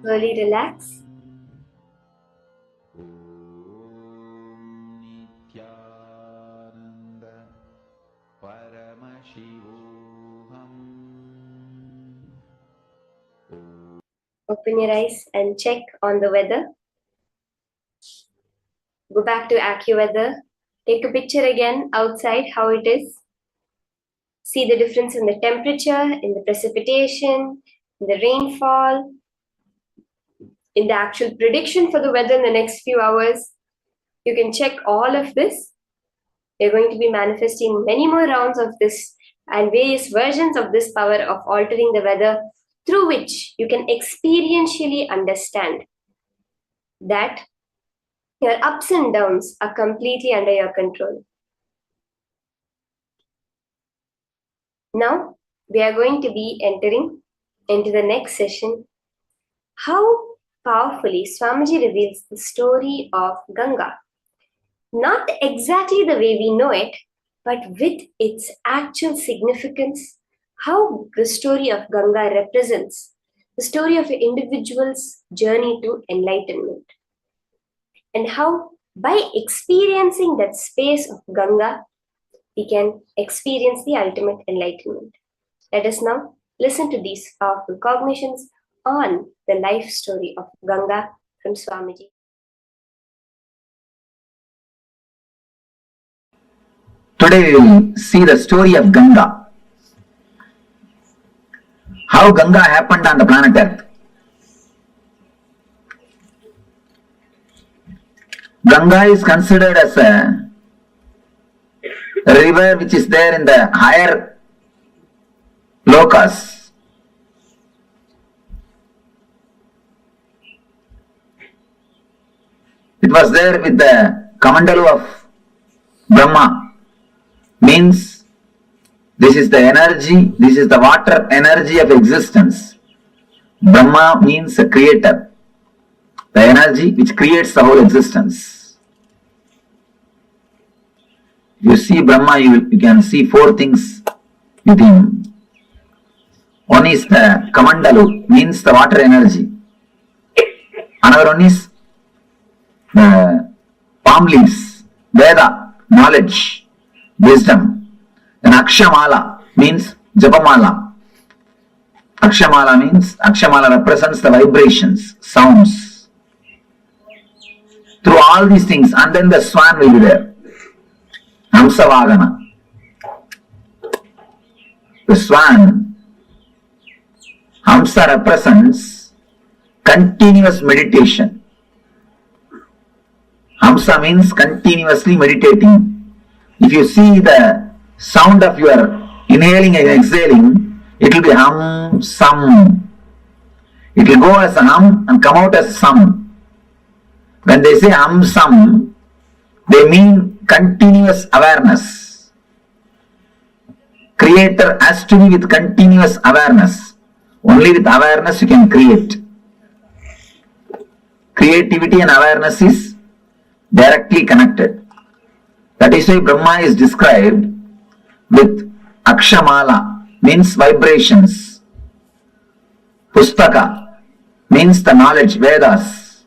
Slowly relax. Nithyananda Paramashivoham. Open your eyes and check on the weather. Go back to AccuWeather. Take a picture again outside how it is. See the difference in the temperature, in the precipitation, in the rainfall, in the actual prediction for the weather in the next few hours. You can check all of this. We're going to be manifesting many more rounds of this and various versions of this power of altering the weather, through which you can experientially understand that your ups and downs are completely under your control. Now, we are going to be entering into the next session. How powerfully Swamiji reveals the story of Ganga. Not exactly the way we know it, but with its actual significance, how the story of Ganga represents the story of an individual's journey to enlightenment. And how, by experiencing that space of Ganga, we can experience the ultimate enlightenment. Let us now listen to these powerful cognitions on the life story of Ganga from Swamiji. Today we will see the story of Ganga. How Ganga happened on the planet Earth. Ganga is considered as a river which is there in the higher lokas. It was there with the Kamandalu of Brahma. Means this is the energy, this is the water energy of existence. Brahma means a creator, the energy which creates the whole existence. You see Brahma, you can see four things with him. One is the Kamandalu, means the water energy. Another one is the palm leaves, Veda, knowledge, wisdom. Then Akshamala means Japamala. Akshamala represents the vibrations, sounds. Through all these things, and then the swan will be there. Hamsavagana. The swan, Hamsa represents continuous meditation. Hamsa means continuously meditating. If you see the sound of your inhaling and exhaling, it will be hum, sum. It will go as a hum and come out as a sum. When they say hum, sum, they mean continuous awareness. Creator has to be with continuous awareness. Only with awareness you can create. Creativity and awareness is directly connected. That is why Brahma is described with Akshamala, means vibrations. Pustaka means the knowledge, Vedas.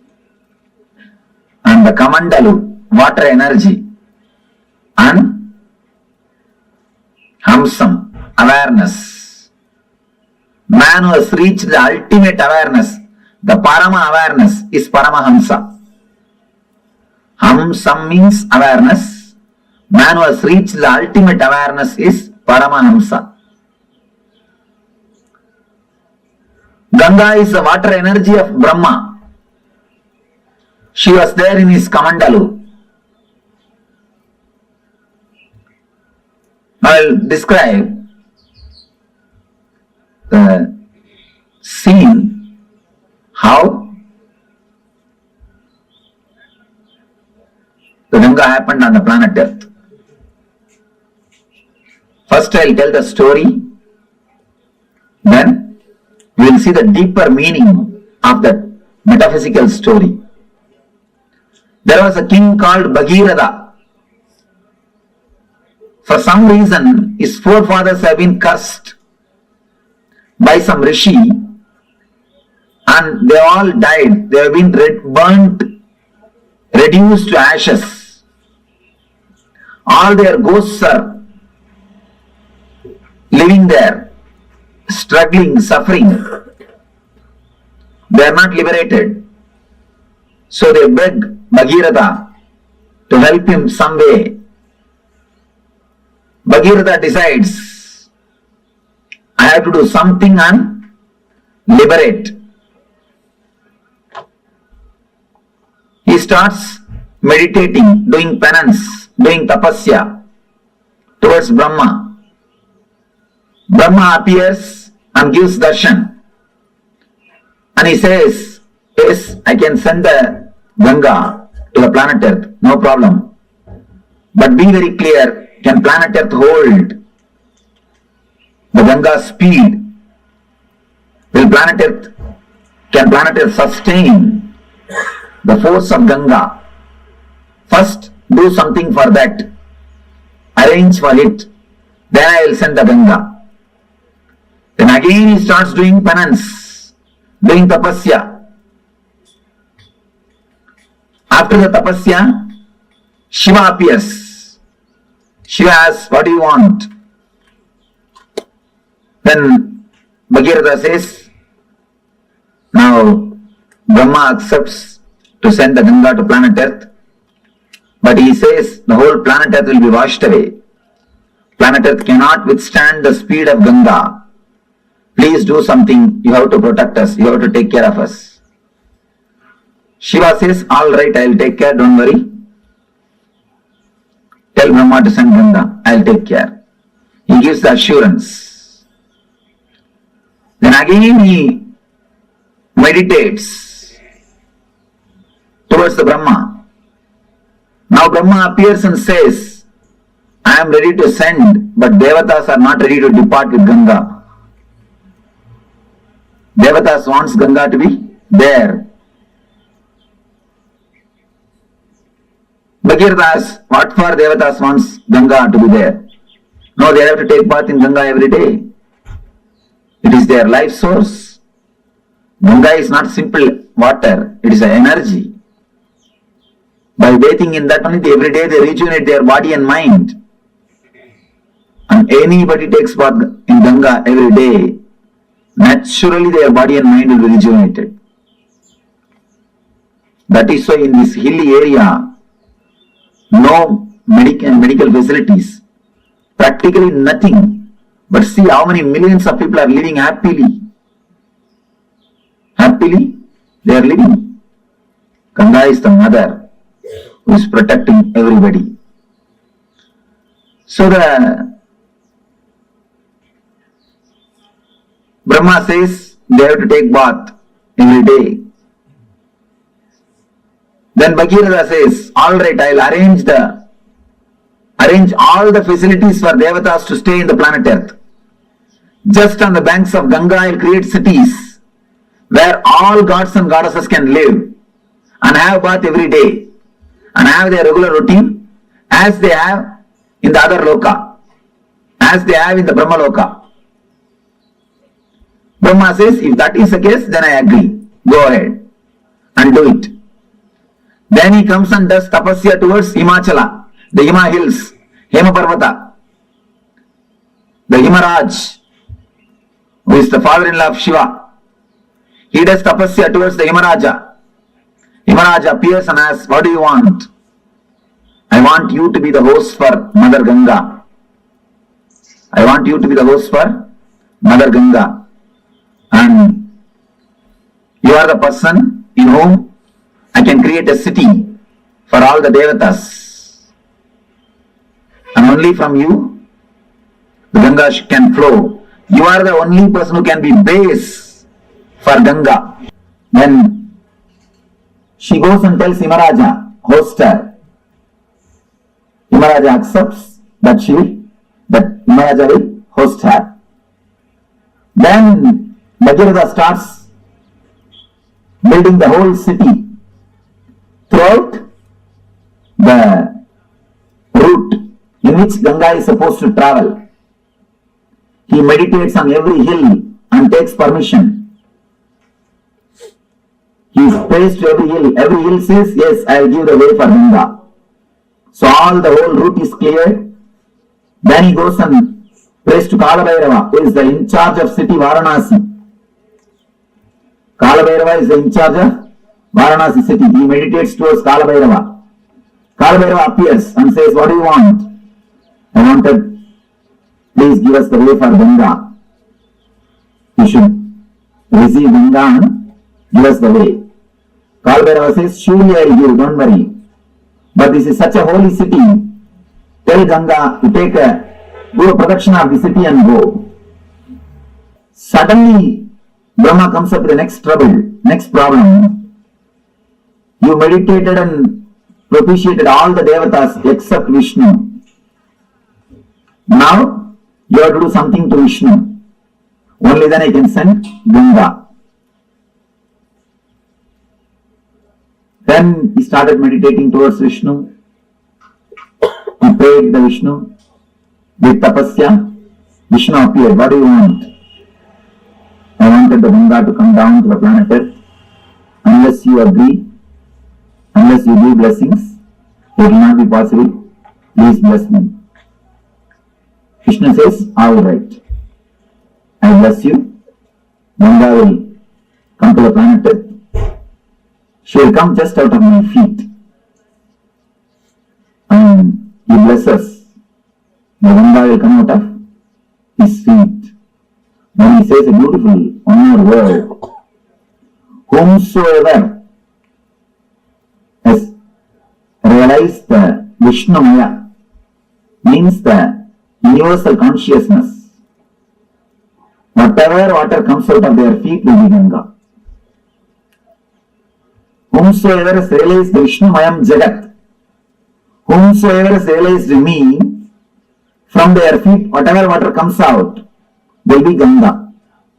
And the Kamandalu, water energy. And Hamsam, awareness. Man who has reached the ultimate awareness, the Parama awareness, is Paramahamsa. Hamsam means awareness. Man who has reached the ultimate awareness is Paramahamsa. Ganga is the water energy of Brahma. She was there in his Kamandalu. I will describe the scene, how the Ganga happened on the planet Earth. First I will tell the story, then we will see the deeper meaning of that metaphysical story. There was a king called Bhagirath. For some reason, his forefathers have been cursed by some rishi and they all died. They have been burnt, reduced to ashes. All their ghosts are living there, struggling, suffering. They are not liberated. So they beg Bhagirath to help him some way. Bhagirath decides, I have to do something and liberate. He starts meditating, doing penance, doing tapasya towards Brahma. Brahma appears and gives darshan. And he says, yes, I can send the Ganga to the planet Earth, no problem. But be very clear, can planet Earth hold the Ganga's speed? Can planet Earth sustain the force of Ganga? First, do something for that. Arrange for it. Then I will send the Ganga. Then again he starts doing penance, doing tapasya. After the tapasya, Shiva appears. Shiva asks, what do you want? Then Bhagirath says, now Brahma accepts to send the Ganga to planet Earth. But he says the whole planet Earth will be washed away. Planet Earth cannot withstand the speed of Ganga. Please do something. You have to protect us. You have to take care of us. Shiva says, all right, I will take care. Don't worry. Tell Brahma to send Ganga. I will take care. He gives the assurance. Then again he meditates towards the Brahma. Now Brahma appears and says, I am ready to send, but Devatas are not ready to depart with Ganga. Devatas wants Ganga to be there. Bhagirath asks, what for Devatas wants Ganga to be there? No, they have to take bath in Ganga every day. It is their life source. Ganga is not simple water, it is an energy. By bathing in that only, every day they rejuvenate their body and mind. And anybody takes bath in Ganga every day, naturally their body and mind will be rejuvenated. That is why in this hilly area, no medical facilities, practically nothing. But see how many millions of people are living happily. Happily, they are living. Ganga is the mother who is protecting everybody. So the Brahma says they have to take bath every day. Then Bhagirath says, all right, I will arrange all the facilities for Devatas to stay in the planet Earth. Just on the banks of Ganga, I will create cities where all gods and goddesses can live and have bath every day and have their regular routine as they have in the other loka, as they have in the Brahma Loka. Brahma says, if that is the case, then I agree. Go ahead and do it. Then he comes and does tapasya towards Himachala, the Hima hills, Hema Parvata. The Himaraj, who is the father-in-law of Shiva, he does tapasya towards the Himaraja. Himaraja appears and asks, what do you want? I want you to be the host for Mother Ganga. I want you to be the host for Mother Ganga. And you are the person in whom I can create a city for all the Devatas. And only from you, the Ganga can flow. You are the only person who can be base for Ganga. Then she goes and tells Himaraja, host her. Himaraja accepts that Himaraja will host her. Then Bhagirath starts building the whole city throughout the route in which Ganga is supposed to travel. He meditates on every hill and takes permission. He prays to every hill. Every hill says, yes, I will give the way for Ganga. So all the whole route is cleared. Then he goes and prays to Kalabhairava, who is the in charge of city Varanasi. Kalabhairava is the in charge of Varanasi city. He meditates towards Kalabhairava. Kalabhairava appears and says, what do you want? I wanted, please give us the way for Ganga. You should receive Ganga and give us the way. Kalabhairava says, surely I will give, don't worry. But this is such a holy city. Tell Ganga to do a protection of the city and go. Suddenly, Brahma comes up with the next trouble, next problem. You meditated and propitiated all the devatas except Vishnu. Now, you have to do something to Vishnu. Only then I can send Ganga. Then he started meditating towards Vishnu. He prayed the Vishnu. With tapasya, Vishnu appeared. What do you want? I wanted the Ganga to come down to the planet Earth. Unless you agree, unless you give blessings, it will not be possible. Please bless me. Krishna says, all right. I bless you. Ganga will come to the planet Earth. She will come just out of my feet. And he blesses. The Ganga will come out of his feet. Then he says a beautiful one more word. Whomsoever has realized the Vishnumaya means the universal consciousness. Whatever water comes out of their feet will be Ganga. Whomsoever has realized the Vishnumayam Jagat, whomsoever has realized me, from their feet, whatever water comes out will be Ganga.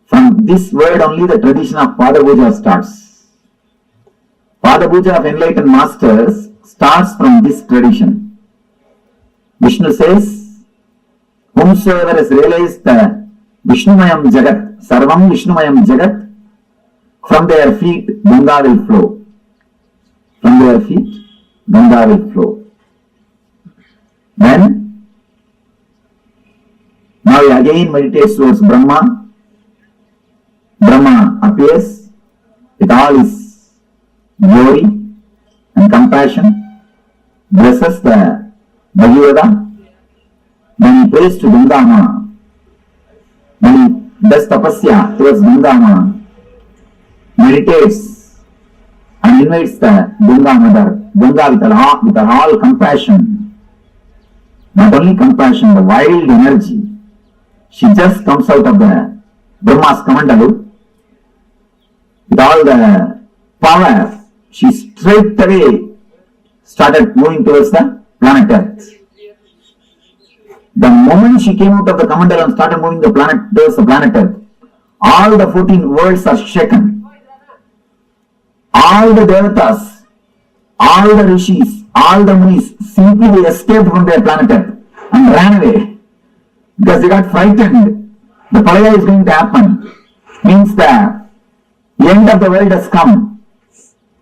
From this word only the tradition of Pada Puja starts. Pada Puja of enlightened masters starts from this tradition. Vishnu says, whomsoever has realized the Vishnumayam Jagat, Sarvam Vishnumayam Jagat, from their feet Ganga will flow. From their feet, Ganga will flow. Then, now he again meditates towards Brahma. Brahma appears with all his glory and compassion, blesses the Bhagavata. Then he prays to Ganga Ma. Then he does tapasya towards Ganga Ma, meditates and invites the Ganga Mother, Ganga with all compassion. Not only compassion, the wild energy. She just comes out of the Brahma's Kamandalu with all the power. She straight away started moving towards the planet Earth. The moment she came out of the Kamandalu and started moving towards the planet Earth, all the 14 worlds are shaken. All the devatas, all the rishis, all the munis simply escaped from their planet Earth and ran away. Because they got frightened. The Pralaya is going to happen. Means the end of the world has come.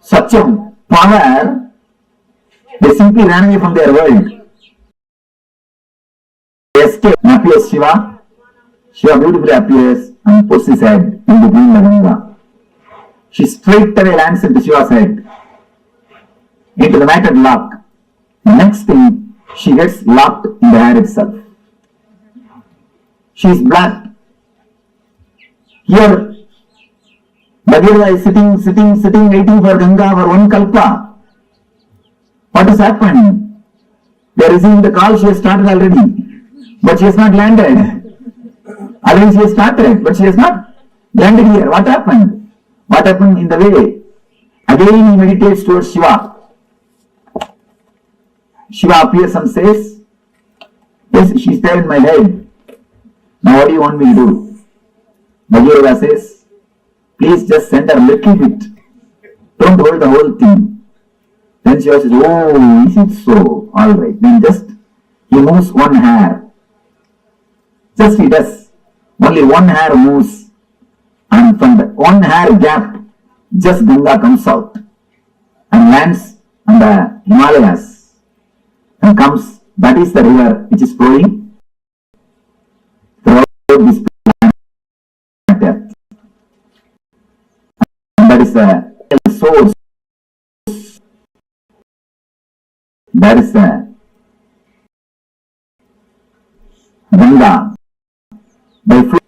Such a power, they simply ran away from their world. They escaped. And appears Shiva. Shiva beautifully appears and puts his head in between the Ganga. She straight away lands into Shiva's head, into the matted lock. The next thing, she gets locked in the hair itself. She is black. Here, Bhagavad is sitting, waiting for Ganga for one kalpa. What has happened? They are receiving the call, she has started already, but she has not landed. Already she has started, but she has not landed here. What happened? What happened in the way? Again he meditates towards Shiva. Shiva appears and says, yes, she is there in my head. Now what do you want me to do? Bhagavad says, please just send her a little bit. Don't hold the whole thing. Then Shiva says, oh, is it so? Alright. Then just, he moves one hair. Just he does. Only one hair moves. And from the one hair gap, just Ganga comes out and lands on the Himalayas and comes. That is the river which is flowing throughout this planet Earth. And that is the source. That is the Ganga. By flow,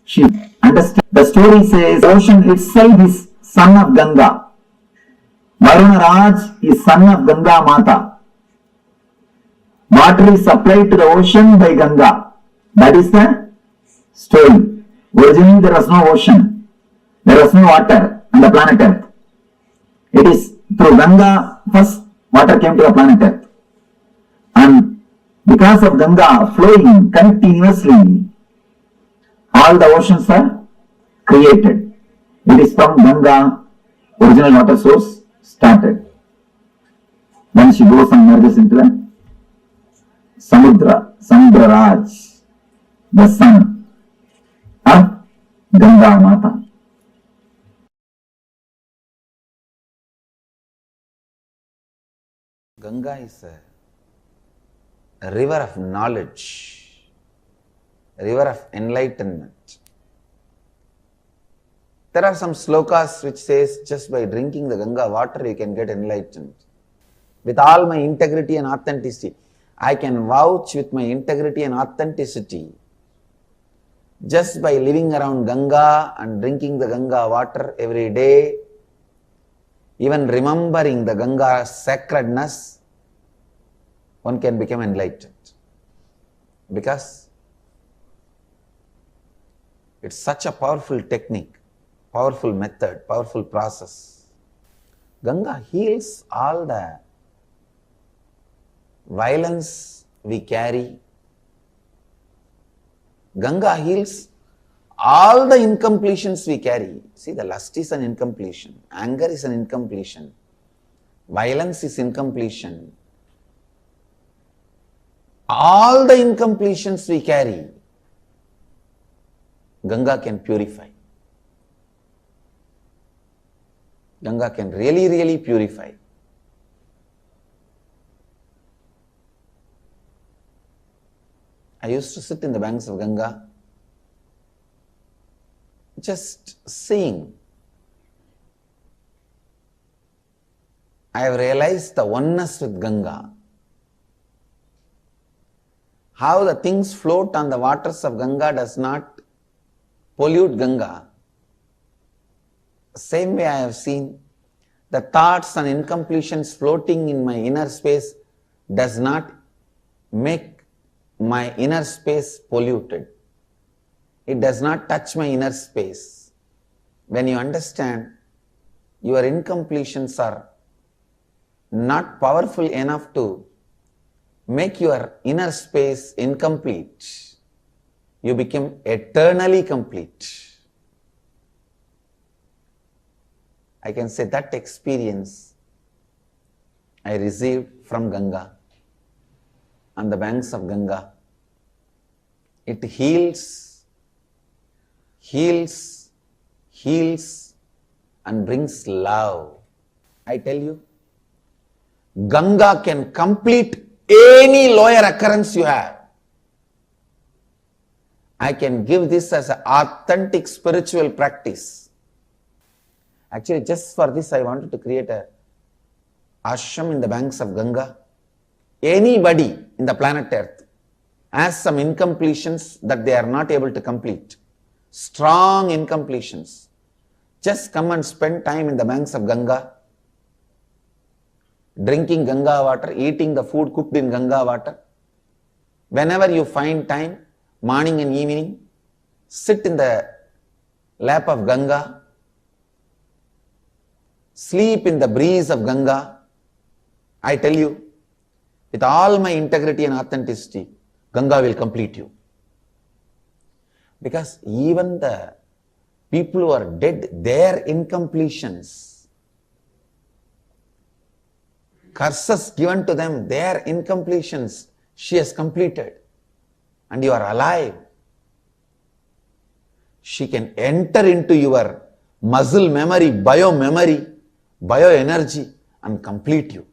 she understands. The story says ocean itself is son of Ganga. Varuna Raj is son of Ganga Mata. Water is supplied to the ocean by Ganga. That is the story. Originally there was no ocean. There was no water on the planet Earth. It is through Ganga first water came to the planet Earth. And because of Ganga flowing continuously, all the oceans are created. It is from Ganga, original water source started. Then she goes and merges into the Samudra Raj, the son of Ganga Mata. Ganga is a river of knowledge, a river of enlightenment. There are some slokas which says just by drinking the Ganga water you can get enlightened. With all my integrity and authenticity, I can vouch with my integrity and authenticity. Just by living around Ganga and drinking the Ganga water every day, even remembering the Ganga's sacredness, one can become enlightened. Because it's such a powerful technique, powerful method, powerful process. Ganga heals all the violence we carry. Ganga heals all the incompletions we carry. See, the lust is an incompletion, anger is an incompletion, violence is incompletion. All the incompletions we carry, Ganga can purify. Ganga can really, really purify. I used to sit in the banks of Ganga, just seeing. I have realized the oneness with Ganga. How the things float on the waters of Ganga does not pollute Ganga. Same way I have seen the thoughts and incompletions floating in my inner space does not make my inner space polluted. It does not touch my inner space. When you understand your incompletions are not powerful enough to make your inner space incomplete, you become eternally complete. I can say that experience I received from Ganga, on the banks of Ganga. It heals, and brings love. I tell you, Ganga can complete any lower occurrence you have. I can give this as an authentic spiritual practice. Actually, just for this, I wanted to create a ashram in the banks of Ganga. Anybody in the planet Earth has some incompletions that they are not able to complete. Strong incompletions. Just come and spend time in the banks of Ganga, drinking Ganga water, eating the food cooked in Ganga water. Whenever you find time, morning and evening, sit in the lap of Ganga, sleep in the breeze of Ganga. I tell you, with all my integrity and authenticity, Ganga will complete you. Because even the people who are dead, their incompletions, curses given to them, their incompletions, she has completed. And you are alive. She can enter into your muscle memory, bioenergy, and complete you.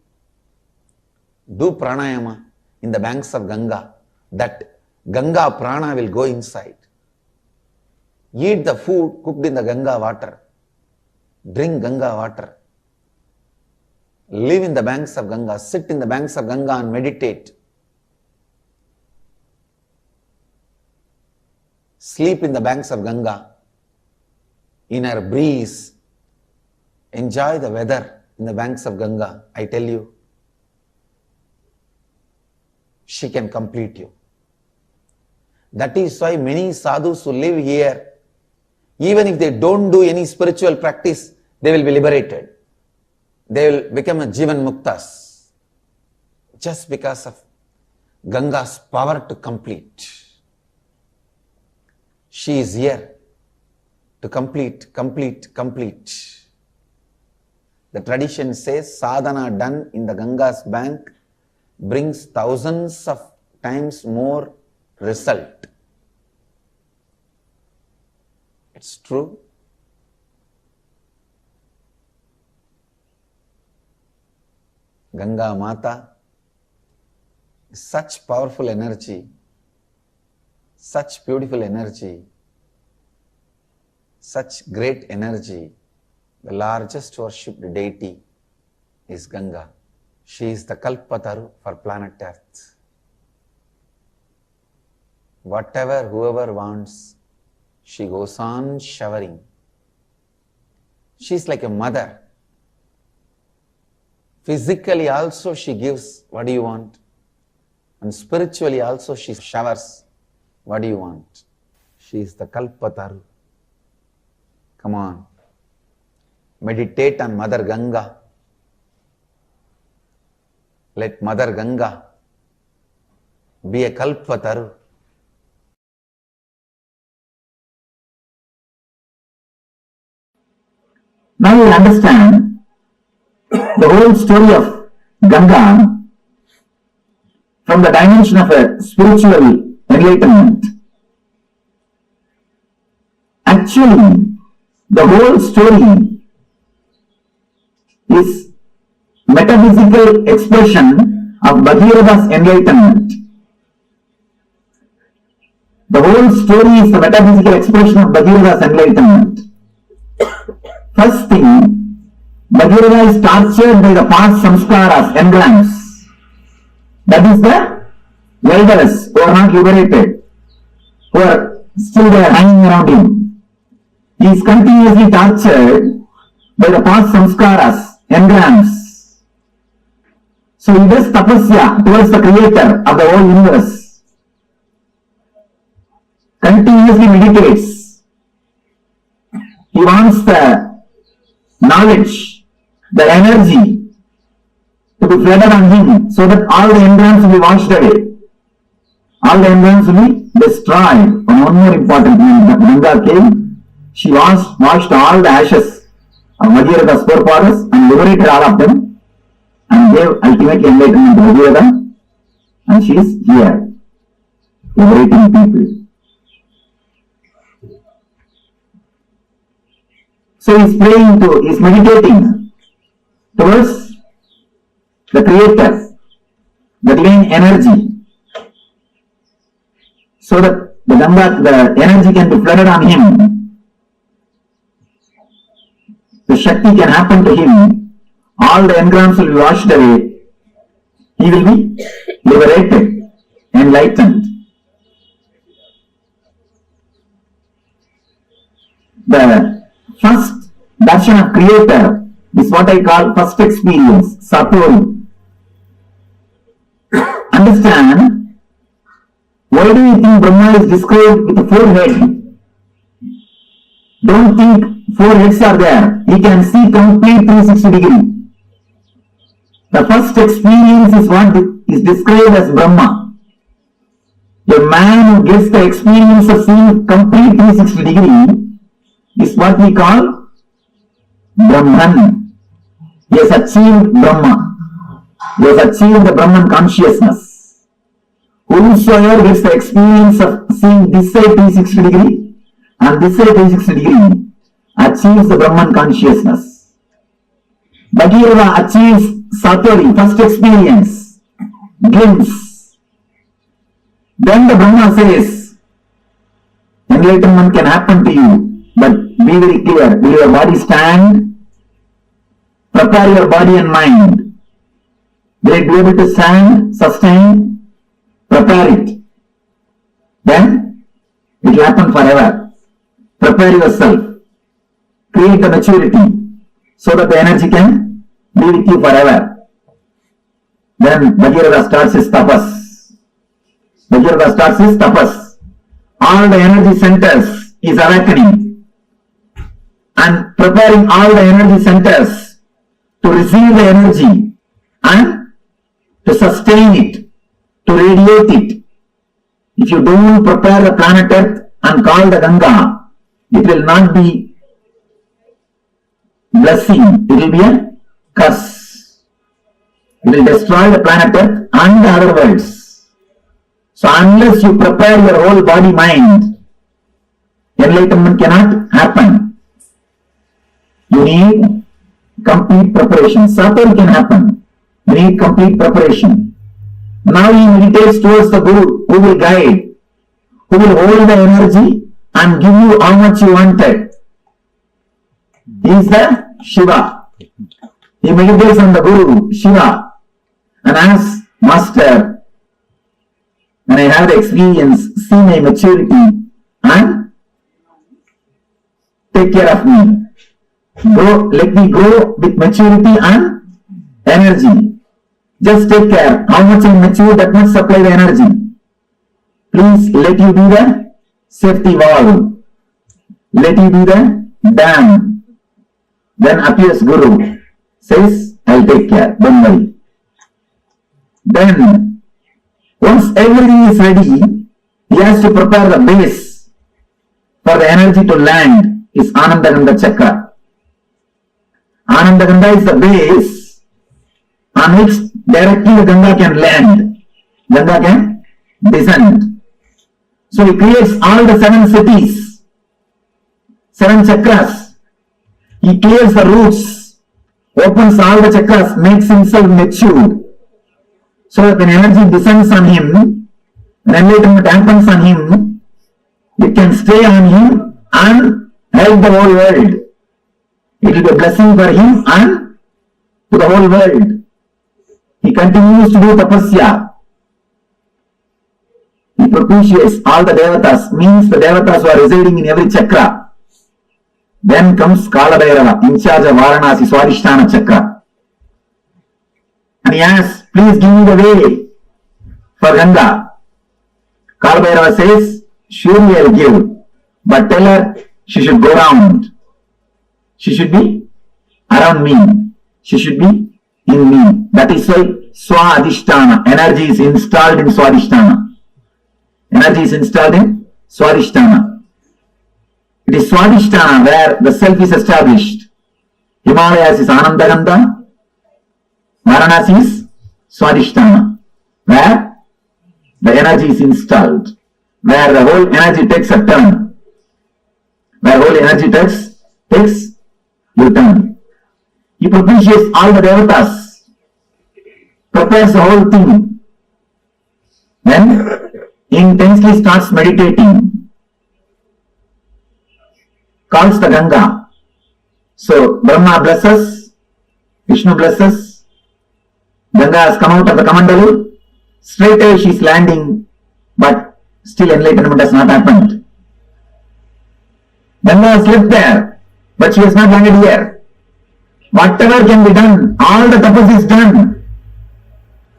Do pranayama in the banks of Ganga. That Ganga prana will go inside. Eat the food cooked in the Ganga water. Drink Ganga water. Live in the banks of Ganga. Sit in the banks of Ganga and meditate. Sleep in the banks of Ganga. In her breeze. Enjoy the weather in the banks of Ganga. I tell you, she can complete you. That is why many sadhus who live here, even if they don't do any spiritual practice, they will be liberated. They will become a Jivan Muktas. Just because of Ganga's power to complete. She is here to complete. The tradition says sadhana done in the Ganga's bank brings thousands of times more result. It's true. Ganga Mata is such powerful energy, such beautiful energy, such great energy. The largest worshipped deity is Ganga. She is the Kalpataru for planet Earth. Whatever whoever wants, she goes on showering. She is like a mother. Physically also she gives what do you want, and spiritually also she showers what do you want. She is the Kalpataru. Come on, meditate on Mother Ganga. Let Mother Ganga be a Kalpataru. Now you understand the whole story of Ganga from the dimension of a spiritual enlightenment. Actually, the whole story is metaphysical expression of Bhagirada's enlightenment. The whole story is the metaphysical expression of Bhagirada's enlightenment. First thing, Bhagirada is tortured by the past samskaras, engrams. That is the elders who are not liberated, who are still there hanging around him. He is continuously tortured by the past samskaras, engrams. So he does tapasya towards the creator of the whole universe. Continuously meditates. He wants the knowledge, the energy to be flooded on him so that all the engrams will be washed away. All the engrams will be destroyed. And one more important thing, when Ganga came, she washed all the ashes of Bhagirada's forefathers and liberated all of them and gave ultimate enlightenment to Bhagirada, and she is here, liberating people. So he is meditating towards the Creator, the divine energy, so that the energy can be flooded on him. The Shakti can happen to him. All the engrams will be washed away. He will be liberated, enlightened. The first darshan of Creator is what I call first experience, Satori. Understand, why do you think Brahma is described with 4 heads? Don't think 4 heads are there. He can see complete 360 degree. The first experience is what is described as Brahma. A man who gets the experience of seeing complete 360 degree is what we call Brahman. He has achieved Brahma. He has achieved the Brahman consciousness. Whosoever gets the experience of seeing this side 360 degree and this side 360 degree, achieves the Brahman consciousness. Bhagirava achieves Satori, first experience, glimpse. Then the Brahma says, enlightenment can happen to you, but be very clear, will your body stand? Prepare your body and mind. Will it be able to stand, sustain? Prepare it. Then it will happen forever. Prepare yourself. Create the maturity so that the energy can be with you forever. Then Bhagirava starts his tapas. Bhagirava starts his tapas. All the energy centers is awakening and preparing all the energy centers to receive the energy and to sustain it, to radiate it. If you don't prepare the planet Earth and call the Ganga, it will not be blessing, it will be a curse. It will destroy the planet Earth and the other worlds. So unless you prepare your whole body mind, enlightenment cannot happen. You need complete preparation. Satori can happen. You need complete preparation. Now he meditates towards the Guru who will guide, who will hold the energy and give you how much you wanted. He is the Shiva. He meditates on the Guru, Shiva, and asks, Master, when I have the experience, see my maturity and take care of me. Let me grow with maturity and energy. Just take care. How much I mature, that much supply the energy. Please let you be the safety valve. Let you be the dam. Then appears Guru. Says, I'll take care. Don't worry. Then, once everything is ready, he has to prepare the base for the energy to land. Is Anandaganda Chakra. Anandaganda is the base on which directly the Ganga can land. Ganga can descend. So he creates all the 7 cities, 7 chakras. He clears the roots, opens all the chakras, makes himself mature. So that when energy descends on him, when enlightenment happens on him, it can stay on him and help the whole world. It will be a blessing for him and to the whole world. He continues to do tapasya. He propitiates all the devatas, means the devatas who are residing in every chakra. Then comes Kalabhairava, in charge of Varanasi Swadhisthana chakra. And he asks, please give me the way for Ganga. Kalabhairava says, surely I will give, but tell her she should go round. She should be around me. She should be in me. That is why Swadhisthana, energy is installed in Swadhisthana. Energy is installed in Swadhisthana. It is Swadhisthana where the self is established. Himalayas is Anandaganda. Varanasi is Swadhisthana, where the energy is installed, where the whole energy takes a turn, where whole energy takes U-turn. He propitiates all the devatas, prepares the whole thing, then intensely starts meditating, calls the Ganga. So Brahma blesses, Vishnu blesses, Ganga has come out of the Kamandalu, straight away she is landing, but still enlightenment has not happened. Ganga has lived there, but she has not landed here. Whatever can be done, all the tapas is done.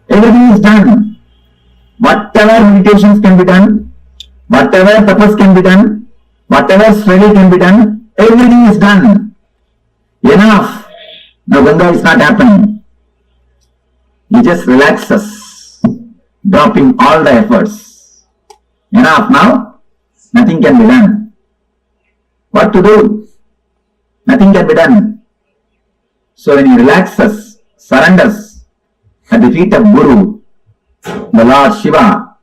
Everything is done. Whatever meditations can be done, whatever tapas can be done, whatever study can be done, everything is done. Enough. Now Ganga is not happening. He just relaxes, dropping all the efforts. Enough now, nothing can be done. What to do? Nothing can be done. So when he relaxes, surrenders at the feet of Guru, the Lord Shiva,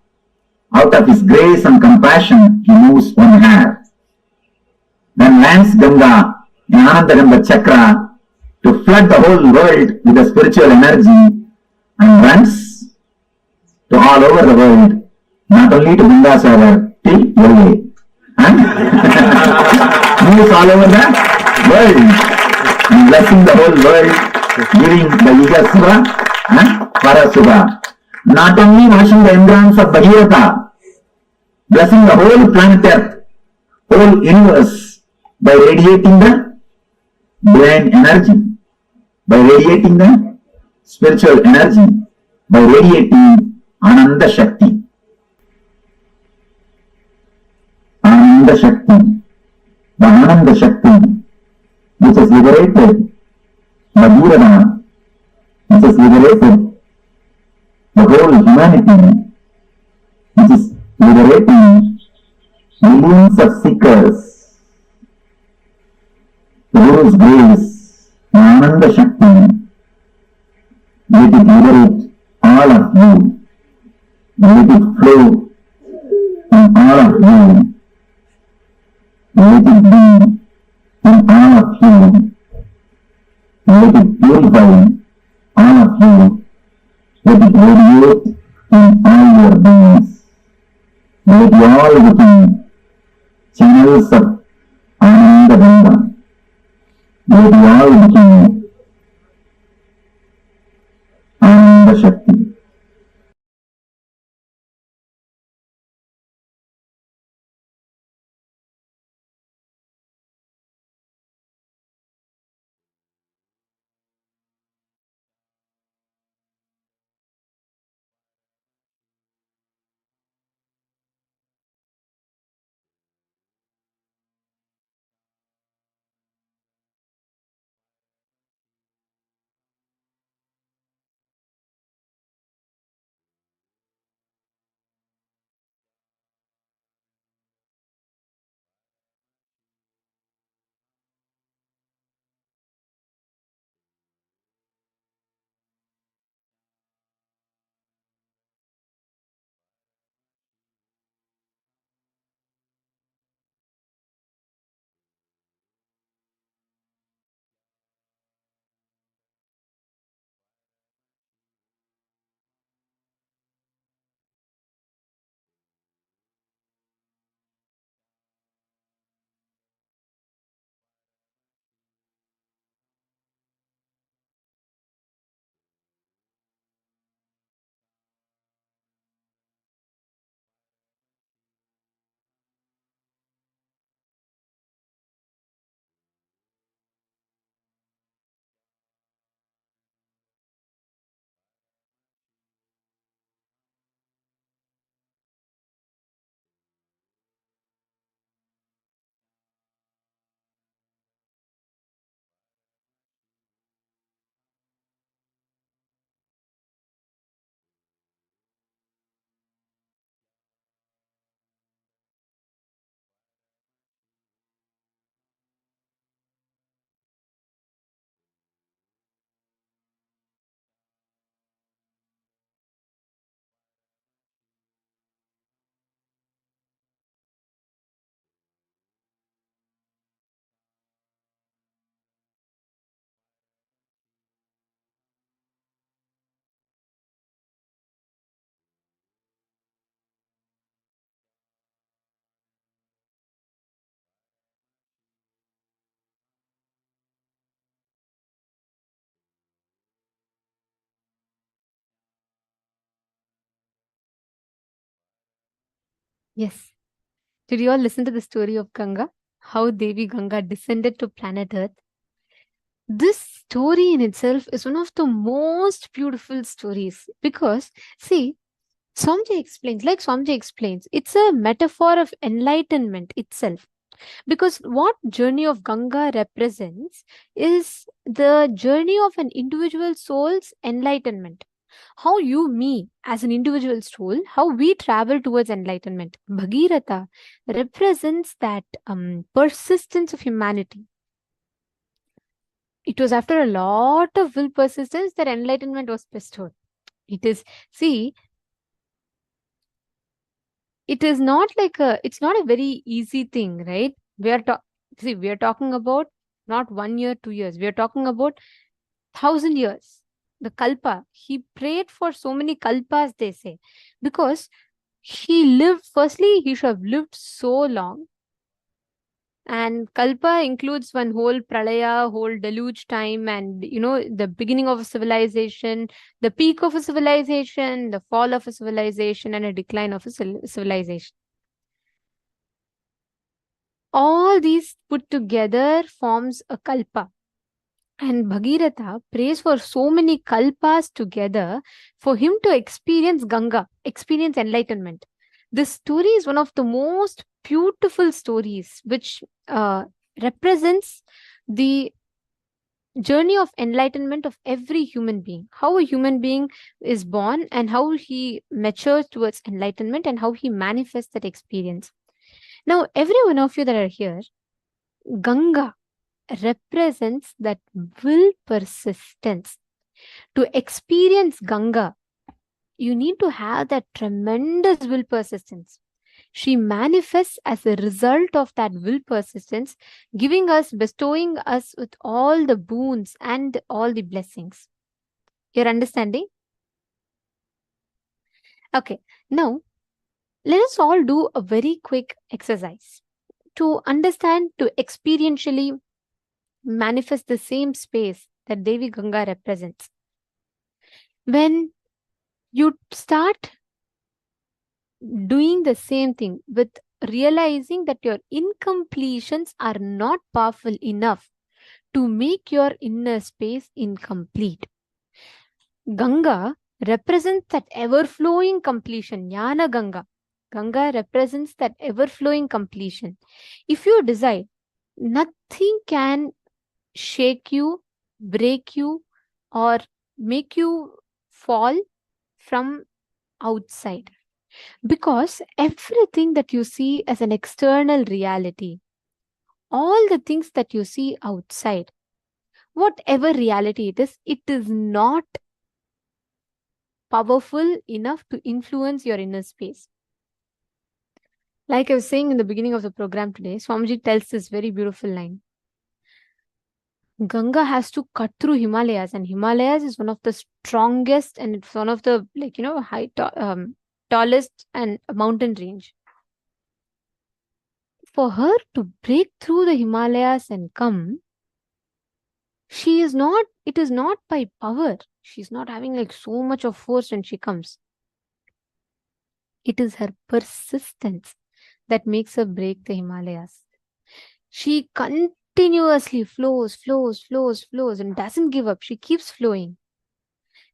out of his grace and compassion, he moves one hair. Then lands Ganga Anandagandha chakra to flood the whole world with the spiritual energy and runs to all over the world, not only to Gangasagar, till LA. And moves all over the world and blessing the whole world, giving the Yugasura and Parasura. Not only washing the entrance of Bhagirata, blessing the whole planet Earth, whole universe by radiating the divine energy, by radiating the spiritual energy, by radiating Ananda Shakti. Ananda Shakti, the Ananda Shakti, which is liberated Bhagirata, which is liberated the whole humanity, which is liberating millions of seekers. The Guru's grace, Ananda Shakti, let it liberate all of you, let it flow in all of you, let it be in all of you, let it purify all of you, let it radiate in all your beings, let you all become channels of Ananda Ganga, let you all become Ananda Shakti. Yes. Did you all listen to the story of Ganga? How Devi Ganga descended to planet Earth? This story in itself is one of the most beautiful stories because, see, Swamiji explains, it's a metaphor of enlightenment itself. Because what journey of Ganga represents is the journey of an individual soul's enlightenment. How you, me, as an individual soul, how we travel towards enlightenment. Bhagirata represents that persistence of humanity. It was after a lot of will persistence that enlightenment was bestowed. It is, see, it is not like it's not a very easy thing, right? We are talking about not 1 year, 2 years. We are talking about 1,000 years. The kalpa. He prayed for so many kalpas, they say, because he lived, firstly, he should have lived so long. And kalpa includes one whole pralaya, whole deluge time, and the beginning of a civilization, the peak of a civilization, the fall of a civilization, and a decline of a civilization. All these put together forms a kalpa. And Bhagirath prays for so many kalpas together for him to experience Ganga, experience enlightenment. This story is one of the most beautiful stories which represents the journey of enlightenment of every human being. How a human being is born and how he matures towards enlightenment and how he manifests that experience. Now, every one of you that are here, Ganga represents that will persistence. To experience Ganga, you need to have that tremendous will persistence. She manifests as a result of that will persistence, bestowing us with all the boons and all the blessings. You're understanding? Okay, now let us all do a very quick exercise to understand, to experientially manifest the same space that Devi Ganga represents. When you start doing the same thing with realizing that your incompletions are not powerful enough to make your inner space incomplete. Ganga represents that ever-flowing completion, Jnana Ganga. Ganga represents that ever-flowing completion. If you decide, nothing can shake you, break you, or make you fall from outside. Because everything that you see as an external reality, all the things that you see outside, whatever reality it is not powerful enough to influence your inner space. Like I was saying in the beginning of the program today, Swamiji tells this very beautiful line. Ganga has to cut through Himalayas, and Himalayas is one of the strongest and it's one of the tallest and mountain range. For her to break through the Himalayas and come, it is not by power. She's not having like so much of force when she comes. It is her persistence that makes her break the Himalayas. She continuously flows and doesn't give up. She keeps flowing.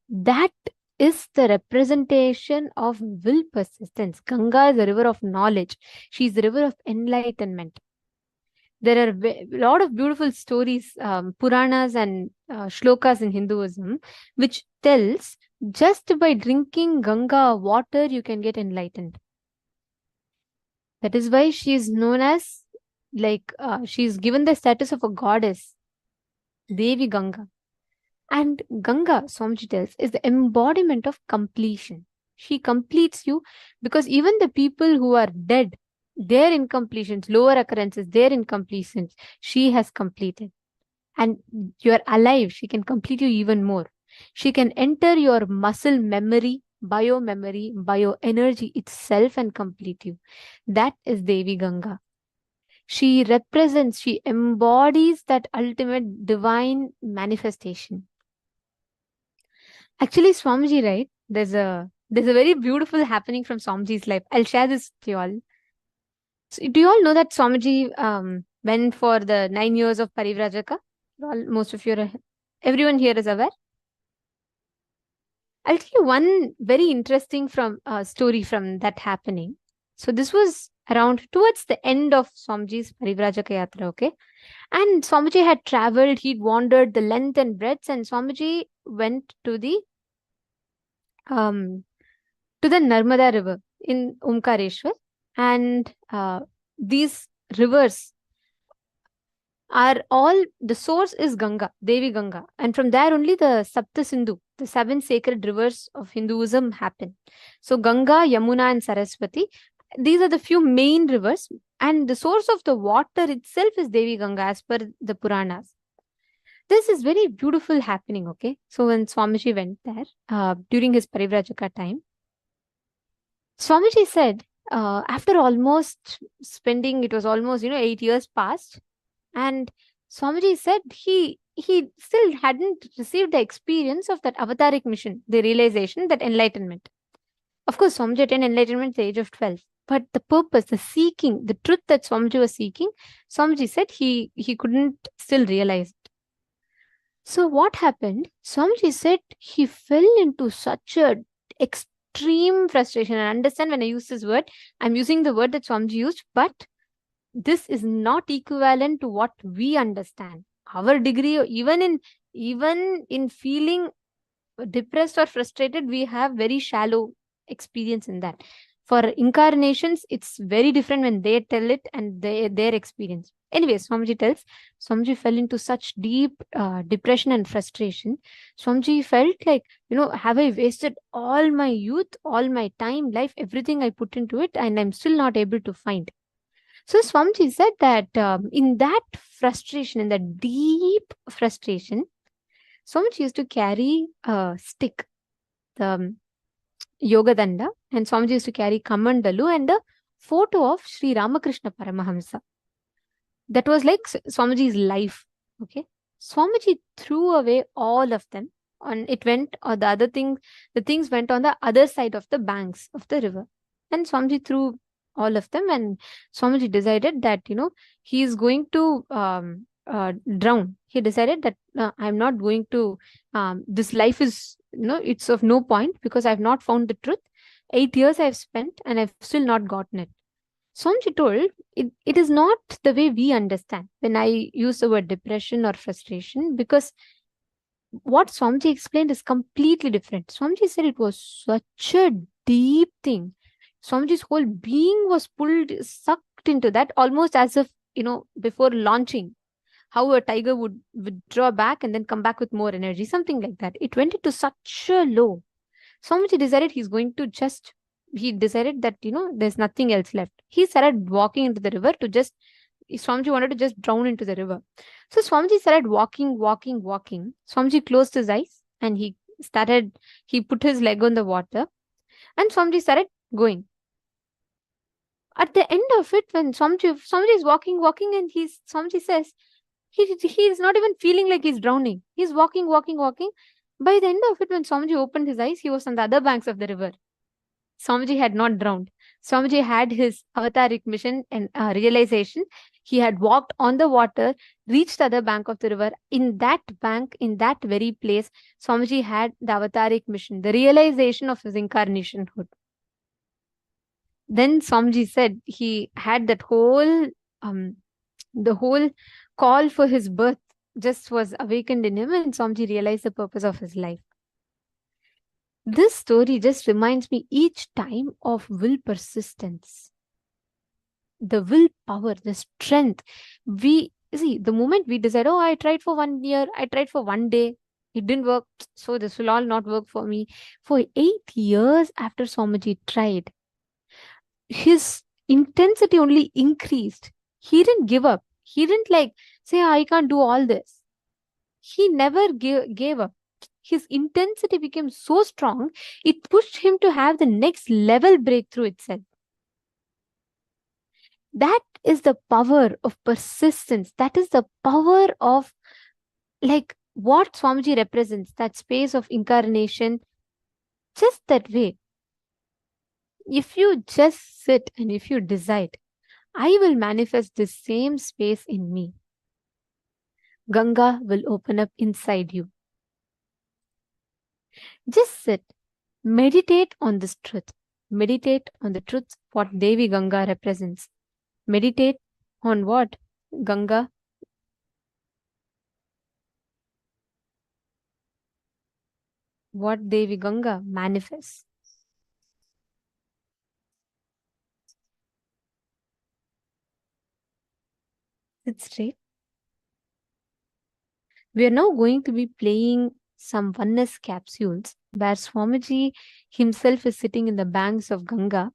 That is the representation of will persistence. Ganga is a river of knowledge. She is the river of enlightenment. There are a lot of beautiful stories, Puranas and shlokas in Hinduism, which tells just by drinking Ganga water, you can get enlightened. That is why she is known as, she is given the status of a goddess, Devi Ganga. And Ganga, Swamiji tells, is the embodiment of completion. She completes you because even the people who are dead, their incompletions, lower occurrences, their incompletions, she has completed. And you are alive. She can complete you even more. She can enter your muscle memory, bioenergy itself and complete you. That is Devi Ganga. She represents, she embodies that ultimate divine manifestation. Actually, Swamiji, right? There's a very beautiful happening from Swamiji's life. I'll share this to you all. So, do you all know that Swamiji went for the 9 years of Parivrajaka? Most of you, everyone here is aware. I'll tell you one very interesting story from that happening. So this was around towards the end of Swamiji's Parivrajaka Yatra, okay? And Swamiji had traveled, he'd wandered the length and breadth, and Swamiji went to the Narmada river in Omkareshwar. And these rivers are all, the source is Ganga, Devi Ganga. And from there only the Sapta Sindhu, the 7 sacred rivers of Hinduism happen. So Ganga, Yamuna and Saraswati these are the few main rivers, and the source of the water itself is Devi Ganga as per the Puranas. This is very beautiful happening, okay? So when Swamiji went there during his Parivrajaka time, Swamiji said, after almost spending, it was almost 8 years past, and Swamiji said he still hadn't received the experience of that avataric mission, the realization, that enlightenment. Of course, Swamiji attained enlightenment at the age of 12. But the purpose, the seeking, the truth that Swamiji was seeking, Swamiji said he couldn't still realize it. So what happened? Swamiji said he fell into such a extreme frustration. And understand, when I use this word, I'm using the word that Swamiji used, but this is not equivalent to what we understand. Our degree, even in feeling depressed or frustrated, we have very shallow experience in that. For incarnations, it's very different when they tell it and their experience. Anyway, Swamiji tells, Swamiji fell into such deep depression and frustration. Swamiji felt like, have I wasted all my youth, all my time, life, everything I put into it, and I'm still not able to find. So Swamiji said that in that frustration, in that deep frustration, Swamiji used to carry a stick, the Yoga Danda, and Swamiji used to carry Kamandalu and a photo of Sri Ramakrishna Paramahamsa. That was like Swamiji's life. Okay. Swamiji threw away all of them, and it went, or the things went on the other side of the banks of the river. And Swamiji threw all of them, and Swamiji decided that, he is going to drown. He decided that I'm not going to, this life is, it's of no point because I've not found the truth. 8 years I've spent and I've still not gotten it. Swamiji told, it is not the way we understand when I use the word depression or frustration, because what Swamiji explained is completely different. Swamiji said it was such a deep thing. Swamiji's whole being was sucked into that, almost as if, before launching, how a tiger would withdraw back and then come back with more energy, something like that. It went into such a low. Swamiji decided he decided that, there's nothing else left. He started walking into the river Swamiji wanted to just drown into the river. So Swamiji started walking. Swamiji closed his eyes and he put his leg on the water, and Swamiji started going. At the end of it, when Swamiji is walking, and Swamiji says, he is not even feeling like he's drowning. He's walking. By the end of it, when Swamiji opened his eyes, he was on the other banks of the river. Swamiji had not drowned. Swamiji had his avataric mission and realization. He had walked on the water, reached the other bank of the river. In that bank, in that very place, Swamiji had the avataric mission, the realization of his incarnationhood. Then Swamiji said he had that the whole call for his birth just was awakened in him, and Swamiji realized the purpose of his life. This story just reminds me each time of will persistence, the willpower, the strength. We see, the moment we decide, I tried for 1 year, I tried for 1 day, it didn't work, so this will all not work for me. For 8 years after Swamiji tried, his intensity only increased. He didn't give up. He didn't say, I can't do all this. He never gave up. His intensity became so strong, it pushed him to have the next level breakthrough itself. That is the power of persistence. That is the power of what Swamiji represents, that space of incarnation. Just that way. If you just sit and if you decide, I will manifest this same space in me. Ganga will open up inside you. Just sit, meditate on this truth. Meditate on the truth, what Devi Ganga represents. Meditate on what Ganga, what Devi Ganga manifests. Sit straight. We are now going to be playing some oneness capsules where Swamiji himself is sitting in the banks of Ganga.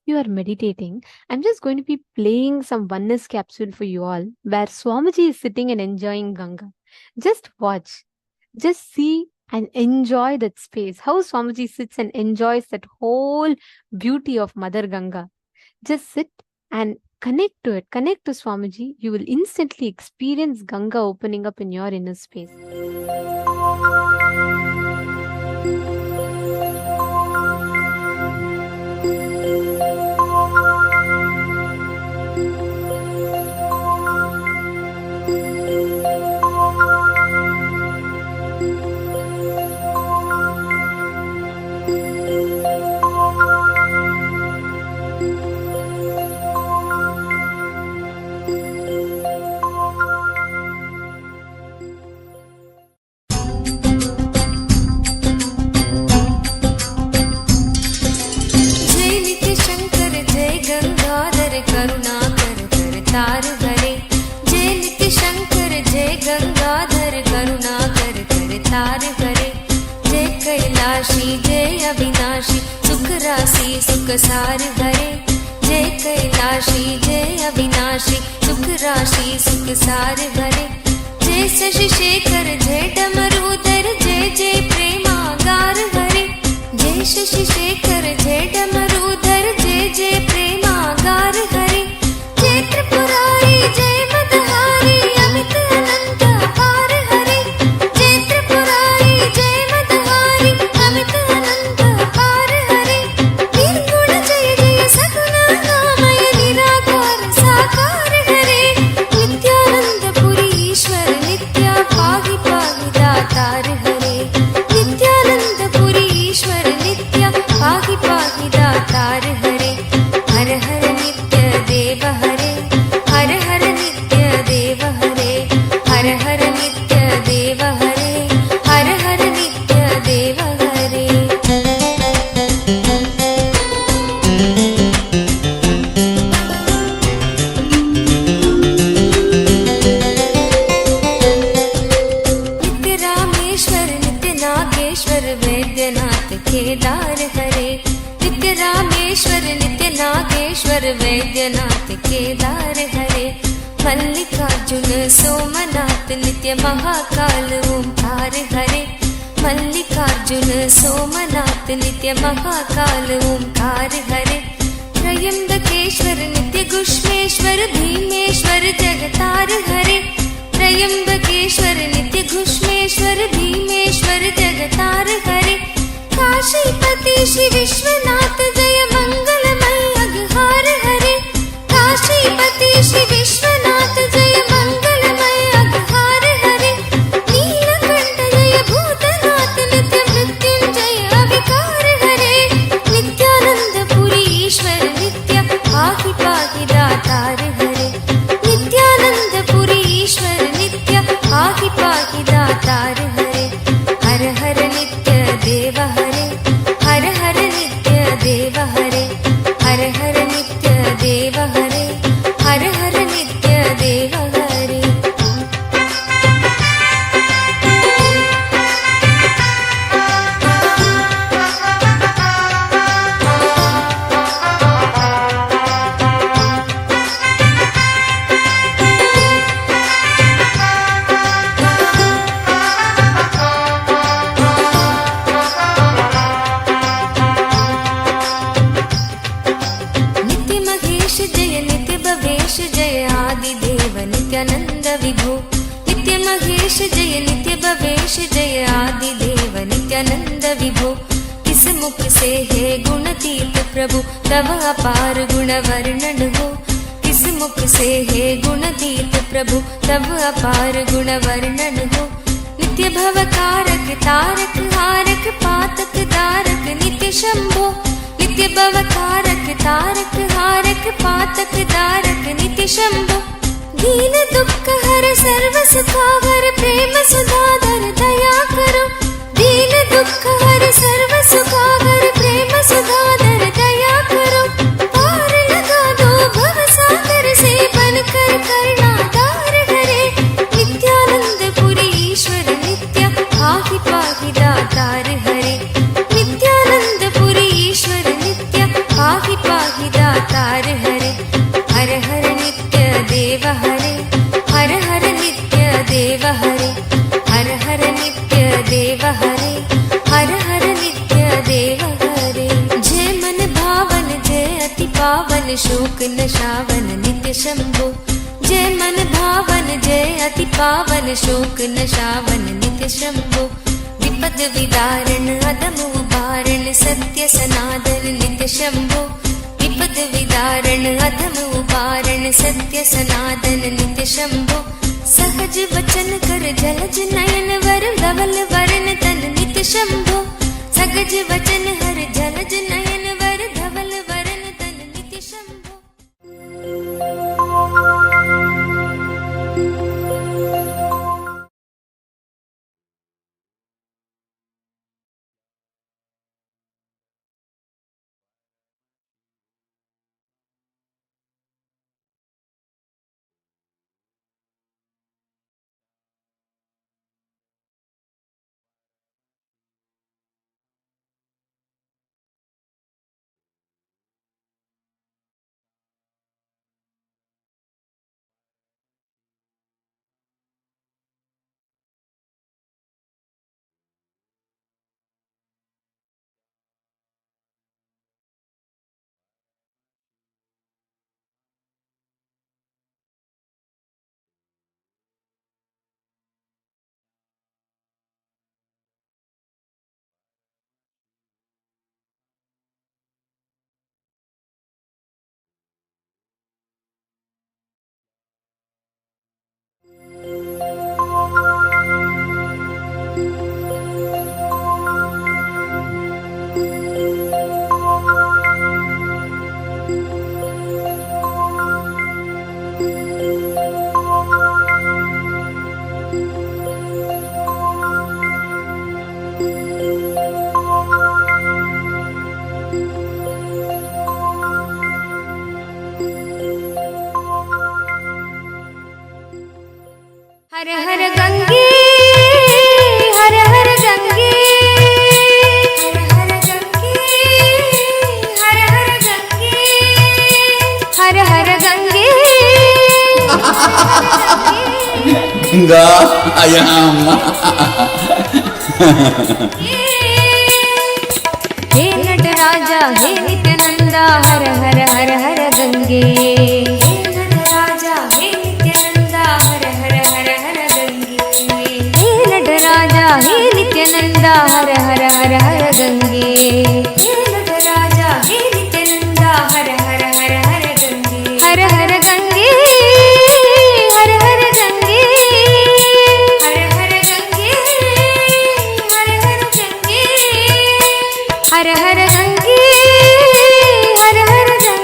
you are meditating, I'm just going to be playing some oneness capsule for you all where Swamiji is sitting and enjoying Ganga. Just watch, just see and enjoy that space. How Swamiji sits and enjoys that whole beauty of Mother Ganga. Just sit and connect to it, connect to Swamiji. You will instantly experience Ganga opening up in your inner space. जय अविनाशी सुख राशि सुख सार भरे जय कैलाशी जय अविनाशी सुख राशि सुख सार भरे जय शशि शेखर जय डमरूधर जय जय प्रेमागार भरे जय शशि शेखर जय डमरूधर जय जय प्रेमागार हरे जय त्रिपुरारी जय मदहारी अमित अनंत अपार हरे जय त्रिपुरारी जय मदहारी अमित अनंत अपार हरे निर्गुण जय जय सगुण नामय निराकार साकार हरे नित्यानंद पुरी ईश्वर नित्या पाहि पाहि दातार हरे नित्यानंद पुरी ईश्वर नित्या पाहि पाहि दातार हरे हर हर नित्य देव हरे हर हर नित्य देव हरे हर हर नित्य देव हरे हर हर नित्य देव हरे नित्य रामेश्वर नित्य नागेश्वर वैद्यनाथ केदार हरे नित्य रामेश्वर नित्य नागेश्वर वैद्यनाथ केदार हरे मल्लिकार्जुन सोमनाथ नित्य महाकाल ओंकार हरे मल्लिकार्जुन सोमनाथ नित्य महाकाल ओंकार हरे त्रयंबकेश्वर नित्य गुष्मेश्वर भीमेश्वर जगतार हरे त्रयंबकेश्वर नित्य घुष्मेश्वर भीमेश्वर जगतार हरे काशीपति श्री विश्वनाथ जय मंगलमय अघहार हरे काशीपति श्री विश्वनाथ जय मंगलमय अघहार हरे नीलकंठ जय भूतनाथ नित्य मृत्युंजय अविकार हरे नित्यानंद पुरी ईश्वर नित्य पाहि पाहि दातार हरे नित्यानंद पुरी ईश्वर नित्य पाहि पाहि दातार हरे हर हर नित्य देव हरे हर हर नित्य देव हरे हर हर नित्य देव हरे हर हर नित्य देव हरे नित्य महेश जय नित्य भवेश जय आदिदेव नित्यानंद विभो नित्य महेश जय नित्य भवेश जय आदिदेव नित्यानंद विभो किस मुख से है गुणतीत प्रभु तव अपार गुण वर्णन हो किस मुख से है गुणतीत प्रभु तव अपार गुण वर्णन हो नित्य भव कारक तारक हारक पातक दारक नित्य शंभो नित्य भव कारक तारक हारक पातक दारक नित्य शंभो दीन दुख हर सर्व सुखावर प्रेम सुधाधर दया करो दीन दुख हर सर्व सुखावर प्रेम सुधाधर दया करो पार लगा दो भव सागर से बनकर करुणाधार हरे नित्यानंद पुरी ईश्वर नित्य पाहि पाहि दातार हरे नित्यानंद पुरी ईश्वर नित्य पाहि पाहि अवतार हरे, हर हर नित्य देव हरे, हर हर नित्य देव हरे, हर हर नित्य देव हरे, हर हर नित्य देव हरे। जय मन भावन जय अति पावन शोक नशावन नित्य शंभो, जय मन भावन जय अति पावन शोक नशावन नित्य शंभो। विपद विदारण अदम उबारण सत्य सनातन नित्य शंभो, विपद विदारण अधम उबारण सत्य सनातन नित्य शंभो। सहज वचन कर जलज नयन वर धवल वरण तन नित्य शंभो, सहज वचन हर जलज नयन वर धवल वरण तन नित्य शंभो। हर हर गंगे हर हर गंगे, हर हर गंगे हर हर गंगे, हर हर गंगे गंगा आयाम। हे नटराजा हे नित्यानंदा हर हर हर हर गंगे, हे नटराजा हे नित्यानंदा हर हर हर हर गंगे, हे नटराजा हे नित्यानंदा हर हर हर हर गंगे, हे नटराजा हे नित्यानंदा हर हर हर हर गंगे, हर हर गंगे हर हर गंगे, हर हर गंगे हर हर गंगे, हर हर गंगे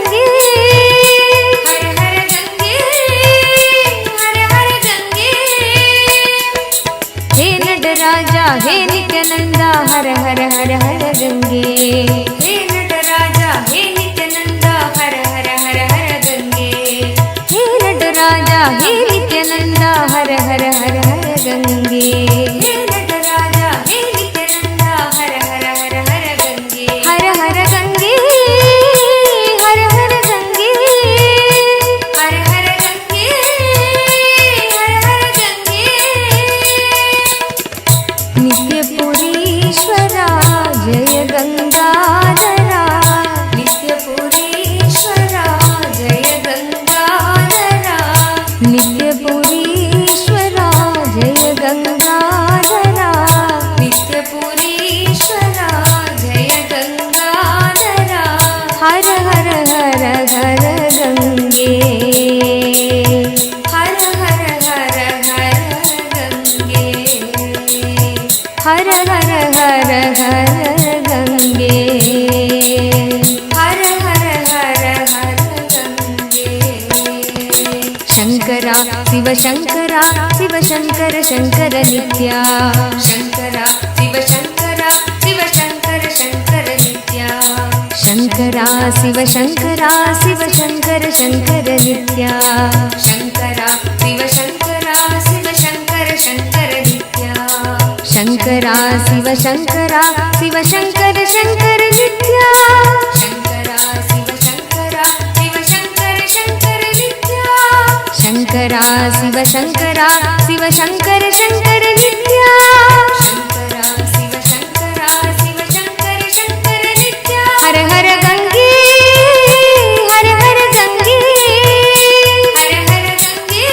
हर हर गंगे, हर हर गंगे हर हर गंगे। हे नटराजा हे नित्यानंदा हर हर हर हर गंगे, हे नटराजा हे नित्यानंदा हर हर हर हर गंगे, हे नटराजा हे नित्यानंदा हर हर हर हर गंगे, हे नटराजा हे नित्यानंदा हर हर हर हर गंगे, हर हर गंगे हर हर गंगे, हर हर गंगे हर हर गंगे। नित्यपुरीश्वरा जय गंगाधरा, नित्यपुरीश्वरा जय गंगाधरा, नित्यपुरीश्वरा जय गंगाधरा, नित्यपुरीश्वरा जय गंगाधरा। हर हर हर हर गंगे, हर हर हर हर गंगे, हर हर हर हर गंगे, हर हर हर हर गंगे। शंकरा शिव शंकरा शिव शंकर शंकर नित्या, शंकरा शिव शंकरा शिव शंकर शंकर नित्या, शंकरा शिव शंकरा शिव शंकर शंकर नित्या, शंकरा शिव शंकरा शिव शंकर शंकर नित्या, शंकरा शिव शंकरा शिव शंकर शंकर नित्या, शंकरा शिव शंकरा शङ्करा शिव शङ्करा शिव शङ्कर शङ्कर नित्या शङ्करा शिव शङ्करा शिव शङ्कर शङ्कर नित्या हर हर गङ्गे हर हर गङ्गे हर हर गङ्गे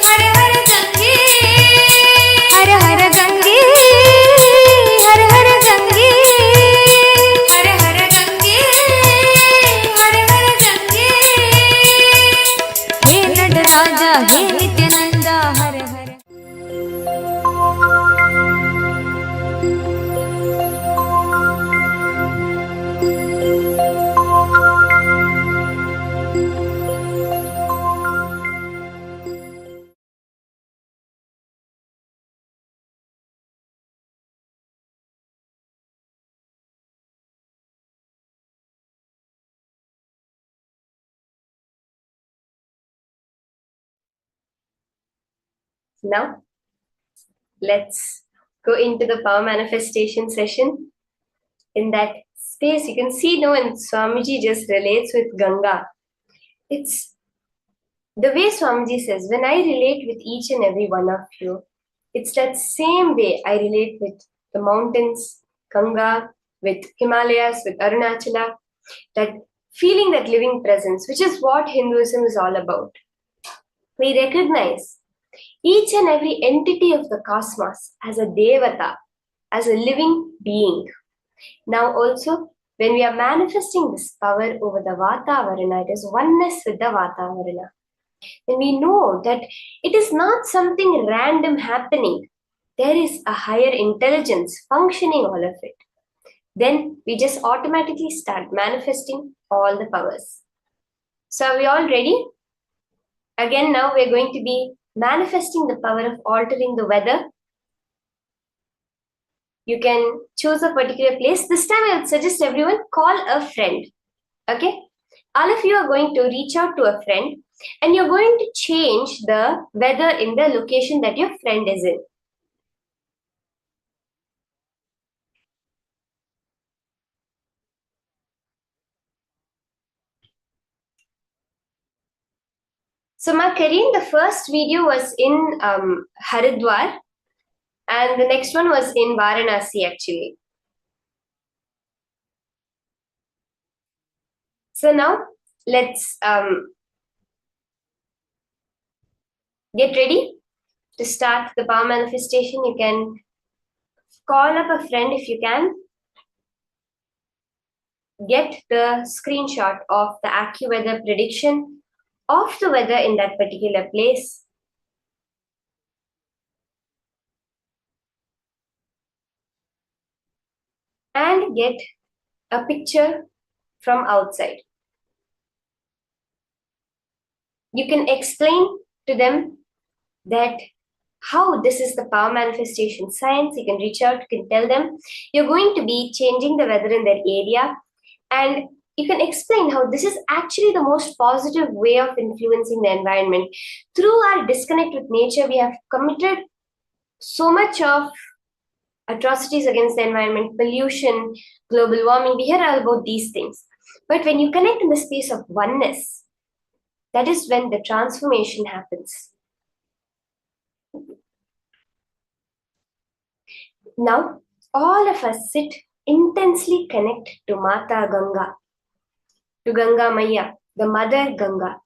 हर हर गङ्गे हर हर गङ्गे हर हर गङ्गे हर हर गङ्गे हर हर गङ्गे हे नटराजा हे नित्यानंदा हर हर Now, let's go into the power manifestation session. In that space, you can see now when Swamiji just relates with Ganga. It's the way Swamiji says, when I relate with each and every one of you, it's that same way I relate with the mountains, Ganga, with Himalayas, with Arunachala, that feeling that living presence, which is what Hinduism is all about. We recognize each and every entity of the cosmos as a devata, as a living being. Now also, when we are manifesting this power over the Vatavarana, it is oneness with the Vatavarana. When we know that it is not something random happening, there is a higher intelligence functioning all of it, then we just automatically start manifesting all the powers. So are we all ready? Again, now we're going to be manifesting the power of altering the weather. You can choose a particular place. This time I would suggest everyone call a friend. Okay? All of you are going to reach out to a friend and you're going to change the weather in the location that your friend is in. So my Kareen, the first video was in Haridwar and the next one was in Varanasi actually. So now let's get ready to start the power manifestation. You can call up a friend if you can. Get the screenshot of the AccuWeather prediction of the weather in that particular place. And get a picture from outside. You can explain to them that how this is the power manifestation science. You can reach out, you can tell them you're going to be changing the weather in their area, and you can explain how this is actually the most positive way of influencing the environment. Through our disconnect with nature, we have committed so much of atrocities against the environment, pollution, global warming. We hear all about these things. But when you connect in the space of oneness, that is when the transformation happens. Now, all of us sit intensely connect to Mata Ganga, to Ganga Maya, the Mother Ganga,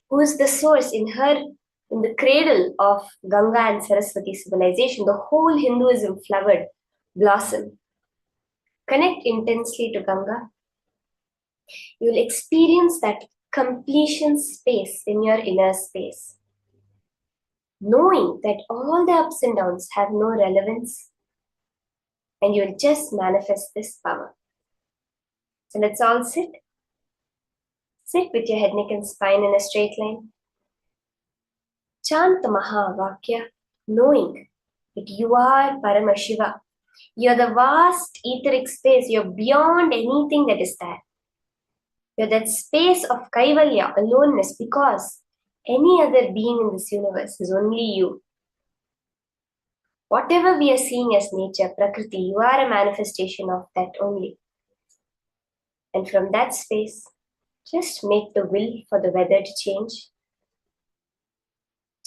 who is the source in the cradle of Ganga and Saraswati civilization. The whole Hinduism flowered, blossomed. Connect intensely to Ganga. You will experience that completion space in your inner space, knowing that all the ups and downs have no relevance, and you will just manifest this power. So let's all sit. Sit with your head, neck and spine in a straight line. Chant the Mahavakya, knowing that you are Paramashiva. You're the vast etheric space. You're beyond anything that is there. You're that space of Kaivalya, aloneness, because any other being in this universe is only you. Whatever we are seeing as nature, Prakriti, you are a manifestation of that only. And from that space, just make the will for the weather to change.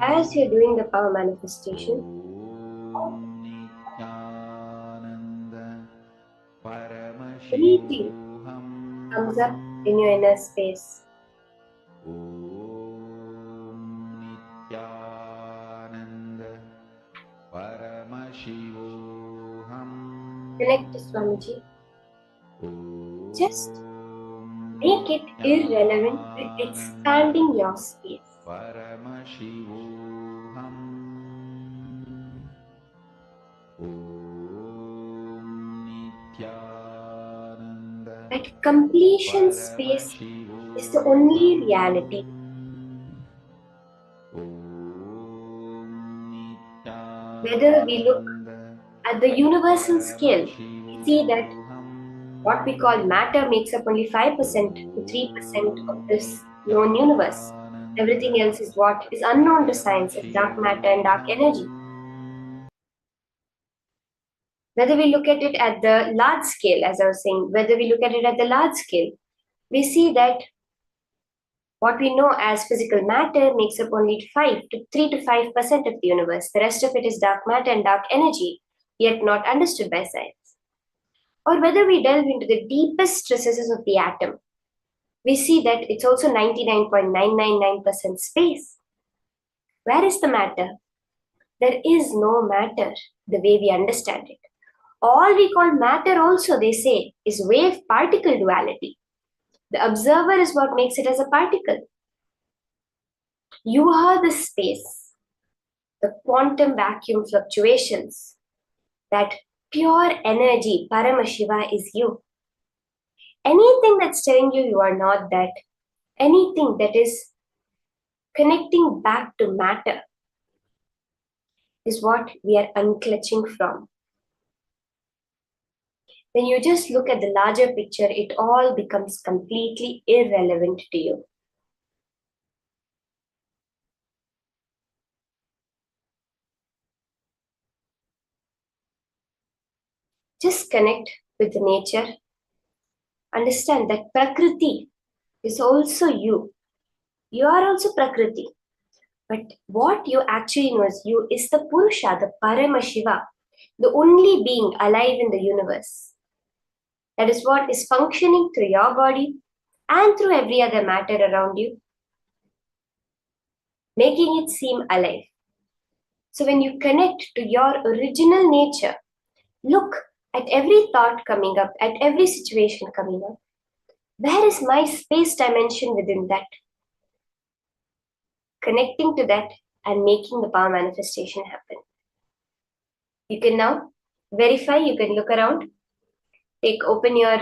as you're doing the power manifestation, anything comes up in your inner space. Connect to Swamiji. Just make it irrelevant with expanding your space. That completion space is the only reality. Whether we look at the universal scale, we see that what we call matter makes up only 5% to 3% of this known universe. Everything else is what is unknown to science as dark matter and dark energy. Whether we look at it at the large scale, as I was saying, whether we look at it at the large scale, we see that what we know as physical matter makes up only 3 to 5% of the universe. The rest of it is dark matter and dark energy, yet not understood by science. Or whether we delve into the deepest recesses of the atom, we see that it's also 99.999% space. Where is the matter? There is no matter the way we understand it. All we call matter also, they say, is wave-particle duality. The observer is what makes it as a particle. You are the space, the quantum vacuum fluctuations, that pure energy, Paramashiva, is you. Anything that's telling you you are not that, anything that is connecting back to matter, is what we are unclutching from. When you just look at the larger picture, it all becomes completely irrelevant to you. Just connect with the nature. Understand that Prakriti is also you. You are also Prakriti. But what you actually know as you is the Purusha, the Paramashiva, the only being alive in the universe. That is what is functioning through your body and through every other matter around you, making it seem alive. So when you connect to your original nature, look at every thought coming up, at every situation coming up. Where is my space dimension within that? Connecting to that and making the power manifestation happen. You can now verify, you can look around, open your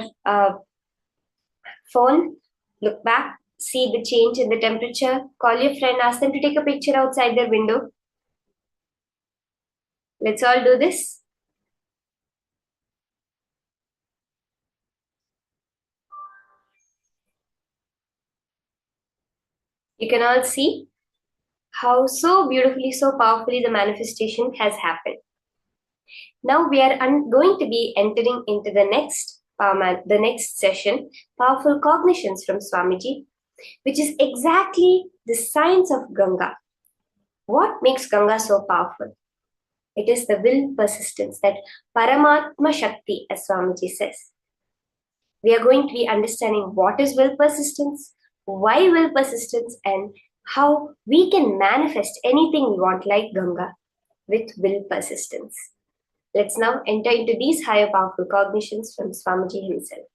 phone, look back, see the change in the temperature, call your friend, ask them to take a picture outside their window. Let's all do this. You can all see how so beautifully, so powerfully the manifestation has happened. Now we are going to be entering into the next session, Powerful Cognitions from Swamiji, which is exactly the science of Ganga. What makes Ganga so powerful? It is the will persistence, that Paramātma Shakti, as Swamiji says. We are going to be understanding what is will persistence, why will persistence, and how we can manifest anything we want like Ganga with will persistence. Let's now enter into these higher powerful cognitions from Swamiji himself.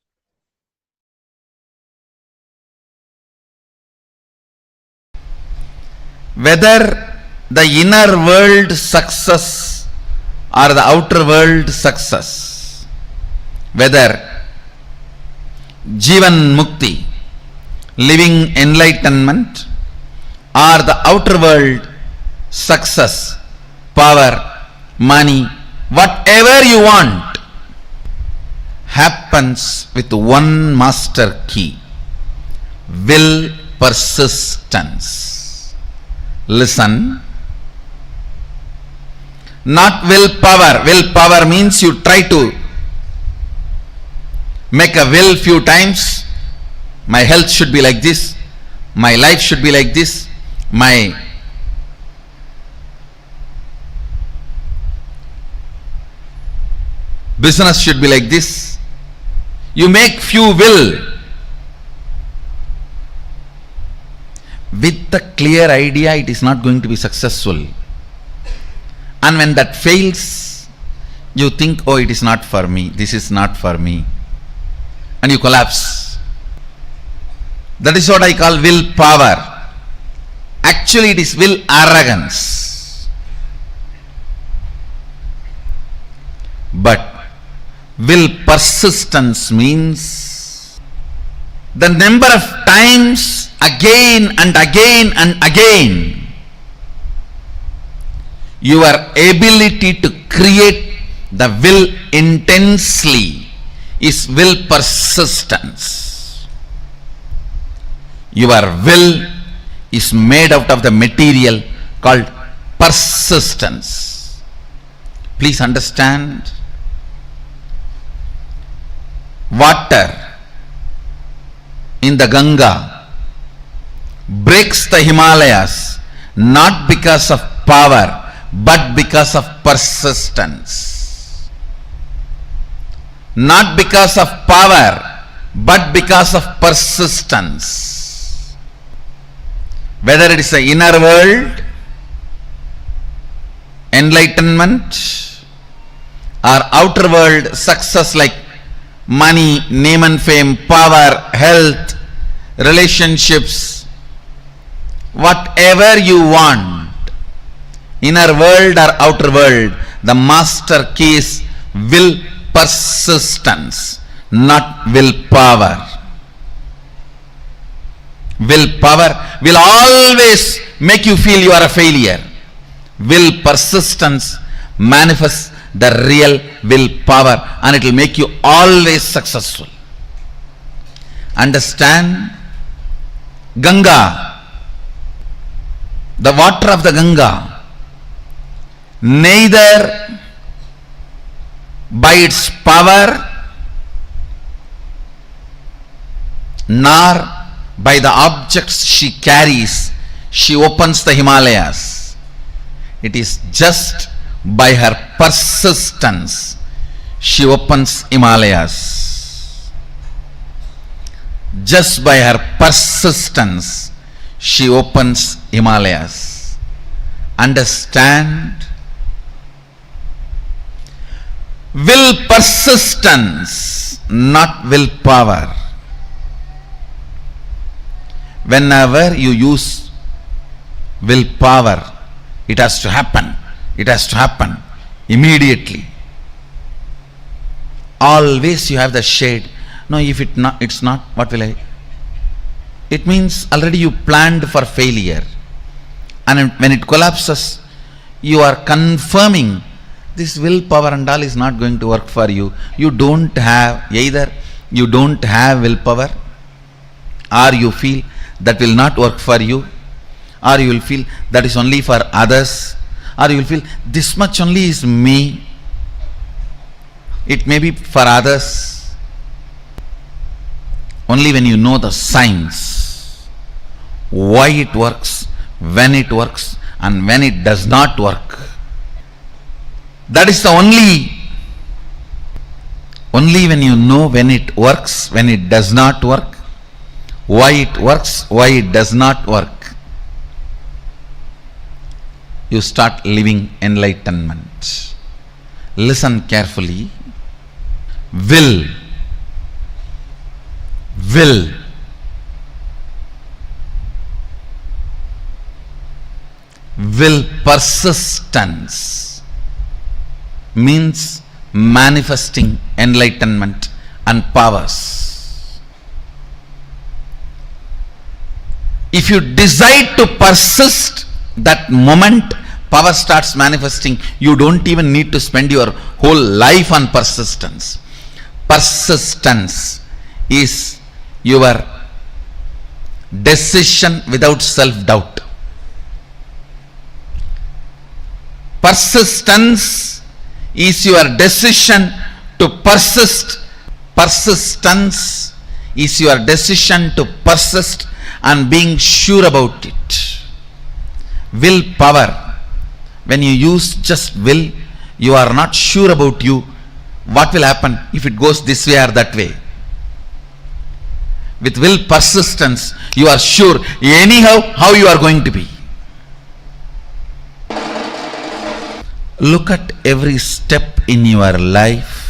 Whether the inner world success or the outer world success, whether Jivan Mukti, living enlightenment, or the outer world success, power, money, whatever you want, happens with one master key: will persistence. Listen. Not willpower. Willpower means you try to make a will few times. My health should be like this. My life should be like this. My business should be like this. You make few will with the clear idea it is not going to be successful. And when that fails, you think, oh, it is not for me, this is not for me. And you collapse. That is what I call willpower. Actually, it is will arrogance. But will persistence means the number of times again and again and again your ability to create the will intensely is will persistence. Your will is made out of the material called persistence. Please understand, water in the Ganga breaks the Himalayas not because of power but because of persistence. Not because of power but because of persistence. Whether it is the inner world, enlightenment, or outer world success like money, name and fame, power, health, relationships, whatever you want, inner world or outer world, the master key is will persistence, not willpower. Willpower will always make you feel you are a failure. Will persistence manifests the real willpower and it will make you always successful. Understand? Ganga, the water of the Ganga, neither by its power nor by the objects she carries, she opens the Himalayas. It is just by her persistence she opens Himalayas. Just by her persistence she opens Himalayas. Understand? Will persistence, not willpower. Whenever you use willpower, it has to happen. It has to happen immediately. Always you have the shade. No, if it's not, what will I? It means already you planned for failure. And when it collapses, you are confirming this willpower and all is not going to work for you. You don't have, either you don't have willpower, or you feel that will not work for you, or you will feel that is only for others, or you will feel this much only is me, it may be for others. Only when you know the science, why it works, when it works, and when it does not work, that is the only when you know when it works, when it does not work, why it works, why it does not work, you start living enlightenment. Listen carefully. Will persistence means manifesting enlightenment and powers. If you decide to persist, that moment power starts manifesting. You don't even need to spend your whole life on persistence. Persistence is your decision without self-doubt. Persistence is your decision to persist. Persistence is your decision to persist and being sure about it. Willpower, when you use just will, you are not sure about you, what will happen if it goes this way or that way. With will persistence, you are sure anyhow how you are going to be. Look at every step in your life.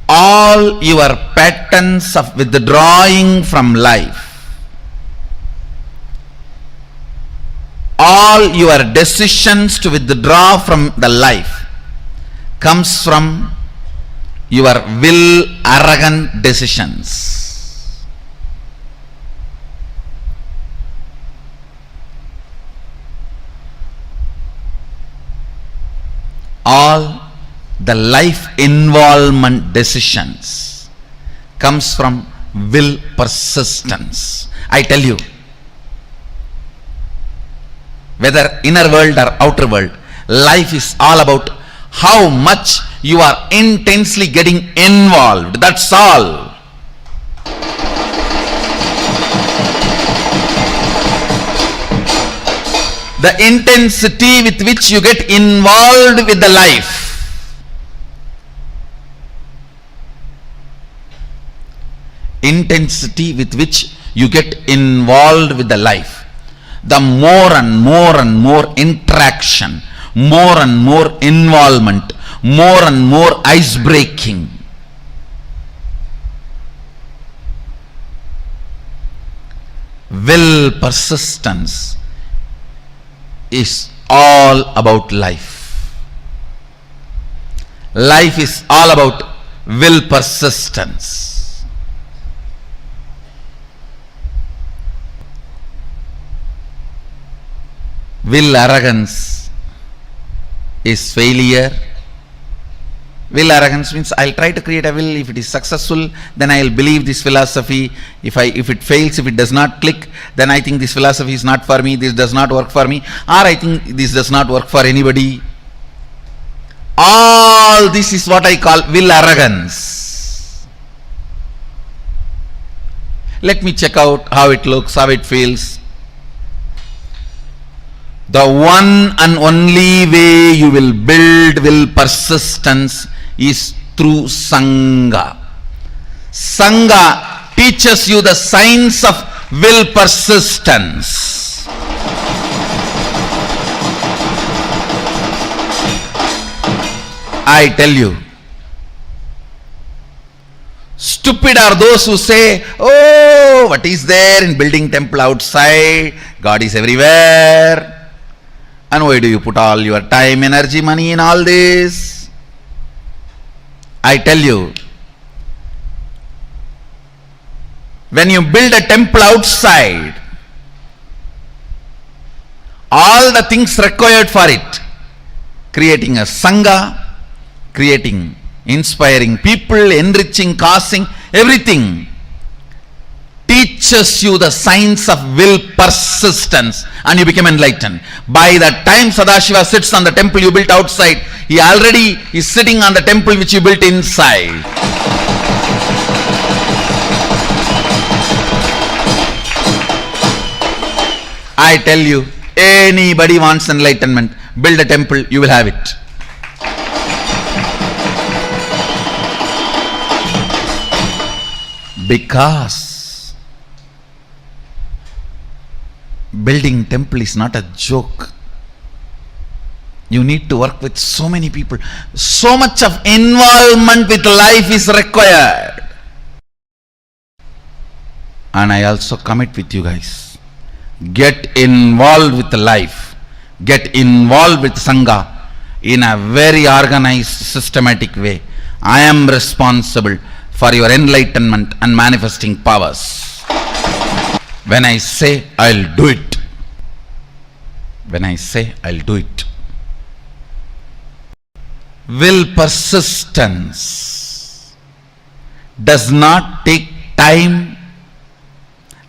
All your patterns of withdrawing from life, all your decisions to withdraw from the life comes from your will arrogant decisions. All the life involvement decisions comes from will persistence. I tell you, whether inner world or outer world, life is all about how much you are intensely getting involved. That's all. The intensity with which you get involved with the life. Intensity with which you get involved with the life. The more and more interaction, more and more involvement, more and more ice breaking. Will persistence is all about life. Life is all about will persistence. Will arrogance is failure. Will arrogance means I'll try to create a will. If it is successful, then I'll believe this philosophy. If it fails, if it does not click, then I think this philosophy is not for me, this does not work for me, or I think this does not work for anybody. All this is what I call will arrogance. Let me check out how it looks, how it feels. The one and only way you will build will persistence is through Sangha. Sangha teaches you the science of will persistence. I tell you, stupid are those who say, oh, what is there in building temple outside? God is everywhere. And why do you put all your time, energy, money in all this? I tell you, when you build a temple outside, all the things required for it, creating a Sangha, creating, inspiring people, enriching, causing, everything, teaches you the science of will persistence, and you become enlightened. By the time Sadashiva sits on the temple you built outside, he already is sitting on the temple which you built inside. I tell you, anybody wants enlightenment, build a temple, you will have it. Because building temple is not a joke. You need to work with so many people. So much of involvement with life is required. And I also commit with you guys. Get involved with life. Get involved with Sangha in a very organized, systematic way. I am responsible for your enlightenment and manifesting powers. When I say I'll do it. When I say I'll do it. Will persistence does not take time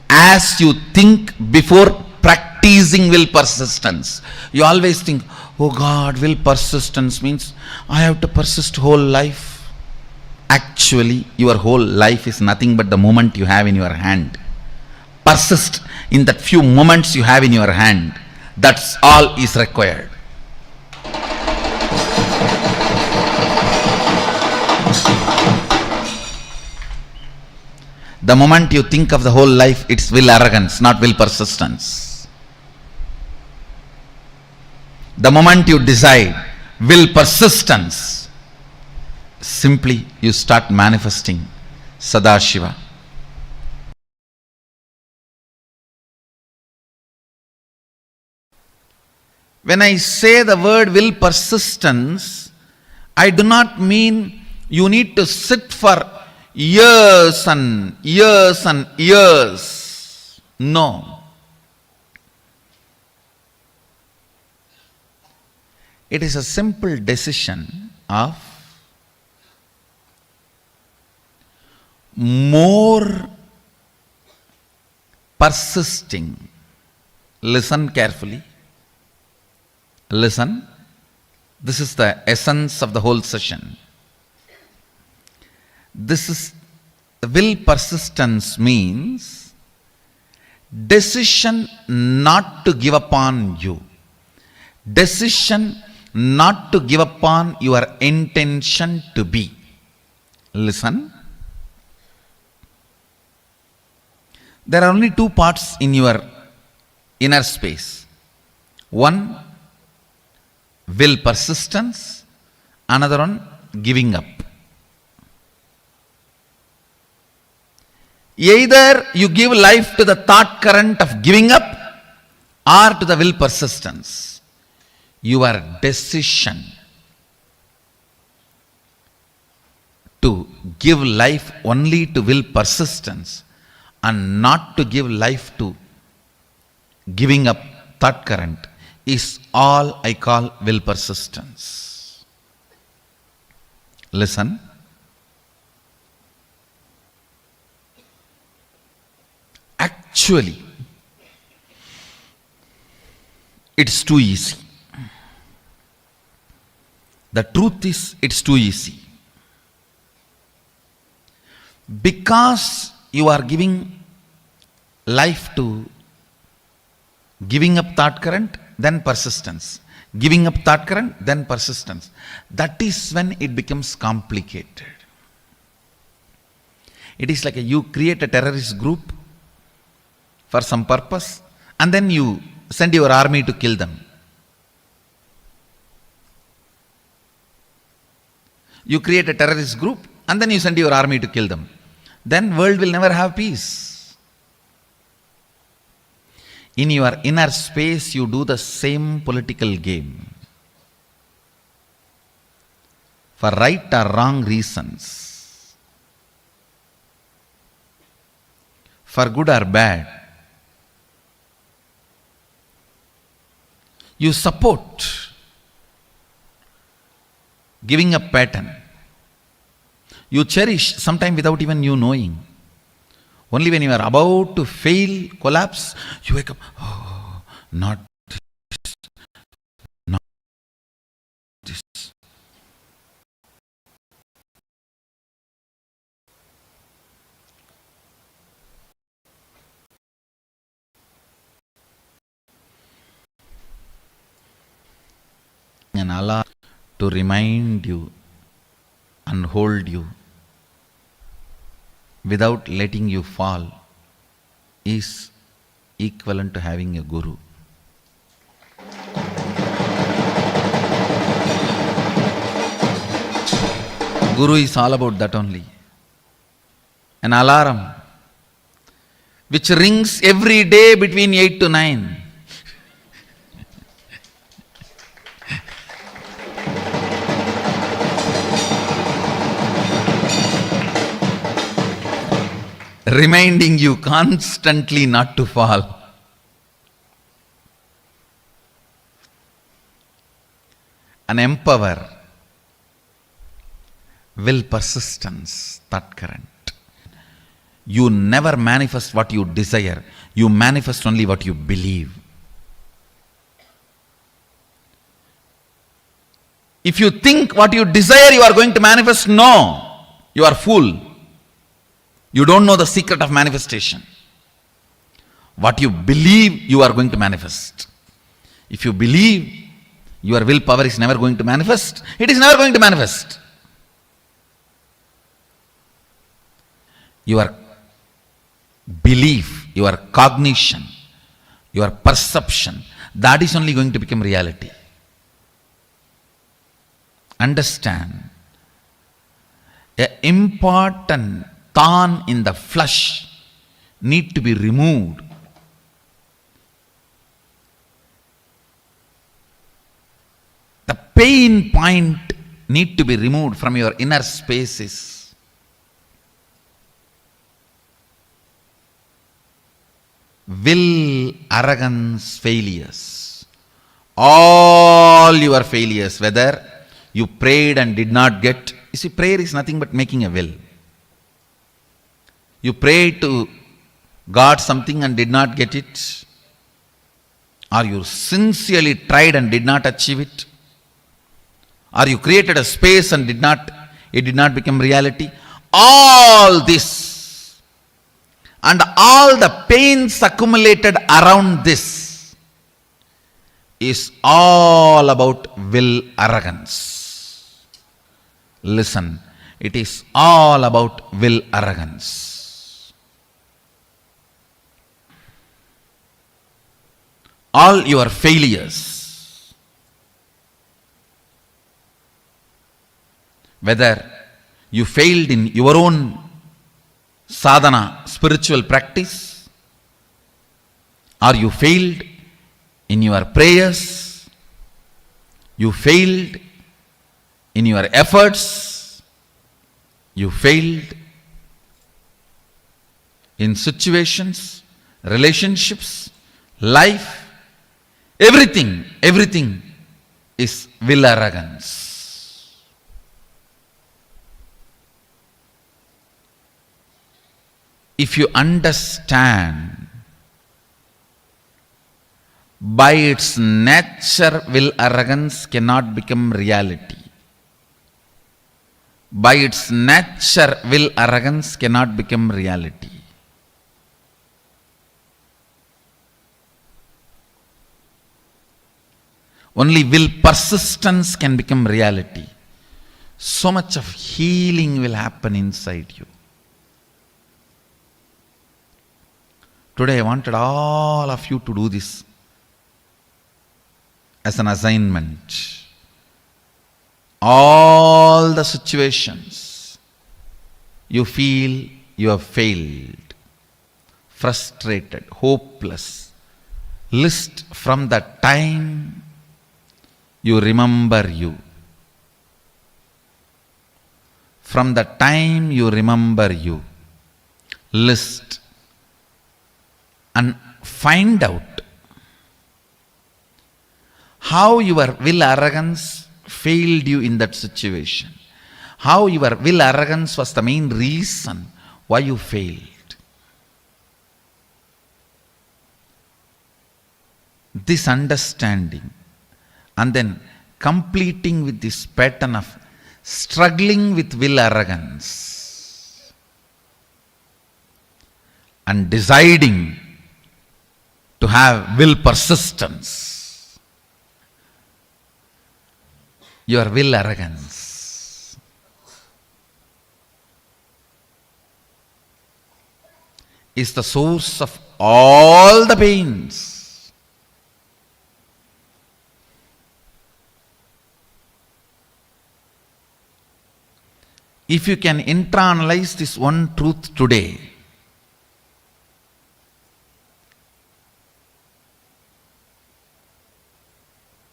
as you think before practicing will persistence. You always think, oh God, will persistence means I have to persist whole life. Actually, your whole life is nothing but the moment you have in your hand. Persist in that few moments you have in your hand. That's all is required. The moment you think of the whole life, it's will arrogance, not will persistence. The moment you decide will persistence, simply you start manifesting Sadashiva. When I say the word will persistence, I do not mean you need to sit for years and years and years. No. It is a simple decision of more persisting. Listen carefully. Listen. This is the essence of the whole session. This is will persistence means decision not to give up on you. Decision not to give up on your intention to be. Listen. There are only two parts in your inner space. One, will persistence. Another one, giving up. Either you give life to the thought current of giving up or to the will persistence. Your decision to give life only to will persistence and not to give life to giving up thought current is all I call will persistence. Listen. Actually, it's too easy. The truth is, it's too easy. Because you are giving life to giving up thought current, then persistence. Giving up thought current, then persistence. That is when it becomes complicated. It is like you create a terrorist group for some purpose and then you send your army to kill them. You create a terrorist group and then you send your army to kill them. Then world will never have peace. In your inner space, you do the same political game. For right or wrong reasons. For good or bad. You support giving up pattern. You cherish, sometimes without even you knowing. Only when you are about to fail, collapse, you wake up, oh, not this, not this. An alarm to remind you and hold you without letting you fall is equivalent to having a guru. Guru is all about that only. An alarm which rings every day between 8 to 9. Reminding you constantly not to fall. And empower will persistence, thought current. You never manifest what you desire. You manifest only what you believe. If you think what you desire you are going to manifest, no. You are fool. You don't know the secret of manifestation. What you believe, you are going to manifest. If you believe your willpower is never going to manifest, it is never going to manifest. your belief, your cognition, your perception, that is only going to become reality. Understand, an important thorn in the flesh need to be removed. The pain point need to be removed from your inner spaces. Will, arrogance, failures. All your failures, whether you prayed and did not get. You see, prayer is nothing but making a will. You prayed to God something and did not get it. Or you sincerely tried and did not achieve it. Or you created a space and it did not become reality. All this and all the pains accumulated around this is all about will arrogance. Listen, it is all about will arrogance. All your failures, whether you failed in your own sadhana, spiritual practice, or you failed in your prayers, you failed in your efforts, you failed in situations, relationships, life, everything is will arrogance. If you understand, by its nature, will arrogance cannot become reality. By its nature, will arrogance cannot become reality. Only will persistence can become reality. So much of healing will happen inside you. Today I wanted all of you to do this as an assignment. All the situations you feel you have failed, frustrated, hopeless, list from the time you remember you. From the time you remember you, list and find out how your will arrogance failed you in that situation. How your will arrogance was the main reason why you failed. This understanding and then completing with this pattern of struggling with will arrogance and deciding to have will persistence. Your will arrogance is the source of all the pains. If you can internalize this one truth today,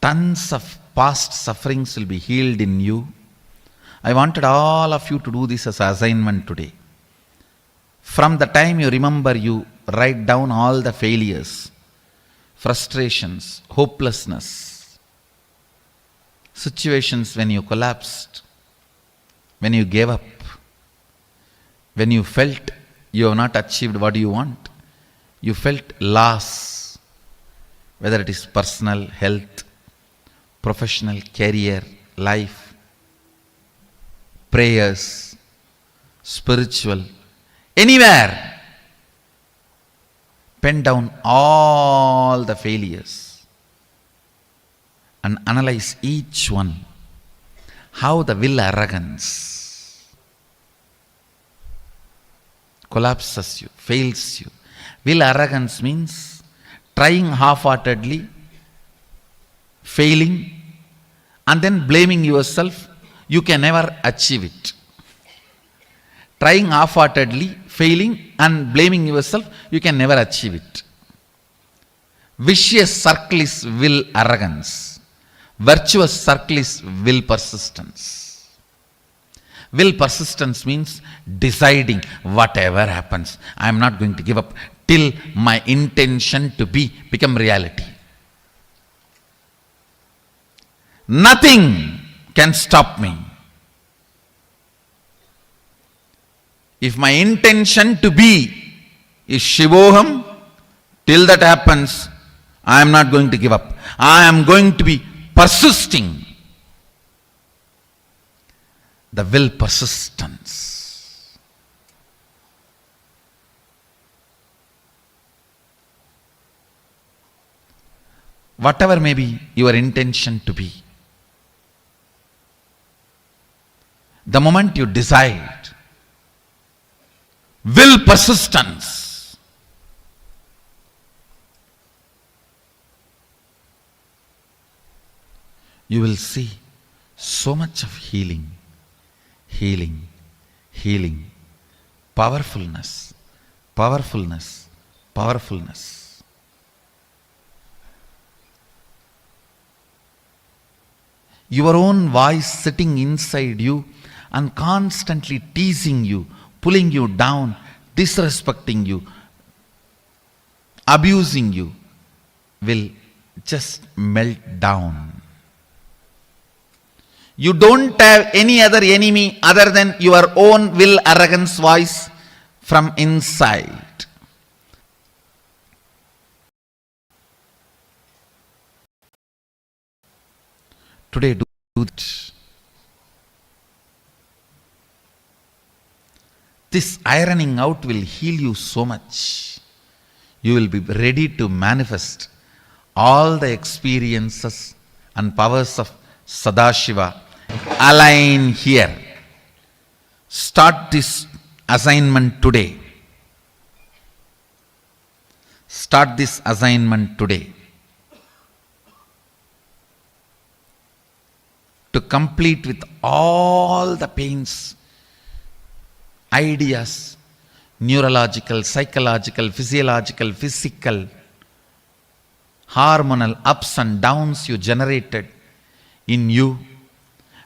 tons of past sufferings will be healed in you. I wanted all of you to do this as an assignment today. From the time you remember, you write down all the failures, frustrations, hopelessness, situations when you collapsed, when you gave up, when you felt you have not achieved what you want, you felt loss, whether it is personal, health, professional, career, life, prayers, spiritual, anywhere. Pen down all the failures and analyze each one. How the will arrogance collapses you, fails you. Will arrogance means trying half-heartedly, failing, and then blaming yourself. You can never achieve it. Trying half-heartedly, failing, and blaming yourself, you can never achieve it. Vicious circle is will arrogance. Virtuous circle is will persistence. Will persistence means deciding whatever happens, I am not going to give up till my intention to become reality. Nothing can stop me. If my intention to be is Shivoham, till that happens, I am not going to give up. I am going to be persisting. The will persistence. Whatever may be your intention to be, the moment you decide, will persistence, you will see so much of healing, healing, healing, powerfulness, powerfulness, powerfulness. Your own voice sitting inside you and constantly teasing you, pulling you down, disrespecting you, abusing you, will just melt down. You don't have any other enemy other than your own will arrogance voice from inside. Today, do it. This ironing out will heal you so much. You will be ready to manifest all the experiences and powers of Sadashiva. Align here. Start this assignment today. Start this assignment today. To complete with all the pains, ideas, neurological, psychological, physiological, physical, hormonal ups and downs you generated in you,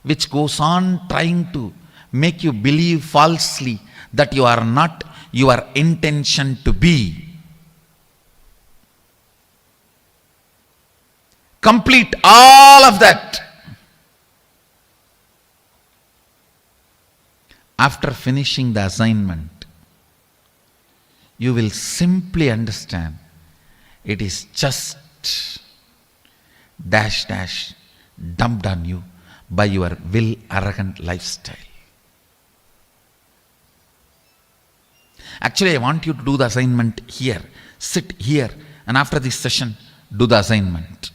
which goes on trying to make you believe falsely that you are not your intention to be. Complete all of that. After finishing the assignment, you will simply understand it is just dash dash dumped on you by your will arrogant lifestyle. Actually, I want you to do the assignment here. Sit here, and after this session, do the assignment.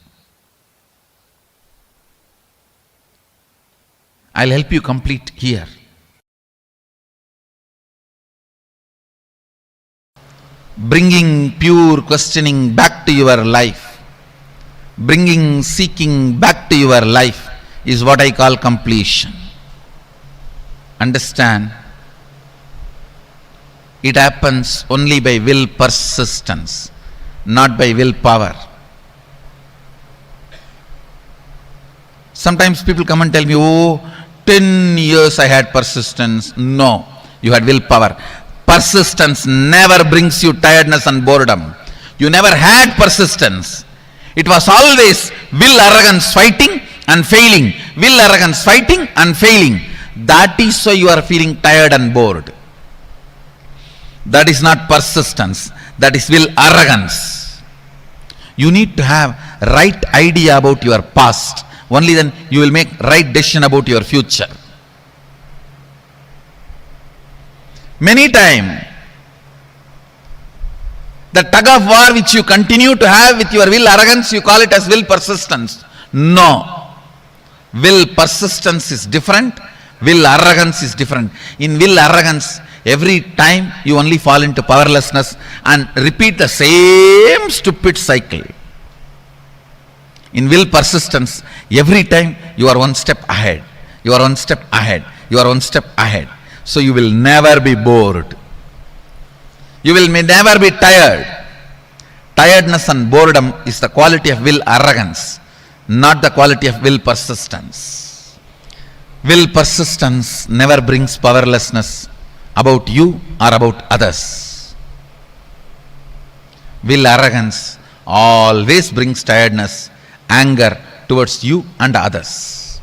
I'll help you complete here. Bringing pure questioning back to your life, bringing seeking back to your life is what I call completion. Understand? It happens only by will persistence, not by willpower. Sometimes people come and tell me, oh, 10 years I had persistence. No, you had willpower. Persistence never brings you tiredness and boredom. You never had persistence. It was always will arrogance fighting and failing. Will arrogance fighting and failing. That is why you are feeling tired and bored. That is not persistence. That is will arrogance. You need to have right idea about your past. Only then you will make right decision about your future. Many times, the tug of war which you continue to have with your will arrogance, you call it as will persistence. No. Will persistence is different. Will arrogance is different. In will arrogance, Every time you only fall into powerlessness and repeat the same stupid cycle. In will persistence, every time you are one step ahead. You are one step ahead. You are one step ahead. So you will never be bored. You will never be tired. Tiredness and boredom is the quality of will arrogance, not the quality of will persistence. Will persistence never brings powerlessness about you or about others. Will arrogance always brings tiredness, anger towards you and others.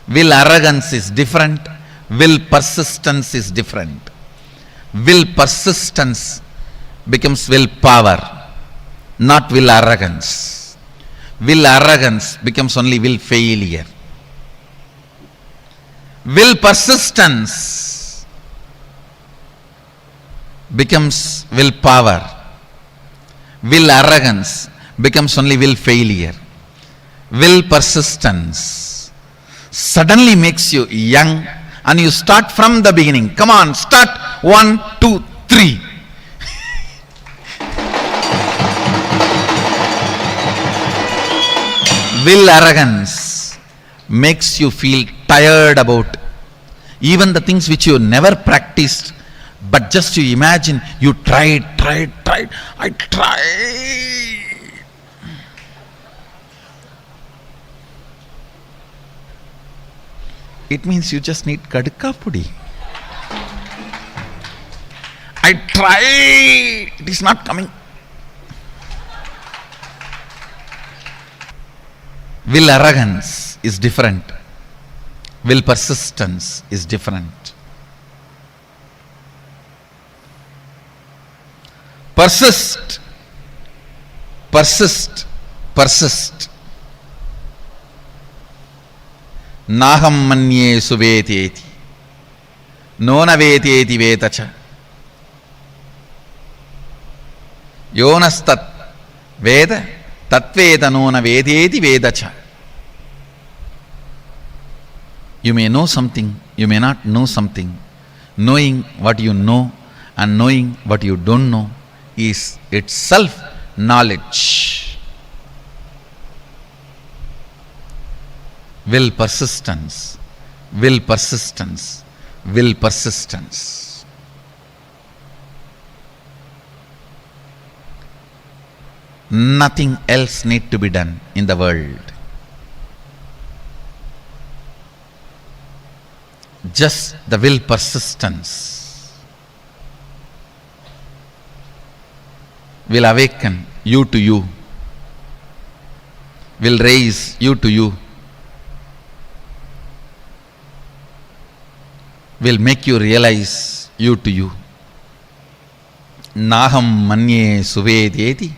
Will arrogance is different. Will persistence is different. Will persistence becomes will power, not will arrogance. Will arrogance becomes only will failure. Will persistence becomes will power. Will arrogance becomes only will failure. Will persistence suddenly makes you young and you start from the beginning. Come on, start 1, 2, 3. Will arrogance makes you feel tired about even the things which you never practiced, but just you imagine you tried. I tried. It means you just need kadka pudi. I tried. It is not coming. Will arrogance is different. Will persistence is different. Persist. Persist. Persist. Naham manye suveteti. Nona veteti vetacha. Yonastat veda tatveda nona vedeti vedacha. You may know something, you may not know something. Knowing what you know and knowing what you don't know is itself knowledge. Will persistence, will persistence, will persistence. Nothing else need to be done in the world. Just the will persistence will awaken you to you, will raise you to you, will make you realize you to you. Naham manye suvedeti,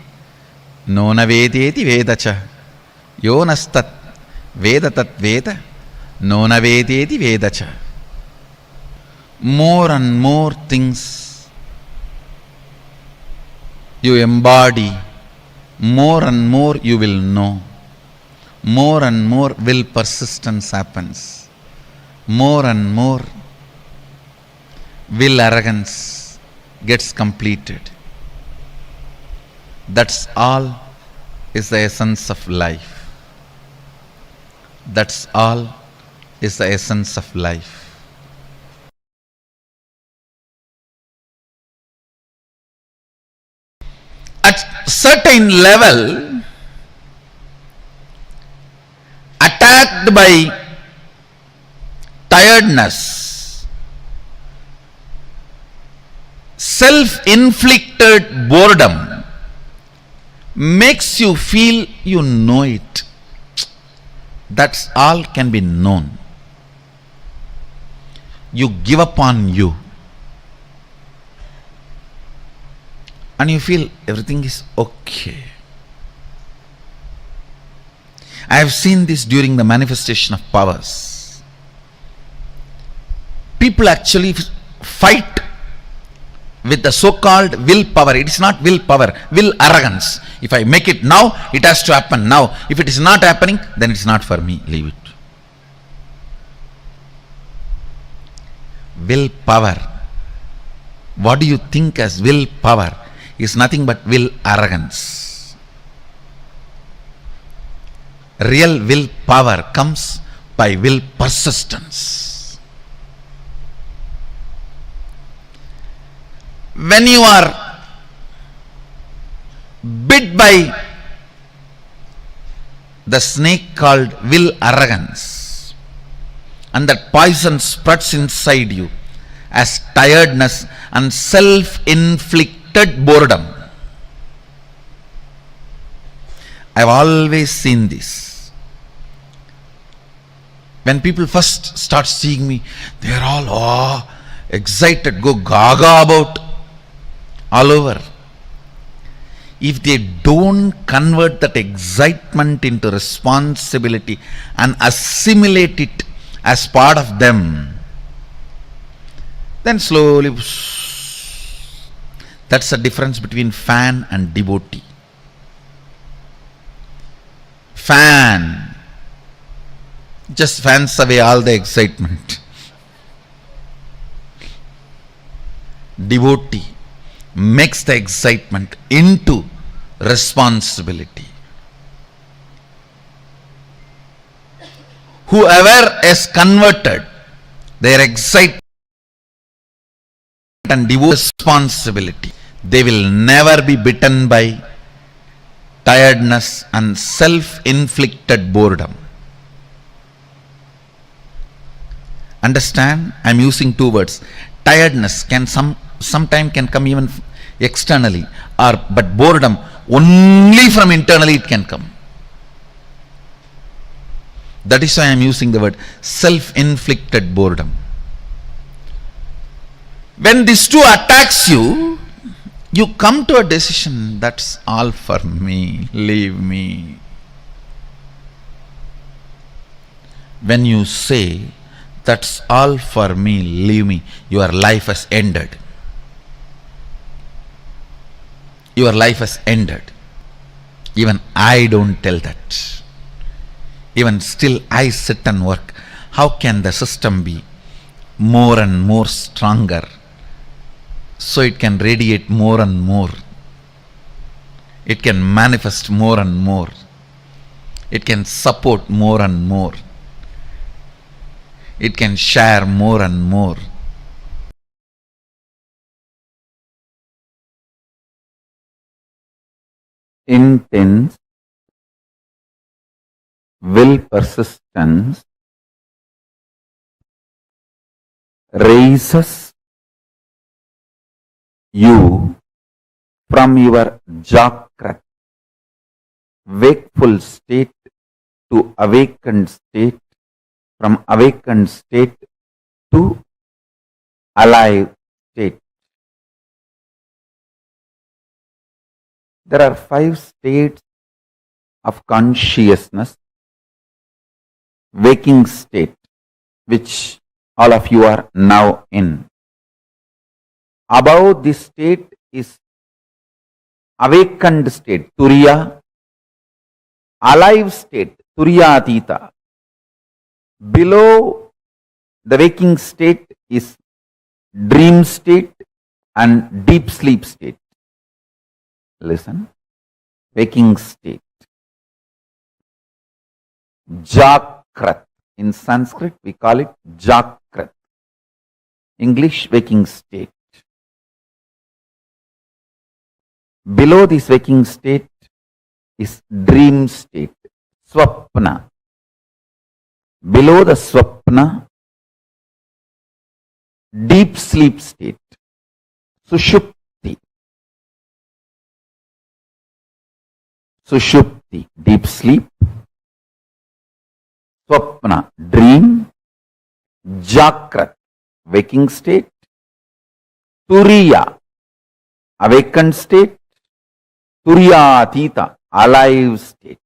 nona vedeti vedacha, yonastat vedatat veda, nona vedeti vedacha. More and more things you embody, more and more you will know. More and more will persistence happens. More and more will arrogance gets completed. That's all is the essence of life. That's all is the essence of life. At certain level, attacked by tiredness, self-inflicted boredom makes you feel you know it. That's all can be known. You give up on you. And you feel everything is okay. I have seen this during the manifestation of powers. People actually fight with the so-called willpower. It is not willpower, will arrogance. If I make it now, it has to happen now. If it is not happening, then it is not for me. Leave it. willpower. What do you think as willpower is nothing but will arrogance. Real willpower comes by will persistence. When you are bit by the snake called will arrogance, and that poison spreads inside you as tiredness and self-inflicted boredom. I've always seen this. When people first start seeing me, they are all excited, go gaga about all over. If they don't convert that excitement into responsibility and assimilate it as part of them, then slowly, that's the difference between fan and devotee. Fan just fans away all the excitement. Devotee makes the excitement into responsibility. Whoever is converted their excitement and devote responsibility, they will never be bitten by tiredness and self-inflicted boredom. Understand? I am using two words. Tiredness can sometime can come even externally, but boredom only from internally it can come. That is why I am using the word self-inflicted boredom. When these two attacks you, you come to a decision, that's all for me, leave me. When you say, that's all for me, leave me, your life has ended. Your life has ended. Even I don't tell that. Even still I sit and work. How can the system be more and more stronger, so it can radiate more and more? It can manifest more and more. It can support more and more. It can share more and more. Intense will persistence raises you from your Jakrat, wakeful state, to awakened state, from awakened state to alive state. There are 5 states of consciousness. Waking state, which all of you are now in. Above this state is awakened state, Turiya. Alive state, Turiya Atita. Below the waking state is dream state and deep sleep state. Listen. Waking state. Jakrat. In Sanskrit we call it Jakrat. English, waking state. Below this waking state is dream state, Swapna. Below the Swapna, deep sleep state, Sushupti. Sushupti, deep sleep. Swapna, dream. Jakrat, waking state. Turiya, awakened state. Turiya Atita, alive state.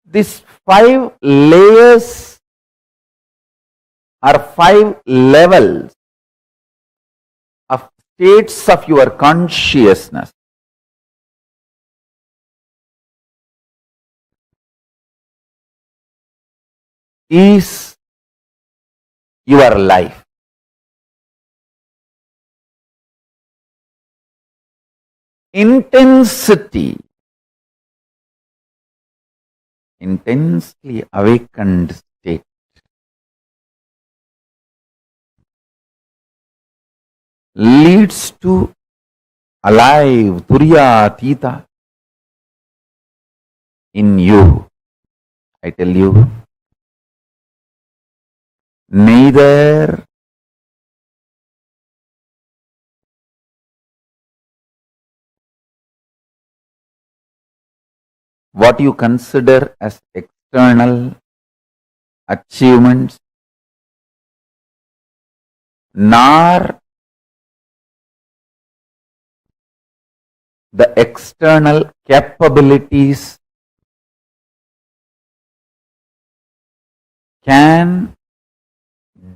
These 5 layers are 5 levels of states of your consciousness. Is your life. Intensity, intensely awakened state leads to alive, turiya, tita in you. I tell you, neither what you consider as external achievements, nor the external capabilities can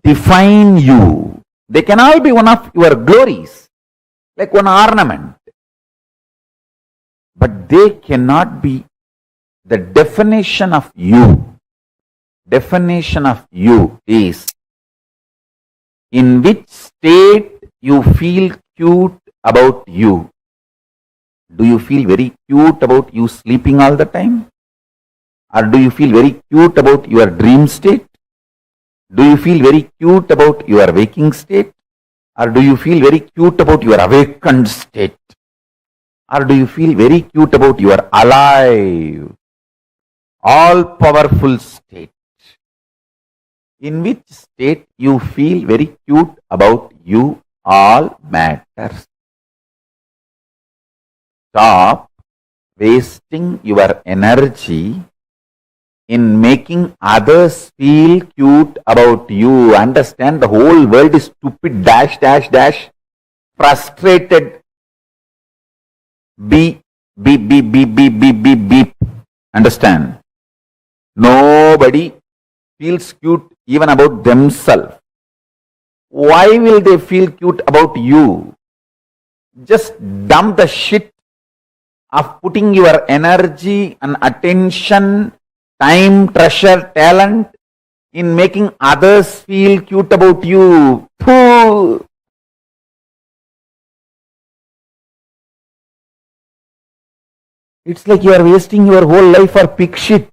define you. They can all be one of your glories, like one ornament, but they cannot be the definition of you. Definition of you is in which state you feel cute about you. Do you feel very cute about you sleeping all the time? Or do you feel very cute about your dream state? Do you feel very cute about your waking state? Or do you feel very cute about your awakened state? Or do you feel very cute about your alive, all-powerful state? In which state you feel very cute about you all matters. Stop wasting your energy in making others feel cute about you. Understand, the whole world is stupid, dash, dash, dash, frustrated, beep, beep, beep, beep, beep, beep, beep, beep. Understand? Nobody feels cute even about themselves. Why will they feel cute about you? Just dump the shit of putting your energy and attention, time, treasure, talent in making others feel cute about you. Pooh. It's like you are wasting your whole life for pig shit.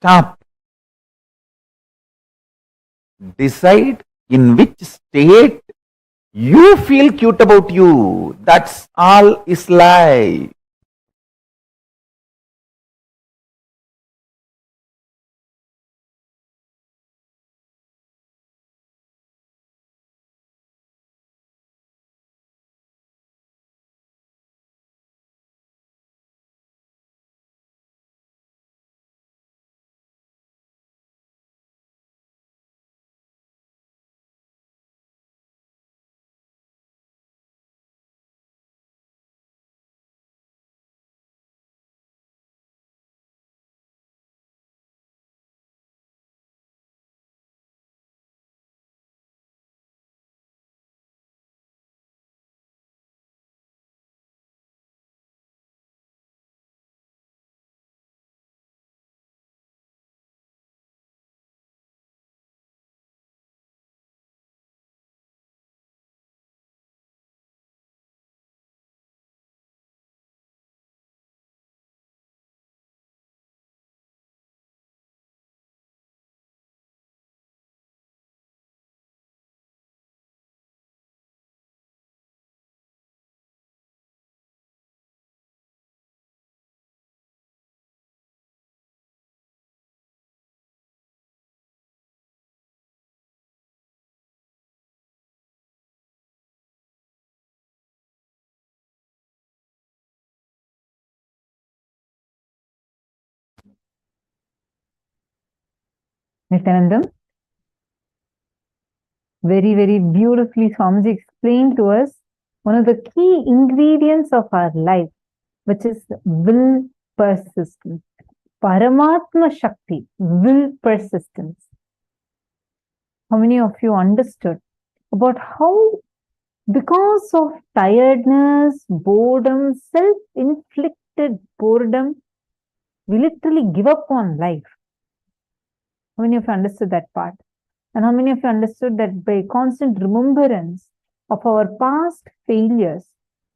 Stop. Decide in which state you feel cute about you. That's all is life. Nithyananda, very, very beautifully Swamiji explained to us one of the key ingredients of our life, which is will persistence. Paramatma Shakti, will persistence. How many of you understood about how, because of tiredness, boredom, self-inflicted boredom, we literally give up on life? How many of you understood that part? And how many of you understood that by constant remembrance of our past failures,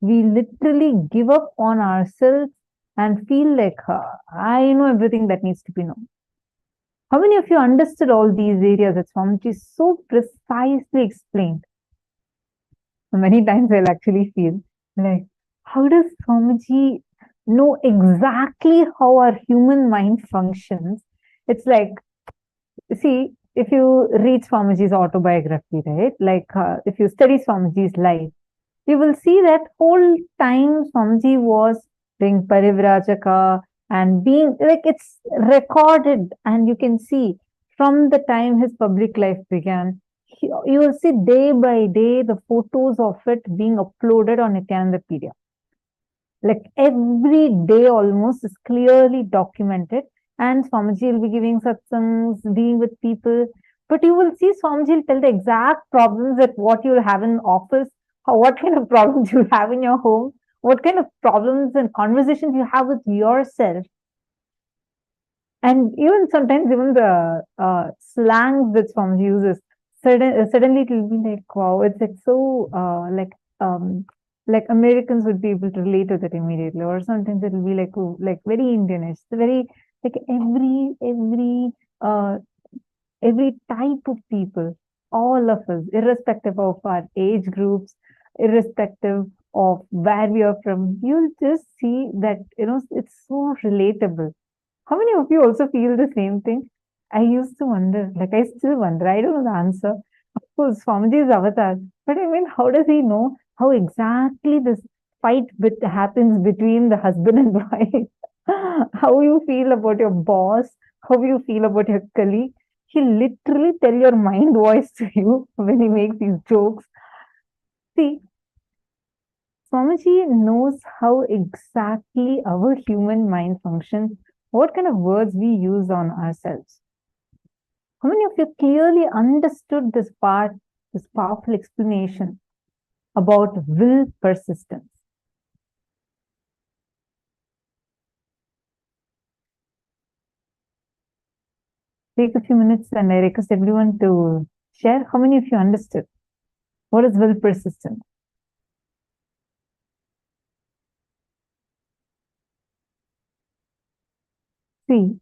we literally give up on ourselves and feel like, I know everything that needs to be known. How many of you understood all these areas that Swamiji so precisely explained? Many times I'll actually feel like, how does Swamiji know exactly how our human mind functions? It's like, see, if you read Swamiji's autobiography, right? Like, if you study Swamiji's life, you will see that whole time Swamiji was doing Parivrajaka and being like it's recorded, and you can see from the time his public life began, you will see day by day the photos of it being uploaded on Nithyananda. Like every day almost is clearly documented, and Swamiji will be giving satsangs, being with people. But you will see Swamiji will tell the exact problems that what you will have in office, what kind of problems you have in your home, what kind of problems and conversations you have with yourself. And even sometimes, even the slangs that Swamiji uses, suddenly it will be like, wow, it's like so like Americans would be able to relate to that immediately, or sometimes it will be like, oh, like very Indianish, very like uh, every type of people, all of us, irrespective of our age groups, irrespective of where we are from, you'll just see that it's so relatable. How many of you also feel the same thing? I used to wonder, like I still wonder, I don't know the answer. Of course, Swamiji is avatar, but I mean, how does he know how exactly this fight happens between the husband and wife? How you feel about your boss, how you feel about your colleague. He literally tell your mind voice to you when he makes these jokes. See, Swamiji knows how exactly our human mind functions, what kind of words we use on ourselves. How many of you clearly understood this part, this powerful explanation about will persistence? Take a few minutes and I request everyone to share how many of you understood. What is will persistence? See,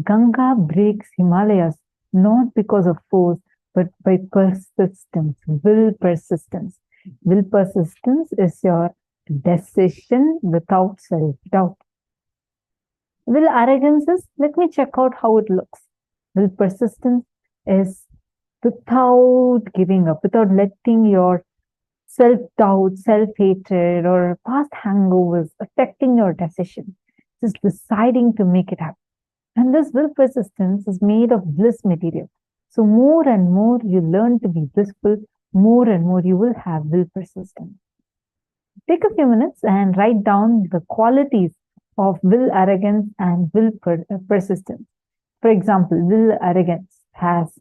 Ganga breaks Himalayas not because of force, but by persistence, will persistence. Will persistence is your decision without self-doubt. Will arrogance is, let me check out how it looks. Will persistence is without giving up, without letting your self-doubt, self-hatred, or past hangovers affecting your decision. Just deciding to make it happen. And this will persistence is made of bliss material. So more and more you learn to be blissful, more and more you will have will persistence. Take a few minutes and write down the qualities of will arrogance and will persistence. For example, will arrogance has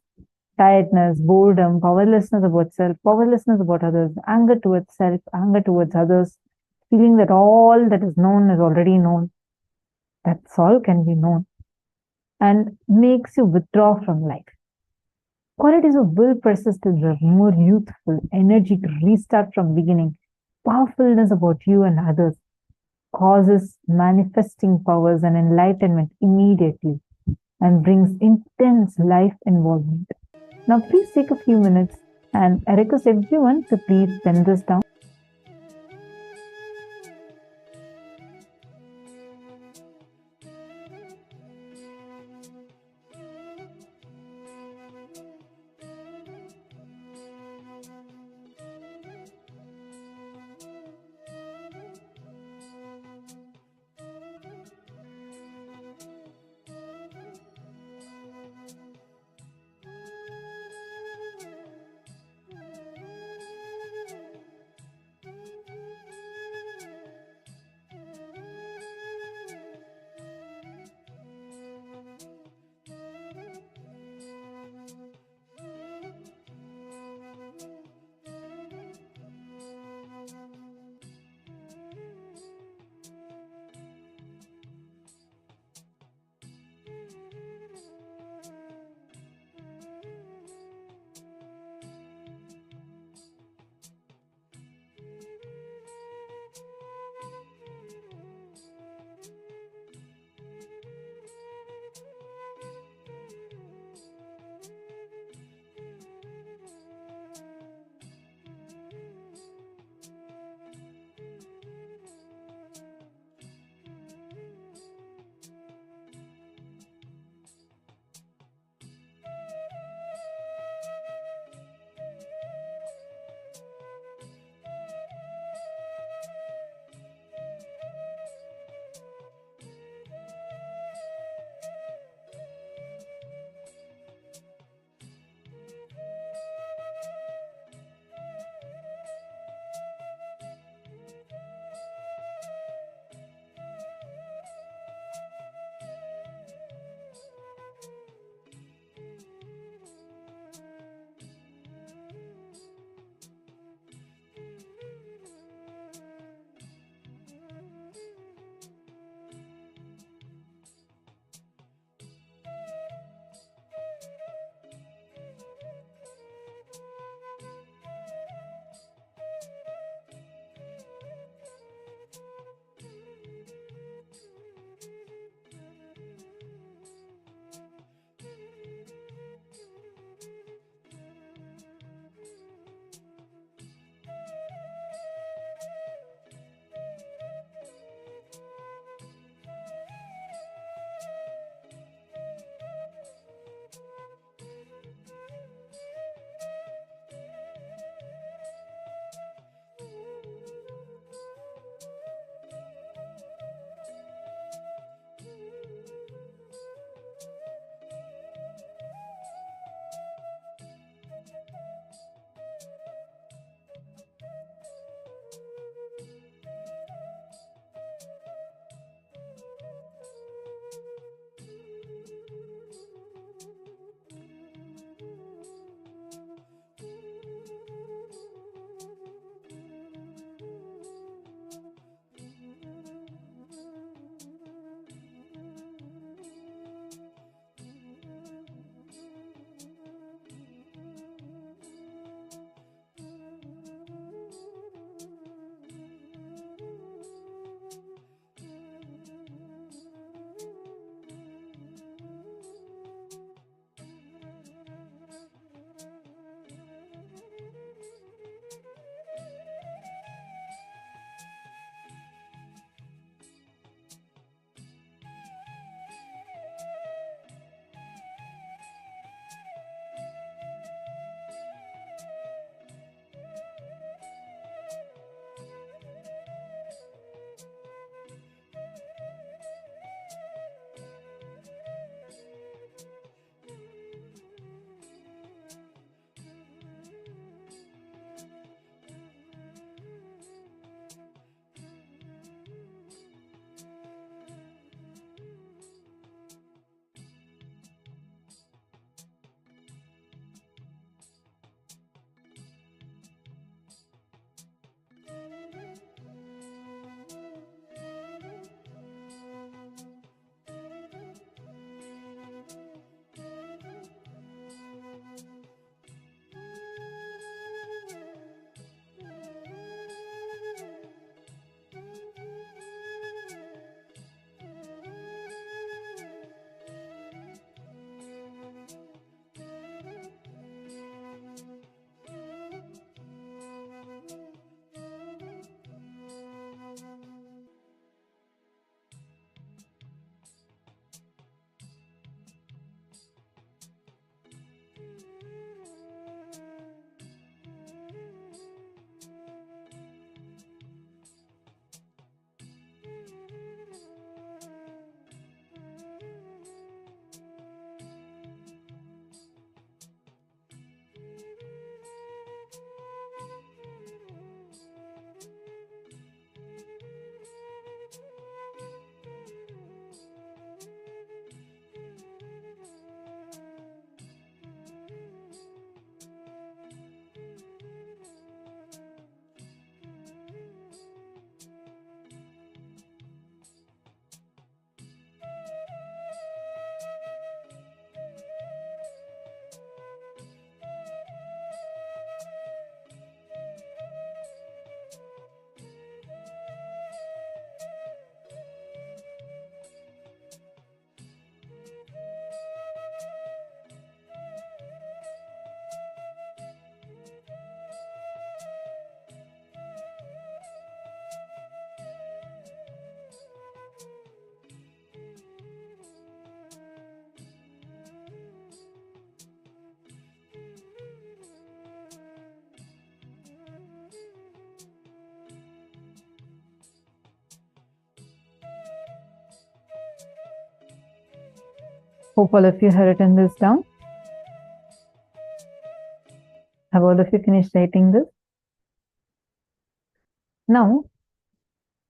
tiredness, boredom, powerlessness about self, powerlessness about others, anger towards self, anger towards others, feeling that all that is known is already known. That's all can be known, and makes you withdraw from life. Qualities of will persistence are more youthful, energy to restart from beginning, powerfulness about you and others, causes manifesting powers and enlightenment immediately, and brings intense life involvement. Now, please take a few minutes and I request everyone to please pen this down. Hope all of you have written this down. Have all of you finished writing this? Now,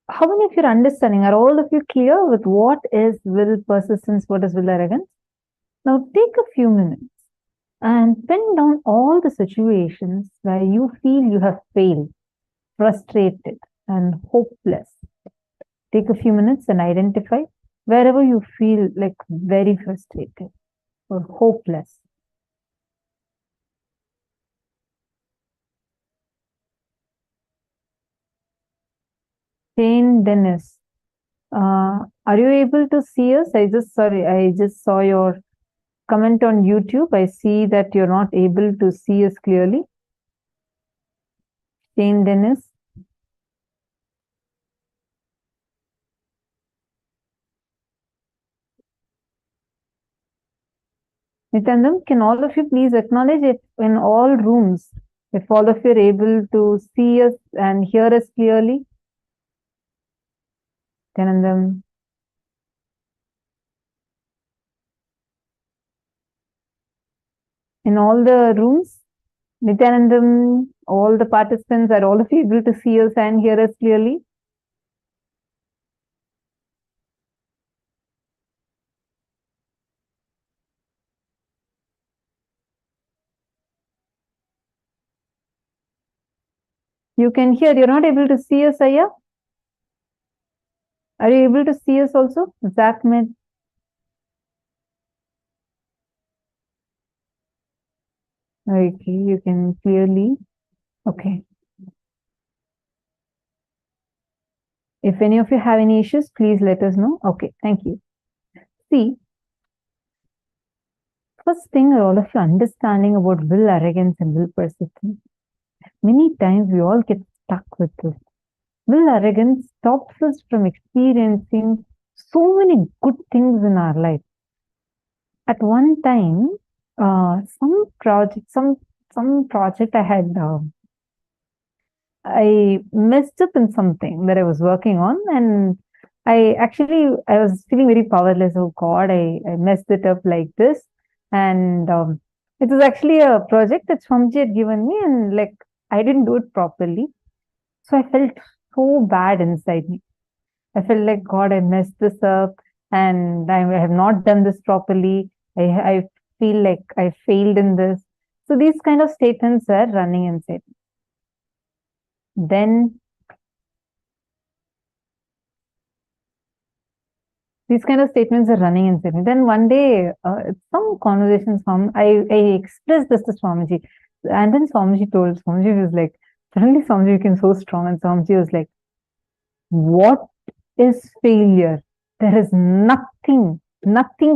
how many of you are understanding? Are all of you clear with what is will persistence, what is will arrogance? Now, take a few minutes and pin down all the situations where you feel you have failed, frustrated, and hopeless. Take a few minutes and identify wherever you feel like very frustrated or hopeless. Jane Dennis, are you able to see us? I just saw your comment on YouTube. I see that you're not able to see us clearly. Jane Dennis. Nithyananda, can all of you please acknowledge it in all rooms, if all of you are able to see us and hear us clearly? Nithyananda. In all the rooms, Nithyanandam, all the participants, are all of you able to see us and hear us clearly? You can hear, you're not able to see us, Aya? Are you able to see us also? Zachmed. Okay, you can clearly. Okay. If any of you have any issues, please let us know. Okay, thank you. See, first thing, all of you understanding about will arrogance and will persistence. Many times we all get stuck with this. Will arrogance stops us from experiencing so many good things in our life. At one time, some project I had, I messed up in something that I was working on, and I was feeling very powerless. Oh God, I messed it up like this. And it was actually a project that Swamiji had given me, and like I didn't do it properly. So I felt so bad inside me. I felt like, God, I messed this up and I have not done this properly. I feel like I failed in this. So these kind of statements are running inside. Then these kind of statements are running inside me. Then one day, some conversations I expressed this to Swamiji. And then Swamiji was like, suddenly Swamiji became so strong, and Swamiji was like, what is failure? There is nothing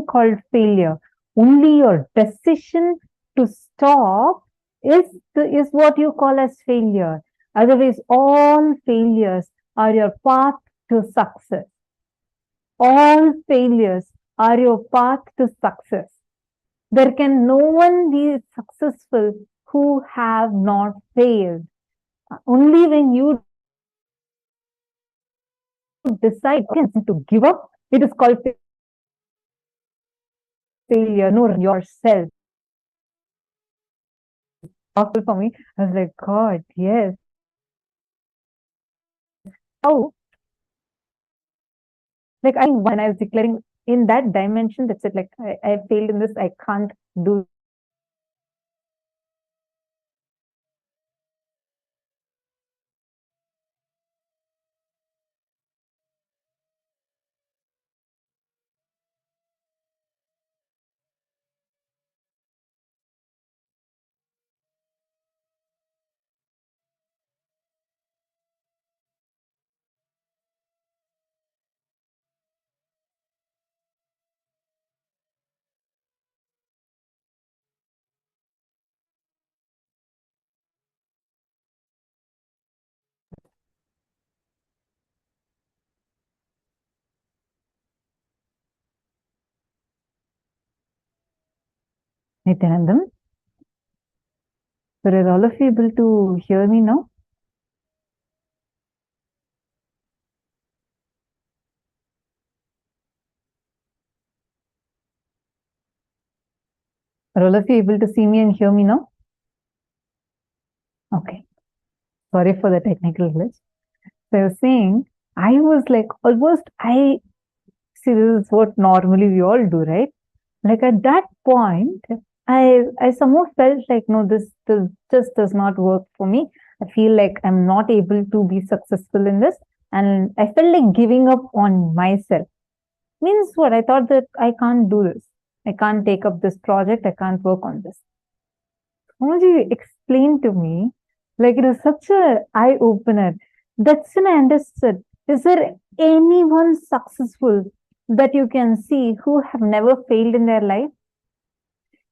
called failure. Only your decision to stop is what you call as failure. Otherwise, all failures are your path to success. All failures are your path to success. There can no one be successful who have not failed. Only when you decide to give up, it is called failure. Know yourself. Powerful for me. I was like, God, yes. How? Like when I was declaring in that dimension, that's it. Like I failed in this. I can't do. Nithyanandam. So are all of you able to hear me now? Are all of you able to see me and hear me now? Okay. Sorry for the technical glitch. So I was saying, I was like almost, see, this is what normally we all do, right? Like at that point, I somehow felt like, no, this just does not work for me. I feel like I'm not able to be successful in this. And I felt like giving up on myself. Means what? I thought that I can't do this. I can't take up this project. I can't work on this. Swamiji explained to me, like it was such a eye opener. That's when I understood. Is there anyone successful that you can see who have never failed in their life?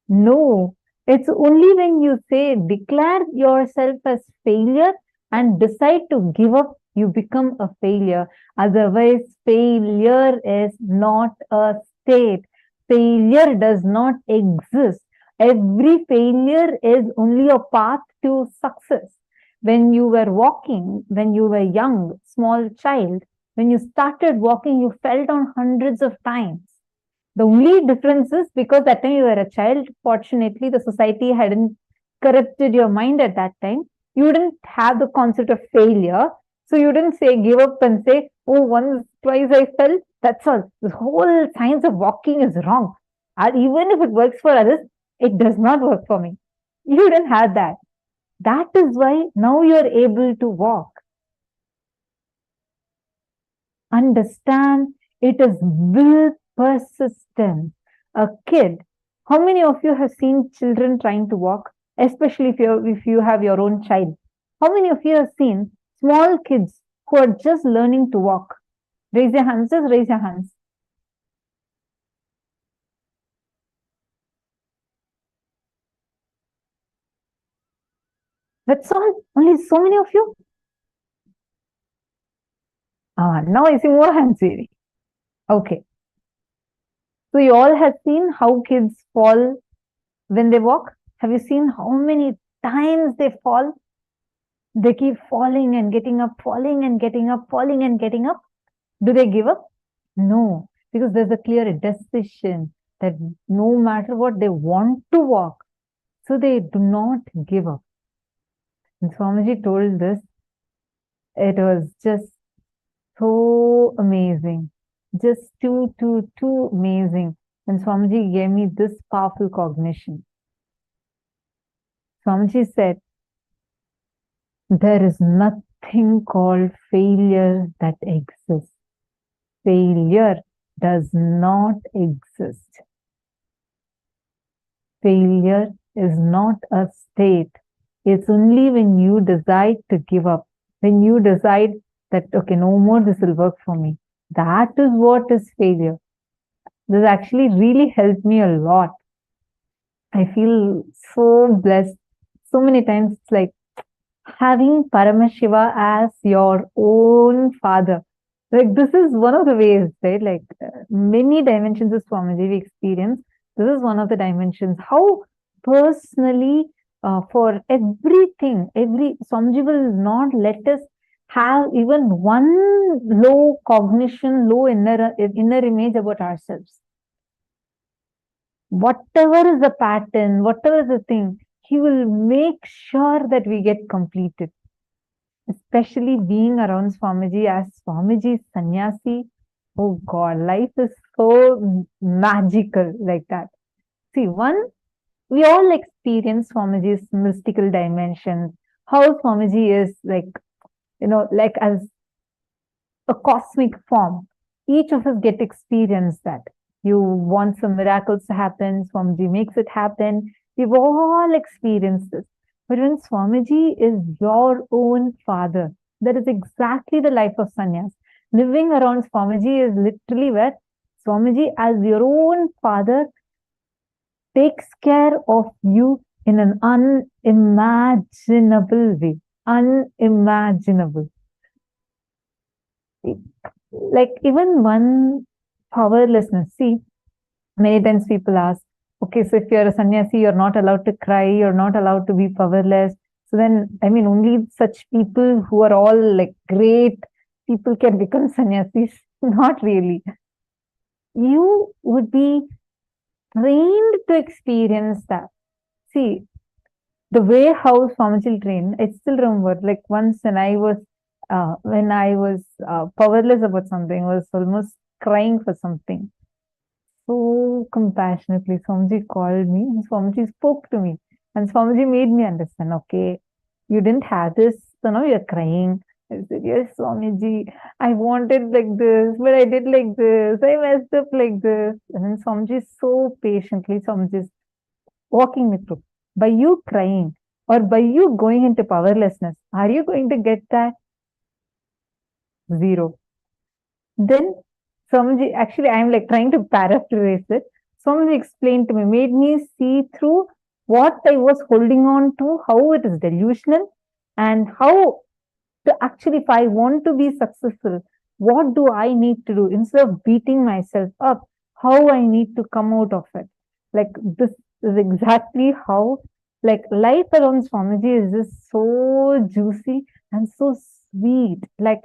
No. It's only when you say declare yourself as failure and decide to give up, you become a failure. Otherwise, failure is not a state. Failure does not exist. Every failure is only a path to success. When you were walking, when you were young, small child, when you started walking, you fell down hundreds of times. The only difference is because that time you were a child, fortunately, the society hadn't corrupted your mind at that time. You didn't have the concept of failure. So you didn't say, give up and say, oh, once, twice I fell. That's all. The whole science of walking is wrong. And even if it works for others, it does not work for me. You didn't have that. That is why now you're able to walk. Understand it is will persistence. A kid, how many of you have seen children trying to walk, especially if you have your own child? How many of you have seen small kids who are just learning to walk? Raise your hands, just raise your hands. That's all. Only so many of you. Now I see more hands really. Okay. So you all have seen how kids fall when they walk? Have you seen how many times they fall? They keep falling and getting up, falling and getting up, falling and getting up. Do they give up? No, because there's a clear decision that no matter what, they want to walk. So they do not give up. And Swamiji told this, it was just so amazing. Just too amazing. And Swamiji gave me this powerful cognition. Swamiji said, there is nothing called failure that exists. Failure does not exist. Failure is not a state. It's only when you decide to give up, when you decide that, okay, no more, this will work for me. That is what is failure. This actually really helped me a lot. I feel so blessed. So many times it's like having Paramashiva as your own father. Like this is one of the ways, right? Like many dimensions of Swamiji we experience. This is one of the dimensions. How personally, for everything, Swamiji will not let us have even one low cognition, low inner image about ourselves. Whatever is the pattern, whatever is the thing, he will make sure that we get completed. Especially being around Swamiji as Swamiji's sannyasi. Oh God, life is so magical like that. See, we all experience Swamiji's mystical dimensions. How Swamiji is like, like as a cosmic form. Each of us get experience that. You want some miracles to happen, Swamiji makes it happen. We've all experienced this. But when Swamiji is your own father, that is exactly the life of sannyas. Living around Swamiji is literally where Swamiji as your own father takes care of you in an unimaginable way. Unimaginable. Like even one powerlessness. See, many times people ask, okay, so if you're a sannyasi, you're not allowed to cry, you're not allowed to be powerless. So then, only such people who are all like great people can become sannyasis. Not really. You would be trained to experience that. See, the way how Swamiji trained, I still remember, like once when I was powerless about something, I was almost crying for something. So compassionately, Swamiji called me and Swamiji spoke to me. And Swamiji made me understand, okay, you didn't have this, so now you're crying. I said, yes, Swamiji, I wanted like this, but I did like this. I messed up like this. And then Swamiji so patiently, Swamiji is walking me through. By you crying or by you going into powerlessness, are you going to get that? Zero. Then Swamiji, actually, I'm like trying to paraphrase it. Swamiji explained to me, made me see through what I was holding on to, how it is delusional, and how to actually, if I want to be successful, what do I need to do instead of beating myself up? How I need to come out of it. Like this is exactly how, like life around Swamiji is just so juicy and so sweet. Like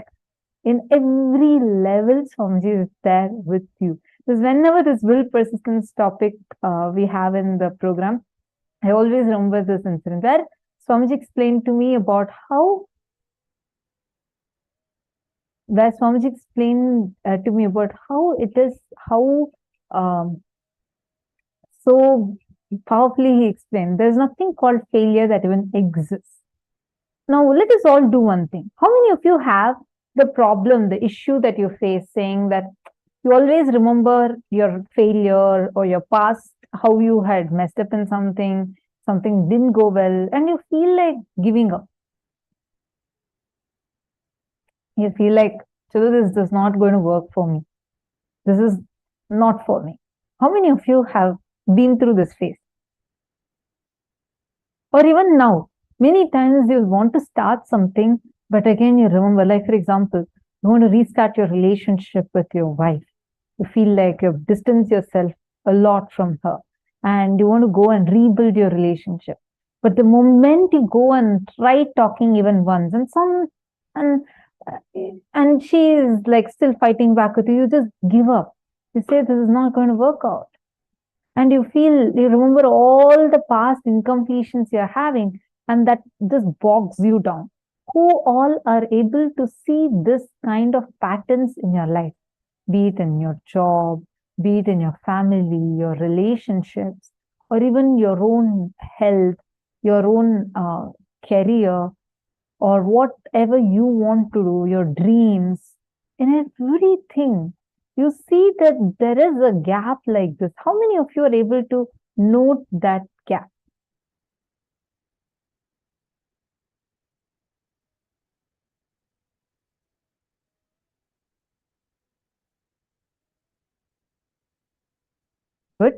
in every level, Swamiji is there with you. Because whenever this will persistence topic we have in the program, I always remember this incident where Swamiji explained to me about how it is, how so powerfully he explained, there's nothing called failure that even exists. Now, let us all do one thing. How many of you have the problem, the issue that you're facing, that you always remember your failure or your past, how you had messed up in something didn't go well, and you feel like giving up? You feel like, so this is not going to work for me. This is not for me. How many of you have been through this phase? Or even now, many times you want to start something, but again you remember, like for example, you want to restart your relationship with your wife. You feel like you've distanced yourself a lot from her and you want to go and rebuild your relationship. But the moment you go and try talking even once and she is like still fighting back with you, you just give up. You say this is not going to work out. And you remember all the past incompletions you're having, and that just bogs you down. Who all are able to see this kind of patterns in your life? Be it in your job, be it in your family, your relationships, or even your own health, your own career, or whatever you want to do, your dreams, in everything. You see that there is a gap like this. How many of you are able to note that gap? Good.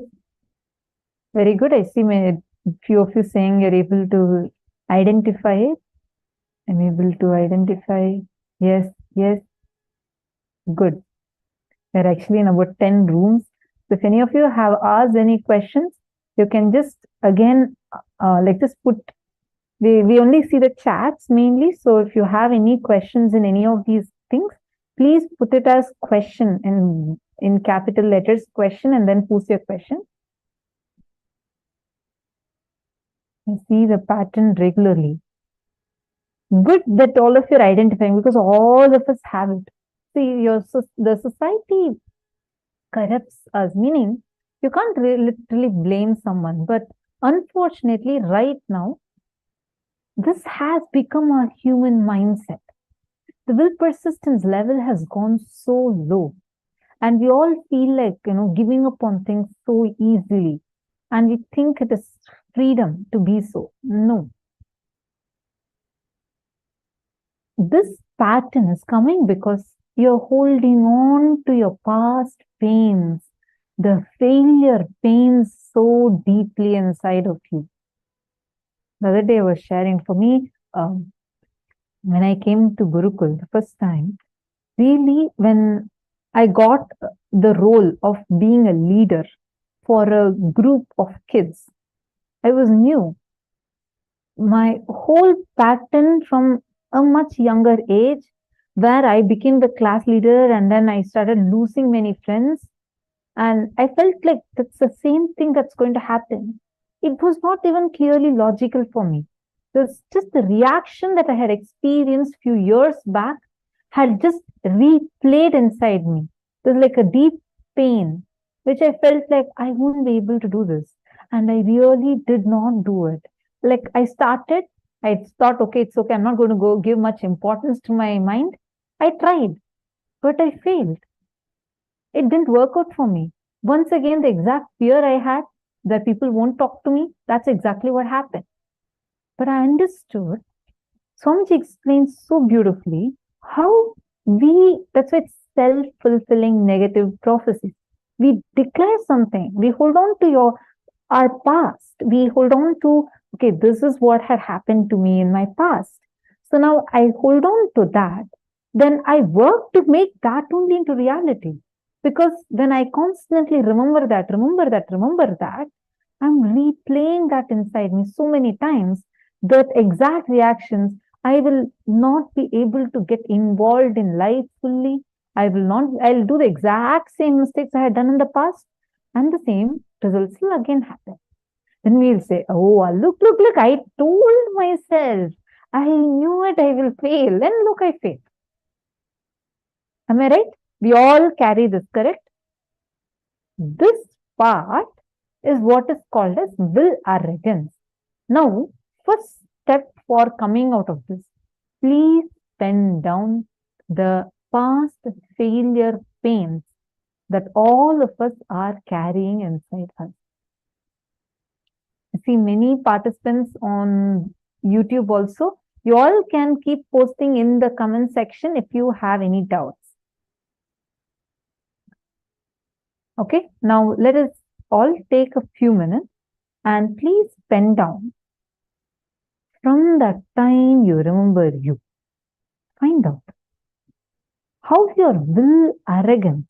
Very good. I see a few of you saying you're able to identify it. I'm able to identify. Yes, yes. Good. We're actually in about 10 rooms. So if any of you have asked any questions, you can just again just put, we only see the chats mainly. So if you have any questions in any of these things, please put it as question in capital letters, question, and then post your question. I see the pattern regularly. Good that all of you are identifying, because all of us have it. See, the society corrupts us, meaning you can't literally blame someone. But unfortunately, right now, this has become our human mindset. The will persistence level has gone so low. And we all feel like, giving up on things so easily. And we think it is freedom to be so. No. This pattern is coming because you're holding on to your past pains, the failure pains so deeply inside of you. The other day I was sharing, for me, when I came to Gurukul the first time, really when I got the role of being a leader for a group of kids, I was new. My whole pattern from a much younger age, where I became the class leader and then I started losing many friends, And I felt like that's the same thing that's going to happen. It was not even clearly logical for me. It was just the reaction that I had experienced few years back had just replayed inside me. It was like a deep pain, which I felt like I wouldn't be able to do this. And I really did not do it. Like I thought, okay, it's okay. I'm not going to go give much importance to my mind. I tried, but I failed. It didn't work out for me. Once again, the exact fear I had that people won't talk to me, that's exactly what happened. But I understood. Swamiji explains so beautifully how that's why it's self-fulfilling negative prophecies. We declare something. We hold on to our past. We hold on to, okay, this is what had happened to me in my past. So now I hold on to that. Then I work to make that only into reality. Because when I constantly remember that, I'm replaying that inside me so many times that exact reactions, I will not be able to get involved in life fully. I'll do the exact same mistakes I had done in the past, and the same results will again happen. Then we'll say, oh, look, I told myself, I knew it, I will fail. Then look, I failed. Am I right? We all carry this, correct? This part is what is called as will arrogance. Now, first step for coming out of this, please pen down the past failure pains that all of us are carrying inside us. I see many participants on YouTube also. You all can keep posting in the comment section if you have any doubts. Okay, now let us all take a few minutes and please pen down. From that time you remember you, find out how your will arrogance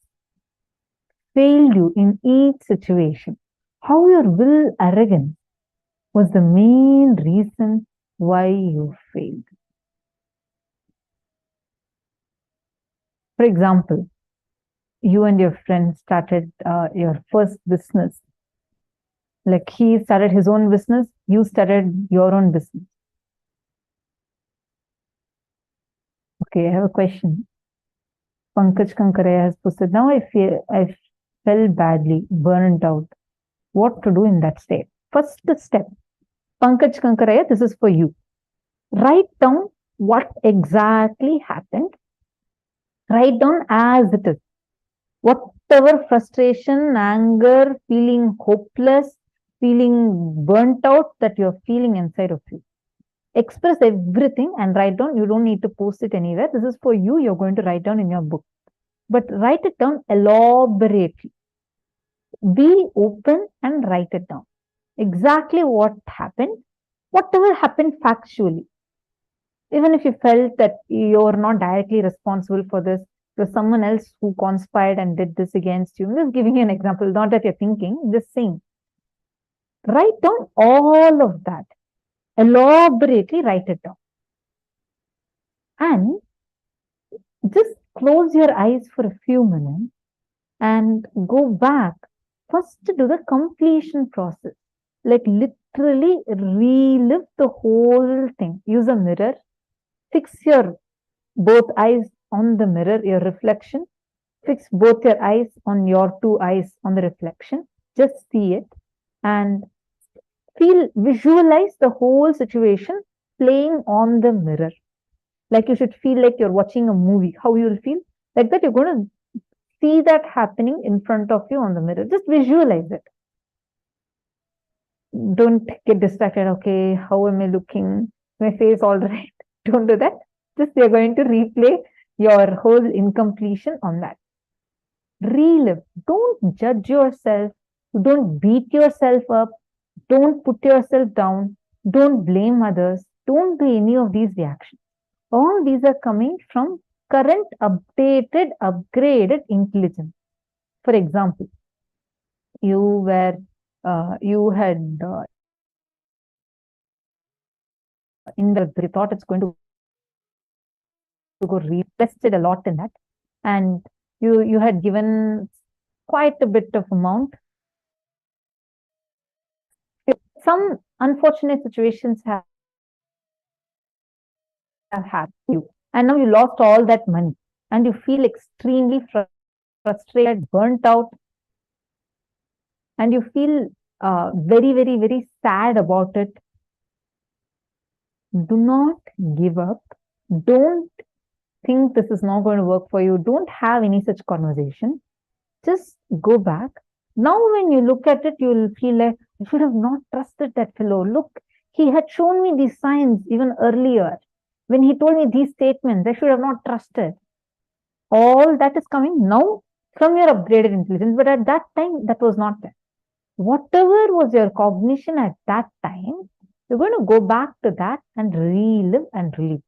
failed you in each situation. How your will arrogance was the main reason why you failed. For example, you and your friend started your first business. Like he started his own business, you started your own business. Okay, I have a question. Pankaj Kankaraya has posted, now I fell badly, burned out. What to do in that state? First step, Pankaj Kankaraya, this is for you. Write down what exactly happened. Write down as it is. Whatever frustration, anger, feeling hopeless, feeling burnt out that you're feeling inside of you. Express everything and write down. You don't need to post it anywhere. This is for you. You're going to write down in your book. But write it down elaborately. Be open and write it down. Exactly what happened, whatever happened factually. Even if you felt that you're not directly responsible for this, there's someone else who conspired and did this against you. I'm just giving you an example, not that you're thinking, just saying. Write down all of that. Elaborately write it down. And just close your eyes for a few minutes and go back. First, to do the completion process. Like literally relive the whole thing. Use a mirror. Fix your both eyes on the mirror, your reflection. Fix both your eyes on your two eyes on the reflection. Just see it and visualize the whole situation playing on the mirror. Like you should feel like you're watching a movie. How you'll feel? Like that you're going to see that happening in front of you on the mirror. Just visualize it. Don't get distracted. Okay, how am I looking? My face all right. Don't do that. Just you're going to replay your whole incompletion on that. Relive. Don't judge yourself. Don't beat yourself up. Don't put yourself down. Don't blame others. Don't do any of these reactions. All these are coming from current, updated, upgraded intelligence. For example, you had in the thought it's going to go tested a lot in that, and you had given quite a bit of amount. Some unfortunate situations have happened to you, and now you lost all that money, and you feel extremely frustrated, burnt out, and you feel very, very, very sad about it. Do not give up. Don't think this is not going to work for you. Don't have any such conversation. Just go back. Now, when you look at it, you'll feel like, I should have not trusted that fellow. Look, he had shown me these signs even earlier. When he told me these statements, I should have not trusted. All that is coming now from your upgraded intelligence. But at that time, that was not there. Whatever was your cognition at that time, you're going to go back to that and relive and relive.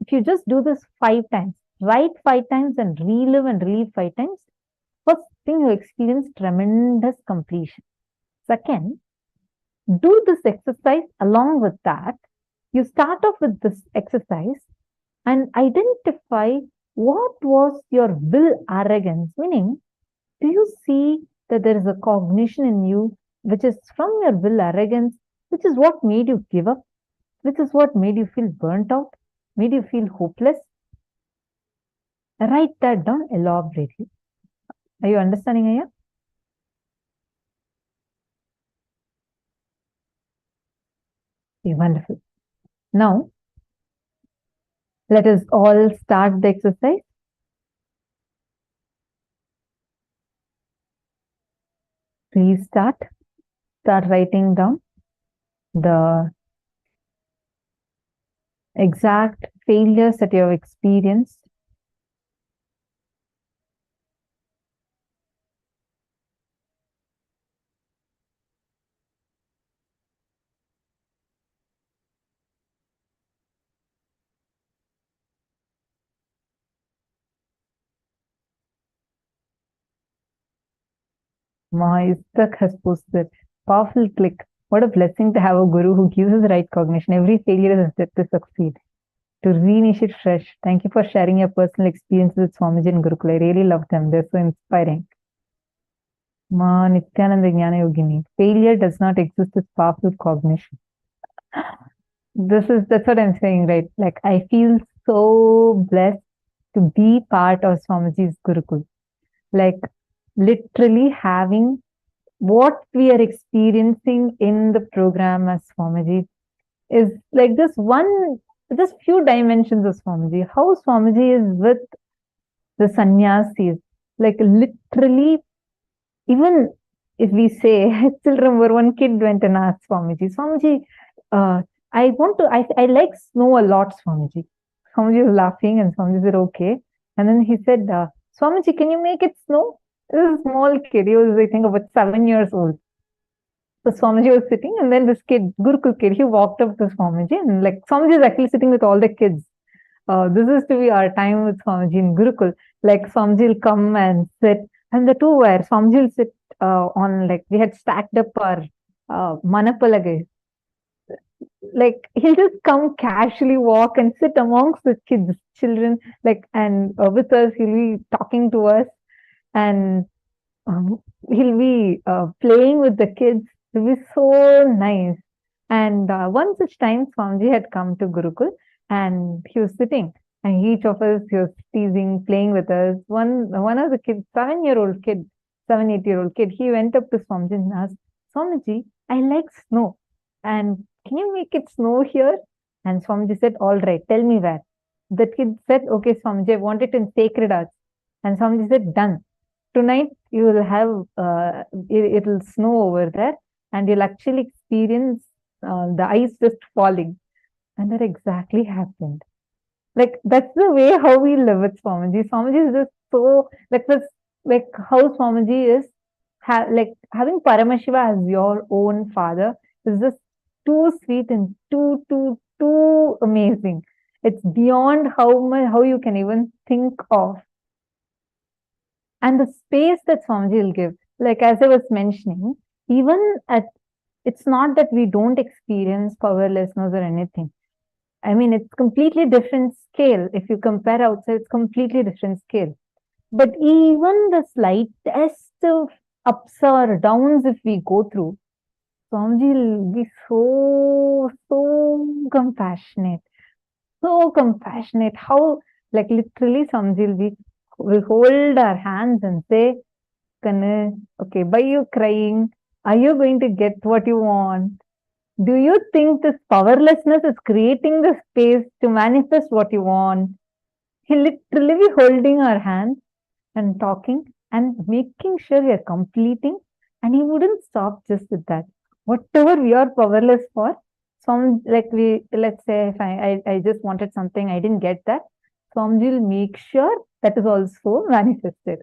If you just do this 5 times, write 5 times and relive 5 times, first thing you experience tremendous completion. Second, do this exercise along with that. You start off with this exercise and identify what was your will arrogance, meaning, do you see that there is a cognition in you which is from your will arrogance, which is what made you give up, which is what made you feel burnt out, made you feel hopeless? Write that down elaborately. Are you understanding, Aya? Okay, wonderful. Now, let us all start the exercise. Please start writing down the exact failures that you have experienced. Maistak has posted, powerful click. What a blessing to have a guru who gives us the right cognition. Every failure is a step to succeed. To reinitiate fresh. Thank you for sharing your personal experiences with Swamiji and Gurukul. I really love them. They're so inspiring. Ma Nithyananda Jnana Yogini. Failure does not exist as powerful cognition. That's what I'm saying, right? Like, I feel so blessed to be part of Swamiji's Gurukul. Like, literally having what we are experiencing in the program as Swamiji is like this few dimensions of Swamiji. How Swamiji is with the sannyasis, like literally, even if we say, I still remember one kid went and asked Swamiji, I like snow a lot, Swamiji. Swamiji was laughing and Swamiji said, okay. And then he said, Swamiji, can you make it snow? This is a small kid. He was, I think, about 7 years old. So Swamiji was sitting, and then this kid, Gurukul kid, he walked up to Swamiji, and like Swamiji is actually sitting with all the kids. This is to be our time with Swamiji in Gurukul. Like Swamiji will come and sit, and the two were Swamiji will sit on, like, we had stacked up our manapalagai. Like, he'll just come casually walk and sit amongst the children, like, and with us, he'll be talking to us, and he'll be playing with the kids. It'll be so nice. And one such time, Swamiji had come to Gurukul, and he was sitting, and each of us, he was teasing, playing with us. One of the kids, 7-8-year-old kid, he went up to Swamiji and asked, Swamiji, I like snow, and can you make it snow here? And Swamiji said, all right, tell me where. The kid said, okay, Swamiji, I want it in Sacred Arts. And Swamiji said, done. Tonight, you will have, it'll snow over there, and you'll actually experience the ice just falling. And that exactly happened. Like, that's the way how we live with Swamiji. Swamiji is just so, like how Swamiji is, like having Paramashiva as your own father is just too sweet and too amazing. It's beyond how you can even think of. And the space that Swamiji will give, like as I was mentioning, it's not that we don't experience powerlessness or anything. I mean, it's completely different scale. If you compare outside, it's completely different scale. But even the slightest of ups or downs, if we go through, Swamiji will be so compassionate. So compassionate. How, like literally, Swamiji will hold our hands and say, Kanu, okay, why you crying? Are you going to get what you want? Do you think this powerlessness is creating the space to manifest what you want? He'll literally be holding our hands and talking and making sure we are completing. And he wouldn't stop just with that. Whatever we are powerless for, some like let's say if I just wanted something, I didn't get that. Swamiji will make sure that is also manifested.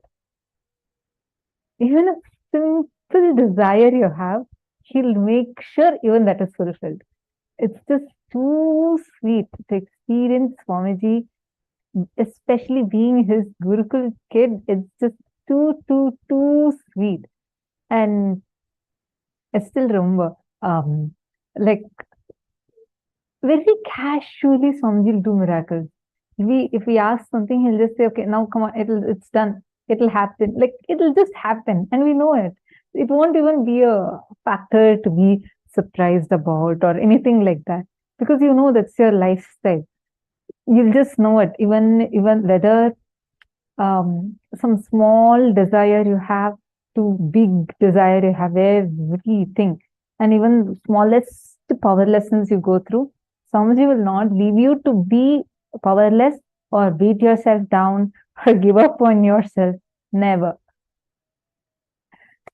Even a simple desire you have, he'll make sure even that is fulfilled. It's just too sweet to experience Swamiji, especially being his Gurukul kid. It's just too sweet. And I still remember, like very casually, Swamiji will do miracles. If we ask something, he'll just say, "Okay, now come on, it's done. It'll happen." Like it'll just happen, and we know it. It won't even be a factor to be surprised about or anything like that, because you know that's your lifestyle. You'll just know it. Even whether some small desire you have to big desire you have, everything, and even smallest powerlessness you go through, Swamiji will not leave you to be powerless or beat yourself down or give up on yourself. Never.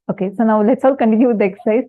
Okay, so now let's all continue with the exercise.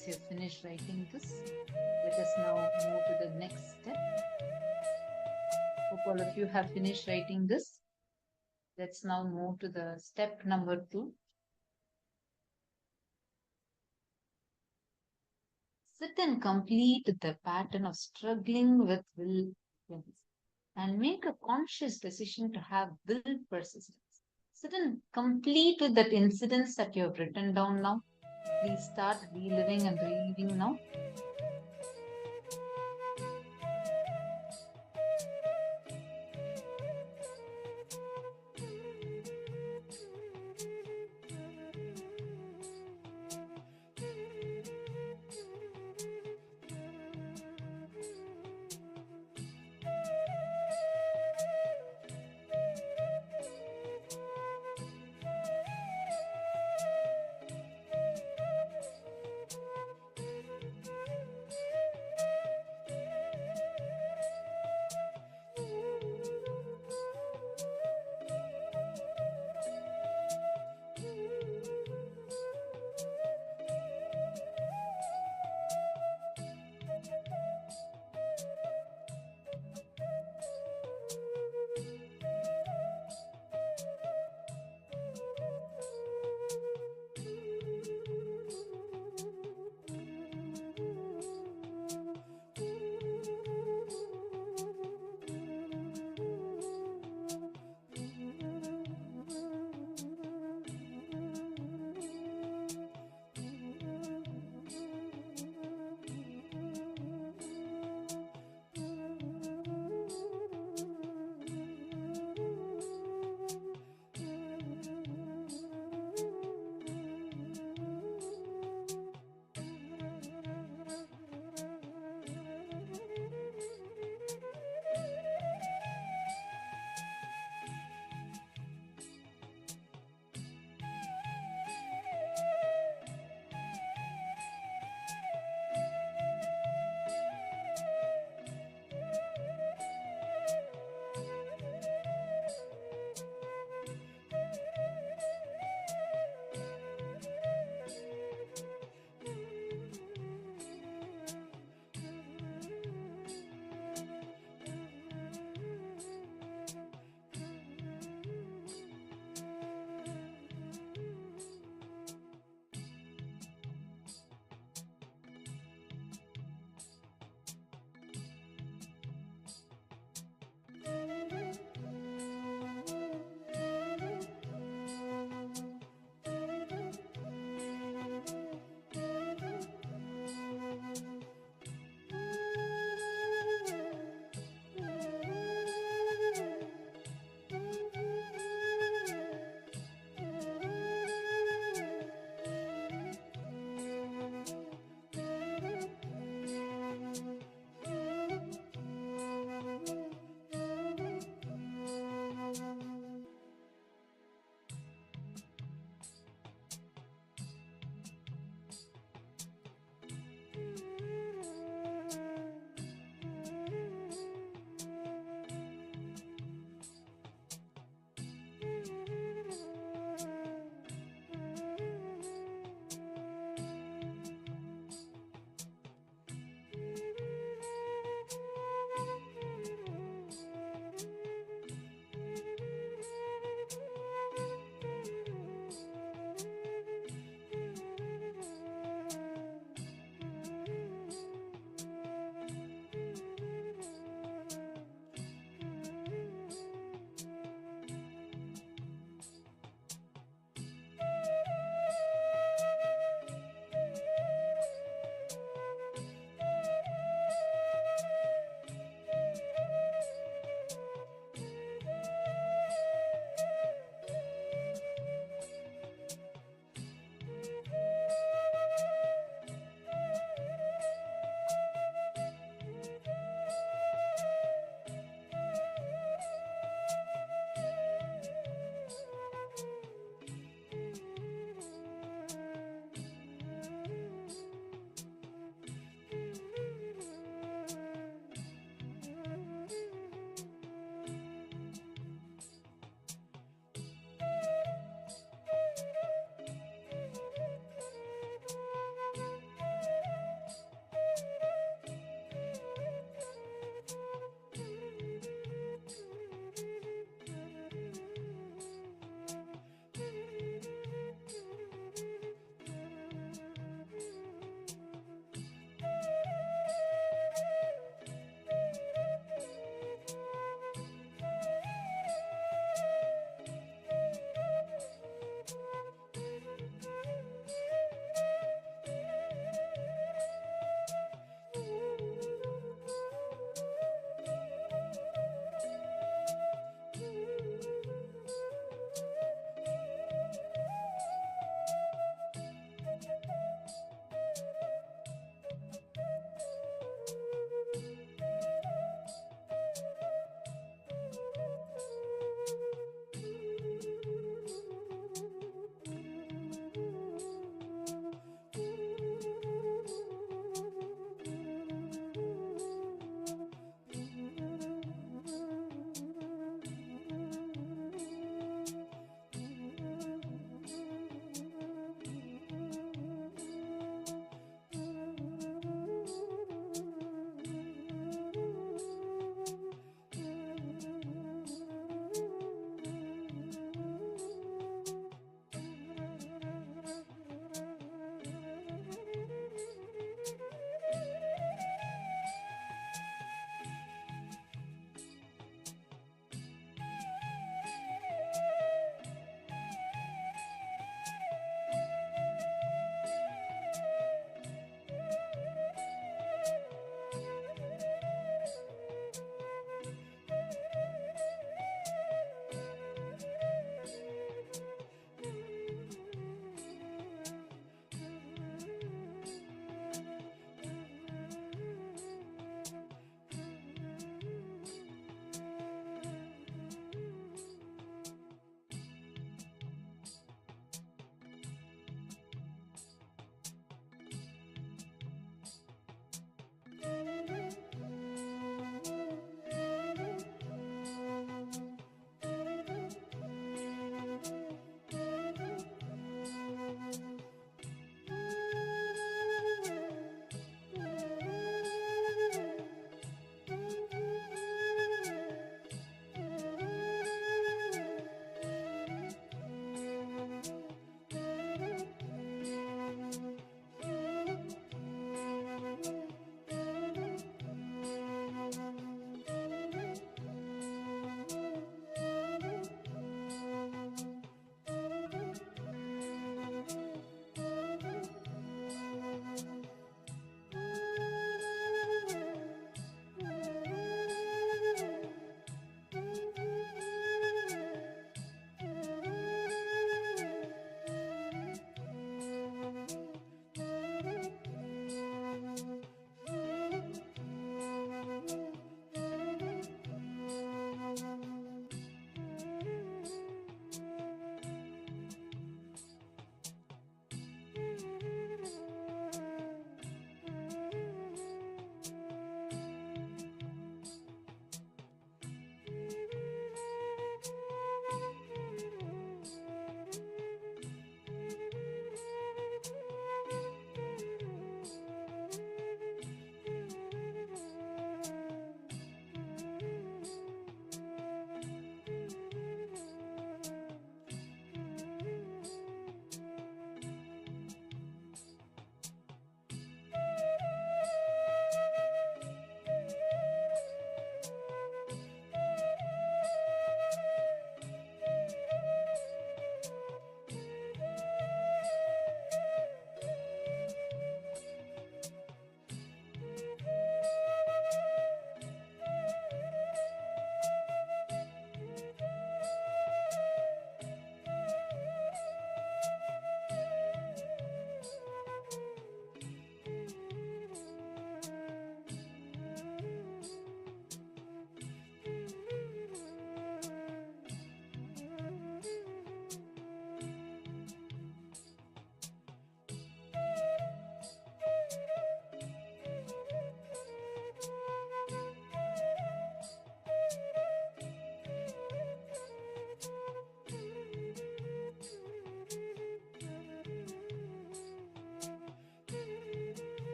once you've finished writing this, let us now move to the next step. Hope all of you have finished writing this. Let's now move to the step number 2. Sit and complete the pattern of struggling with will and make a conscious decision to have will persistence. Sit and complete with that incidents that you have written down now. Please start reliving and reliving now.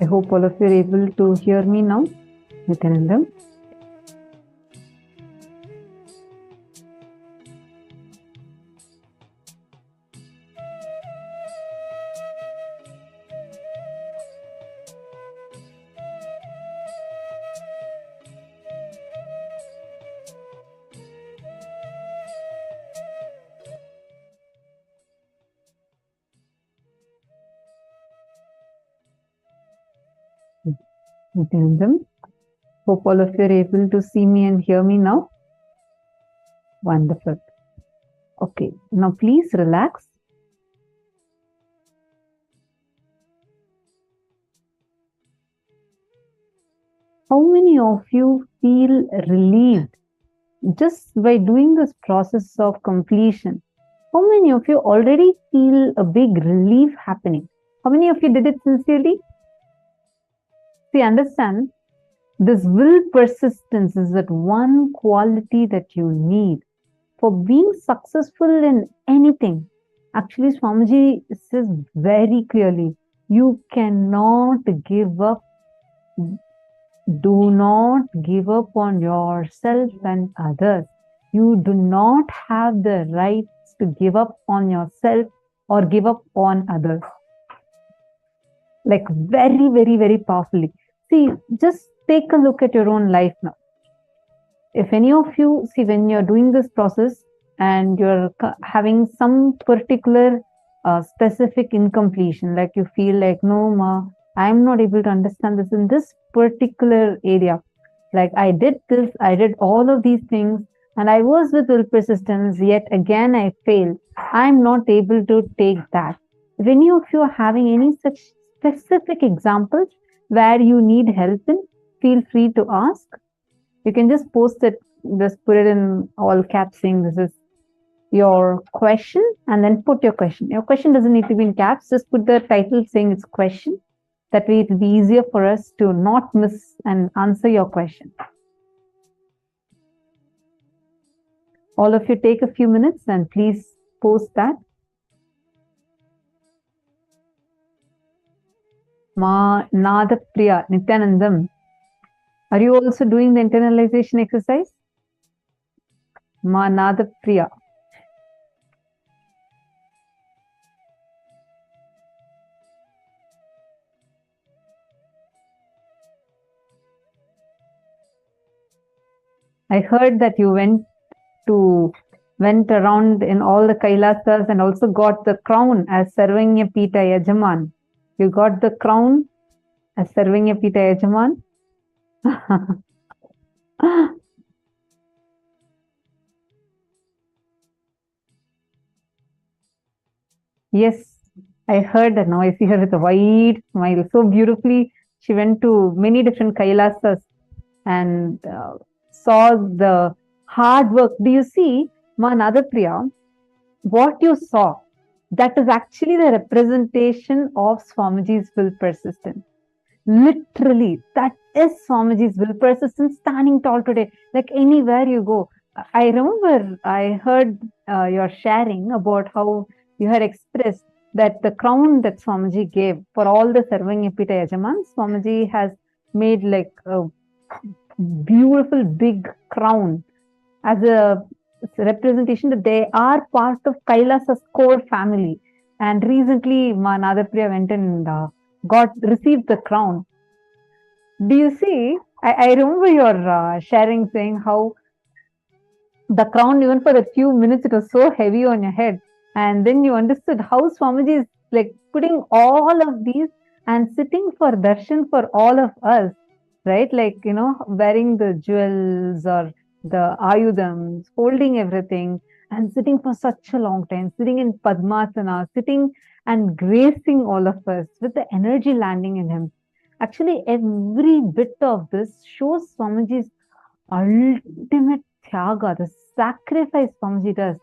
I hope all of you are able to hear me now. Nithyananda. Nithyananda. Hope all of you are able to see me and hear me now. Wonderful. Okay, now please relax. How many of you feel relieved just by doing this process of completion? How many of you already feel a big relief happening? How many of you did it sincerely? See, understand, this will persistence is that one quality that you need for being successful in anything. Actually, Swamiji says very clearly, you cannot give up. Do not give up on yourself and others. You do not have the rights to give up on yourself or give up on others. Like very, very, very powerfully. See, just take a look at your own life now. If any of you, see, when you're doing this process and you're having some particular specific incompletion, like you feel like, no, ma, I'm not able to understand this in this particular area. Like I did this, I did all of these things, and I was with will persistence, yet again I failed. I'm not able to take that. If any of you are having any such specific examples where you need help in, feel free to ask. You can just post it, just put it in all caps saying this is your question, and then put your question. Your question doesn't need to be in caps, just put the title saying it's question. That way it will be easier for us to not miss and answer your question. All of you take a few minutes and please post that. Ma Nada Priya Nithyanandam. Are you also doing the internalization exercise? Ma Nada Priya. I heard that you went around in all the Kailasas and also got the crown as Sarvanya Pita Yajaman. You got the crown as Sarvanya Pita Yajaman? Yes, I heard that now. I see her with a wide smile. So beautifully, she went to many different Kailasas and saw the hard work. Do you see, Ma Nadapriya, what you saw? That is actually the representation of Swamiji's will persistence. Literally, that is Swamiji's will persistence standing tall today. Like anywhere you go. I remember I heard your sharing about how you had expressed that the crown that Swamiji gave for all the Sarvanya Pita Yajamans, Swamiji has made like a beautiful big crown as a representation that they are part of Kailasa's core family. And recently, Ma Nadapriya went and received the crown. Do you see? I remember your sharing saying how the crown, even for a few minutes, it was so heavy on your head. And then you understood how Swamiji is like putting all of these and sitting for darshan for all of us, right? Like, you know, wearing the jewels or the ayudams, holding everything and sitting for such a long time, sitting in Padmasana, sitting and gracing all of us with the energy landing in him. Actually, every bit of this shows Swamiji's ultimate tyaga, the sacrifice Swamiji does,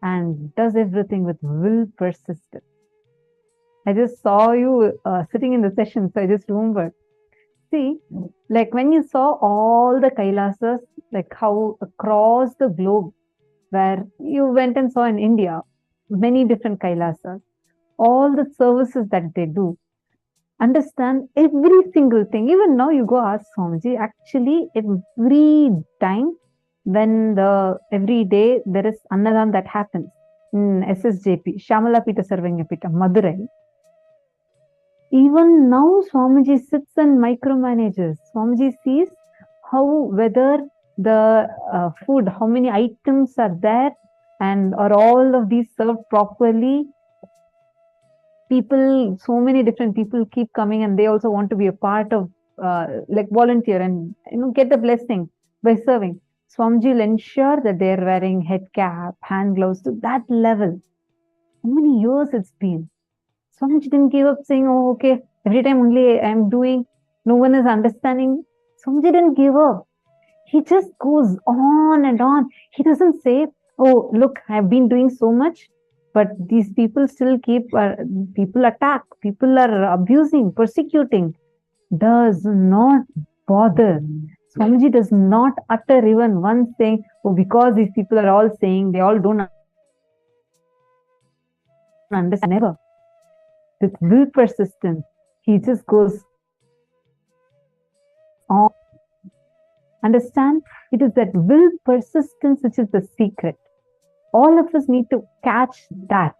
and does everything with will persistence. I just saw you sitting in the session, so I just remembered. See, like when you saw all the Kailasas, like how across the globe, where you went and saw in India, many different Kailasas, all the services that they do, understand every single thing. Even now, you go ask Swamiji, actually, every time every day there is Annadam that happens in SSJP, Shamala Pita Sarvanya Pita, Madurai. Even now, Swamiji sits and micromanages. Swamiji sees whether the food, how many items are there, and are all of these served properly. People, so many different people keep coming, and they also want to be a part of, like volunteer and get the blessing by serving. Swamiji will ensure that they are wearing head cap, hand gloves to that level. How many years it's been? Swamiji didn't give up saying, oh, okay, every time only I'm doing, no one is understanding. Swamiji didn't give up. He just goes on and on. He doesn't say, oh, look, I've been doing so much, but these people still people attack, people are abusing, persecuting. Does not bother. Swamiji does not utter even one saying, oh, because these people are all saying, they all don't understand. Never. With will persistence, he just goes on. Understand? It is that will persistence which is the secret. All of us need to catch that.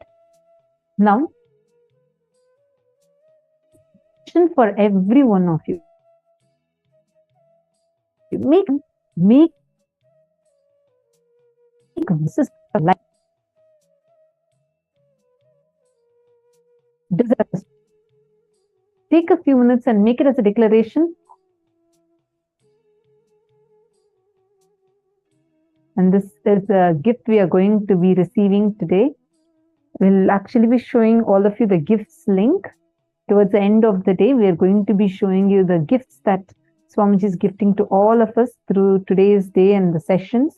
Now, for every one of you, make this is life. Take a few minutes and make it as a declaration. And this is a gift we are going to be receiving today. We'll actually be showing all of you the gifts link. Towards the end of the day, we are going to be showing you the gifts that Swamiji is gifting to all of us through today's day and the sessions.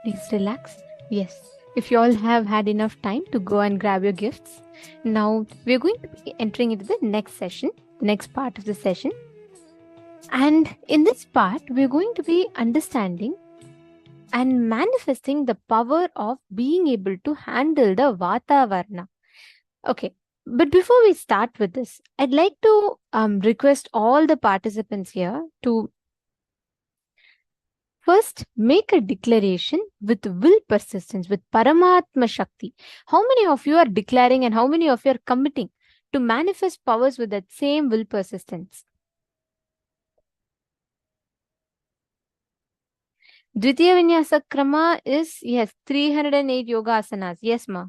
Please relax. Yes. If you all have had enough time to go and grab your gifts, now we're going to be entering into the next session, next part of the session. And in this part, we're going to be understanding and manifesting the power of being able to handle the Vatavarana. Okay. But before we start with this, I'd like to request all the participants here to first make a declaration with will persistence, with Paramatma Shakti. How many of you are declaring and how many of you are committing to manifest powers with that same will persistence? Dvitiya Vinyasa Krama is, yes, 308 yoga asanas. Yes, ma.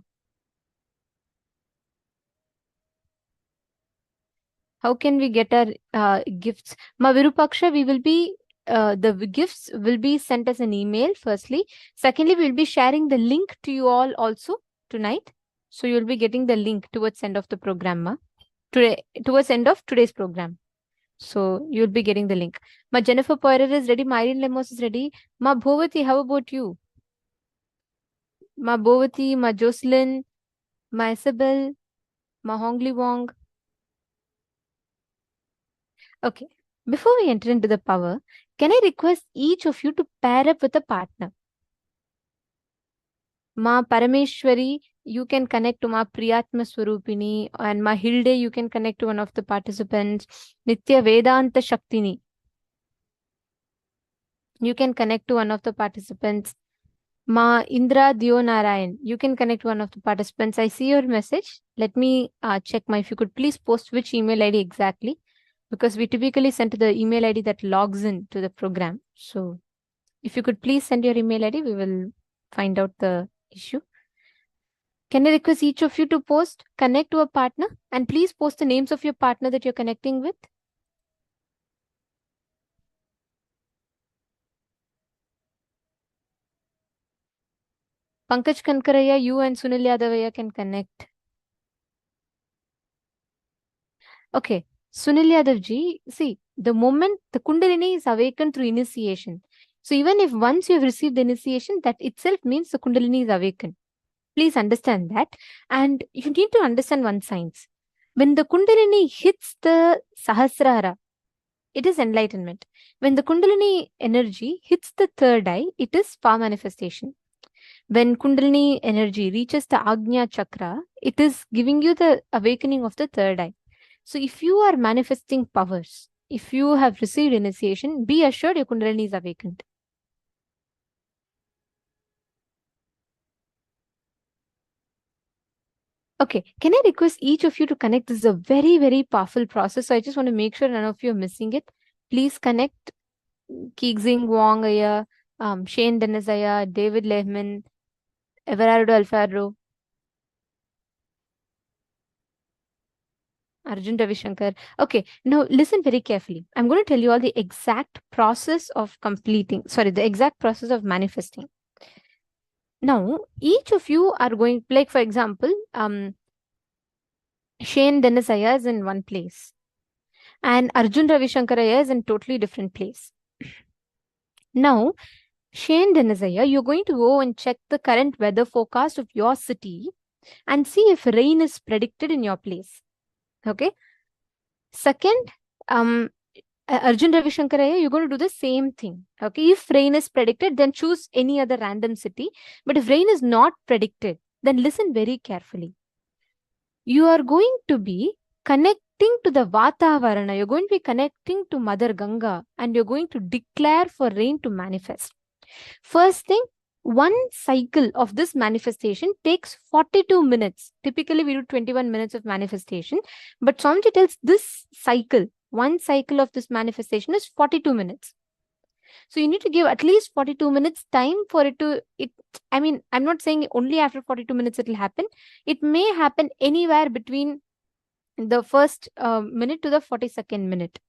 How can we get our gifts? Ma Virupaksha, we will be, the gifts will be sent as an email, firstly. Secondly, we will be sharing the link to you all also tonight. So you'll be getting the link towards end of the program, ma. Towards end of today's program. So you'll be getting the link. Ma Jennifer Poirier is ready. Ma Irene Lemos is ready. Ma Bhovati, how about you? Ma Bhovati, Ma Jocelyn, Ma Isabel, Ma Hongli Wong. Okay. Before we enter into the power, can I request each of you to pair up with a partner? Ma Parameshwari, you can connect to Ma Priyatma Swarupini, and Ma Hilde, you can connect to one of the participants. Nitya Vedanta Shaktini, you can connect to one of the participants. Ma Indra Dionarayan, you can connect to one of the participants. I see your message. Let me check if you could please post which email ID exactly, because we typically send to the email ID that logs in to the program. So if you could please send your email ID, we will find out the issue. Can I request each of you to post, connect to a partner, and please post the names of your partner that you're connecting with. Pankaj Kankaraya, you and Sunil Yadavaya can connect. Okay, Sunil Yadavji, see, the moment the Kundalini is awakened through initiation. So even if once you have received the initiation, that itself means the Kundalini is awakened. Please understand that. And you need to understand one science. When the Kundalini hits the Sahasrara, it is enlightenment. When the Kundalini energy hits the third eye, it is power manifestation. When Kundalini energy reaches the Agnya chakra, it is giving you the awakening of the third eye. So if you are manifesting powers, if you have received initiation, be assured your Kundalini is awakened. Okay, can I request each of you to connect? This is a very, very powerful process. So I just want to make sure none of you are missing it. Please connect Keegzing Wong Aya, Shane Dennis Aya, David Lehman, Everardo Alfaro, Arjun Ravishankar. Okay, now listen very carefully. I'm going to tell you all the exact process of the exact process of manifesting. Now, each of you are going, like for example, Shane Dennis Aya is in one place and Arjun Ravishankar Aya is in totally different place. Now, Shane Dennis Aya, you're going to go and check the current weather forecast of your city and see if rain is predicted in your place. Okay. Second, Arjun Ravishankar Aya, you're going to do the same thing. Okay. If rain is predicted, then choose any other random city. But if rain is not predicted, then listen very carefully. You are going to be connecting to the Vatavarana. You're going to be connecting to Mother Ganga and you're going to declare for rain to manifest. First thing, one cycle of this manifestation takes 42 minutes. Typically, we do 21 minutes of manifestation. But Swamiji tells this cycle, one cycle of this manifestation is 42 minutes. So you need to give at least 42 minutes time for it to, I'm not saying only after 42 minutes it will happen. It may happen anywhere between the first minute to the 42nd minute.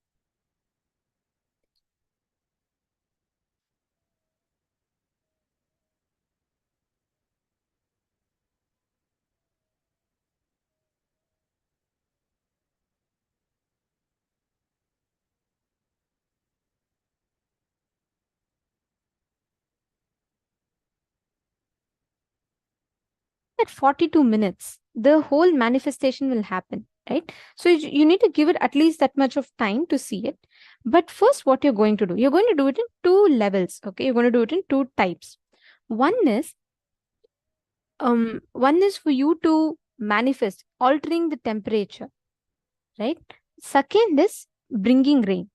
that 42 minutes, the whole manifestation will happen, right? So you need to give it at least that much of time to see it. But first, what you're going to do, you're going to do it in two levels, okay? You're going to do it in two types. One is for you to manifest, altering the temperature, right? Second is bringing rain.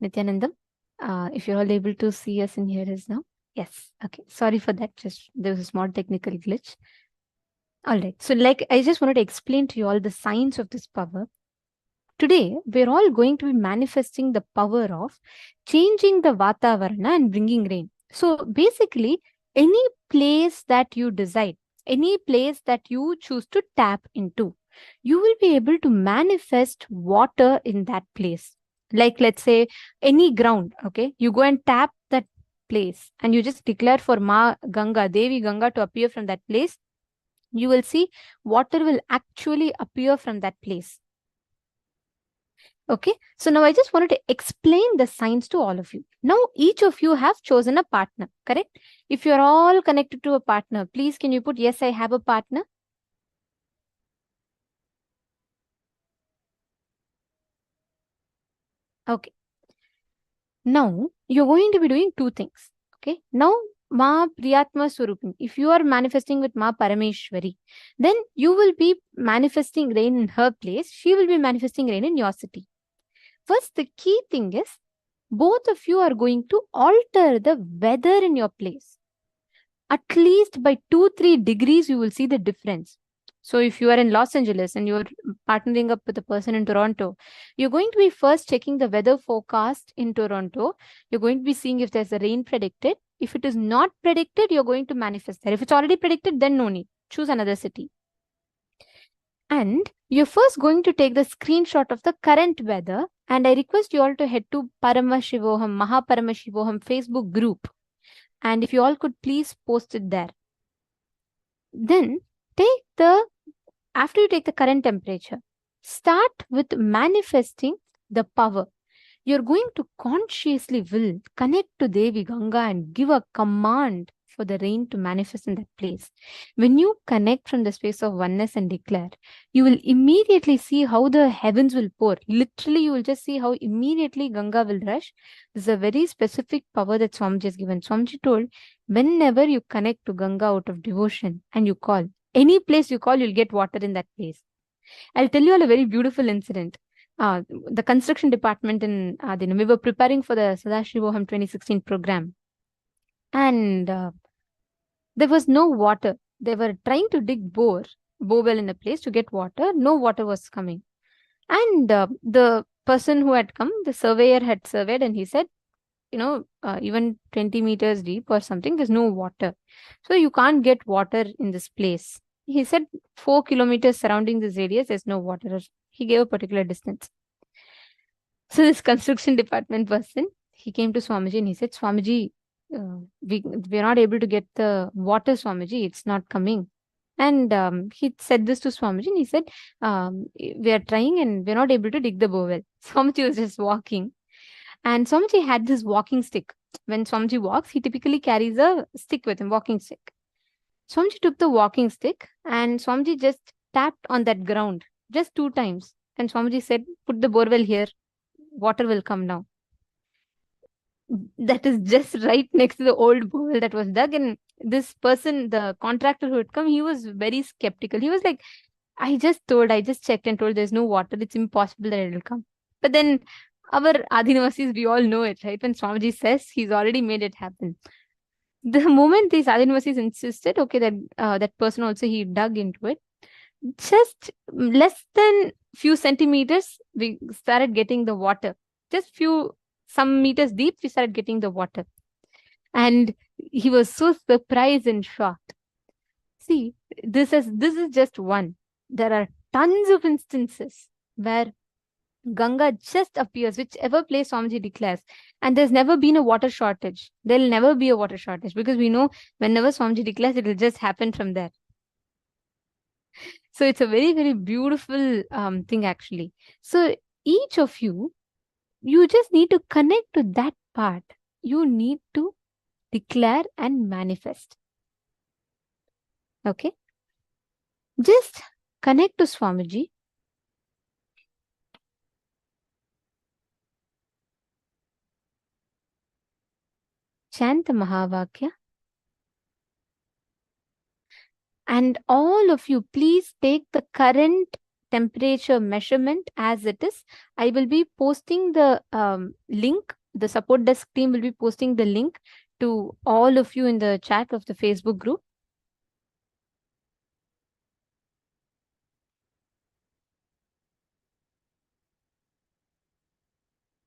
Nithyananda, if you're all able to see us and hear us now. Yes. Okay. Sorry for that. Just there was a small technical glitch. All right. So, like, I just wanted to explain to you all the science of this power. Today, we're all going to be manifesting the power of changing the Vatavarana and bringing rain. So, basically, any place that you decide, any place that you choose to tap into, you will be able to manifest water in that place. Like, let's say, any ground, okay? You go and tap that place and you just declare for Ma Ganga, Devi Ganga to appear from that place. You will see water will actually appear from that place. Okay, so now I just wanted to explain the science to all of you. Now, each of you have chosen a partner, correct? If you're all connected to a partner, please can you put, yes, I have a partner? Okay. Now, you're going to be doing two things. Okay. Now, Ma Priyatma Swarupin, if you are manifesting with Ma Parameshwari, then you will be manifesting rain in her place. She will be manifesting rain in your city. First, the key thing is, both of you are going to alter the weather in your place. at least by 2-3 degrees, you will see the difference. So if you are in Los Angeles and you're partnering up with a person in Toronto, you're going to be first checking the weather forecast in Toronto. You're going to be seeing if there's a rain predicted. If it is not predicted, you're going to manifest there. If it's already predicted, then no need. Choose another city. And you're first going to take the screenshot of the current weather. And I request you all to head to Paramashivoham, Paramashivoham Facebook group. And if you all could please post it there. Then after you take the current temperature, start with manifesting the power. You're going to consciously will connect to Devi Ganga and give a command for the rain to manifest in that place. When you connect from the space of oneness and declare, you will immediately see how the heavens will pour. Literally, you will just see how immediately Ganga will rush. This is a very specific power that Swamiji has given. Swamiji told, whenever you connect to Ganga out of devotion and you call, any place you call, you'll get water in that place. I'll tell you all a very beautiful incident. The construction department in we were preparing for the Sadashivoham 2016 program. And there was no water. They were trying to dig borewell in a place to get water. No water was coming. And the person who had come, the surveyor had surveyed, and he said, even 20 meters deep or something, there's no water. So you can't get water in this place. He said 4 kilometers surrounding this radius, there's no water. He gave a particular distance. So this construction department person, he came to Swamiji and he said, Swamiji, we are not able to get the water, Swamiji. It's not coming. And he said this to Swamiji and he said, we are trying and we're not able to dig the borewell. Swamiji was just walking. And Swamiji had this walking stick. When Swamiji walks, he typically carries a stick with him, walking stick. Swamiji took the walking stick and Swamiji just tapped on that ground just 2 times. And Swamiji said, put the borewell here, water will come now. That is just right next to the old borewell that was dug. And this person, the contractor who had come, he was very skeptical. He was like, I just checked and told there's no water. It's impossible that it will come. But then our Adinavasis, we all know it, right? When Swamiji says, he's already made it happen. The moment these Adinavasis insisted, okay, that person also, he dug into it. Just less than few centimeters, we started getting the water. Just some meters deep, we started getting the water. And he was so surprised and shocked. See, this is just one. There are tons of instances where Ganga just appears, whichever place Swamiji declares. And there's never been a water shortage. There'll never be a water shortage because we know whenever Swamiji declares, it will just happen from there. So it's a very, very beautiful thing actually. So each of you just need to connect to that part. You need to declare and manifest. Okay? Just connect to Swamiji. Chant the Mahavakya. And all of you, please take the current temperature measurement as it is. I will be posting the link. The support desk team will be posting the link to all of you in the chat of the Facebook group.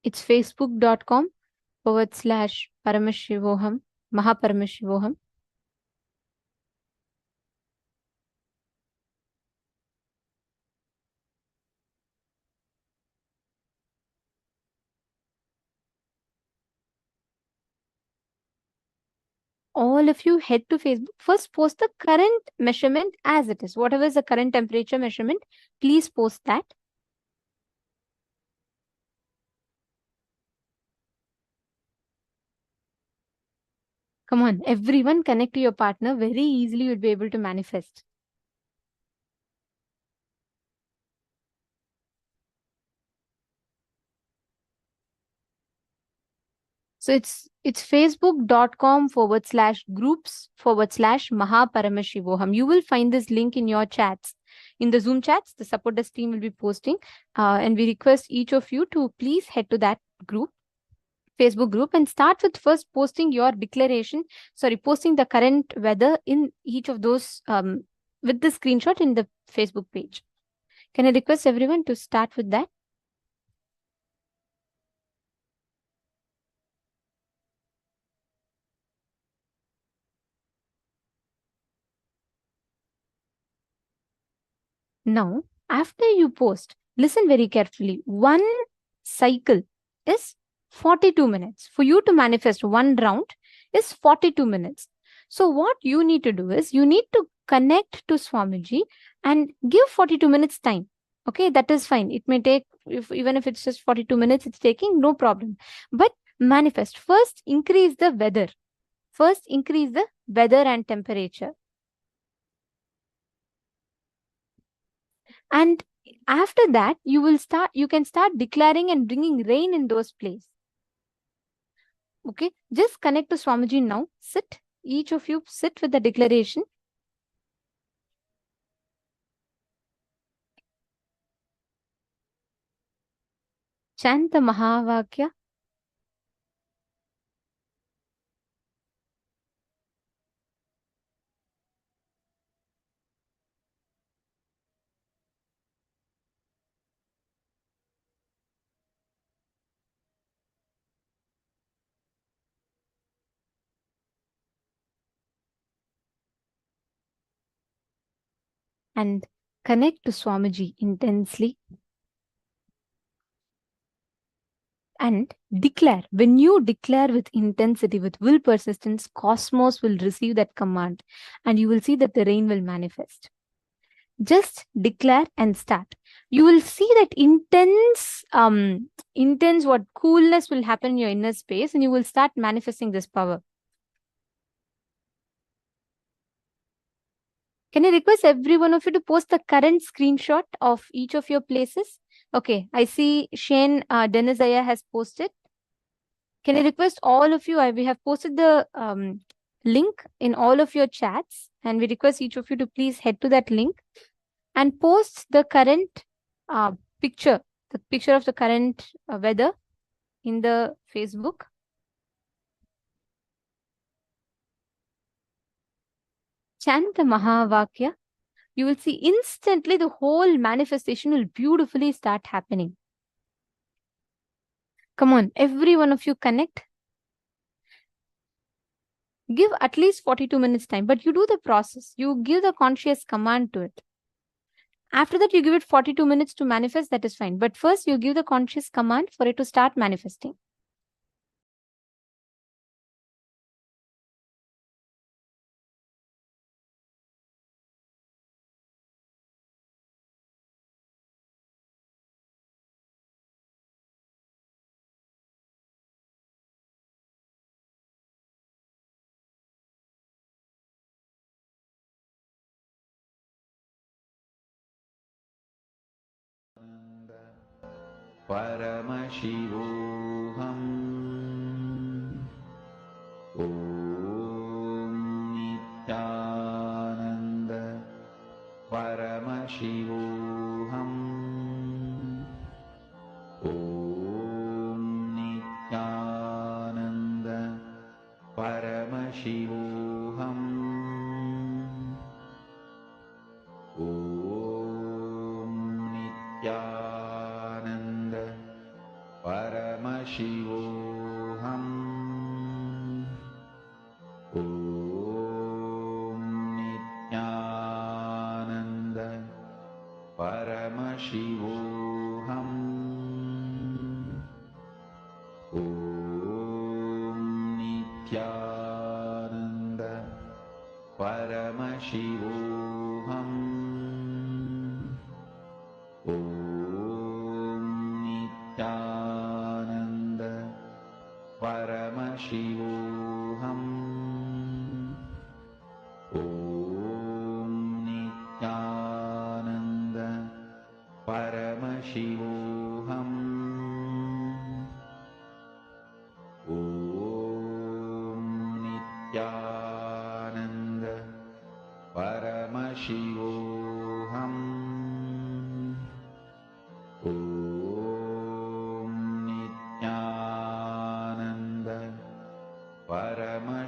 It's facebook.com/Paramashivoham, Paramashivoham. All of you head to Facebook. First, post the current measurement as it is. Whatever is the current temperature measurement, please post that. Come on, everyone connect to your partner. Very easily you'll be able to manifest. So it's facebook.com/groups/Paramashivoham. You will find this link in your chats. In the Zoom chats, the support desk team will be posting. And we request each of you to please head to that group. Facebook group and start with first posting your posting the current weather in each of those with the screenshot in the Facebook page. Can I request everyone to start with that? Now, after you post, listen very carefully. One cycle is 42 minutes. For you to manifest one round is 42 minutes. So what you need to do is you need to connect to Swamiji and give 42 minutes time. Okay, that is fine. It may take, even if it's just 42 minutes, it's taking, no problem. But manifest. First, increase the weather. First, increase the weather and temperature. And after that, you can start declaring and bringing rain in those places. Okay, just connect to Swamiji now. Sit, each of you sit with the declaration. Chant the Mahavakya. And connect to Swamiji intensely. And declare. When you declare with intensity, with will persistence, cosmos will receive that command and you will see that the rain will manifest. Just declare and start. You will see that intense what coolness will happen in your inner space and you will start manifesting this power. Can I request every one of you to post the current screenshot of each of your places? Okay, I see Shane Denizaya has posted. Can I request all of you? We have posted the link in all of your chats and we request each of you to please head to that link and post the current picture of the current weather in the Facebook. Chant the Mahavakya. You will see instantly the whole manifestation will beautifully start happening. Come on, every one of you connect. Give at least 42 minutes time, but you do the process. You give the conscious command to it. After that, you give it 42 minutes to manifest, that is fine. But first, you give the conscious command for it to start manifesting. Paramashivoham. Om Nithyananda. Paramashivoham. Om Nithyananda. Paramashivoham. Om Nithyananda. Paramashivoham. Om Nithyananda. Paramashivoham. Om Nithyananda. Paramashivoham. Om Nithyananda. Paramashivoham. Om Nithyananda. Paramashivoham. Om Nithyananda. Paramashivoham. Om Nithyananda.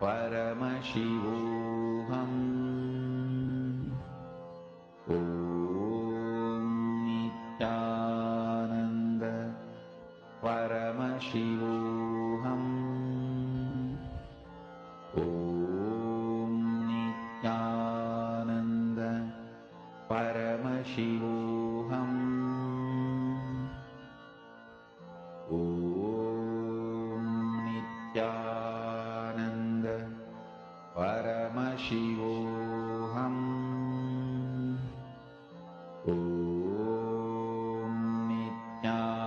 Paramashivoham. Om Nithyananda Paramashivoham. Om Nithyananda Paramashivoham. Om Nithyananda Paramashivoham. Om Nithyananda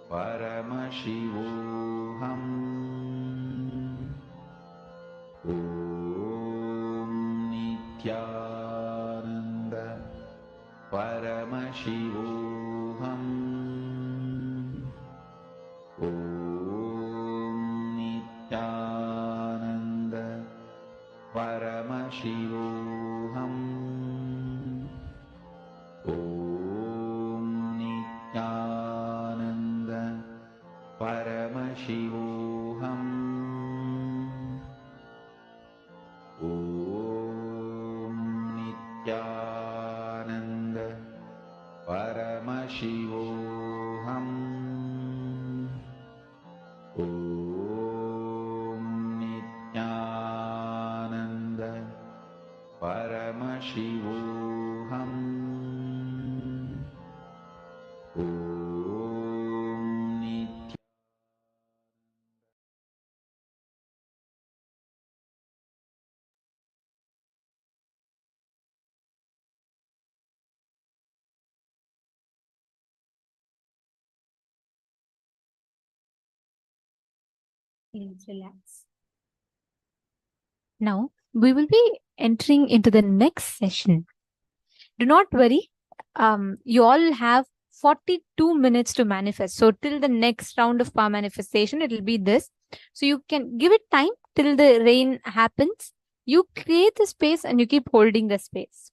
Paramashivoham. Om Nithyananda Paramashivoham. Om Nithyananda Paramashivoham. Om Nithyananda Paramashivoham. Om Nithyananda Paramashivoham. Om Nithyananda Paramashivoham. Om Nithyananda. Please relax. Now, we will be entering into the next session. Do not worry. You all have 42 minutes to manifest. So, till the next round of power manifestation, it will be this. So, you can give it time till the rain happens. You create the space and you keep holding the space.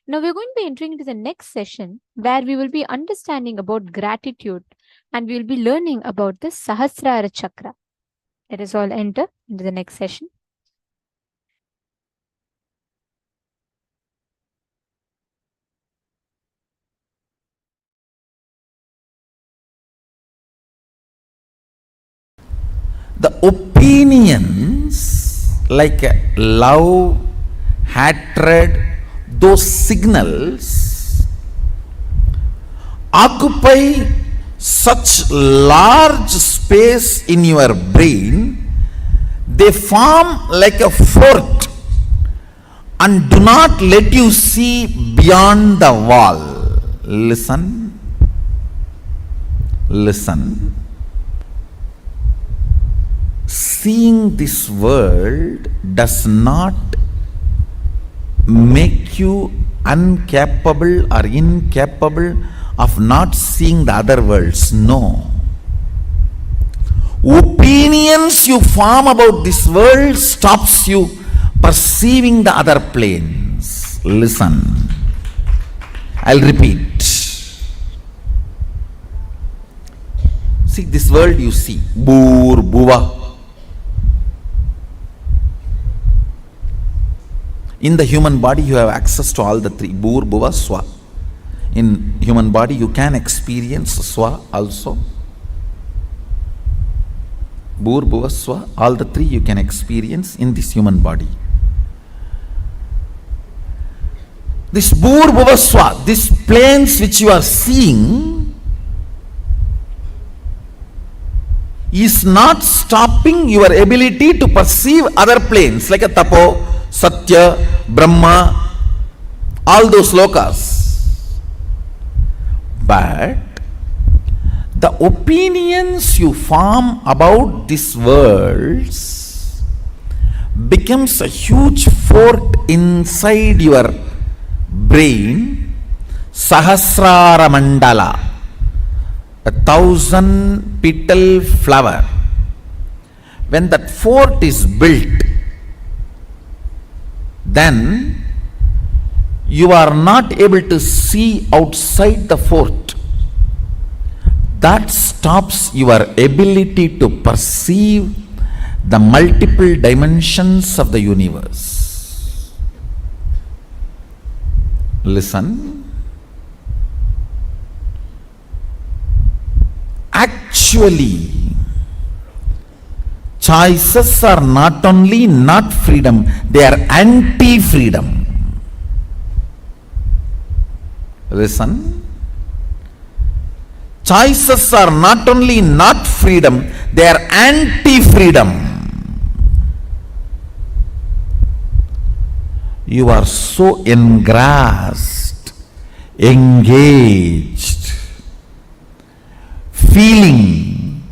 Now, we're going to be entering into the next session where we will be understanding about gratitude and we will be learning about the Sahasrara Chakra. Let us all enter into the next session. The opinions like love, hatred, those signals occupy such large space in your brain, they form like a fort and do not let you see beyond the wall. Listen, listen. Seeing this world does not make you incapable or incapable of not seeing the other worlds. No. Opinions you form about this world stops you perceiving the other planes. Listen. I'll repeat. See, this world you see. Bur, Bhuva. In the human body you have access to all the three. Bhur, Bhuva, Swa. In human body you can experience Swa also. Bhur, Bhuva, Swa. All the three you can experience in this human body. This Bhur, Bhuva, Swa, these planes which you are seeing is not stopping your ability to perceive other planes like a Tapo, Satya, Brahma, all those lokas. But the opinions you form about these worlds becomes a huge fort inside your brain, Sahasrara Mandala, 1,000 petal flower. When that fort is built, then you are not able to see outside the fort. That stops your ability to perceive the multiple dimensions of the universe. Listen. Actually, choices are not only not freedom, they are anti-freedom. Listen. Choices are not only not freedom, they are anti-freedom. You are so engrossed, engaged, feeling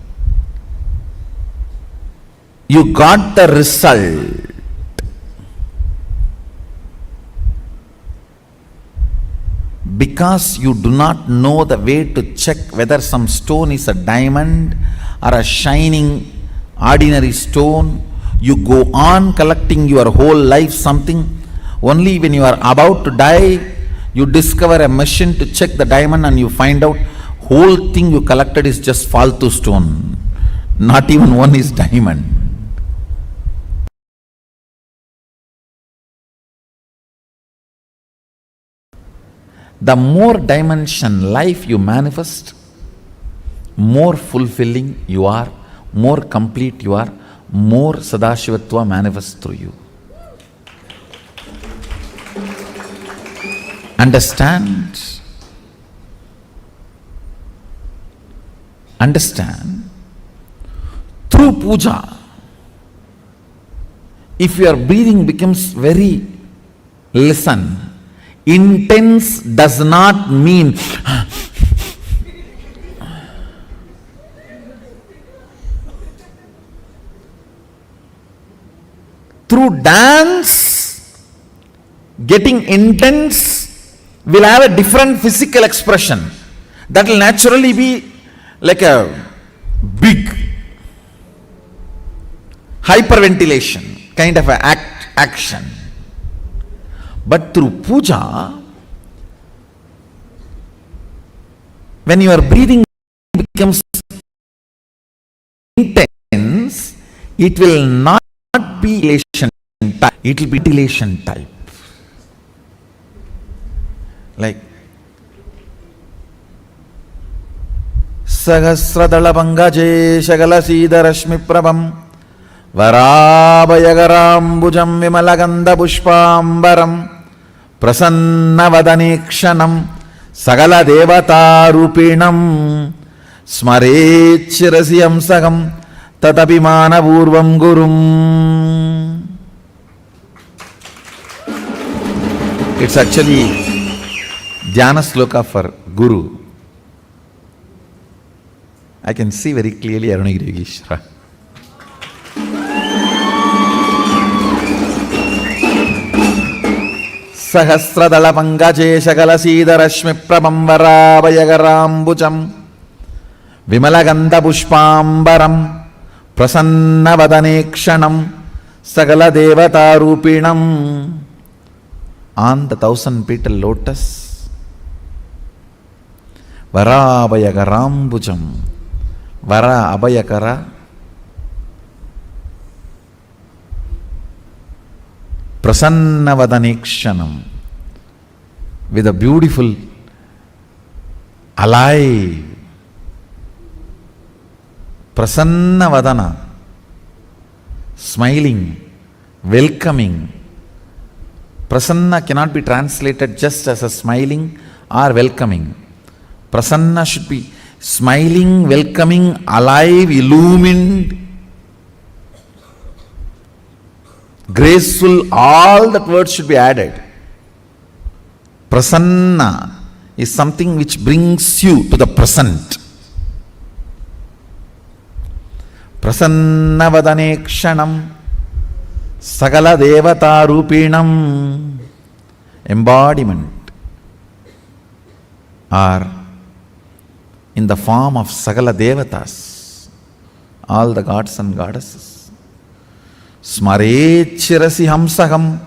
you got the result. Because you do not know the way to check whether some stone is a diamond or a shining ordinary stone, you go on collecting your whole life something. Only when you are about to die, you discover a machine to check the diamond and you find out whole thing you collected is just faltu stone. Not even one is diamond. The more dimension life you manifest, more fulfilling you are, more complete you are, more Sadashivatva manifests through you. Understand? Understand? Through puja, if your breathing becomes very, listen, intense does not mean through dance, getting intense will have a different physical expression. That will naturally be like a big hyperventilation kind of an action. But through puja, when your breathing becomes intense, it will not be elation type, it will be elation type. Like Sahasradala Pangaje Shagala Siddharashmi Prabham Varabhayagarambujam Vimalaganda Pushpambaram Prasannavadanekshanam Sagala Devata Rupinam Smarechirasiyam Sagam Tatapimana Purvam Gurum. It's actually Dhyana Sloka for Guru. I can see very clearly Arunagiri Yogeshwara. Sahasradala Pangaje Shagala Siddharashmi Prabham Varabhayagarambujam Vimalaganda Pushpambaram Prasannavadanekshanam Sagala Devata Rupinam. On the 1,000-petal lotus, Varabhayagarambujam, Vara Abhayakara, Prasannavadanekshanam, with a beautiful, alive, Prasannavadana, smiling, welcoming. Prasanna cannot be translated just as a smiling or welcoming. Prasanna should be smiling, welcoming, alive, illumined, graceful, all that words should be added. Prasanna is something which brings you to the present. Prasannavadanekshanam Sagala Devata Rupinam, embodiment, or in the form of Sagala Devatas, all the gods and goddesses. Smarechirasi Hamsaham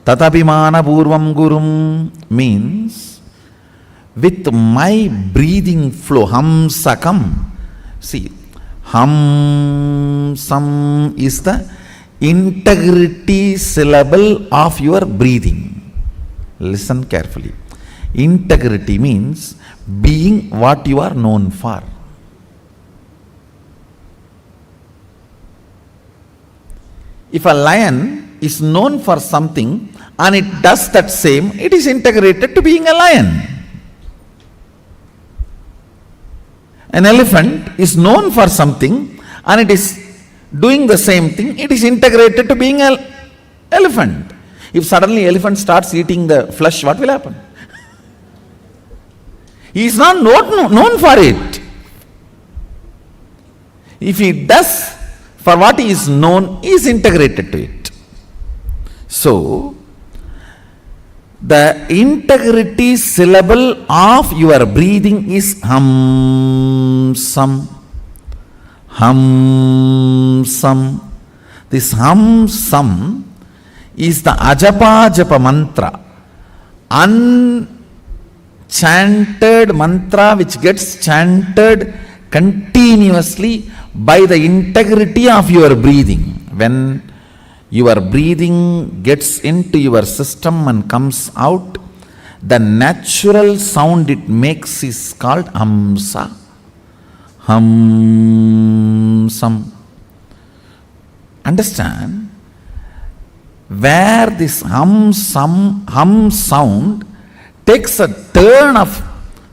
Tatapimana Purvam Gurum means with my breathing flow, Hamsakam. See, Hamsam sam is the integrity syllable of your breathing. Listen carefully. Integrity means being what you are known for. If a lion is known for something and it does that same, it is integrated to being a lion. An elephant is known for something and it is doing the same thing, it is integrated to being an elephant. If suddenly elephant starts eating the flesh, what will happen? He is not known for it. If he does for what he is known, he is integrated to it. So, the integrity syllable of your breathing is hum sam. Hum sam. This hum sam is the ajapa japa mantra, unchanted mantra which gets chanted continuously by the integrity of your breathing. When your breathing gets into your system and comes out, the natural sound it makes is called hamsa. Hum sam. Understand? Where this hum sound takes a turn of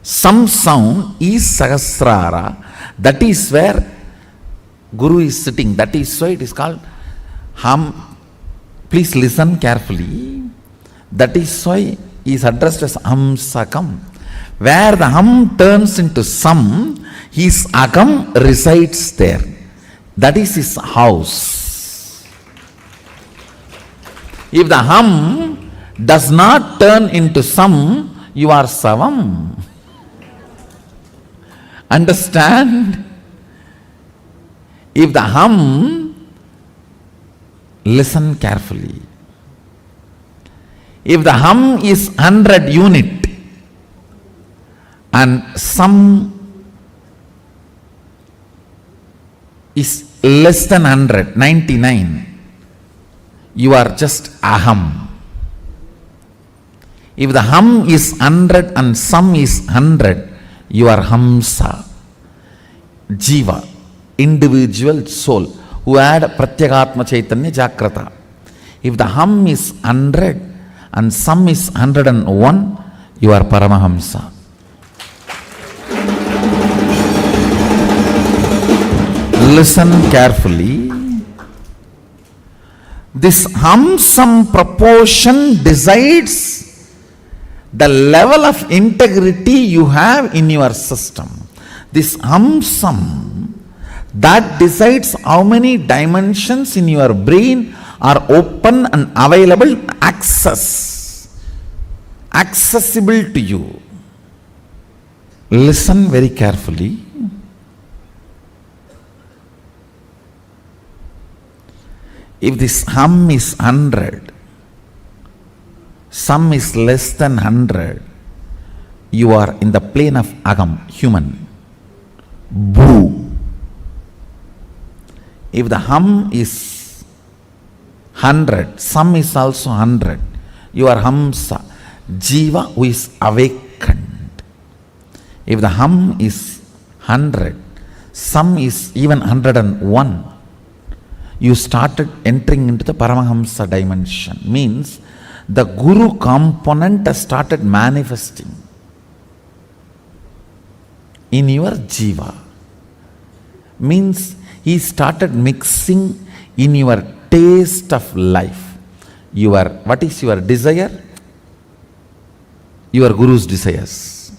some sound is Sahasrara. That is where Guru is sitting. That is why it is called hum. Please listen carefully. That is why he is addressed as Hamsakam. Where the hum turns into sam, his agam resides there. That is his house. If the hum does not turn into sam, you are savam. Understand? If the hum, listen carefully. If the hum is 100 unit and sam is less than 100, 99, you are just aham. If the hum is 100 and sam is 100, you are hamsa. Jiva, individual soul, who had Pratyakatma Chaitanya Jagrata. If the hum is 100 and sam is 101, you are Paramahamsa. Listen carefully. This hum-sam proportion decides the level of integrity you have in your system. This hum-sam, that decides how many dimensions in your brain are open and available, accessible to you. Listen very carefully. If this hum is 100, sam is less than 100, you are in the plane of agam, human. Bhu. If the hum is 100, sam is also 100, you are hamsa, jiva who is awakened. If the hum is 100, sam is even 101, you started entering into the Paramahamsa dimension. Means the Guru component has started manifesting in your jiva. Means he started mixing in your taste of life. What is your desire? Your Guru's desires.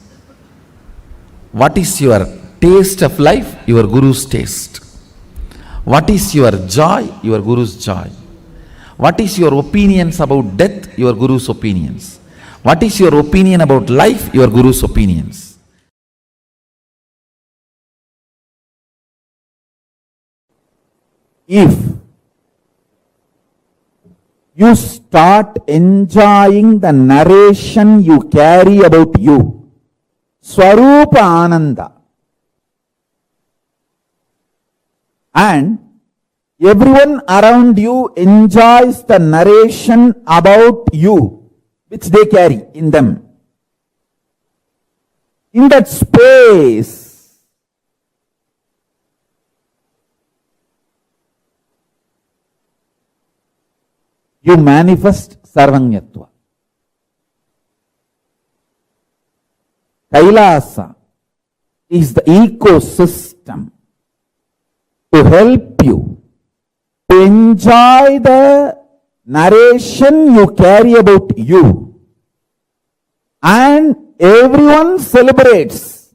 What is your taste of life? Your Guru's taste. What is your joy? Your Guru's joy. What is your opinions about death? Your Guru's opinions. What is your opinion about life? Your Guru's opinions. If you start enjoying the narration you carry about you, Svarupa Ananda, and everyone around you enjoys the narration about you, which they carry in them. In that space, you manifest Sarvanyatva. KAILASA is the ecosystem to help you to enjoy the narration you carry about you. And everyone celebrates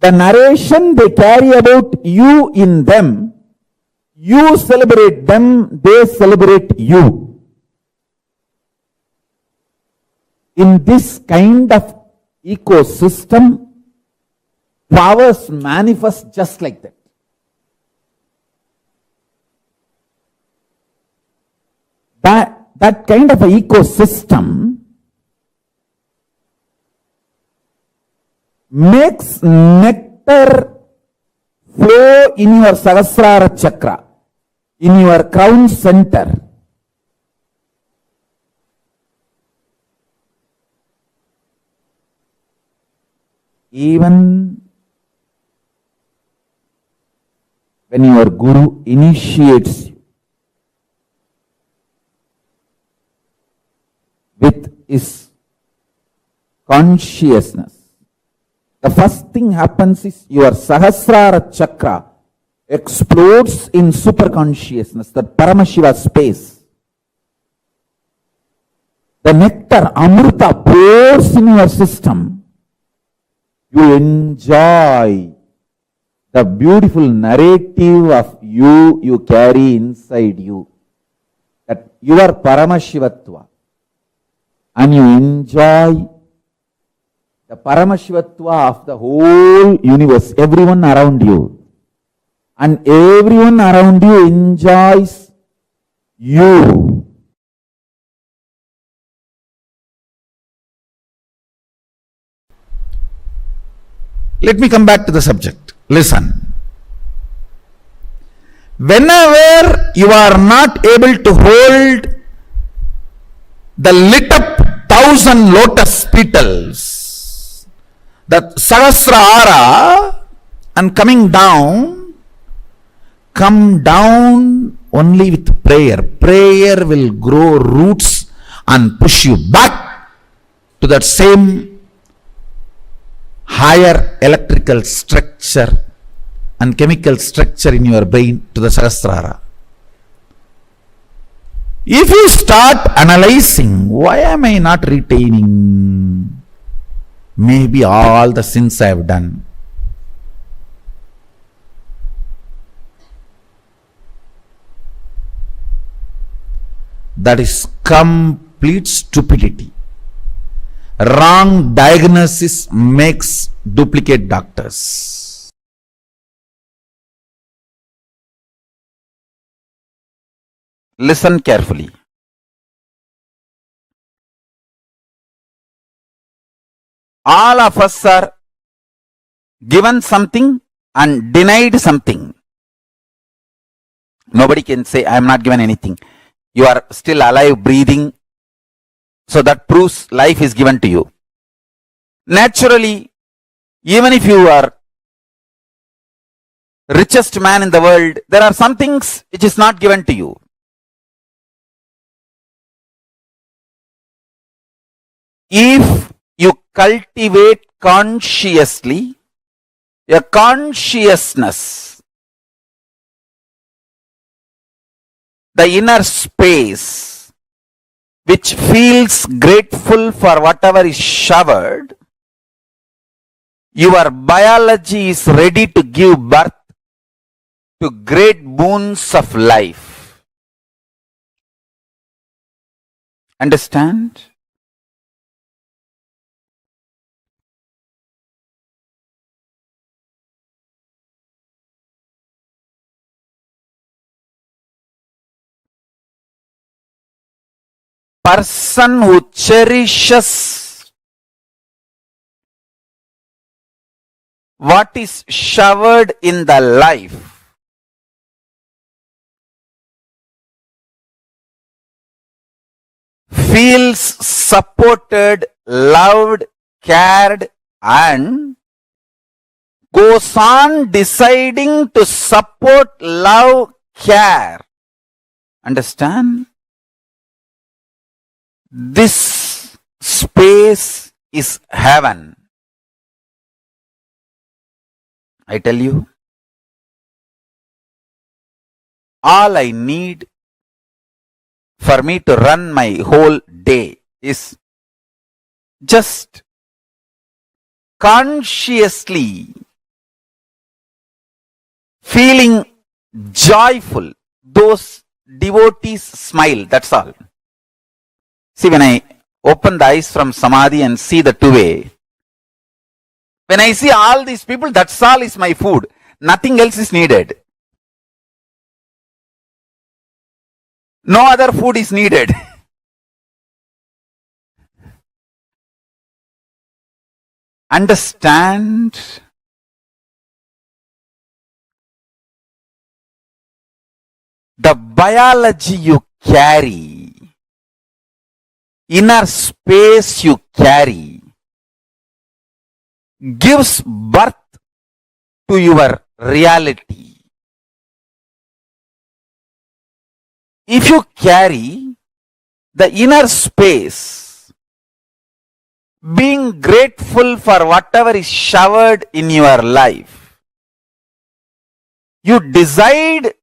the narration they carry about you in them. You celebrate them, they celebrate you. In this kind of ecosystem, powers manifest just like that. That kind of a ecosystem makes nectar flow in your Sahasrara chakra, in your crown center. Even when your Guru initiates you with his consciousness, the first thing happens is your Sahasrara chakra explodes in superconsciousness, that Paramashiva space. The nectar, Amrita, pours in your system. You enjoy the beautiful narrative of you carry inside you. That you are Paramashivatva. And you enjoy the Paramashivatva of the whole universe, everyone around you. And everyone around you enjoys you. Let me come back to the subject. Listen. Whenever you are not able to hold the lit up 1,000 lotus petals, that Sahasrara, and come down only with prayer. Prayer will grow roots and push you back to that same higher electrical structure and chemical structure in your brain, to the Sahasrara. If you start analyzing, why am I not retaining? Maybe all the sins I have done. That is complete stupidity. Wrong diagnosis makes duplicate doctors. Listen carefully. All of us are given something and denied something. Nobody can say, I am not given anything. You are still alive, breathing. So that proves life is given to you. Naturally, even if you are richest man in the world, there are some things which is not given to you. If you cultivate consciously a consciousness, the inner space, which feels grateful for whatever is showered, your biology is ready to give birth to great boons of life. Understand? Person who cherishes what is showered in the life feels supported, loved, cared, and goes on deciding to support, love, care. Understand? This space is heaven. I tell you, all I need for me to run my whole day is just consciously feeling joyful. Those devotees smile, that's all. See, when I open the eyes from Samadhi and see the two-way, when I see all these people, that's all is my food. Nothing else is needed. No other food is needed. Understand? The biology you carry, inner space you carry, gives birth to your reality. If you carry the inner space, being grateful for whatever is showered in your life, you decide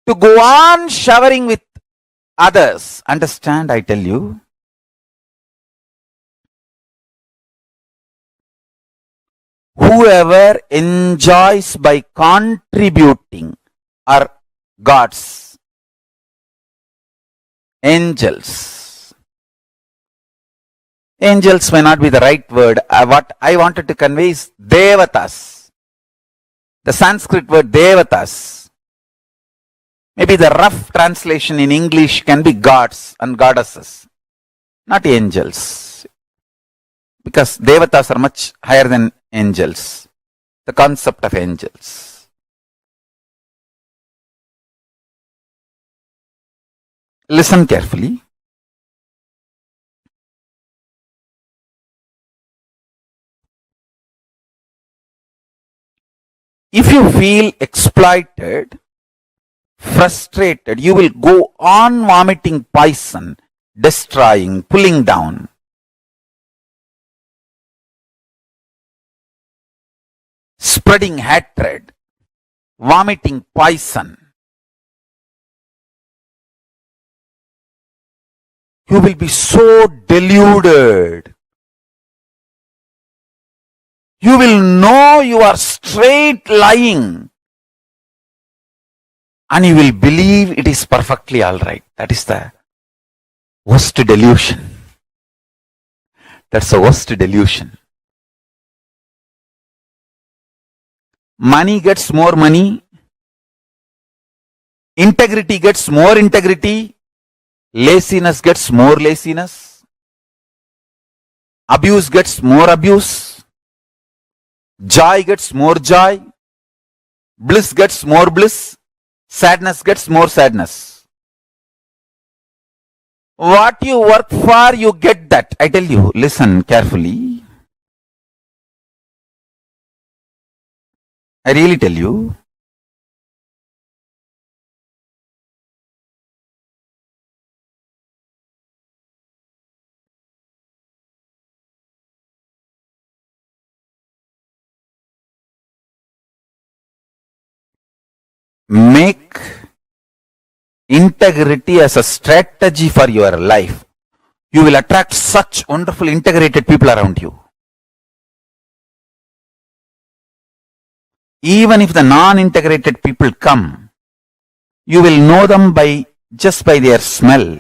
to go on showering with others. Understand, I tell you? Whoever enjoys by contributing are gods, angels. Angels may not be the right word. What I wanted to convey is devatas. The Sanskrit word devatas. Maybe the rough translation in English can be gods and goddesses, not angels. Because devatas are much higher than angels. The concept of angels. Listen carefully. If you feel exploited, frustrated, you will go on vomiting poison, destroying, pulling down. Spreading hatred, vomiting poison. You will be so deluded. You will know you are straight lying. And you will believe it is perfectly alright. That is the worst delusion. That's the worst delusion. Money gets more money. Integrity gets more integrity. Laziness gets more laziness. Abuse gets more abuse. Joy gets more joy. Bliss gets more bliss. Sadness gets more sadness. What you work for, you get that. I tell you, listen carefully. I really tell you. Make integrity as a strategy for your life. You will attract such wonderful integrated people around you. Even if the non-integrated people come, you will know them just by their smell,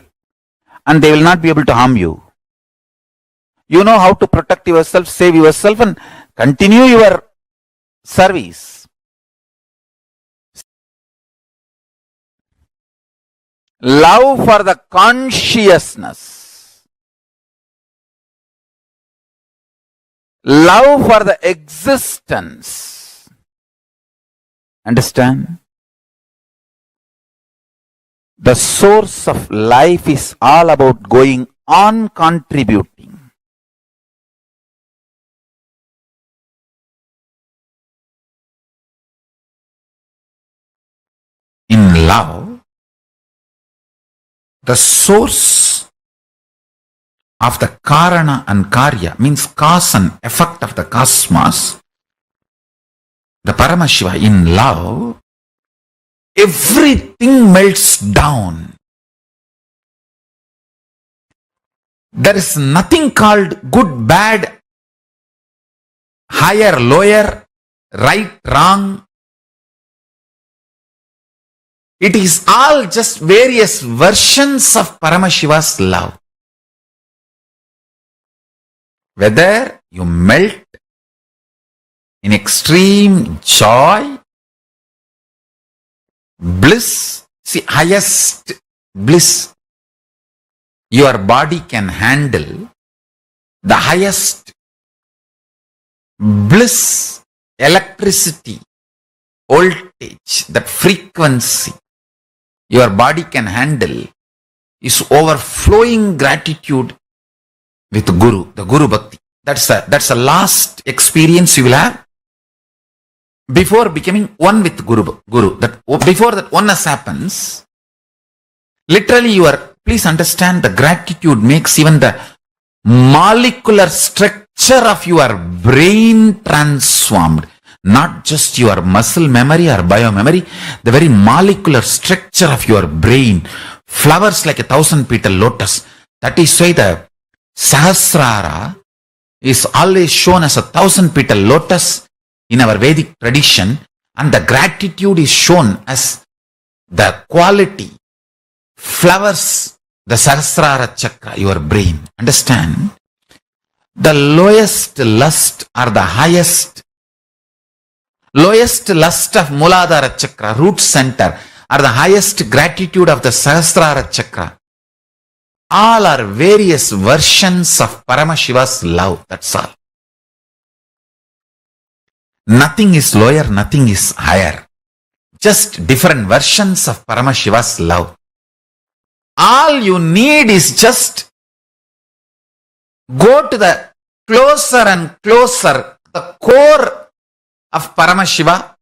and they will not be able to harm you. You know how to protect yourself, save yourself, and continue your service. Love for the consciousness. Love for the existence. Understand? The source of life is all about going on contributing. In love, the source of the Karana and Karya means cause and effect of the cosmos, the Paramashiva. In love, everything melts down. There is nothing called good, bad, higher, lower, right, wrong. It is all just various versions of Paramashiva's love. Whether you melt in extreme joy, bliss, see, highest bliss your body can handle, the highest bliss, electricity, voltage, that frequency your body can handle is overflowing gratitude with Guru, the Guru Bhakti. That's the last experience you will have before becoming one with Guru. That before that oneness happens, literally please understand, the gratitude makes even the molecular structure of your brain transformed. Not just your muscle memory or biomemory, the very molecular structure of your brain flowers like a 1,000-petal lotus. That is why the Sahasrara is always shown as a 1,000-petal lotus in our Vedic tradition, and the gratitude is shown as the quality flowers the Sahasrara chakra, your brain. Understand? The lowest lust or the lowest lust of Muladhara chakra, root center, or the highest gratitude of the Sahasrara chakra. All are various versions of Paramashiva's love. That's all. Nothing is lower, nothing is higher. Just different versions of Paramashiva's love. All you need is just go to the closer and closer, the core of Paramashiva.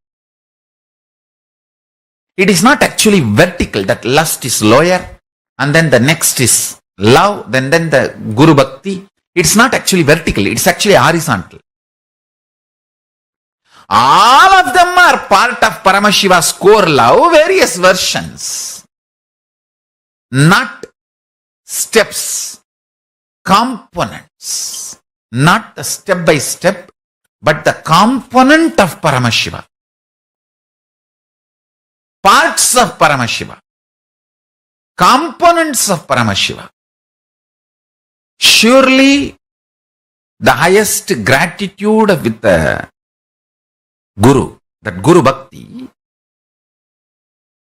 It is not actually vertical, that lust is lower, and then the next is love, then the Guru Bhakti. It's not actually vertical, it's actually horizontal. All of them are part of Paramashiva's core love, various versions. Not steps, components. Not the step by step, but the component of Paramashiva. Parts of Paramashiva. Components of Paramashiva. Surely the highest gratitude with the Guru, that Guru Bhakti,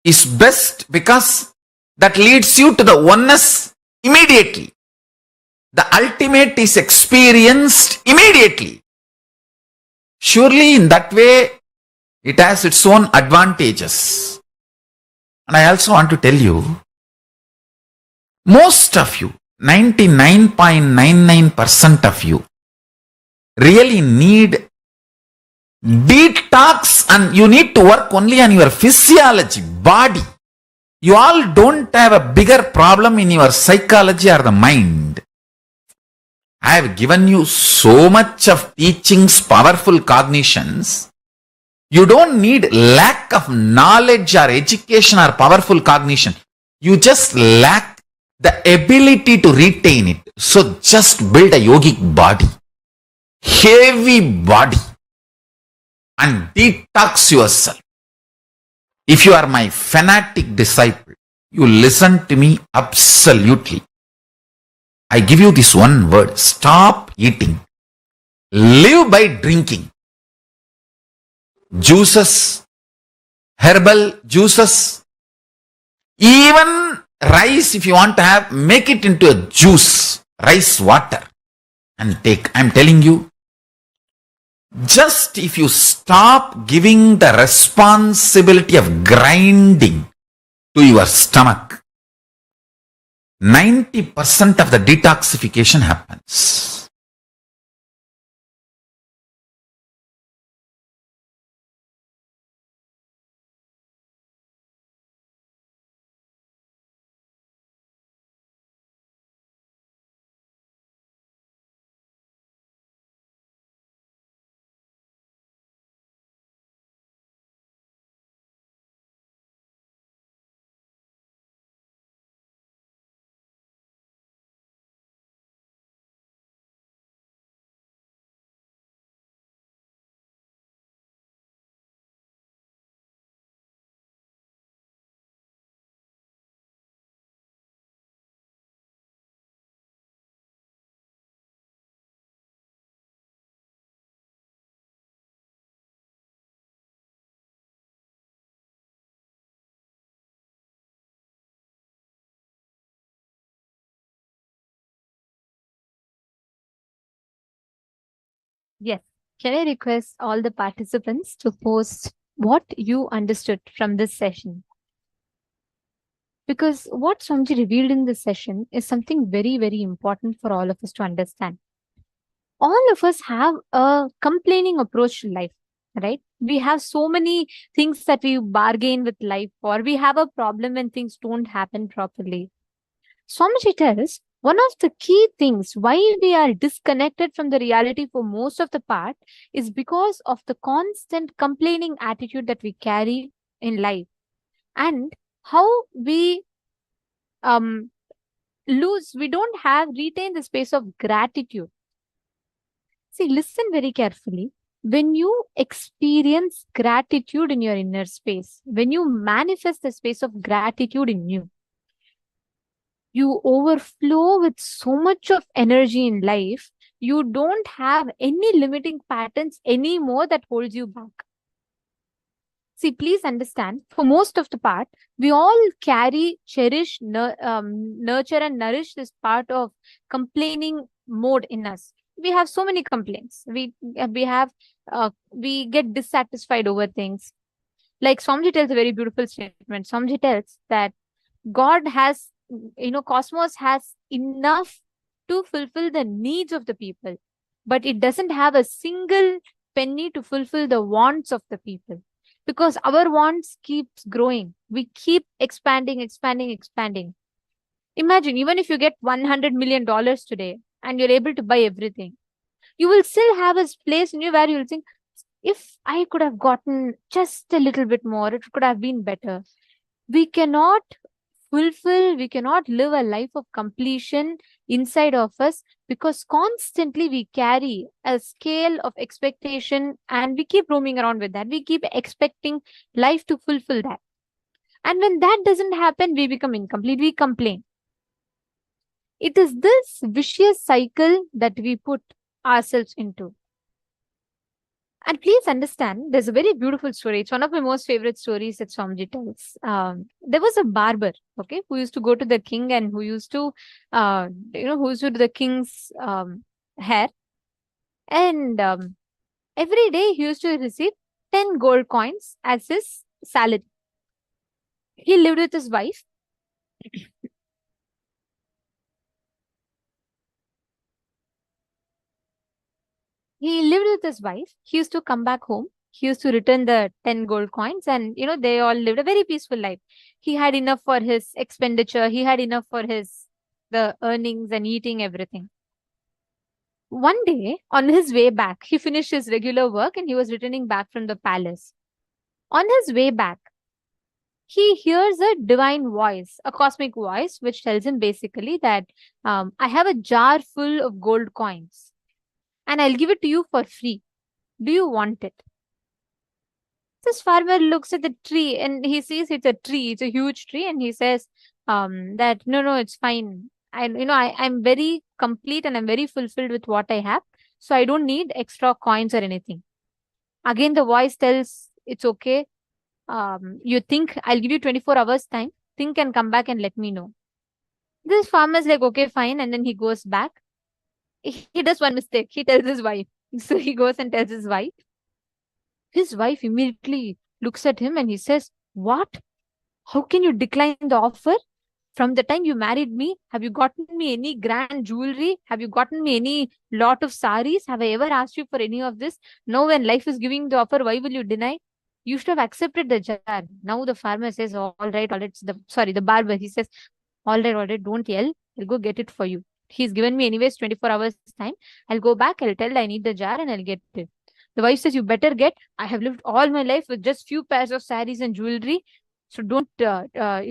is best because that leads you to the oneness immediately. The ultimate is experienced immediately. Surely in that way, it has its own advantages. And I also want to tell you, most of you, 99.99% of you, really need detox, and you need to work only on your physiology, body. You all don't have a bigger problem in your psychology or the mind. I have given you so much of teachings, powerful cognitions. You don't need lack of knowledge or education or powerful cognition. You just lack the ability to retain it. So just build a yogic body, heavy body, and detox yourself. If you are my fanatic disciple, you listen to me absolutely. I give you this one word: stop eating. Live by drinking. Juices, herbal juices, even rice, if you want to have, make it into a juice, rice water, and take. I'm telling you, just if you stop giving the responsibility of grinding to your stomach, 90% of the detoxification happens. Yes. Can I request all the participants to post what you understood from this session? Because what Swamiji revealed in this session is something very, very important for all of us to understand. All of us have a complaining approach to life, right? We have so many things that we bargain with life for. We have a problem when things don't happen properly. Swamiji tells one of the key things why we are disconnected from the reality for most of the part is because of the constant complaining attitude that we carry in life, and how we we don't have retain the space of gratitude. See, listen very carefully. When you experience gratitude in your inner space, when you manifest the space of gratitude in you, you overflow with so much of energy in life. You don't have any limiting patterns anymore that holds you back. See, please understand, for most of the part, we all carry, cherish, nurture and nourish this part of complaining mode in us. We have so many complaints. We get dissatisfied over things. Like Swamiji tells a very beautiful statement. Swamiji tells that God has, cosmos has enough to fulfill the needs of the people, but it doesn't have a single penny to fulfill the wants of the people, because our wants keeps growing. We keep expanding. Imagine, even if you get $100 million today and you're able to buy everything, you will still have a place in you where you'll think, if I could have gotten just a little bit more, it could have been better. We cannot live a life of completion inside of us, because constantly we carry a scale of expectation and we keep roaming around with that. We keep expecting life to fulfill that. And when that doesn't happen, we become incomplete. We complain. It is this vicious cycle that we put ourselves into. And please understand, there's a very beautiful story. It's one of my most favorite stories that Swamiji tells. There was a barber, okay, who used to go to the king and who used to do the king's hair. And every day he used to receive 10 gold coins as his salary. He lived with his wife. He lived with his wife. He used to come back home. He used to return the 10 gold coins, and they all lived a very peaceful life. He had enough for his expenditure. He had enough for the earnings and eating everything. One day, on his way back, he finished his regular work and he was returning back from the palace. On his way back, he hears a divine voice, a cosmic voice, which tells him basically that I have a jar full of gold coins and I'll give it to you for free. Do you want it? This farmer looks at the tree and he sees it's a tree. It's a huge tree, and he says that no, it's fine. I'm very complete and I'm very fulfilled with what I have, so I don't need extra coins or anything. Again, the voice tells, it's okay. You think, I'll give you 24 hours time. Think and come back and let me know. This farmer's like, okay, fine. And then he goes back. He does one mistake. He tells his wife. So he goes and tells his wife. His wife immediately looks at him and he says, what? How can you decline the offer? From the time you married me, have you gotten me any grand jewelry? Have you gotten me any lot of saris? Have I ever asked you for any of this? No, when life is giving the offer, why will you deny? You should have accepted the jar. Now the farmer says, all right, the barber, he says, all right, don't yell. I'll go get it for you. He's given me anyways 24 hours time. I'll go back, I'll tell I need the jar and I'll get it. The wife says, you better get. I have lived all my life with just few pairs of saris and jewelry. So don't, I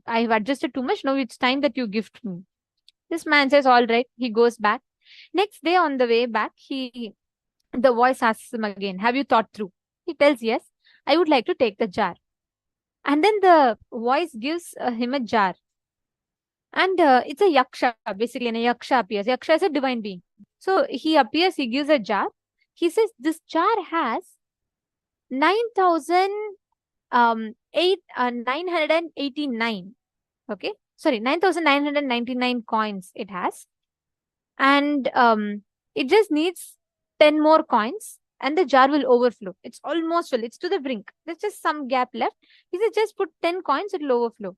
have adjusted too much. Now it's time that you gift me. This man says, all right. He goes back. Next day on the way back, the voice asks him again, have you thought through? He tells, yes, I would like to take the jar. And then the voice gives him a jar. And it's a yaksha, basically, and a yaksha appears. Yaksha is a divine being. So he appears, he gives a jar. He says, this jar has 9,989. Okay. Sorry, 9,999 coins it has. And it just needs 10 more coins and the jar will overflow. It's almost full. It's to the brink. There's just some gap left. He says, just put 10 coins, it will overflow.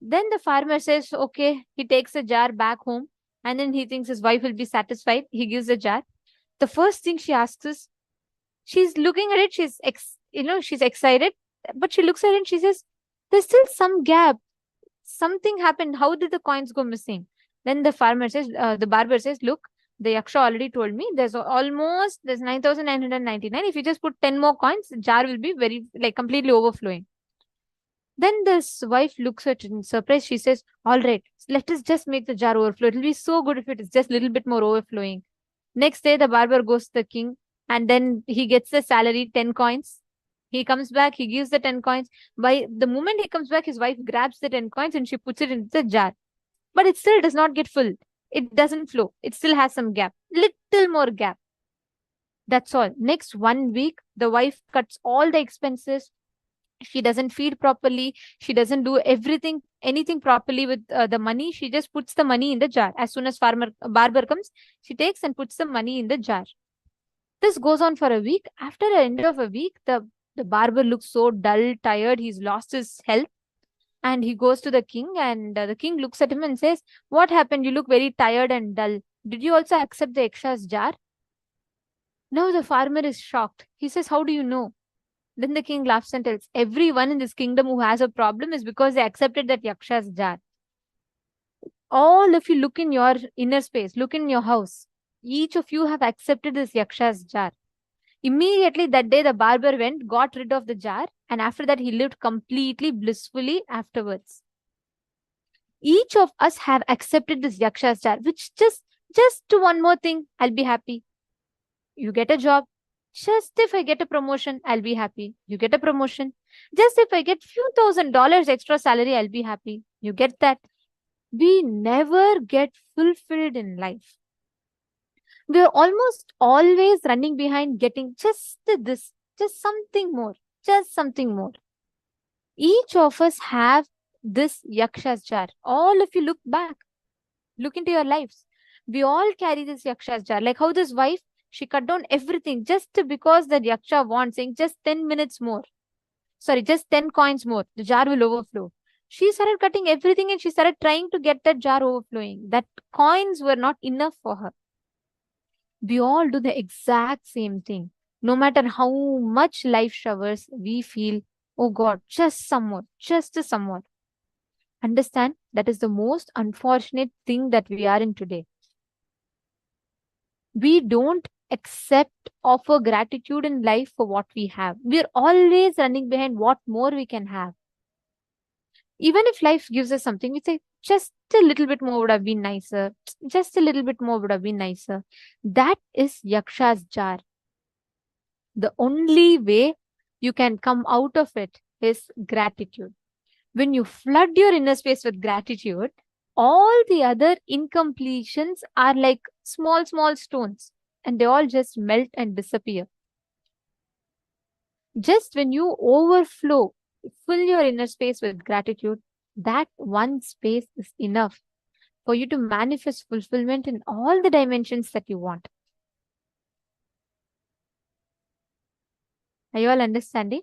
Then the farmer says, okay, he takes a jar back home and then he thinks his wife will be satisfied. He gives a jar. The first thing she asks is, she's looking at it, she's excited, but she looks at it and she says, there's still some gap. Something happened. How did the coins go missing? Then the farmer says, the barber says, look, the yaksha already told me there's 9,999. If you just put 10 more coins, the jar will be completely overflowing. Then this wife looks at it in surprise. She says, all right, let us just make the jar overflow. It will be so good if it is just a little bit more overflowing. Next day, the barber goes to the king and then he gets the salary, 10 coins. He comes back, he gives the 10 coins. By the moment he comes back, his wife grabs the 10 coins and she puts it into the jar. But it still does not get full. It doesn't flow. It still has some gap, little more gap. That's all. Next 1 week, the wife cuts all the expenses. She doesn't feed properly. She doesn't do anything properly with the money. She just puts the money in the jar. As soon as barber comes, she takes and puts the money in the jar. This goes on for a week. After the end of a week, the barber looks so dull, tired. He's lost his health. And he goes to the king and the king looks at him and says, what happened? You look very tired and dull. Did you also accept the yaksha's jar? Now the farmer is shocked. He says, how do you know? Then the king laughs and tells, everyone in this kingdom who has a problem is because they accepted that yaksha's jar. All of you look in your inner space, look in your house. Each of you have accepted this yaksha's jar. Immediately that day, the barber went, got rid of the jar, and after that, he lived completely blissfully afterwards. Each of us have accepted this yaksha's jar, which just do one more thing, I'll be happy. You get a job. Just if I get a promotion, I'll be happy. You get a promotion. Just if I get few $1,000 extra salary, I'll be happy. You get that. We never get fulfilled in life. We're almost always running behind getting just this, just something more. Each of us have this yaksha's jar. All of you look back. Look into your lives. We all carry this yaksha's jar. Like how this wife, she cut down everything just because the yaksha wants, saying just 10 minutes more. Sorry, just 10 coins more. The jar will overflow. She started cutting everything and she started trying to get that jar overflowing. That coins were not enough for her. We all do the exact same thing. No matter how much life showers, we feel, oh God, just some more. Understand, that is the most unfortunate thing that we are in today. We don't offer gratitude in life for what we have. We're always running behind what more we can have. Even if life gives us something, we say, just a little bit more would have been nicer. Just a little bit more would have been nicer. That is yaksha's jar. The only way you can come out of it is gratitude. When you flood your inner space with gratitude, all the other incompletions are like small stones and they all just melt and disappear. Just when you overflow, fill your inner space with gratitude, that one space is enough for you to manifest fulfillment in all the dimensions that you want. Are you all understanding?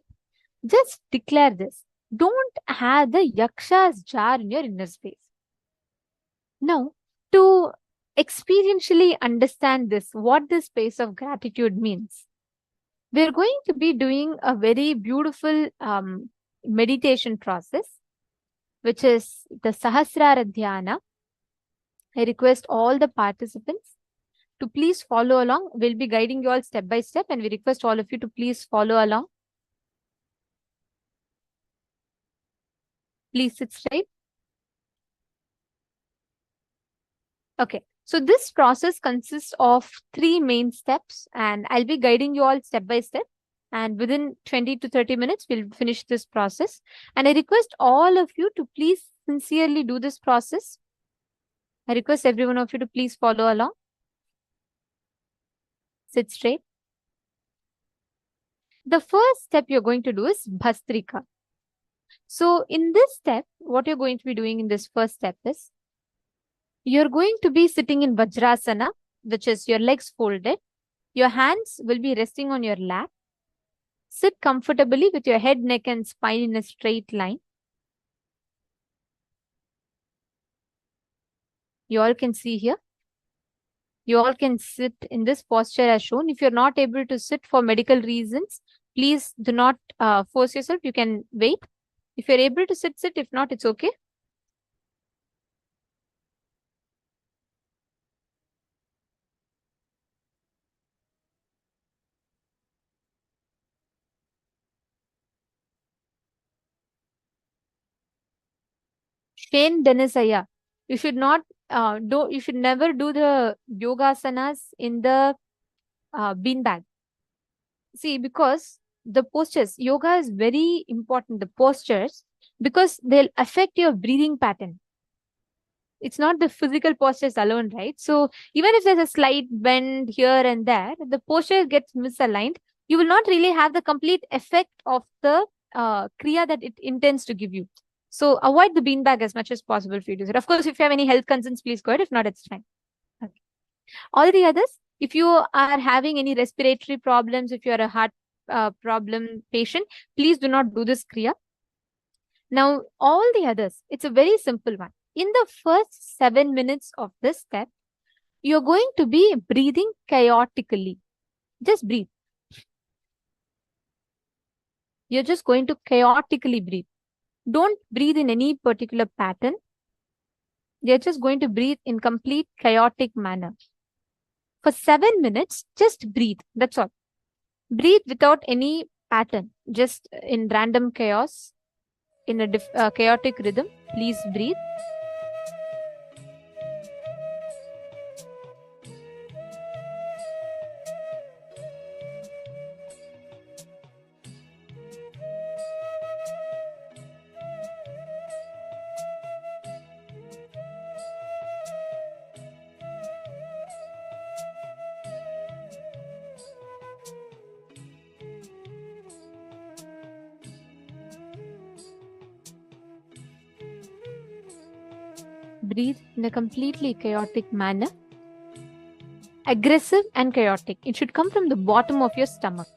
Just declare this. Don't have the yakshas jar in your inner space. Now, to experientially understand this, what this space of gratitude means, we're going to be doing a very beautiful meditation process, which is the Sahasrara Dhyana. I request all the participants to please follow along. We'll be guiding you all step by step, and we request all of you to please follow along. Please sit straight. Okay, so this process consists of 3 main steps, and I'll be guiding you all step by step. And within 20 to 30 minutes, we'll finish this process. And I request all of you to please sincerely do this process. I request every one of you to please follow along. Sit straight. The first step you're going to do is Bhastrika. So in this step, what you're going to be doing in this first step is, you're going to be sitting in Vajrasana, which is your legs folded. Your hands will be resting on your lap. Sit comfortably with your head, neck, and spine in a straight line. You all can see here. You all can sit in this posture as shown. If you're not able to sit for medical reasons, please do not force yourself. You can wait. If you're able to sit, sit. If not, it's okay. Shane Denisaya, you should not you should never do the yogasanas in the beanbag. See, because the postures, yoga is very important, the postures, because they'll affect your breathing pattern. It's not the physical postures alone, right? So even if there's a slight bend here and there, the posture gets misaligned, you will not really have the complete effect of the kriya that it intends to give you. So avoid the beanbag as much as possible for you to do it. Of course, if you have any health concerns, please go ahead. If not, it's fine. Okay. All the others, if you are having any respiratory problems, if you are a heart problem patient, please do not do this kriya. Now, all the others, it's a very simple one. In the first 7 minutes of this step, you're going to be breathing chaotically. Just breathe. You're just going to chaotically breathe. Don't breathe in any particular pattern. You're just going to breathe in complete chaotic manner. For 7 minutes, just breathe. That's all. Breathe without any pattern, just in random chaos, in a chaotic rhythm. Please breathe. Breathe in a completely chaotic manner. Aggressive and chaotic. It should come from the bottom of your stomach.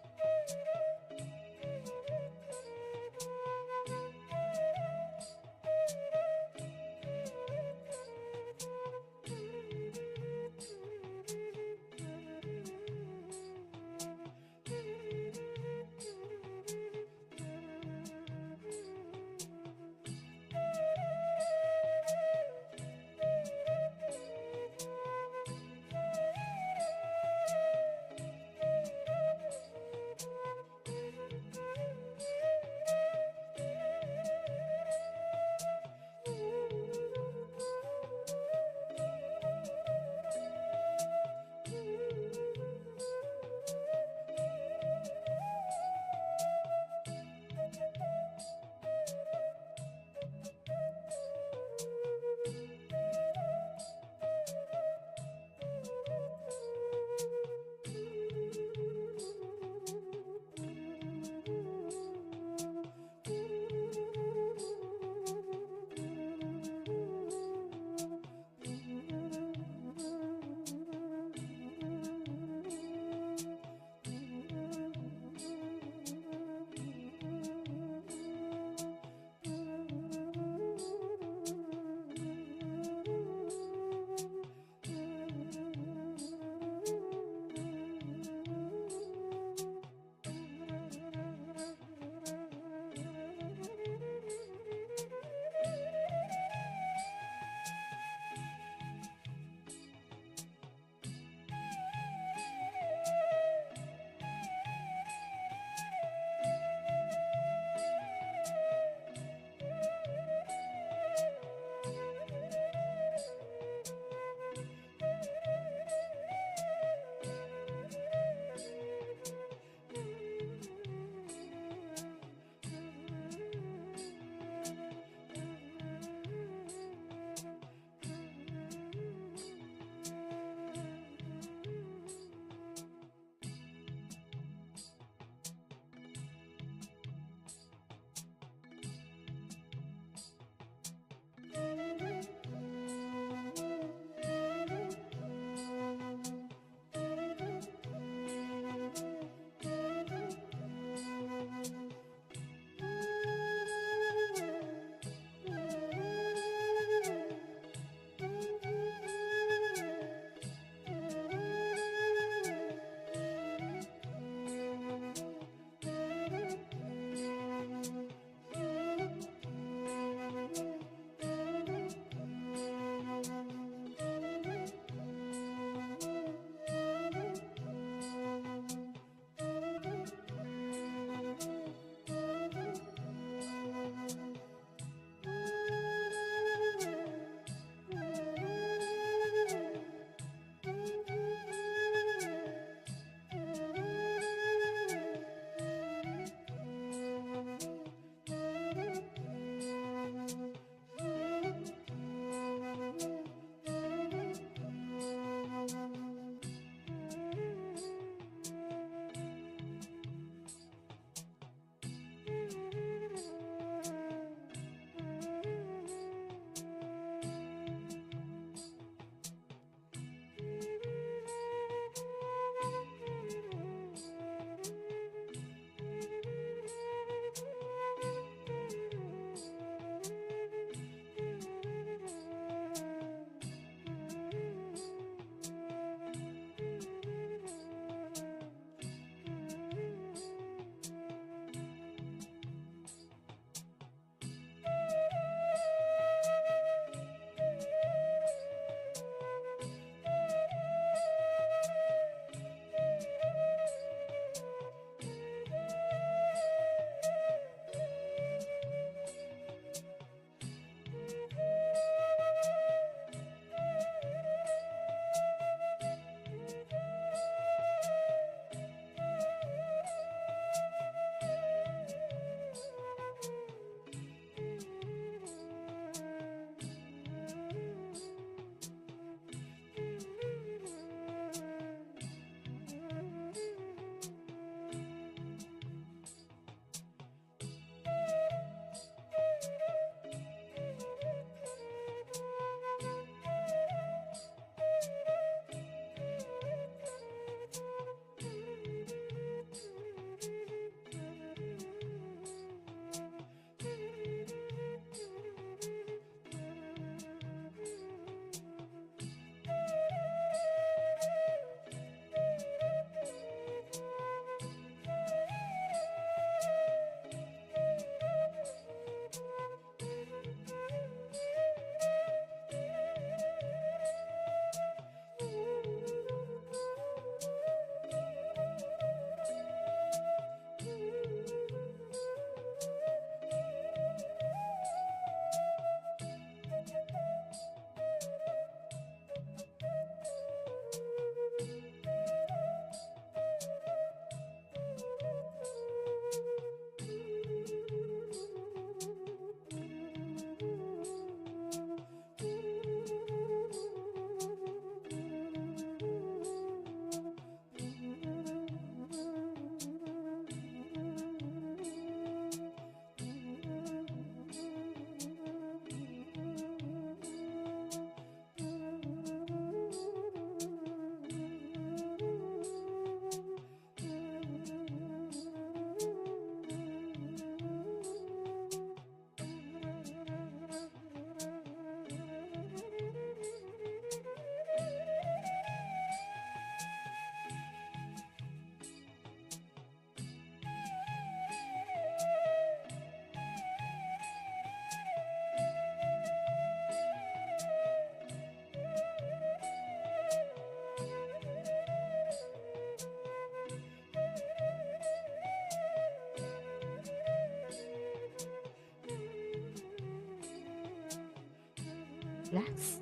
Relax.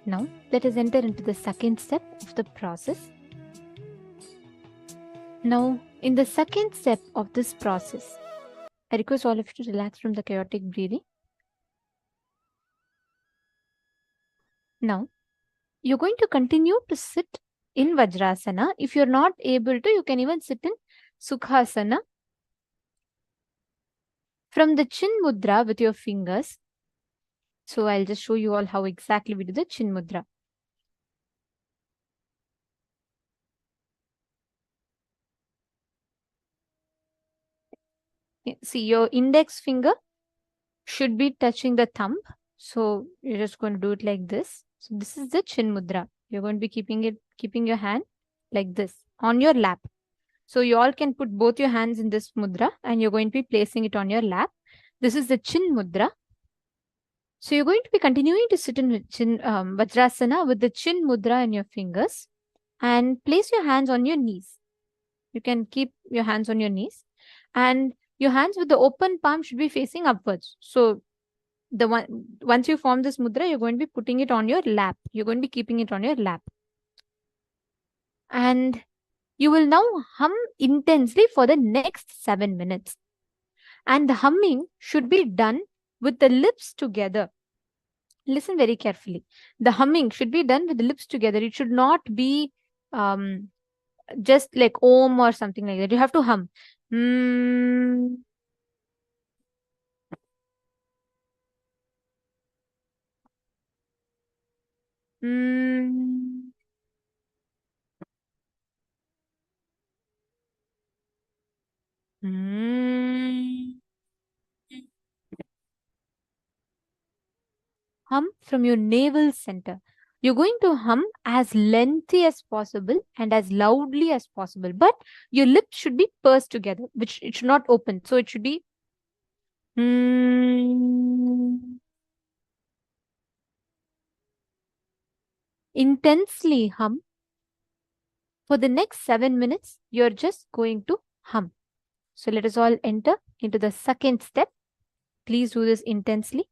Now, let us enter into the second step of the process. Now, in the second step of this process, I request all of you to relax from the chaotic breathing. Now, you're going to continue to sit in Vajrasana. If you're not able to, you can even sit in Sukhasana. From the Chin Mudra with your fingers. So I'll just show you all how exactly we do the Chin Mudra. See, your index finger should be touching the thumb. So you're just going to do it like this. So this is the Chin Mudra. You're going to be keeping your hand like this on your lap. So you all can put both your hands in this mudra and you're going to be placing it on your lap. This is the Chin Mudra. So you're going to be continuing to sit in Vajrasana with the Chin Mudra in your fingers and place your hands on your knees. You can keep your hands on your knees and your hands with the open palm should be facing upwards. So once you form this mudra, you're going to be putting it on your lap. You're going to be keeping it on your lap. And you will now hum intensely for the next 7 minutes. And the humming should be done with the lips together. Listen very carefully. The humming should be done with the lips together. It should not be just like Om or something like that. You have to hum. Hum from your navel center. You're going to hum as lengthy as possible and as loudly as possible. But your lips should be pursed together, which it should not open. So it should be intensely hum. For the next 7 minutes, you're just going to hum. So let us all enter into the second step. Please do this intensely.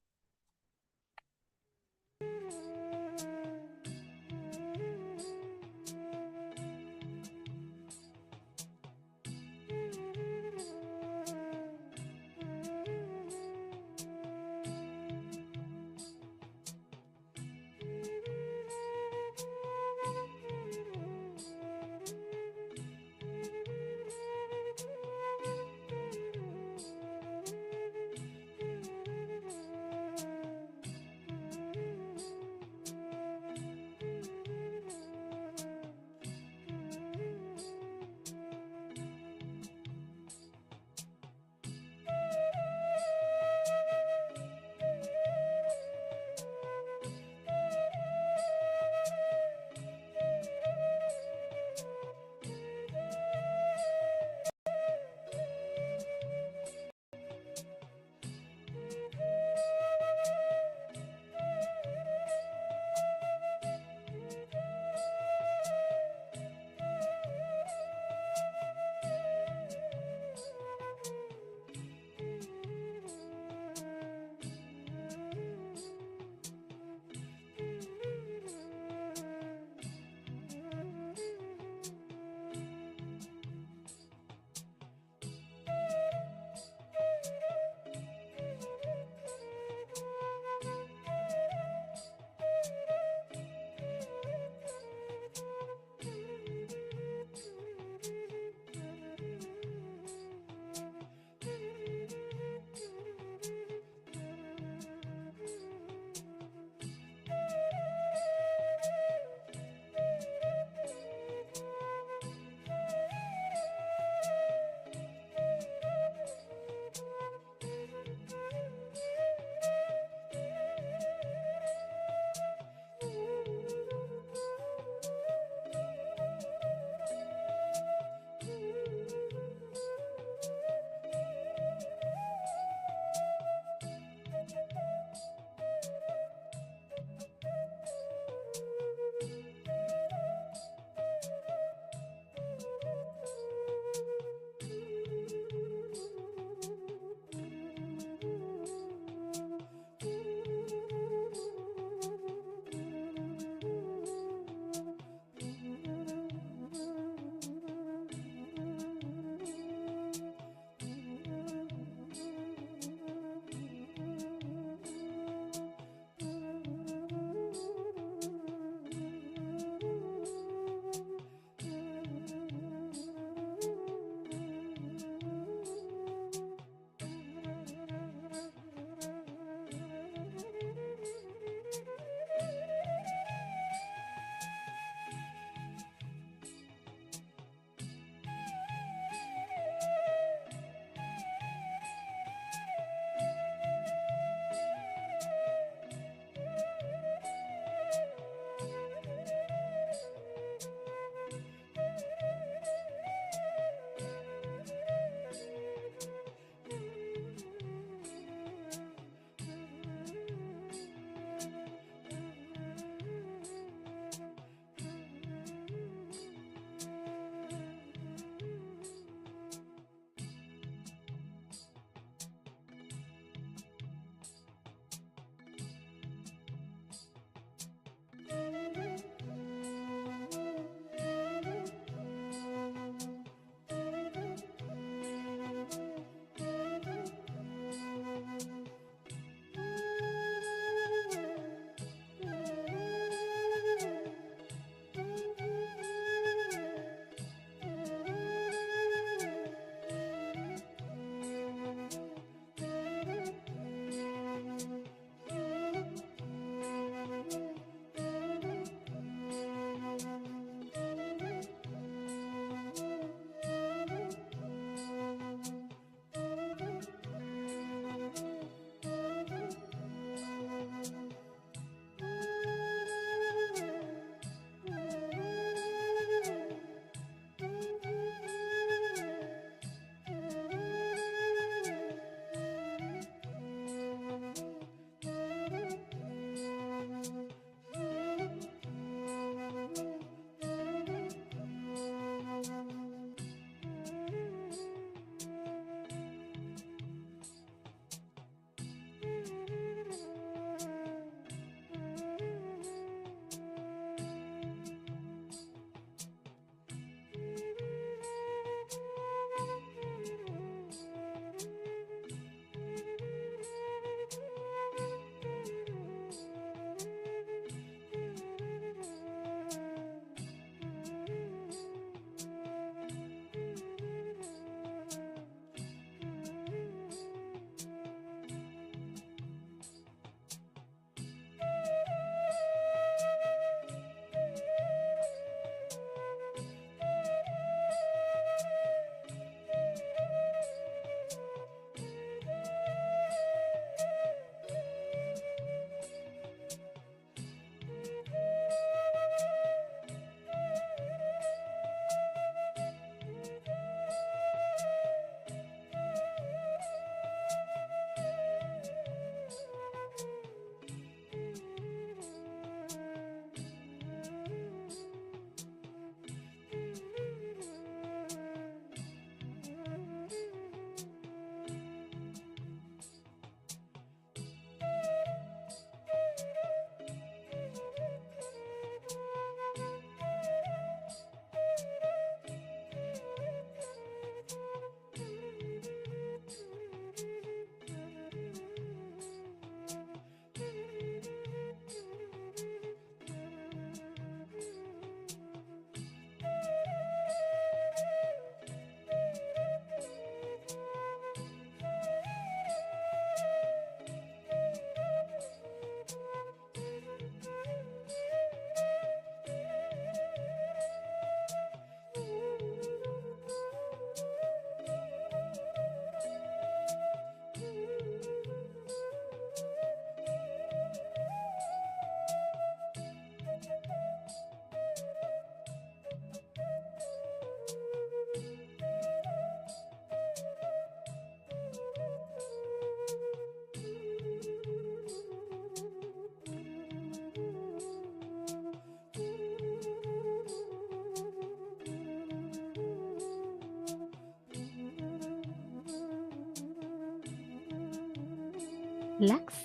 Relax.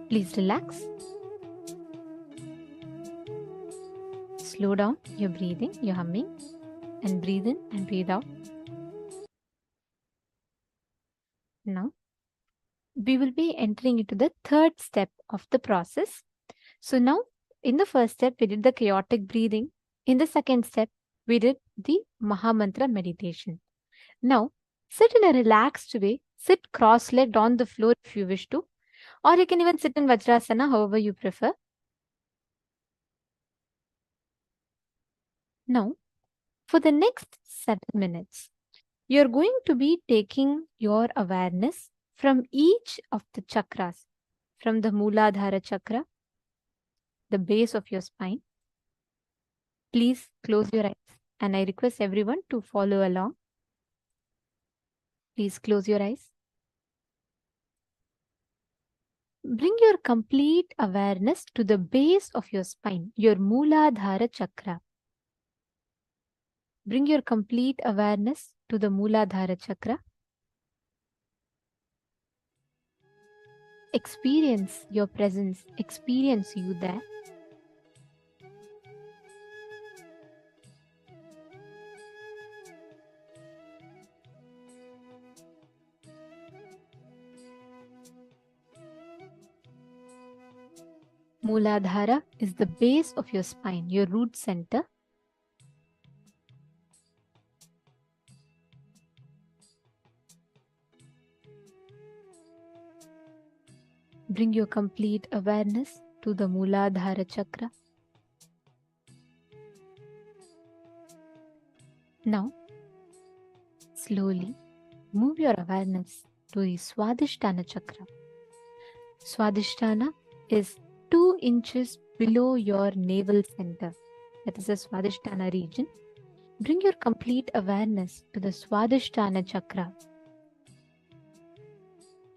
Please relax. Slow down your breathing, your humming, and breathe in and breathe out. Now, we will be entering into the third step of the process. So now, in the first step, we did the chaotic breathing. In the second step, we did the Mahamantra meditation. Now, sit in a relaxed way. Sit cross-legged on the floor if you wish to, or you can even sit in Vajrasana, however you prefer. Now, for the next 7 minutes, you're going to be taking your awareness from each of the chakras, from the Mooladhara chakra, the base of your spine. Please close your eyes, and I request everyone to follow along. Please close your eyes. Bring your complete awareness to the base of your spine, your Mooladhara chakra. Bring your complete awareness to the Mooladhara chakra. Experience your presence, experience you there. Mooladhara is the base of your spine, your root center. Bring your complete awareness to the Mooladhara chakra. Now, slowly move your awareness to the Swadhisthana chakra. Swadhisthana is 2 inches below your navel center. That is the Swadhisthana region. Bring your complete awareness to the Swadhisthana chakra.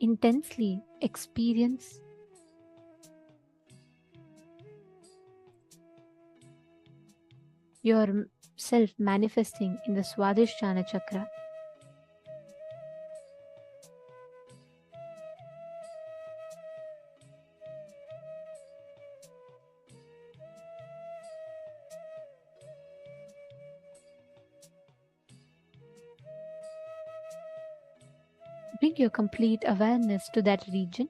Intensely experience yourself manifesting in the Swadhisthana chakra. Bring your complete awareness to that region.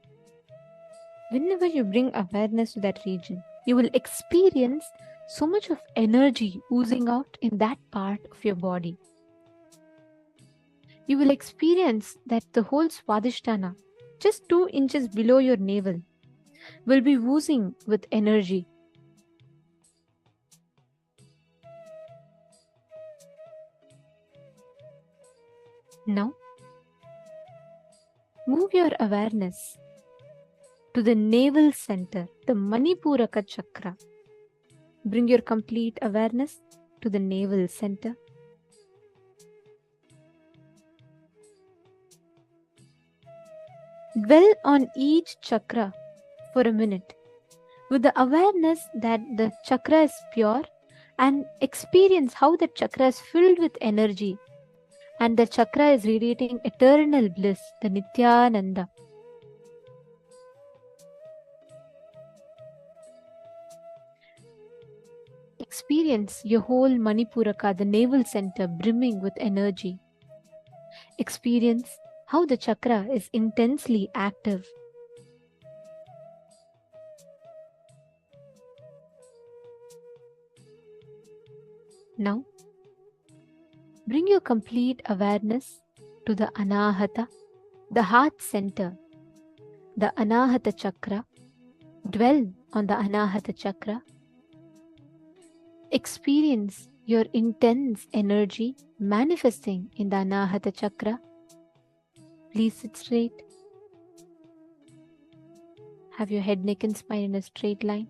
Whenever you bring awareness to that region, you will experience so much of energy oozing out in that part of your body. You will experience that the whole Swadhisthana, just 2 inches below your navel, will be oozing with energy. Now, move your awareness to the navel center, the Manipuraka chakra. Bring your complete awareness to the navel center. Dwell on each chakra for a minute with the awareness that the chakra is pure, and experience how the chakra is filled with energy and the chakra is radiating eternal bliss, the Nithyananda. Experience your whole Manipuraka, the navel center, brimming with energy. Experience how the chakra is intensely active. Now, bring your complete awareness to the Anahata, the heart center, the Anahata chakra. Dwell on the Anahata chakra. Experience your intense energy manifesting in the Anahata chakra. Please sit straight. Have your head, neck and spine in a straight line.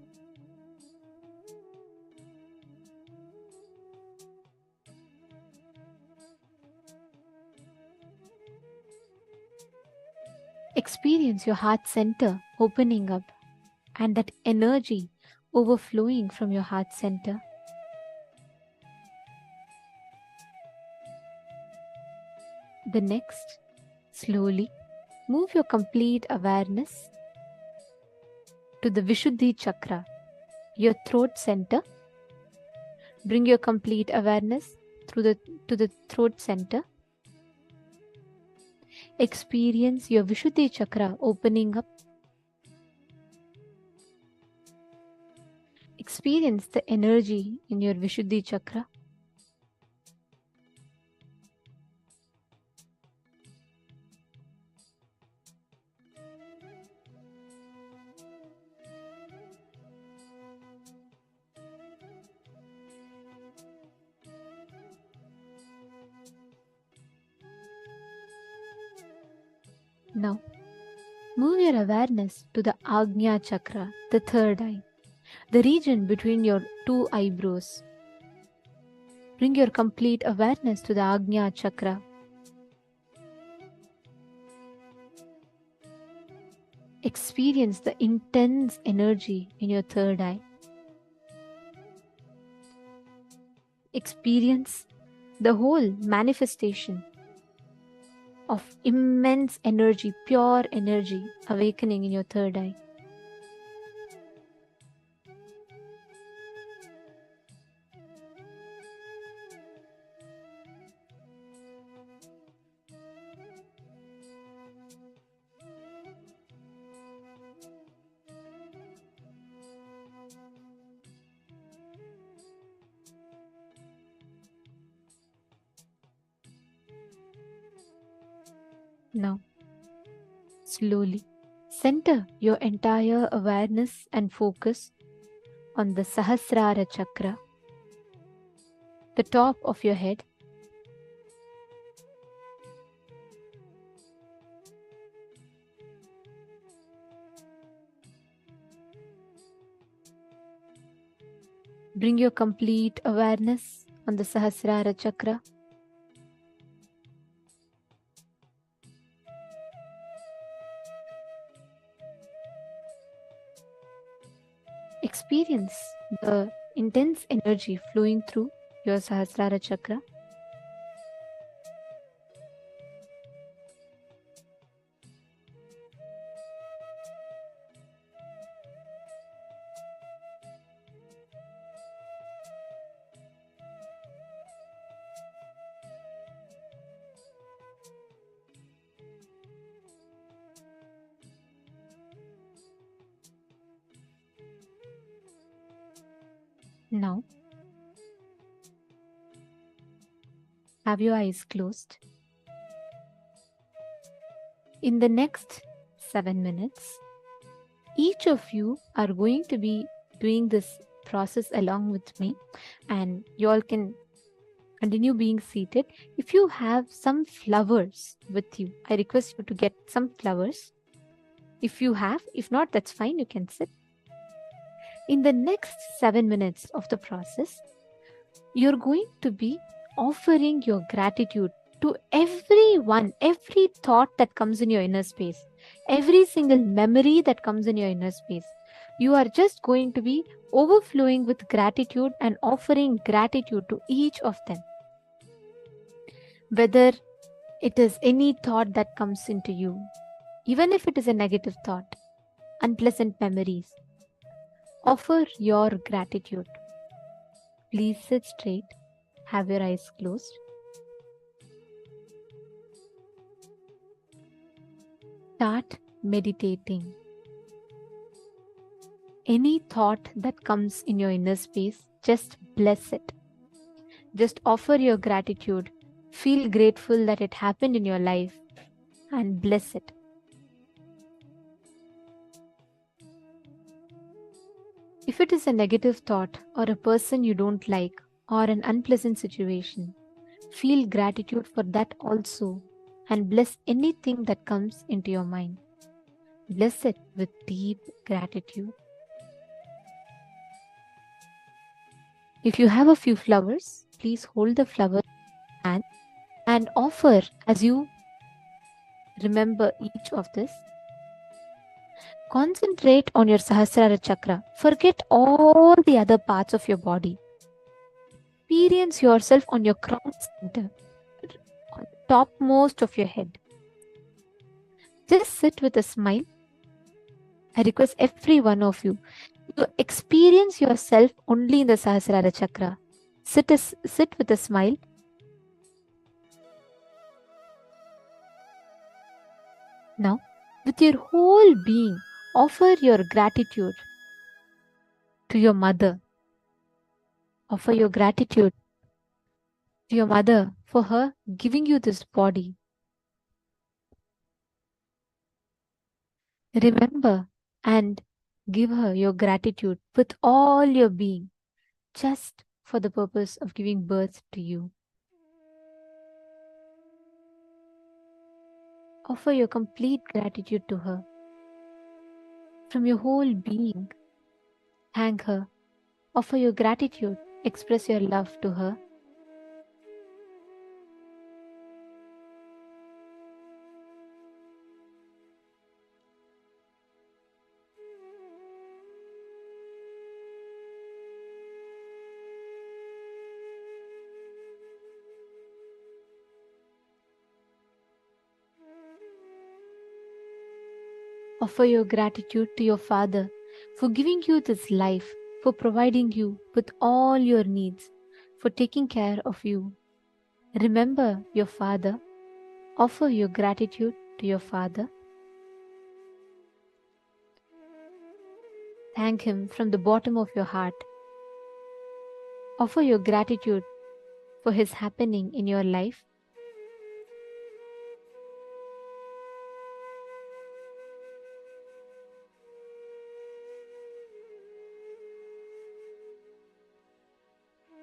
Experience your heart center opening up and that energy overflowing from your heart center. The next, slowly move your complete awareness to the Vishuddhi chakra, your throat center. Bring your complete awareness to the throat center. Experience your Vishuddhi chakra opening up. Experience the energy in your Vishuddhi chakra. Now, move your awareness to the Agnya chakra, the third eye, the region between your two eyebrows. Bring your complete awareness to the Agnya chakra. Experience the intense energy in your third eye. Experience the whole manifestation of immense energy, pure energy awakening in your third eye. Now, slowly center your entire awareness and focus on the Sahasrara chakra, the top of your head. Bring your complete awareness on the Sahasrara chakra. Experience the intense energy flowing through your Sahasrara chakra. Now, have your eyes closed. In the next 7 minutes, each of you are going to be doing this process along with me, and you all can continue being seated. If you have some flowers with you, I request you to get some flowers. If you have, if not, that's fine, you can sit. In the next 7 minutes of the process, you're going to be offering your gratitude to everyone, every thought that comes in your inner space, every single memory that comes in your inner space. You are just going to be overflowing with gratitude and offering gratitude to each of them. Whether it is any thought that comes into you, even if it is a negative thought, unpleasant memories, offer your gratitude. Please sit straight, have your eyes closed. Start meditating. Any thought that comes in your inner space, just bless it. Just offer your gratitude. Feel grateful that it happened in your life and bless it. If it is a negative thought or a person you don't like or an unpleasant situation, feel gratitude for that also and bless anything that comes into your mind. Bless it with deep gratitude. If you have a few flowers, please hold the flower in your hand and offer as you remember each of this. Concentrate on your Sahasrara chakra. Forget all the other parts of your body. Experience yourself on your crown center, topmost of your head. Just sit with a smile. I request every one of you to experience yourself only in the Sahasrara Chakra. Sit with a smile. Now, with your whole being, offer your gratitude to your mother. Offer your gratitude to your mother for her giving you this body. Remember and give her your gratitude with all your being, just for the purpose of giving birth to you. Offer your complete gratitude to her. From your whole being, thank her. Offer your gratitude. Express your love to her. Offer your gratitude to your father for giving you this life, for providing you with all your needs, for taking care of you. Remember your father. Offer your gratitude to your father. Thank him from the bottom of your heart. Offer your gratitude for his happening in your life.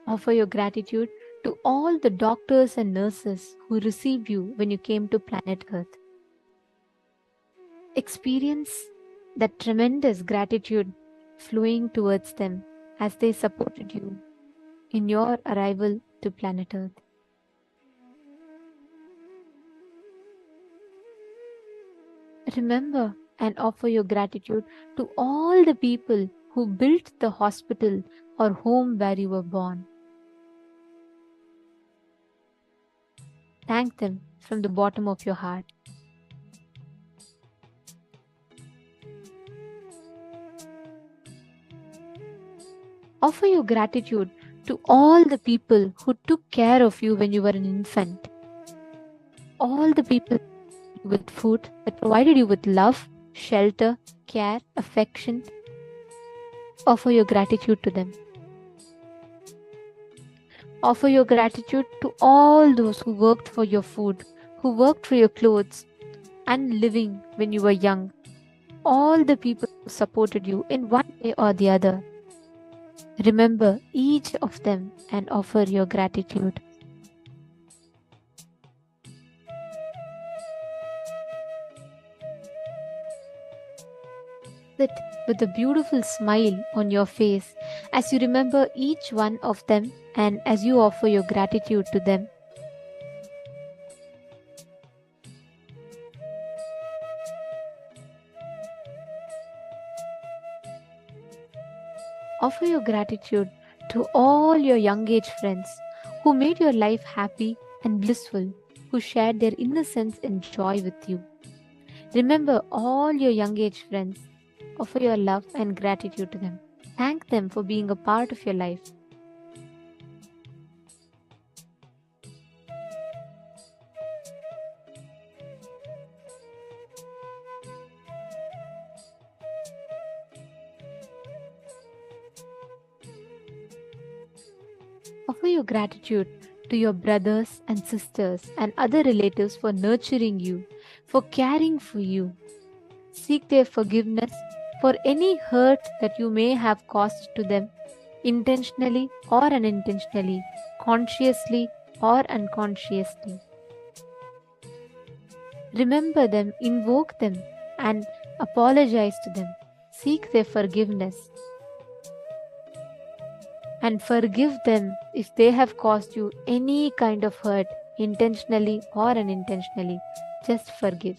Offer your gratitude to all the doctors and nurses who received you when you came to planet Earth. Experience that tremendous gratitude flowing towards them as they supported you in your arrival to planet Earth. Remember and offer your gratitude to all the people who built the hospital or home where you were born. Thank them from the bottom of your heart. Offer your gratitude to all the people who took care of you when you were an infant. All the people with food, that provided you with love, shelter, care, affection. Offer your gratitude to them. Offer your gratitude to all those who worked for your food, who worked for your clothes, and living when you were young. All the people who supported you in one way or the other. Remember each of them and offer your gratitude. Sit with a beautiful smile on your face as you remember each one of them and as you offer your gratitude to them. Offer your gratitude to all your young age friends who made your life happy and blissful, who shared their innocence and joy with you. Remember all your young age friends. Offer your love and gratitude to them. Thank them for being a part of your life. Offer your gratitude to your brothers and sisters and other relatives for nurturing you, for caring for you. Seek their forgiveness for any hurt that you may have caused to them, intentionally or unintentionally, consciously or unconsciously. Remember them, invoke them, and apologize to them. Seek their forgiveness. And forgive them if they have caused you any kind of hurt, intentionally or unintentionally. Just forgive.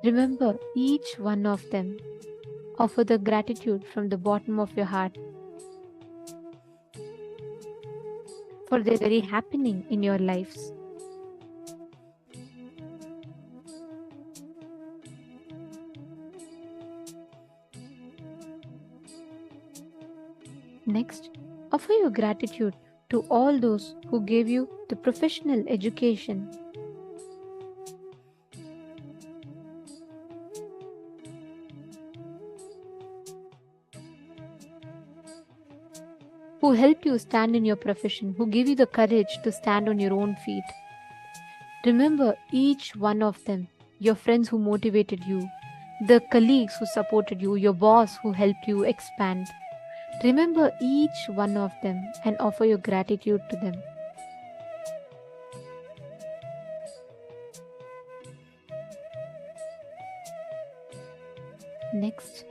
Remember each one of them. Offer the gratitude from the bottom of your heart for the very happening in your lives. Next, offer your gratitude to all those who gave you the professional education, who helped you stand in your profession, who gave you the courage to stand on your own feet. Remember each one of them, your friends who motivated you, the colleagues who supported you, your boss who helped you expand. Remember each one of them and offer your gratitude to them. Next,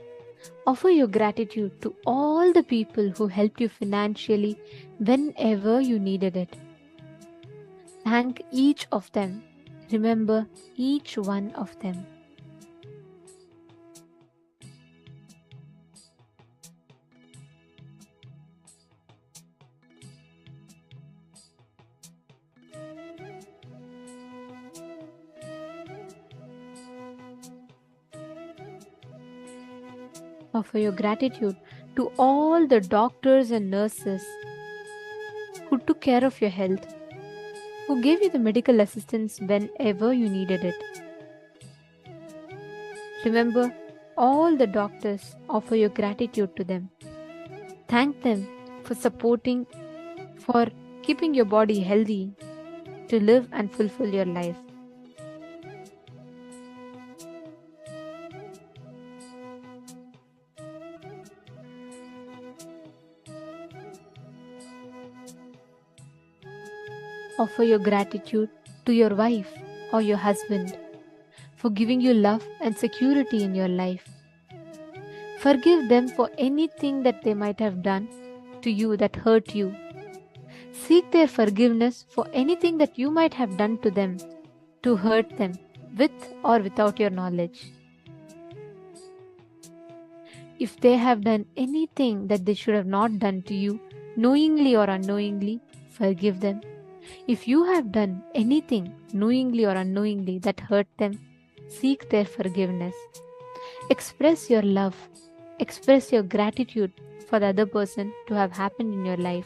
offer your gratitude to all the people who helped you financially whenever you needed it. Thank each of them. Remember each one of them. Offer your gratitude to all the doctors and nurses who took care of your health, who gave you the medical assistance whenever you needed it. Remember all the doctors, offer your gratitude to them. Thank them for supporting, for keeping your body healthy to live and fulfill your life. Offer your gratitude to your wife or your husband for giving you love and security in your life. Forgive them for anything that they might have done to you that hurt you. Seek their forgiveness for anything that you might have done to them to hurt them, with or without your knowledge. If they have done anything that they should have not done to you, knowingly or unknowingly, forgive them. If you have done anything knowingly or unknowingly that hurt them, seek their forgiveness. Express your love, express your gratitude for the other person to have happened in your life.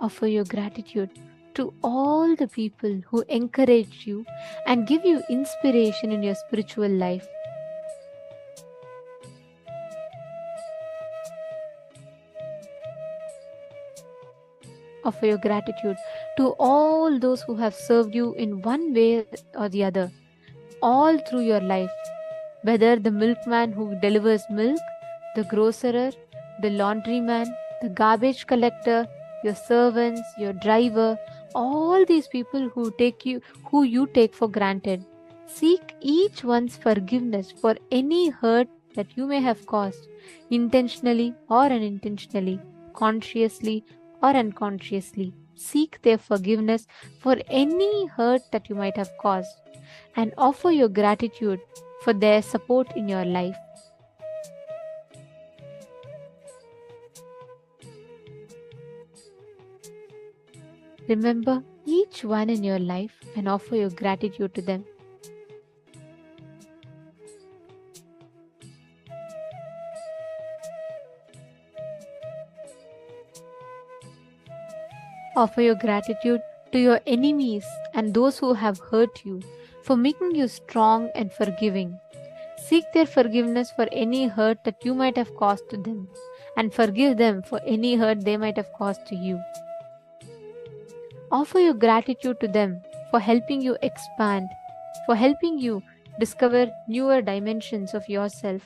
Offer your gratitude to all the people who encourage you and give you inspiration in your spiritual life. Offer your gratitude to all those who have served you in one way or the other, all through your life, whether the milkman who delivers milk, the grocer, the laundryman, the garbage collector, your servants, your driver, all these people who you take for granted. Seek each one's forgiveness for any hurt that you may have caused, intentionally or unintentionally, consciously or unconsciously. Seek their forgiveness for any hurt that you might have caused and offer your gratitude for their support in your life. Remember each one in your life and offer your gratitude to them. Offer your gratitude to your enemies and those who have hurt you for making you strong and forgiving. Seek their forgiveness for any hurt that you might have caused to them and forgive them for any hurt they might have caused to you. Offer your gratitude to them for helping you expand, for helping you discover newer dimensions of yourself.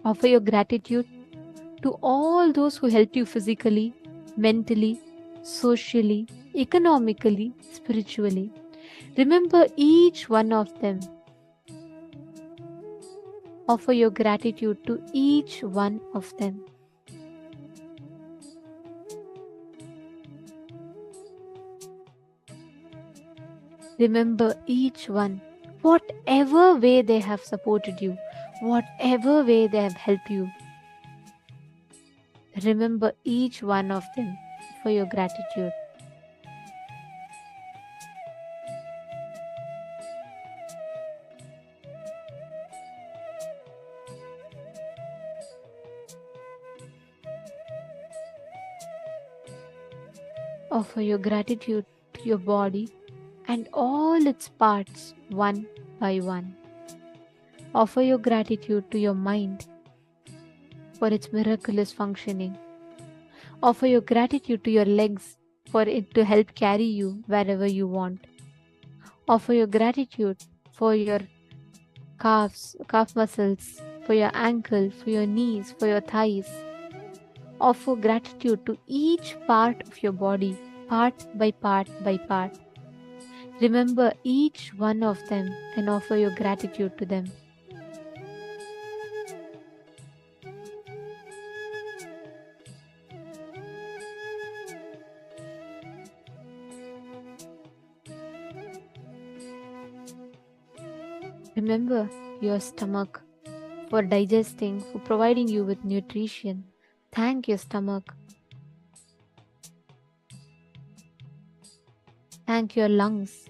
Offer your gratitude to all those who helped you physically, mentally, socially, economically, spiritually. Remember each one of them. Offer your gratitude to each one of them. Remember each one, whatever way they have supported you, whatever way they have helped you. Remember each one of them for your gratitude. Offer your gratitude to your body and all its parts one by one. Offer your gratitude to your mind for its miraculous functioning. Offer your gratitude to your legs for it to help carry you wherever you want. Offer your gratitude for your calf muscles, for your ankle, for your knees, for your thighs. Offer gratitude to each part of your body, part by part by part. Remember each one of them and offer your gratitude to them. Remember your stomach for digesting, for providing you with nutrition. Thank your stomach. Thank your lungs.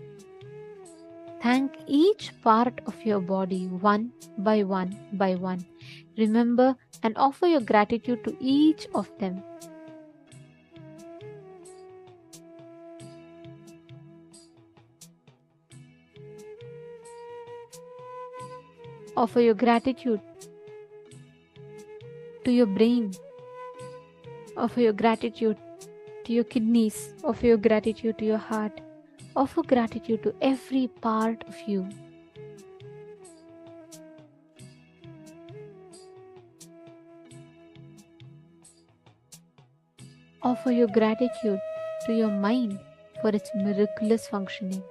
Thank each part of your body one by one by one. Remember and offer your gratitude to each of them. Offer your gratitude to your brain. Offer your gratitude to your kidneys. Offer your gratitude to your heart. Offer gratitude to every part of you. Offer your gratitude to your mind for its miraculous functioning.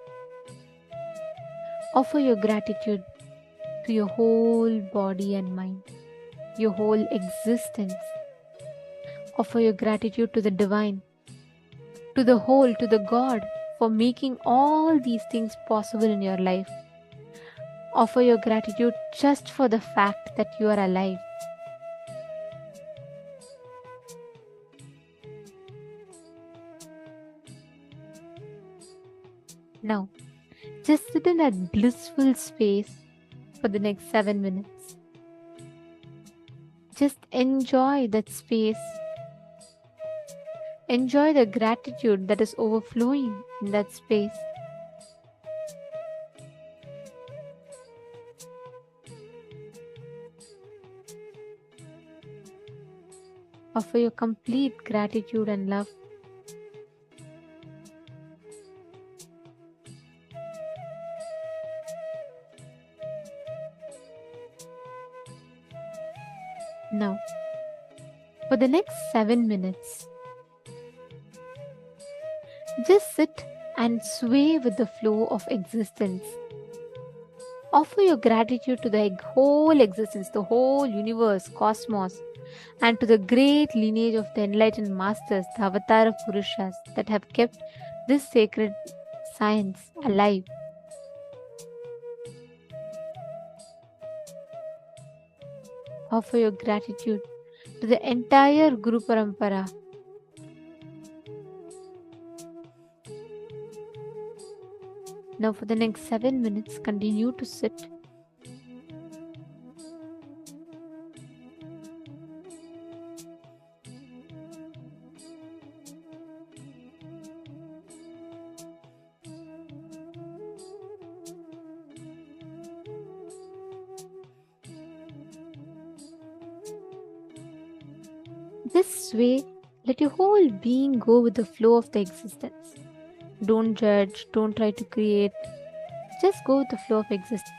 Offer your gratitude to your whole body and mind, your whole existence. Offer your gratitude to the divine, to the whole, to the God for making all these things possible in your life. Offer your gratitude just for the fact that you are alive. Now, just sit in that blissful space for the next 7 minutes. Just enjoy that space. Enjoy the gratitude that is overflowing in that space. Offer your complete gratitude and love. Now, for the next 7 minutes, just sit and sway with the flow of existence. Offer your gratitude to the whole existence, the whole universe, cosmos, and to the great lineage of the enlightened masters, the avatar Purushas that have kept this sacred science alive. Offer your gratitude to the entire Guru Parampara. Now for the next 7 minutes, continue to sit. This way, let your whole being go with the flow of the existence. Don't judge, don't try to create. Just go with the flow of existence.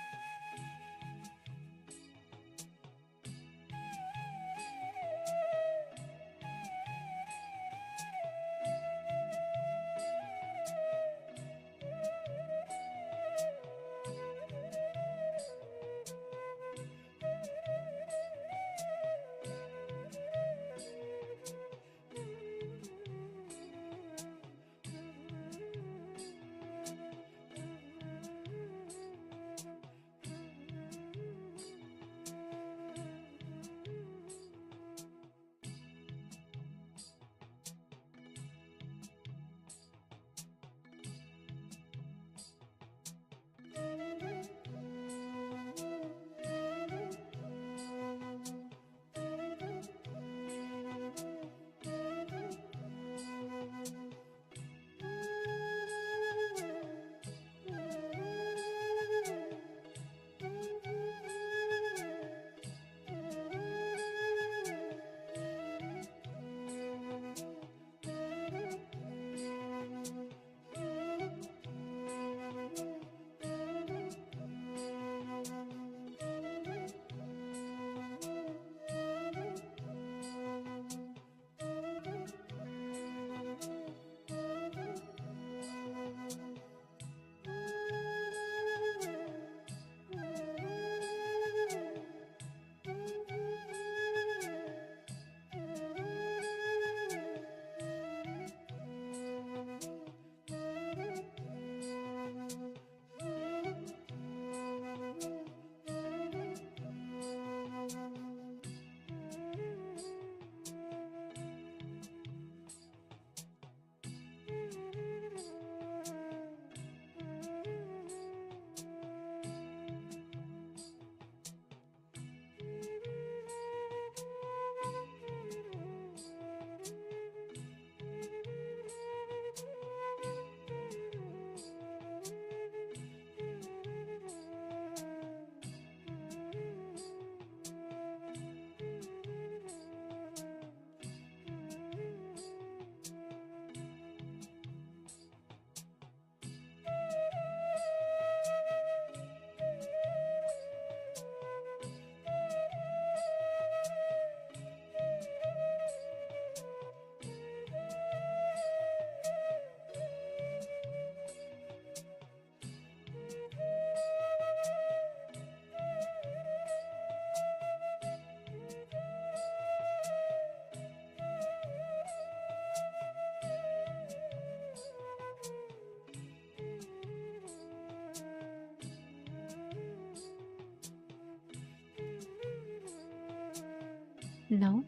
Now,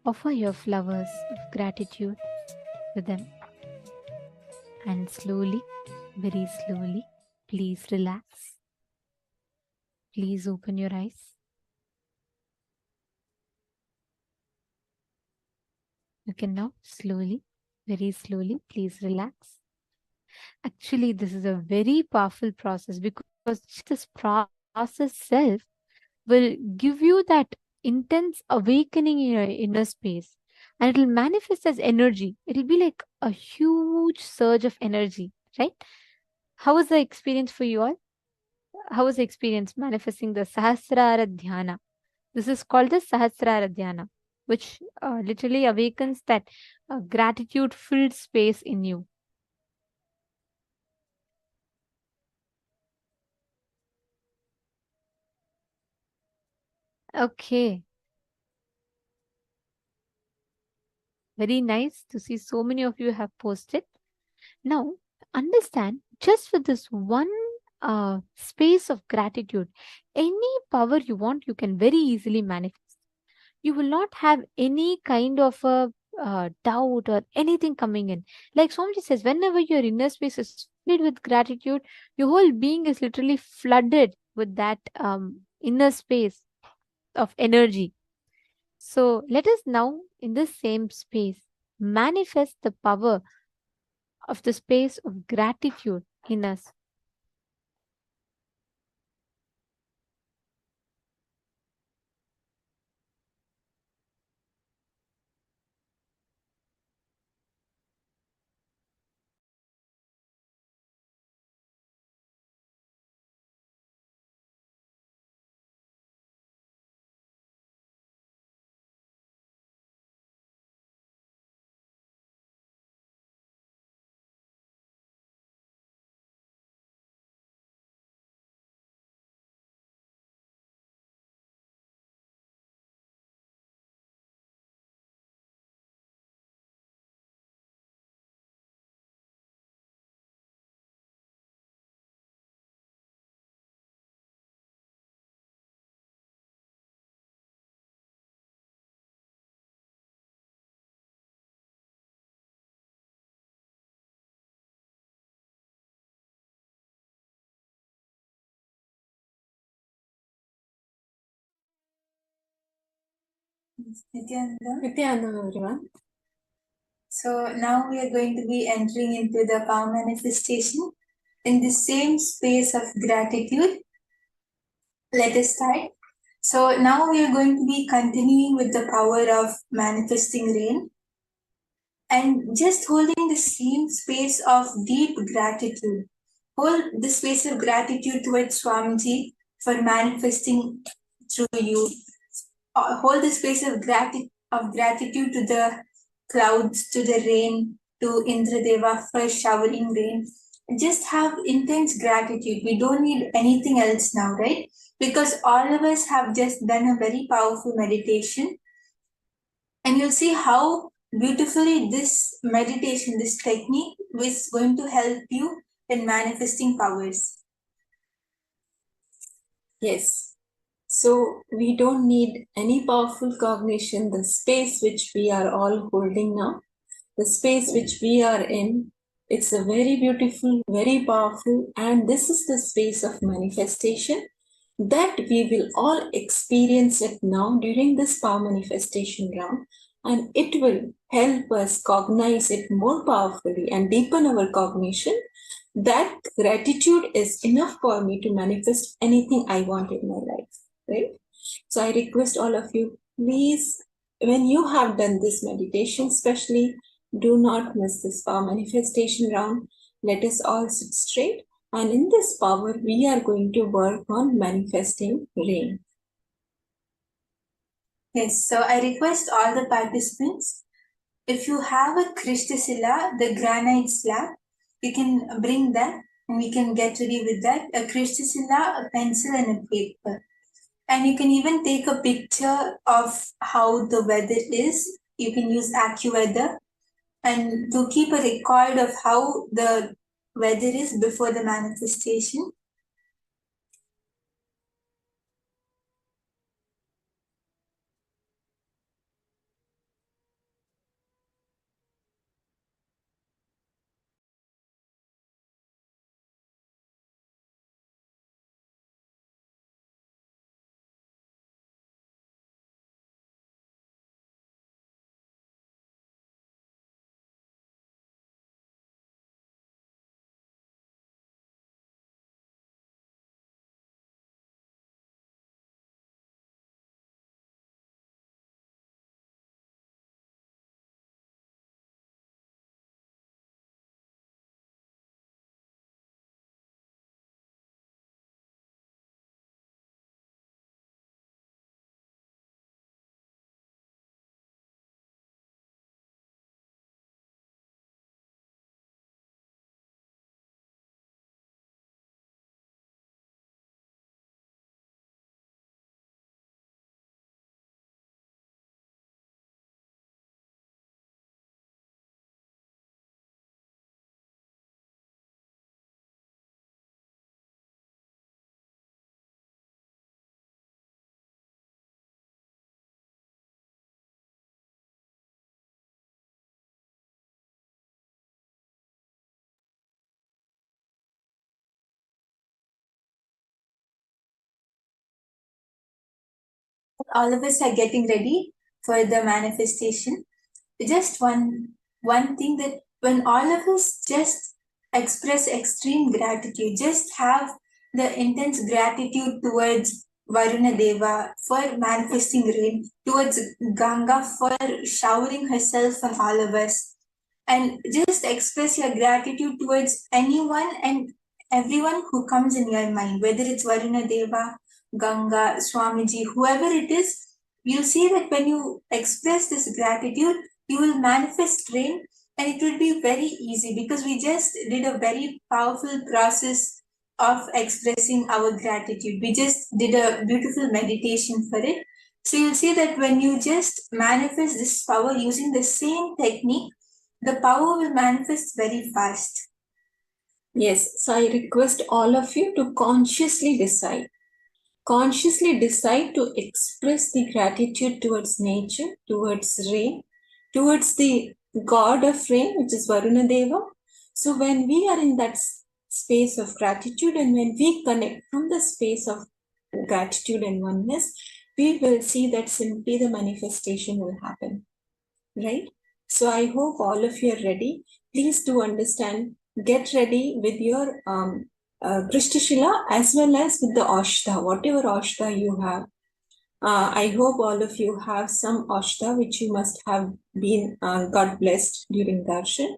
offer your flowers of gratitude to them. And slowly, very slowly, please relax. Please open your eyes. You can now slowly, very slowly, please relax. Actually, this is a very powerful process because this process self will give you that intense awakening in your inner space, and it will manifest as energy. It will be like a huge surge of energy, right? How was the experience for you all? How was the experience manifesting the Sahasrara Dhyana? This is called the Sahasrara Dhyana, which literally awakens that gratitude filled space in you. Okay. Very nice to see so many of you have posted. Now, understand just for this one space of gratitude, any power you want, you can very easily manifest. You will not have any kind of a doubt or anything coming in. Like Swamiji says, whenever your inner space is filled with gratitude, your whole being is literally flooded with that inner space of energy. So let us now, in this same space, manifest the power of the space of gratitude in us. Nithyananda, everyone. So now we are going to be entering into the power manifestation in the same space of gratitude. Let us start. So now we are going to be continuing with the power of manifesting rain and just holding the same space of deep gratitude. Hold the space of gratitude towards Swamiji for manifesting through you. Hold the space of gratitude to the clouds, to the rain, to Indradeva for showering rain. Just have intense gratitude. We don't need anything else now, right? Because all of us have just done a very powerful meditation. And you'll see how beautifully this meditation, this technique, is going to help you in manifesting powers. Yes. So we don't need any powerful cognition. The space which we are all holding now, the space which we are in, it's a very beautiful, very powerful, and this is the space of manifestation that we will all experience it now during this power manifestation round, and it will help us cognize it more powerfully and deepen our cognition that gratitude is enough for me to manifest anything I want in my life. Right? So I request all of you, please, when you have done this meditation, especially, do not miss this power manifestation round. Let us all sit straight. And in this power, we are going to work on manifesting rain. Yes, so I request all the participants, if you have a Kristasila, the granite slab, you can bring that and we can get ready with that. A Kristasila, a pencil and a paper. And you can even take a picture of how the weather is. You can use AccuWeather and to keep a record of how the weather is before the manifestation. all of us are getting ready for the manifestation, just one thing, that when all of us just express extreme gratitude, just have the intense gratitude towards Varuna Deva for manifesting rain, towards Ganga for showering herself on all of us, and just express your gratitude towards anyone and everyone who comes in your mind, whether it's Varuna Deva, Ganga, Swamiji, whoever it is. You'll see that when you express this gratitude, you will manifest rain, and it will be very easy because we just did a very powerful process of expressing our gratitude. We just did a beautiful meditation for it. So you'll see that when you just manifest this power using the same technique, the power will manifest very fast. Yes, so I request all of you to consciously decide to express the gratitude towards nature, towards rain, towards the god of rain, which is Varuna Deva. So when we are in that space of gratitude, and when we connect from the space of gratitude and oneness, we will see that simply the manifestation will happen, right? So I hope all of you are ready. Please do understand, get ready with your Krishtashila as well as with the Ashta, whatever Ashta you have. I hope all of you have some Ashta which you must have been got blessed during darshan.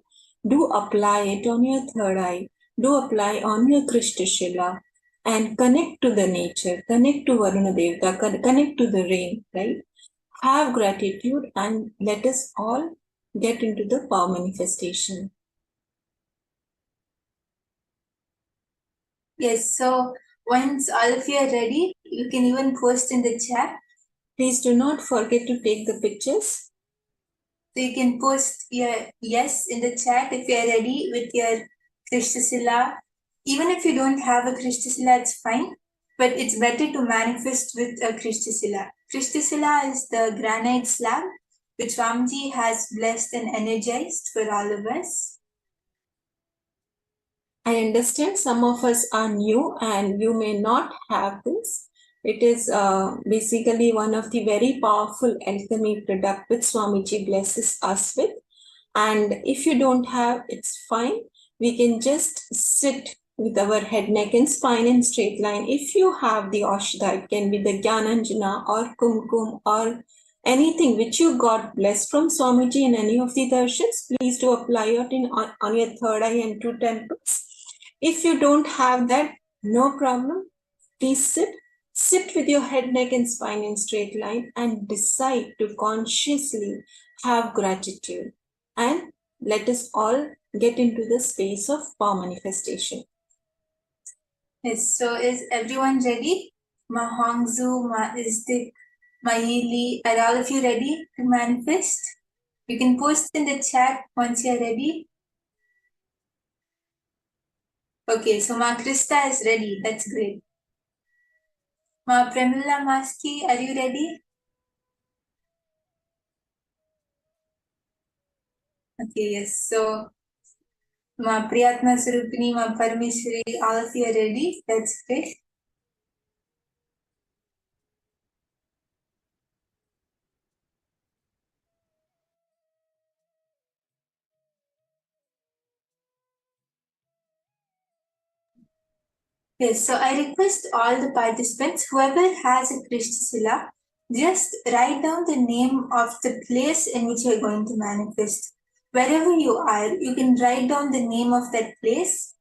Do apply it on your third eye. Do apply on your Krishtashila and connect to the nature, connect to Varuna Devta, connect to the rain, right? Have gratitude and let us all get into the power manifestation. Yes, so once all of you are ready, you can even post in the chat. Please do not forget to take the pictures. So you can post your yes in the chat if you are ready with your Krishtashila. Even if you don't have a Krishtashila, it's fine. But it's better to manifest with a Krishtashila. Krishtashila is the granite slab which Swamiji has blessed and energized for all of us. I understand some of us are new and you may not have this. It is basically one of the very powerful alchemy product which Swamiji blesses us with. And if you don't have, it's fine. We can just sit with our head, neck and spine in straight line. If you have the Ashta, it can be the Gyananjana or Kumkum or anything which you got blessed from Swamiji in any of the darshans, please do apply it on your third eye and two temples. If you don't have that, no problem. Please sit with your head, neck and spine in straight line and decide to consciously have gratitude. And let us all get into the space of power manifestation. Yes, so is everyone ready? Ma Hongzu, Ma Isdik, Ma Yili, are all of you ready to manifest? You can post in the chat once you're ready. Okay, so Ma Krista is ready. That's great. Ma Premila Maski, are you ready? Okay, yes. So Ma Priyatma Surupini, Ma Parameshwari, all of you are ready. That's great. Yes, so I request all the participants, whoever has a Krishtashila, just write down the name of the place in which you're going to manifest. Wherever you are, you can write down the name of that place.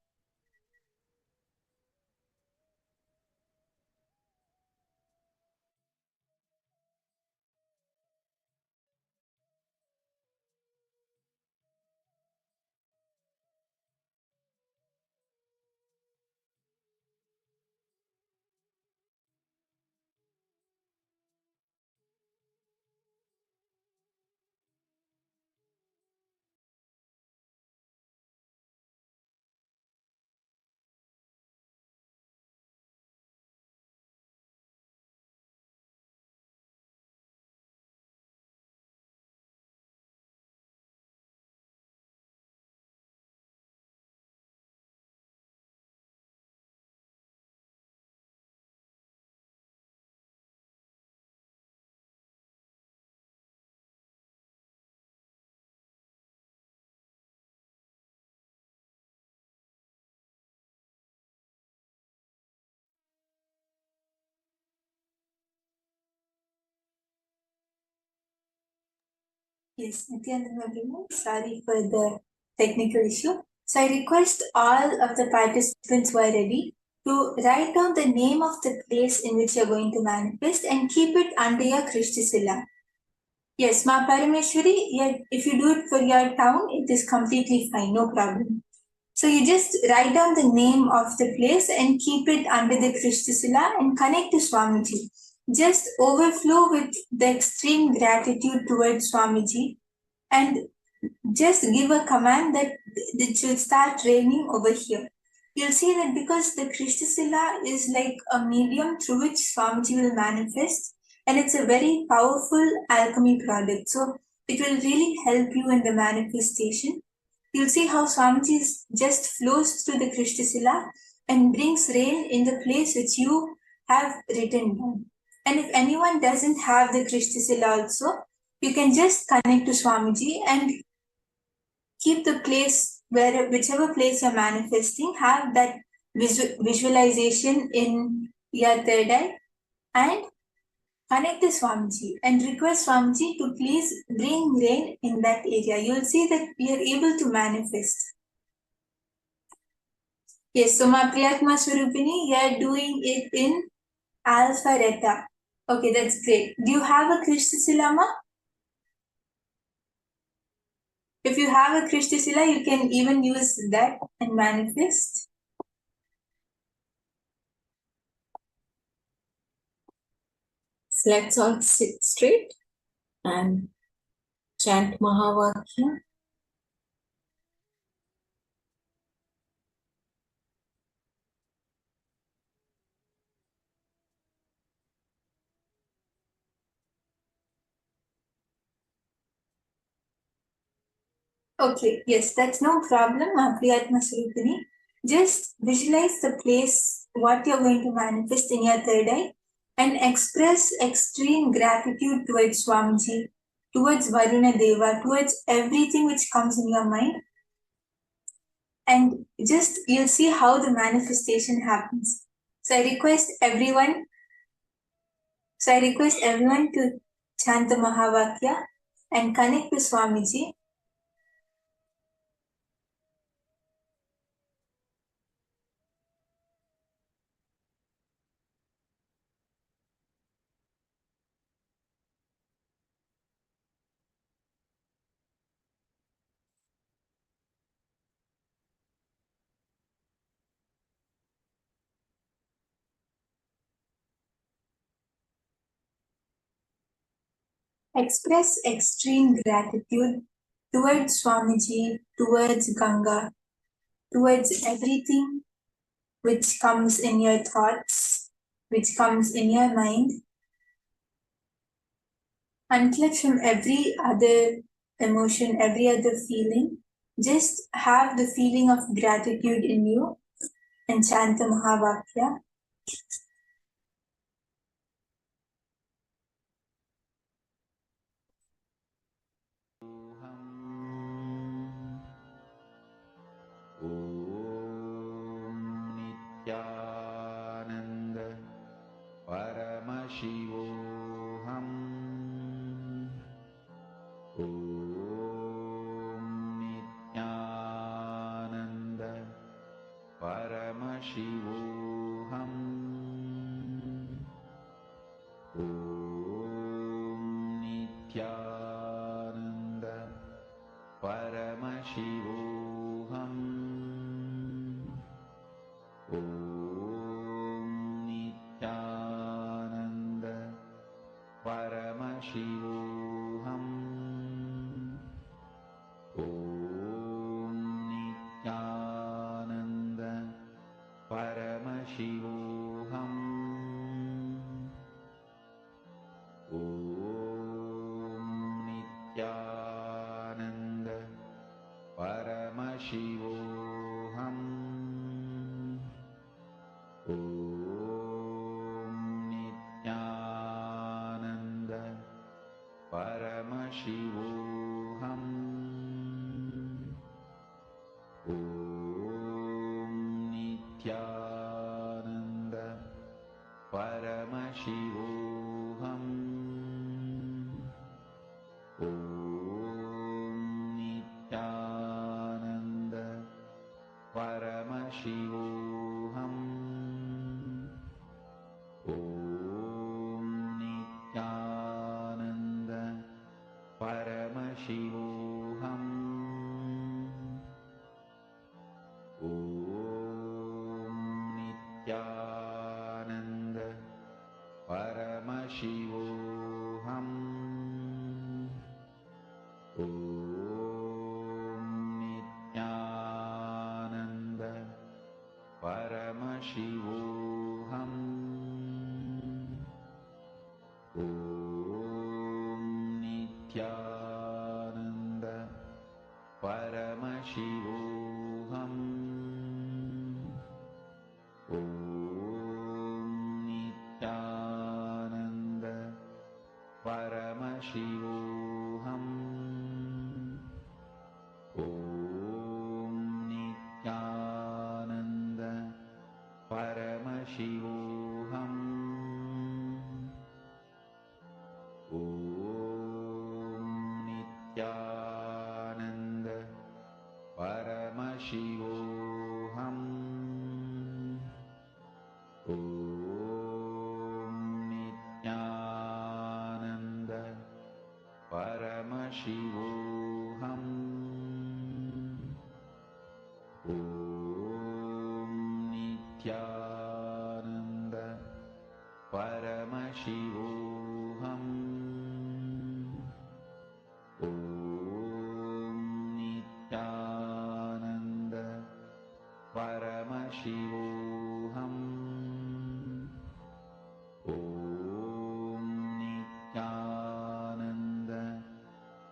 Yes, Nithyananda everyone. Sorry for the technical issue. So I request all of the participants who are ready to write down the name of the place in which you're going to manifest and keep it under your Krishthisila. Yes, Ma Parameshwari, yeah, if you do it for your town, it is completely fine, no problem. So you just write down the name of the place and keep it under the Krishthisila and connect to Swamiji. Just overflow with the extreme gratitude towards Swamiji and just give a command that it should start raining over here. You'll see that because the Krishthisila is like a medium through which Swamiji will manifest, and it's a very powerful alchemy product. So it will really help you in the manifestation. You'll see how Swamiji just flows through the Krishthisila and brings rain in the place which you have written down. And if anyone doesn't have the Krishthisila also, you can just connect to Swamiji and keep the place where whichever place you're manifesting, have that visualization in your third eye and connect to Swamiji and request Swamiji to please bring rain in that area. You'll see that we are able to manifest. Yes, so my Priyatma Swarupini, you are doing it in Alpha Reta. Okay, that's great. Do you have a Krishthisila, ma? If you have a Krishthisila, you can even use that and manifest. So let's all sit straight and chant Mahavakya. Okay, yes, that's no problem, Priyatma Swarupini. Just visualize the place, what you're going to manifest in your third eye, and express extreme gratitude towards Swamiji, towards Varuna Deva, towards everything which comes in your mind. And just you'll see how the manifestation happens. So I request everyone to chant the Mahavakya and connect to Swamiji. Express extreme gratitude towards Swamiji, towards Ganga, towards everything which comes in your thoughts, which comes in your mind. Unclutch from every other emotion, every other feeling. Just have the feeling of gratitude in you and chant the Mahavakya. Nithyananda Paramashivoham. Nithyananda Paramashivoham. Nithyananda Paramashivoham. Nithyananda Paramashivoham. Nithyananda Paramashivoham. Nithyananda Paramashivoham. Nithyananda Paramashivoham. Nithyananda Paramashivoham. Om Nithyananda Paramashivoham. Om Nithyananda Paramashivoham. Om Nithyananda Paramashivoham. Om Nithyananda Paramashivoham. Om Nithyananda Paramashivoham. Om Nithyananda Paramashivoham. Om Nithyananda Paramashivoham. Om Nithyananda Paramashivoham. Om Nithyananda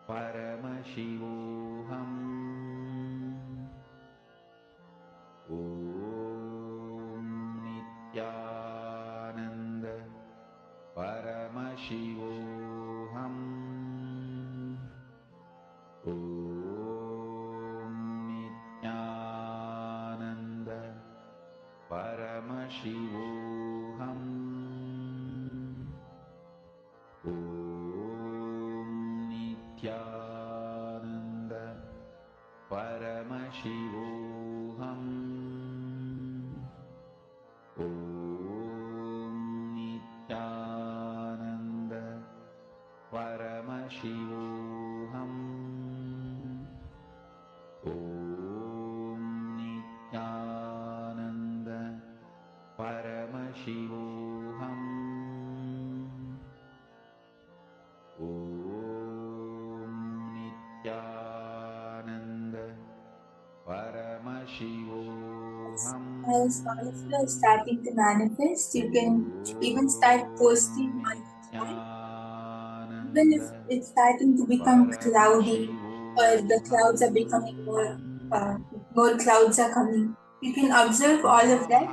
Paramashivoham. Om Nithyananda Paramashivoham. Om Nithyananda Paramashivoham. Om Nithyananda Paramashivoham. Om Nithyananda Paramashivoham. Om Nithyananda Paramashivoham. Om Nithyananda Paramashivoham. As all of you are starting to manifest, you can even start posting on the chat. Even if it's starting to become cloudy or the clouds are becoming more clouds are coming, you can observe all of that.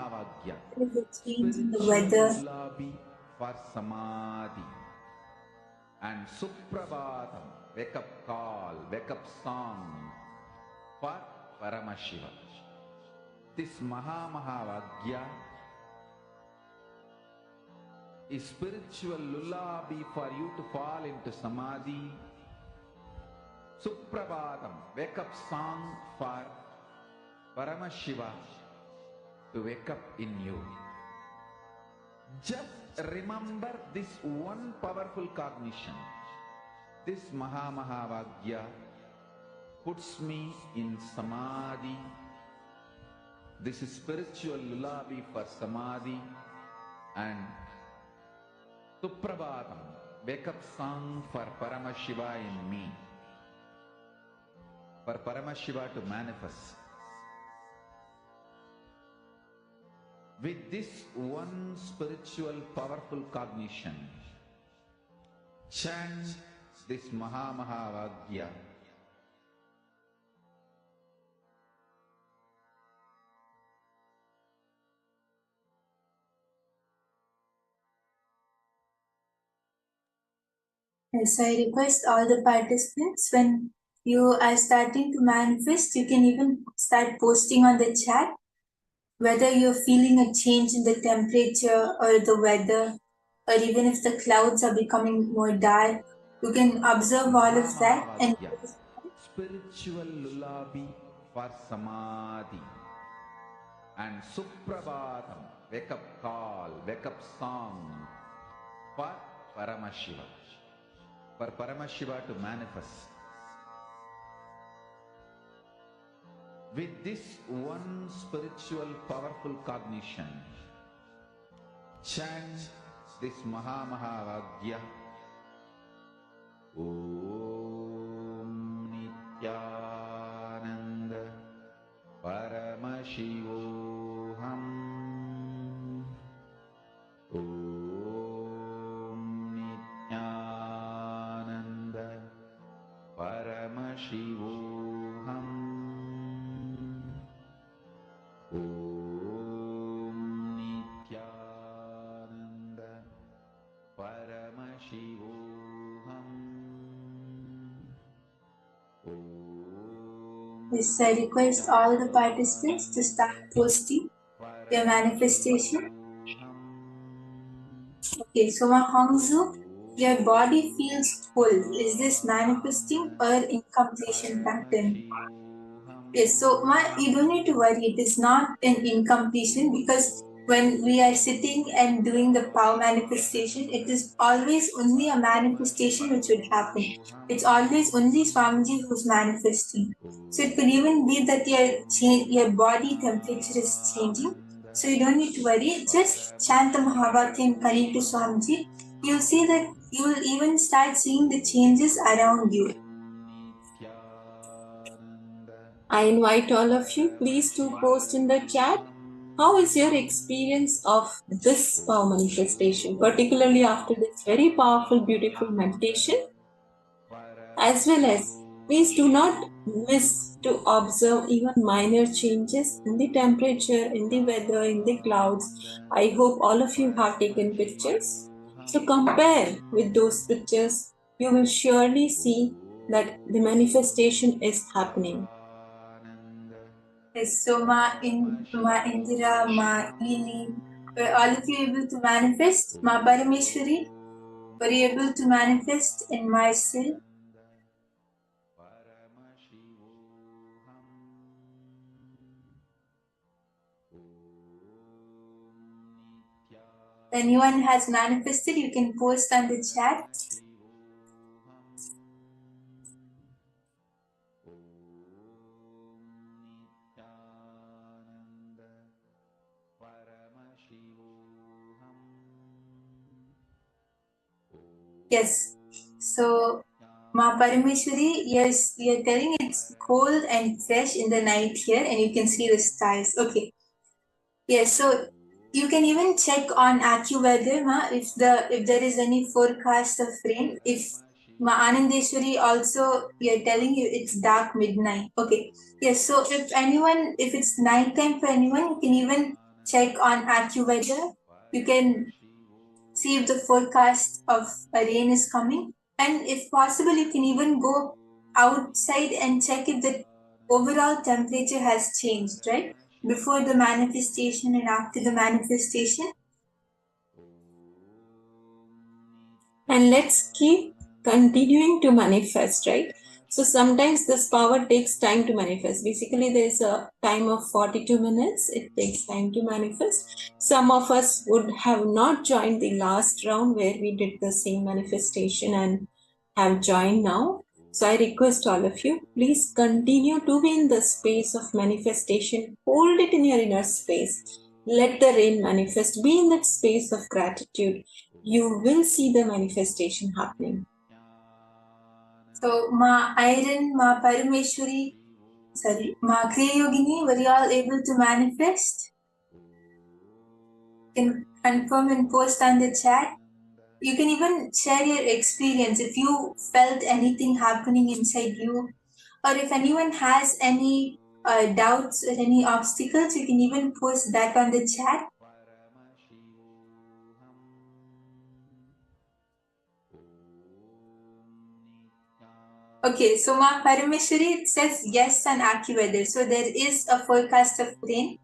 There is a change in the weather. Lullaby for Samadhi. And Suprabhatam, wake up call, wake up song for Paramashiva. This Mahavagya is spiritual lullaby for you to fall into Samadhi. Suprabhatam, wake up song for Paramashiva to wake up in you. Just remember this one powerful cognition. This Mahavagya puts me in Samadhi. This is spiritual lullaby for Samadhi. And Suprabhatam, wake up song for Paramashiva in me. For Paramashiva to manifest. With this one spiritual powerful cognition, chant this Mahavagya. Yes, I request all the participants, when you are starting to manifest, you can even start posting on the chat whether you're feeling a change in the temperature or the weather, or even if the clouds are becoming more dark. You can observe all of that and spiritual lullaby for Samadhi. And Suprabhatam, wake up call, wake up song for Paramashiva. For Paramashiva to manifest. With this one spiritual powerful cognition, chant this Mahavagya. Om Om Nithyananda Paramashivoham. Yes, I request all the participants to start posting your manifestation. Okay, so my Hongzu, your body feels full. Is this manifesting or incompletion pattern? Yes, so you don't need to worry. It is not an incompletion, because when we are sitting and doing the power manifestation, it is always only a manifestation which would happen. It's always only Swamiji who's manifesting. So it could even be that your body temperature is changing. So you don't need to worry. Just chant the Mahabharata and connect to Swamiji. You'll see that you will even start seeing the changes around you. I invite all of you, please to post in the chat, how is your experience of this power manifestation, particularly after this very powerful, beautiful meditation, as well as please do not miss to observe even minor changes in the temperature, in the weather, in the clouds. I hope all of you have taken pictures. So compare with those pictures, you will surely see that the manifestation is happening. Yes, so Ma Indira, Ma Ili, were all of you able to manifest? Ma Parameshwari, were you able to manifest in myself? If anyone has manifested, you can post on the chat. Yes, so Ma Parameshwari, yes, you're telling it's cold and fresh in the night here, and you can see the stars. Okay. Yes, so you can even check on AccuWeather, Ma, if there is any forecast of rain. If Ma Anandeshwari also, you're telling you it's dark midnight. Okay. Yes, so if it's nighttime for anyone, you can even check on AccuWeather. You can see if the forecast of a rain is coming. And if possible, you can even go outside and check if the overall temperature has changed, right? Before the manifestation and after the manifestation. And let's keep continuing to manifest, right? So sometimes this power takes time to manifest. Basically, there's a time of 42 minutes. It takes time to manifest. Some of us would have not joined the last round where we did the same manifestation and have joined now. So I request all of you, please continue to be in the space of manifestation. Hold it in your inner space. Let the rain manifest. Be in that space of gratitude. You will see the manifestation happening. So, Ma Iron, Ma Parameshwari, Ma Kriya Yogini, were you all able to manifest? You can confirm and post on the chat. You can even share your experience if you felt anything happening inside you, or if anyone has any doubts or any obstacles, you can even post that on the chat. Okay, so Ma Parameshwari, it says yes on AccuWeather. So there is a forecast of rain.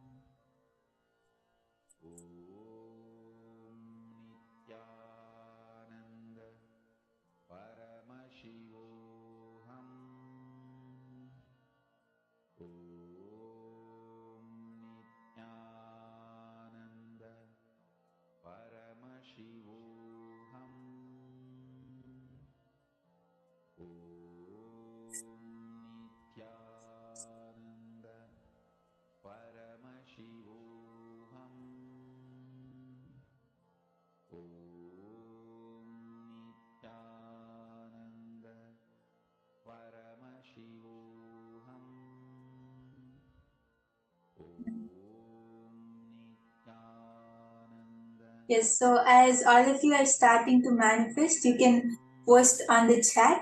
Yes, so as all of you are starting to manifest, you can post on the chat.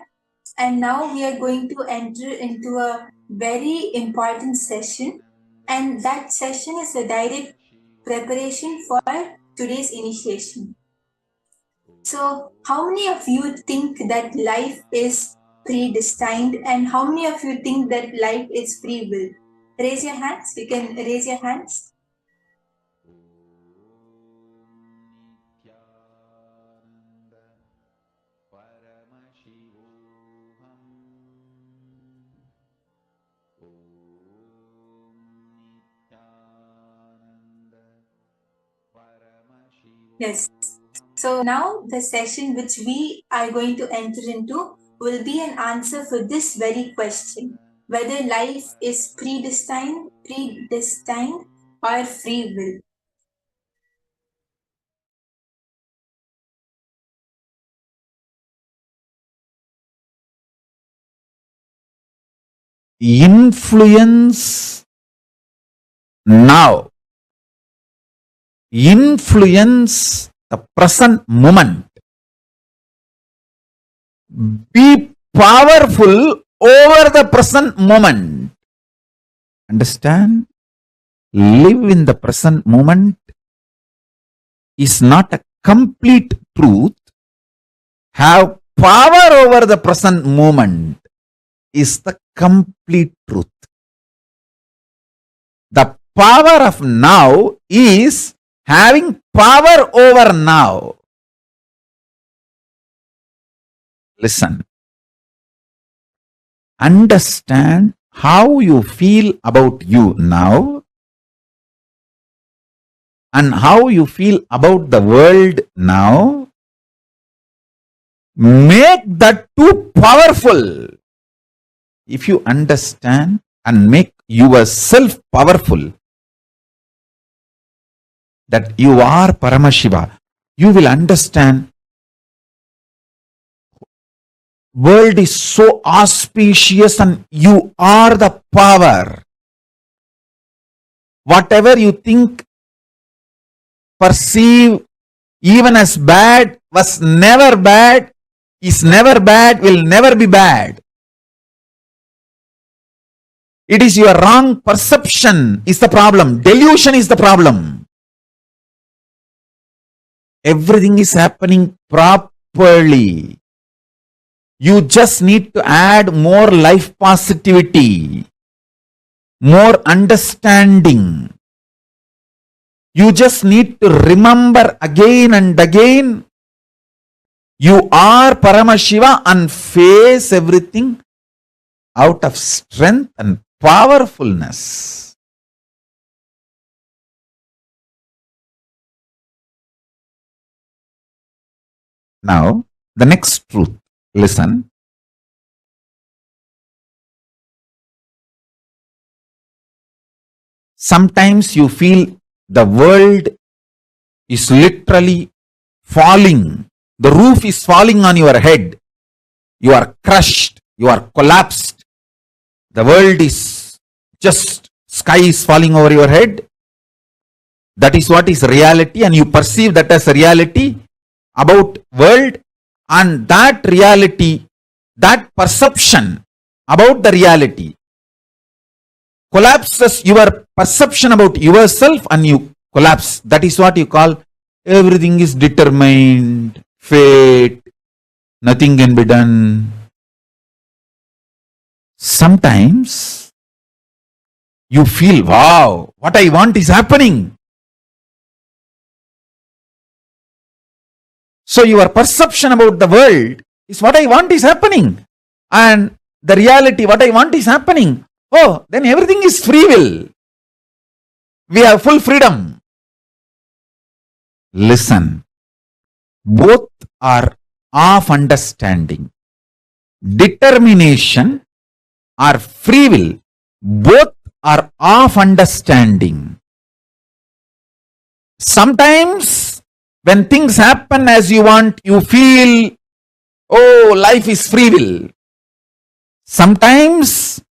And now we are going to enter into a very important session, and that session is a direct preparation for today's initiation. So, how many of you think that life is predestined, and how many of you think that life is free will? Raise your hands. You can raise your hands. Yes. So now the session which we are going to enter into will be an answer for this very question, whether life is predestined or free will. Influence now. Influence the present moment. Be powerful over the present moment. Understand? Live in the present moment is not a complete truth. Have power over the present moment is the complete truth. The power of now is having power over now. Listen. Understand how you feel about you now and how you feel about the world now. Make that too powerful. If you understand and make yourself powerful, that you are Paramashiva, you will understand world is so auspicious and you are the power. Whatever you think, perceive, even as bad, was never bad, is never bad, will never be bad. It is your wrong perception is the problem. Delusion is the problem. Everything is happening properly. You just need to add more life positivity, more understanding. You just need to remember again and again, you are Paramashiva, and face everything out of strength and powerfulness. Now, the next truth. Listen. Sometimes you feel the world is literally falling. The roof is falling on your head. You are crushed. You are collapsed. The world is just, sky is falling over your head. That is what is reality, and you perceive that as a reality about world, and that reality, that perception about the reality collapses your perception about yourself, and you collapse. That is what you call everything is determined, fate, nothing can be done. Sometimes you feel, wow, what I want is happening. So your perception about the world is what I want is happening. And the reality, what I want is happening. Oh, then everything is free will. We have full freedom. Listen. Both are of understanding. Determination or free will, both are of understanding. Sometimes when things happen as you want, you feel, oh, life is free will. Sometimes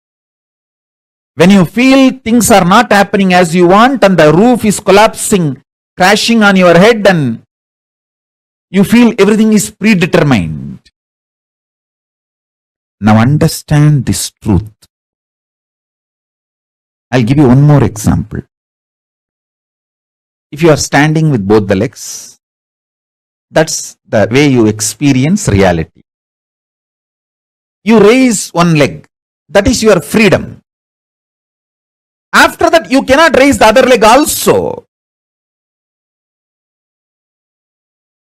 when you feel things are not happening as you want and the roof is collapsing, crashing on your head, and you feel everything is predetermined. Now understand this truth. I'll give you one more example. If you are standing with both the legs, that's the way you experience reality. You raise one leg, that is your freedom. After that, you cannot raise the other leg also.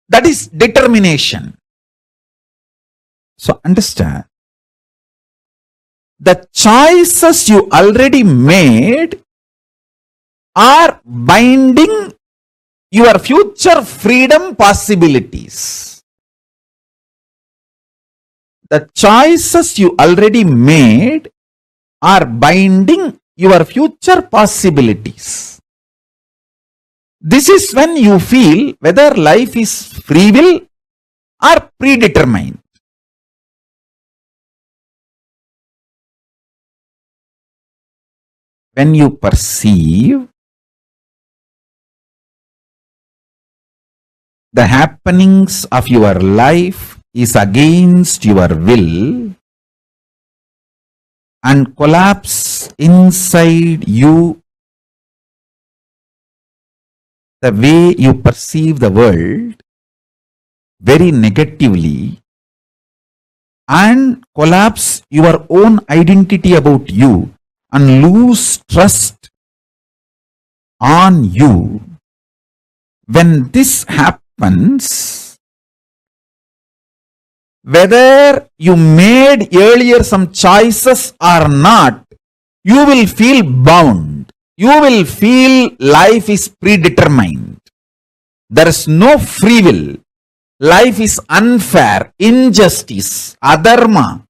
That is determination. So understand, the choices you already made are binding your future freedom possibilities. The choices you already made are binding your future possibilities. This is when you feel whether life is free will or predetermined. When you perceive the happenings of your life is against your will and collapse inside you, the way you perceive the world very negatively, and collapse your own identity about you and lose trust on you. When this happens, whether you made earlier some choices or not, you will feel bound. You will feel life is predetermined. There is no free will. Life is unfair, injustice, adharma.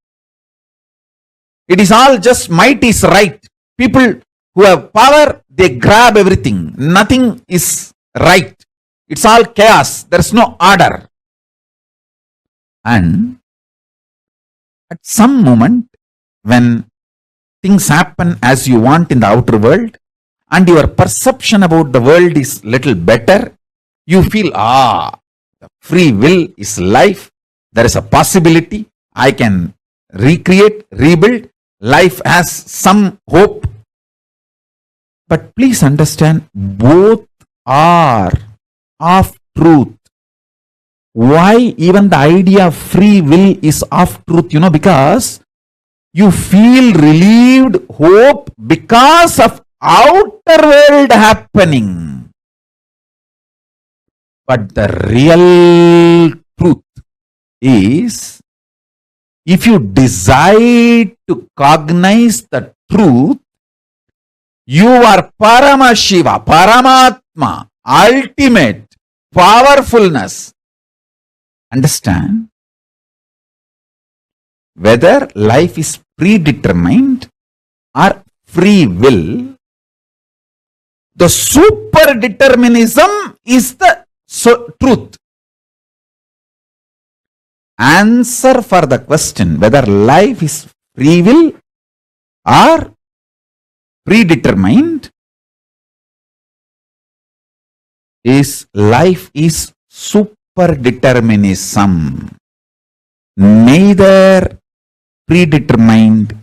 It is all just might is right. People who have power, they grab everything. Nothing is right. It's all chaos. There is no order. And at some moment, when things happen as you want in the outer world, and your perception about the world is little better, you feel, the free will is life. There is a possibility. I can recreate, rebuild. Life has some hope. But please understand, both are of truth. Why even the idea of free will is of truth? Because you feel relieved, hope because of outer world happening. But the real truth is, if you decide to cognize the truth, you are Paramashiva, Paramātma, ultimate powerfulness. Understand? Whether life is predetermined or free will, the super determinism is the truth. Answer for the question whether life is free will or predetermined is life is super determinism. Neither predetermined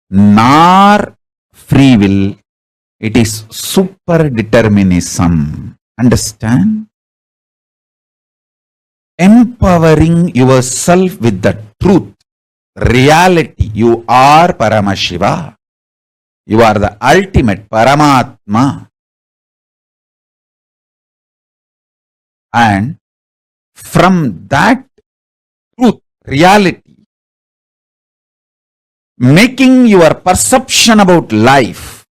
nor free will. It is super determinism. Understand? Empowering yourself with the truth, reality. You are Paramashiva. You are the ultimate Paramatma. And from that truth, reality, making your perception about life,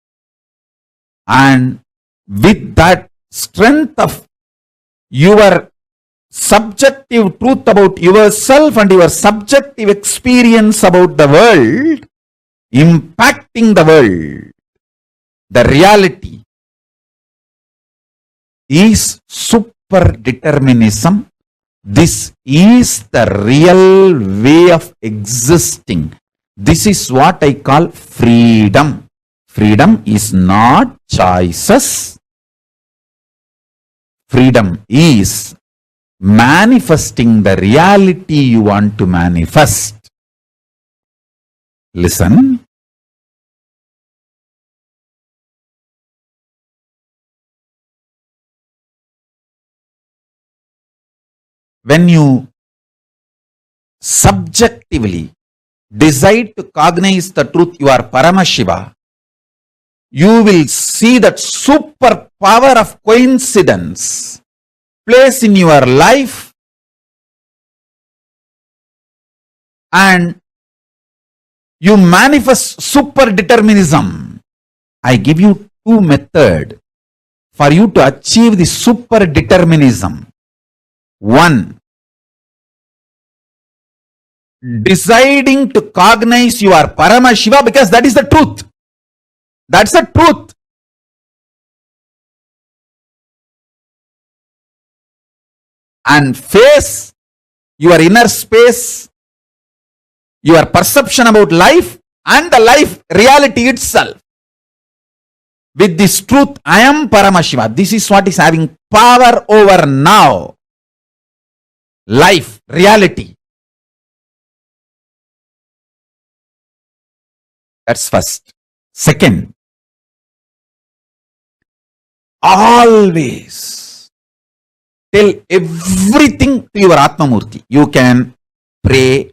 and with that strength of your subjective truth about yourself and your subjective experience about the world, impacting the world, the reality is super determinism. This is the real way of existing. This is what I call freedom. Freedom is not choices. Freedom is manifesting the reality you want to manifest. Listen. When you subjectively decide to cognize the truth, you are Paramashiva, you will see that super power of coincidence place in your life, and you manifest super determinism. I give you two methods for you to achieve the super determinism. One, deciding to cognize you are Paramashiva, because that is the truth. That's the truth. And face your inner space, your perception about life, and the life reality itself. With this truth, I am Paramashiva. This is what is having power over now. Life, reality. That's first. Second, always tell everything to your Atmamurti. You can pray,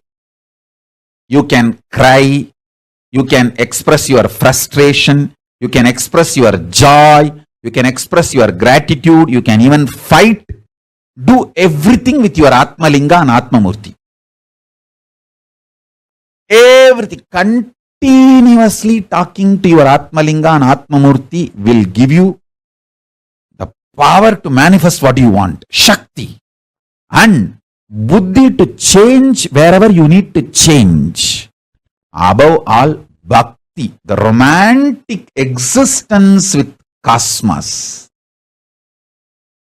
you can cry, you can express your frustration, you can express your joy, you can express your gratitude, you can even fight. Do everything with your Atmalinga and Atmamurti. Everything. Continuously talking to your Atmalinga and Atmamurti will give you the power to manifest what you want. Shakti. And Buddhi to change wherever you need to change. Above all, Bhakti, the romantic existence with cosmos.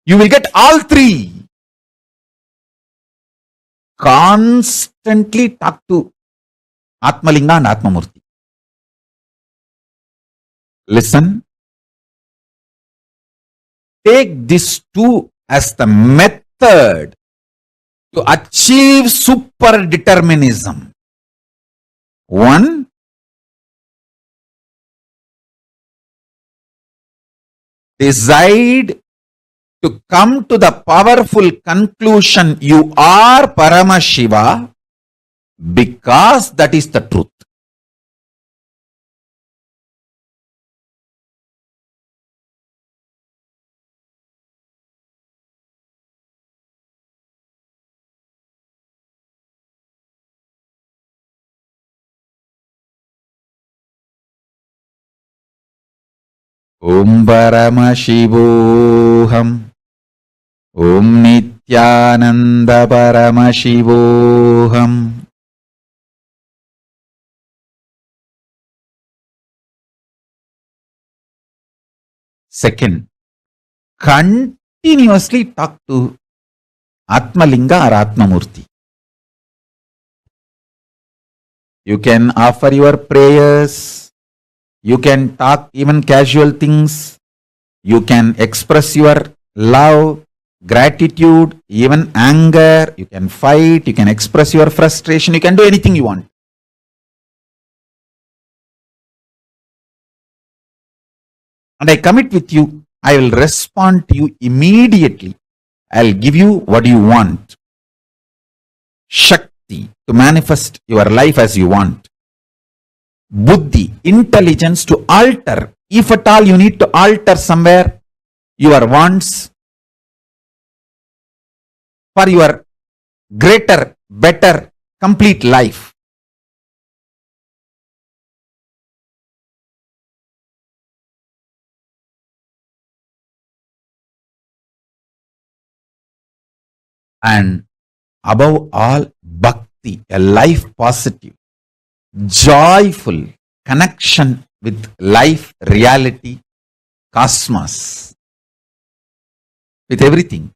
You will get all three. Constantly talk to Atmalinga and Atmamurti. Listen. Take these two as the method to achieve super determinism. One, decide to come to the powerful conclusion you are Paramashiva, because that is the truth. Om Paramashivoham. Om Nithyananda Paramashivoham. Second, continuously talk to Atmalinga or Atmamurti. You can offer your prayers, you can talk even casual things, you can express your love, gratitude, even anger, you can fight, you can express your frustration, you can do anything you want. And I commit with you, I will respond to you immediately. I'll give you what you want. Shakti, to manifest your life as you want. Buddhi, intelligence to alter. If at all you need to alter somewhere your wants for your greater, better, complete life. And above all, bhakti, a life positive, joyful connection with life, reality, cosmos, with everything,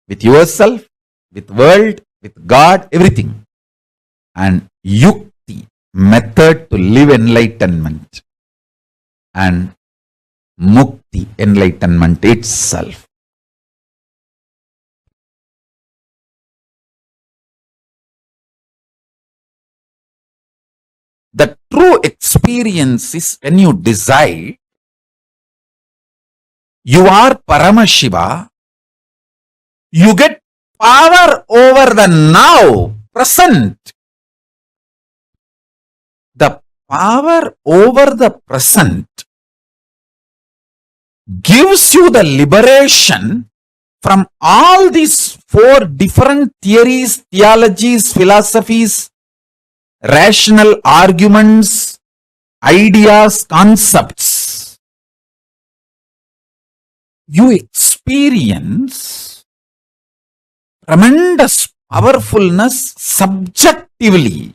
with yourself, with world, with God, everything. And yukti, method to live enlightenment. And mukti, enlightenment itself. The true experience is when you decide you are Paramashiva, you get power over the now, present. The power over the present gives you the liberation from all these four different theories, theologies, philosophies, rational arguments, ideas, concepts. You experience tremendous powerfulness subjectively.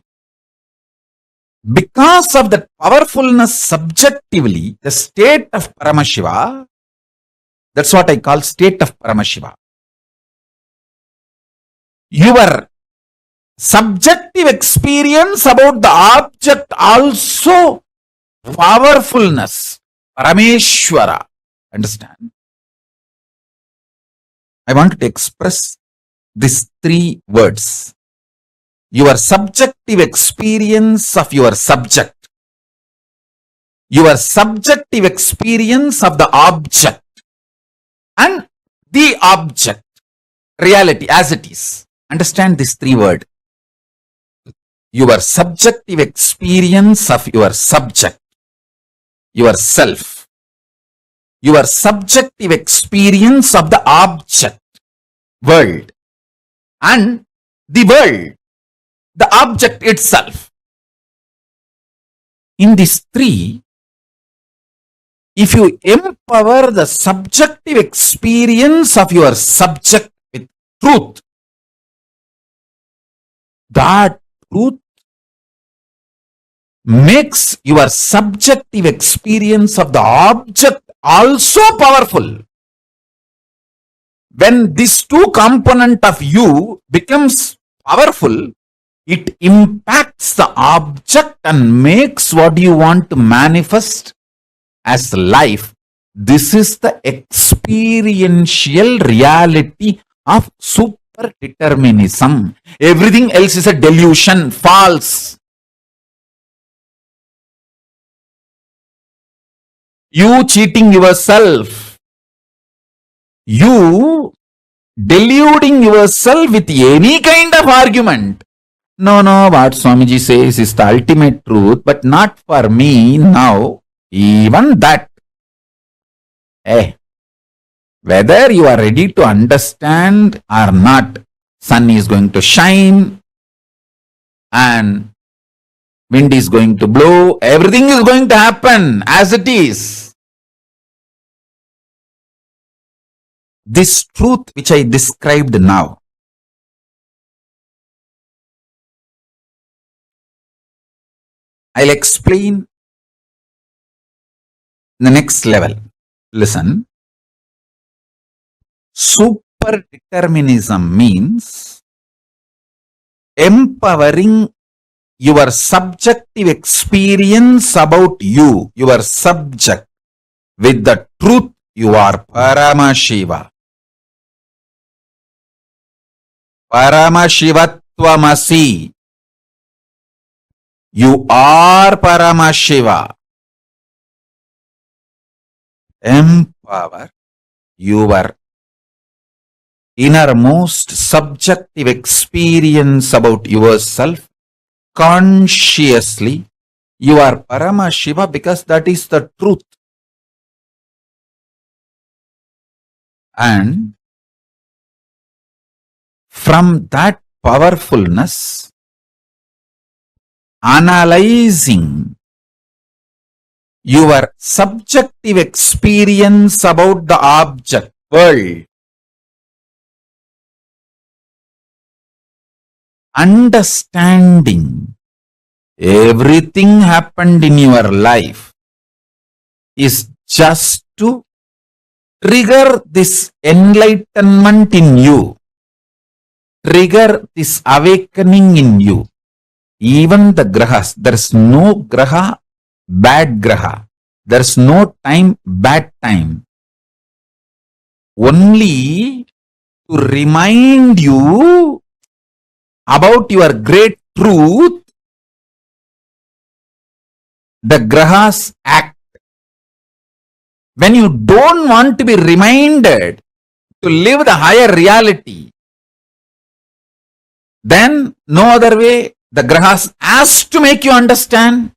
Because of that powerfulness subjectively, the state of Paramashiva, that's what I call state of Paramashiva. Your subjective experience about the object also powerfulness, Parameshwara. Understand? I want to express these three words. Your subjective experience of your subject, your subjective experience of the object, and the object, reality as it is. Understand these three words. Your subjective experience of your subject, yourself, your subjective experience of the object, world, and the world, the object itself. In these three, if you empower the subjective experience of your subject with truth, that truth makes your subjective experience of the object also powerful. When these two components of you becomes powerful, it impacts the object and makes what you want to manifest as life. This is the experiential reality of super determinism. Everything else is a delusion, false. You cheating yourself, you deluding yourself with any kind of argument. No, what Swamiji says is the ultimate truth, but not for me now. Even that. Whether you are ready to understand or not, sun is going to shine and wind is going to blow. Everything is going to happen as it is. This truth which I described now, I'll explain the next level. Listen. Super determinism means empowering your subjective experience about you, your subject, with the truth you are Paramashiva. Paramashivattvamasi. You are Paramashiva. Empower your innermost subjective experience about yourself consciously. You are Paramashiva because that is the truth. And from that powerfulness, analyzing your subjective experience about the object, world, understanding everything happened in your life is just to trigger this enlightenment in you, trigger this awakening in you. Even the grahas, there is no graha, bad graha. There is no time, bad time. Only to remind you about your great truth the grahas act. When you don't want to be reminded to live the higher reality, then no other way, the grahas has to make you understand.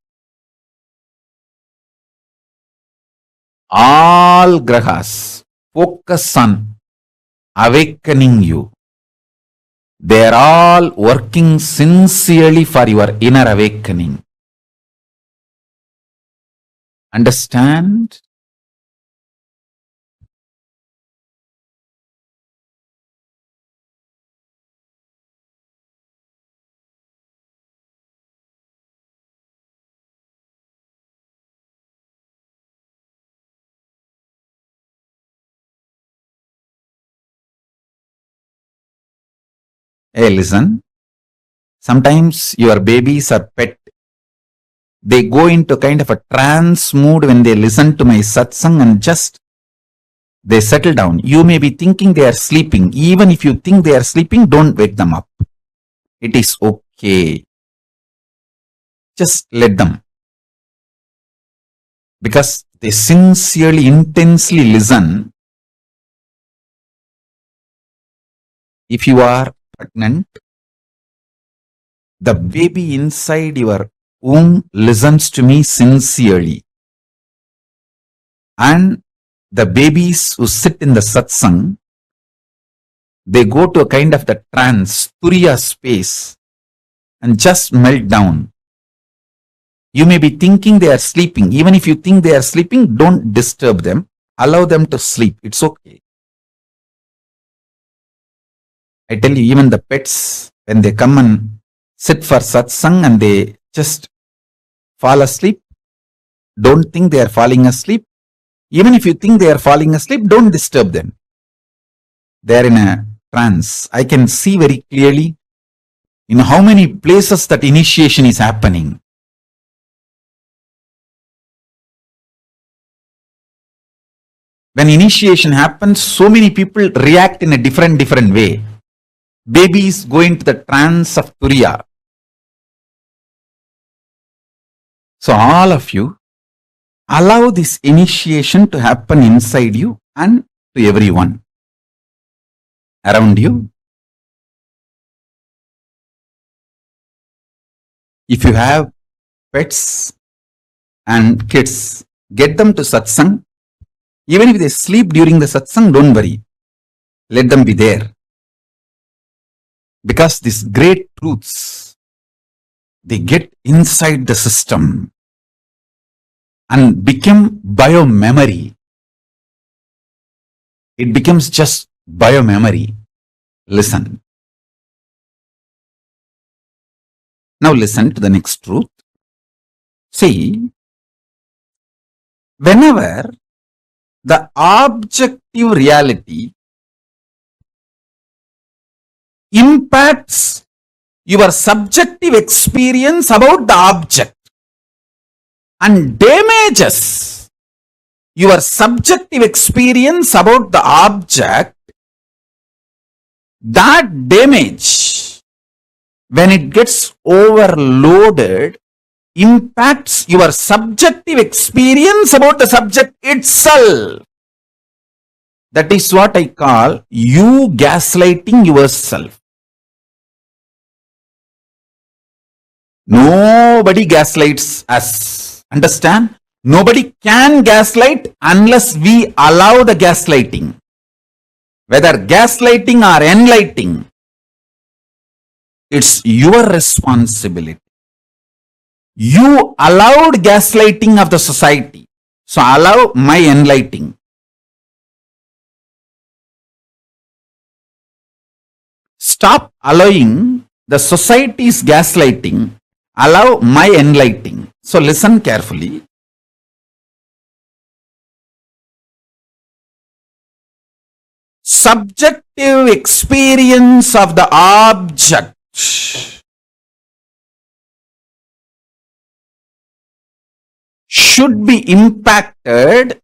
All grahas focus on awakening you. They are all working sincerely for your inner awakening. Understand? Hey, listen. Sometimes your babies or pet, they go into kind of a trance mood when they listen to my satsang and just they settle down. You may be thinking they are sleeping. Even if you think they are sleeping, don't wake them up. It is okay. Just let them. Because they sincerely, intensely listen. If you are pregnant, the baby inside your womb listens to me sincerely. And the babies who sit in the satsang, they go to a kind of the trance, turiya space, and just melt down. You may be thinking they are sleeping. Even if you think they are sleeping, don't disturb them. Allow them to sleep. It's okay. I tell you, even the pets, when they come and sit for satsang and they just fall asleep, don't think they are falling asleep. Even if you think they are falling asleep, don't disturb them. They are in a trance. I can see very clearly in how many places that initiation is happening. When initiation happens, so many people react in a different way. Babies go into the trance of turiya. So all of you, allow this initiation to happen inside you and to everyone around you. If you have pets and kids, get them to satsang. Even if they sleep during the satsang, don't worry. Let them be there. Because these great truths, they get inside the system and become bio-memory. It becomes just bio-memory. Listen. Now listen to the next truth. See, whenever the objective reality impacts your subjective experience about the object and damages your subjective experience about the object, that damage, when it gets overloaded, impacts your subjective experience about the subject itself. That is what I call you gaslighting yourself. Nobody gaslights us. Understand? Nobody can gaslight unless we allow the gaslighting. Whether gaslighting or enlightening, it's your responsibility. You allowed gaslighting of the society. So allow my enlightening. Stop allowing the society's gaslighting. Allow my enlightening. So listen carefully. Subjective experience of the object should be impacted,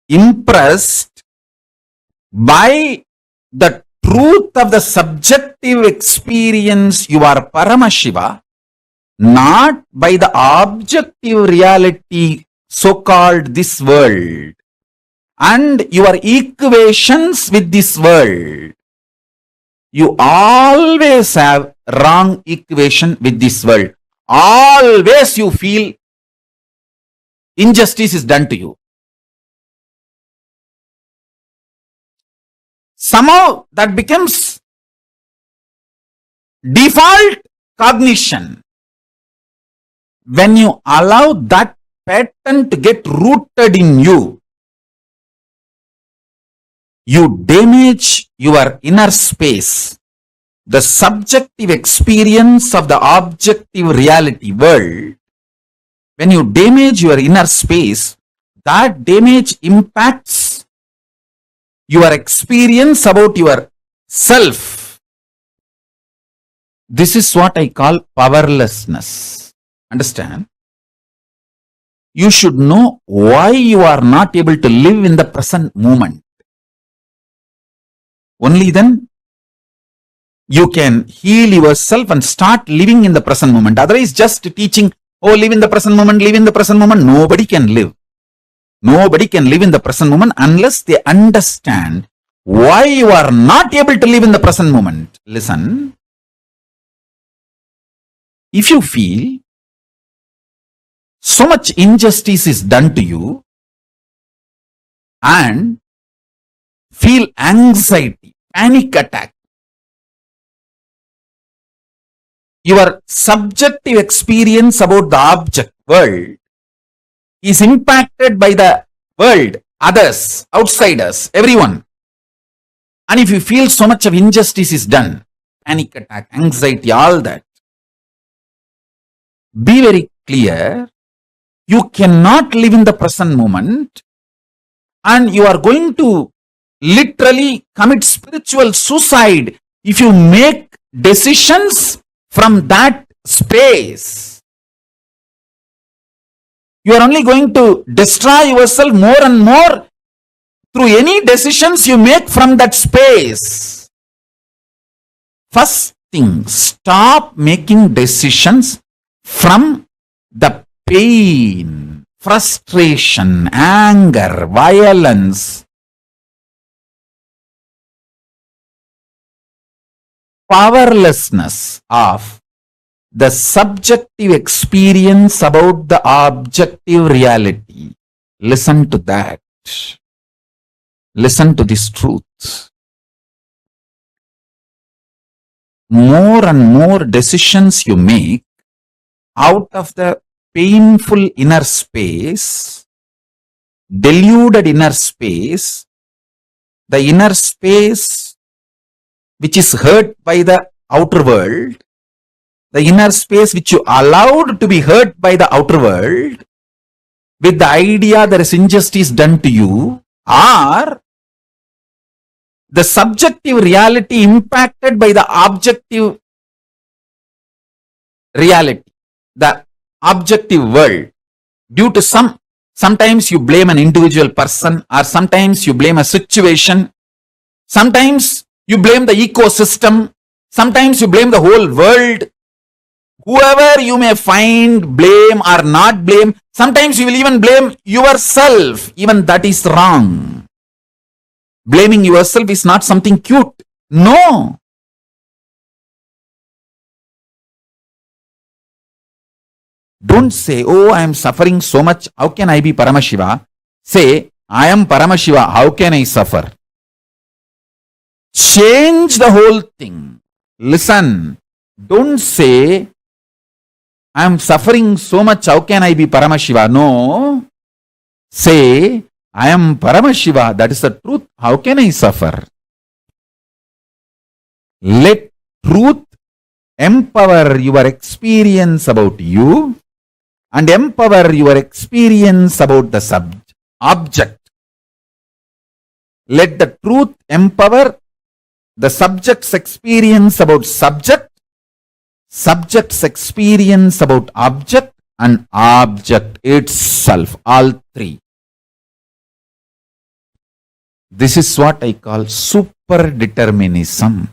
impressed by the truth of the subjective experience you are Paramashiva, not by the objective reality, so-called this world, and your equations with this world. You always have wrong equation with this world. Always you feel injustice is done to you. Somehow that becomes default cognition. When you allow that pattern to get rooted in you, you damage your inner space, the subjective experience of the objective reality world. When you damage your inner space, that damage impacts your experience about your self. This is what I call powerlessness. Understand? You should know why you are not able to live in the present moment. Only then you can heal yourself and start living in the present moment. Otherwise, just teaching, oh, live in the present moment, live in the present moment. Nobody can live. Nobody can live in the present moment unless they understand why you are not able to live in the present moment. Listen. If you feel so much injustice is done to you and feel anxiety, panic attack, your subjective experience about the object world is impacted by the world, others, outsiders, everyone. And if you feel so much of injustice is done, panic attack, anxiety, all that, be very clear, you cannot live in the present moment and you are going to literally commit spiritual suicide if you make decisions from that space. You are only going to destroy yourself more and more through any decisions you make from that space. First thing, stop making decisions from the pain, frustration, anger, violence, powerlessness of the subjective experience about the objective reality. Listen to that. Listen to this truth. More and more decisions you make out of the painful inner space, deluded inner space, the inner space which is hurt by the outer world, the inner space which you allowed to be hurt by the outer world, with the idea there is injustice done to you, or the subjective reality impacted by the objective reality, the objective world, due to sometimes you blame an individual person, or sometimes you blame a situation, sometimes you blame the ecosystem, sometimes you blame the whole world. Whoever you may find, blame or not blame, sometimes you will even blame yourself. Even that is wrong. Blaming yourself is not something cute. No. Don't say, oh, I am suffering so much. How can I be Paramashiva? Say, I am Paramashiva. How can I suffer? Change the whole thing. Listen. Don't say, I am suffering so much. How can I be Paramashiva? No. Say, I am Paramashiva. That is the truth. How can I suffer? Let truth empower your experience about you and empower your experience about the object. Let the truth empower the subject's experience about subject, subject's experience about object, and object itself, all three. This is what I call super determinism.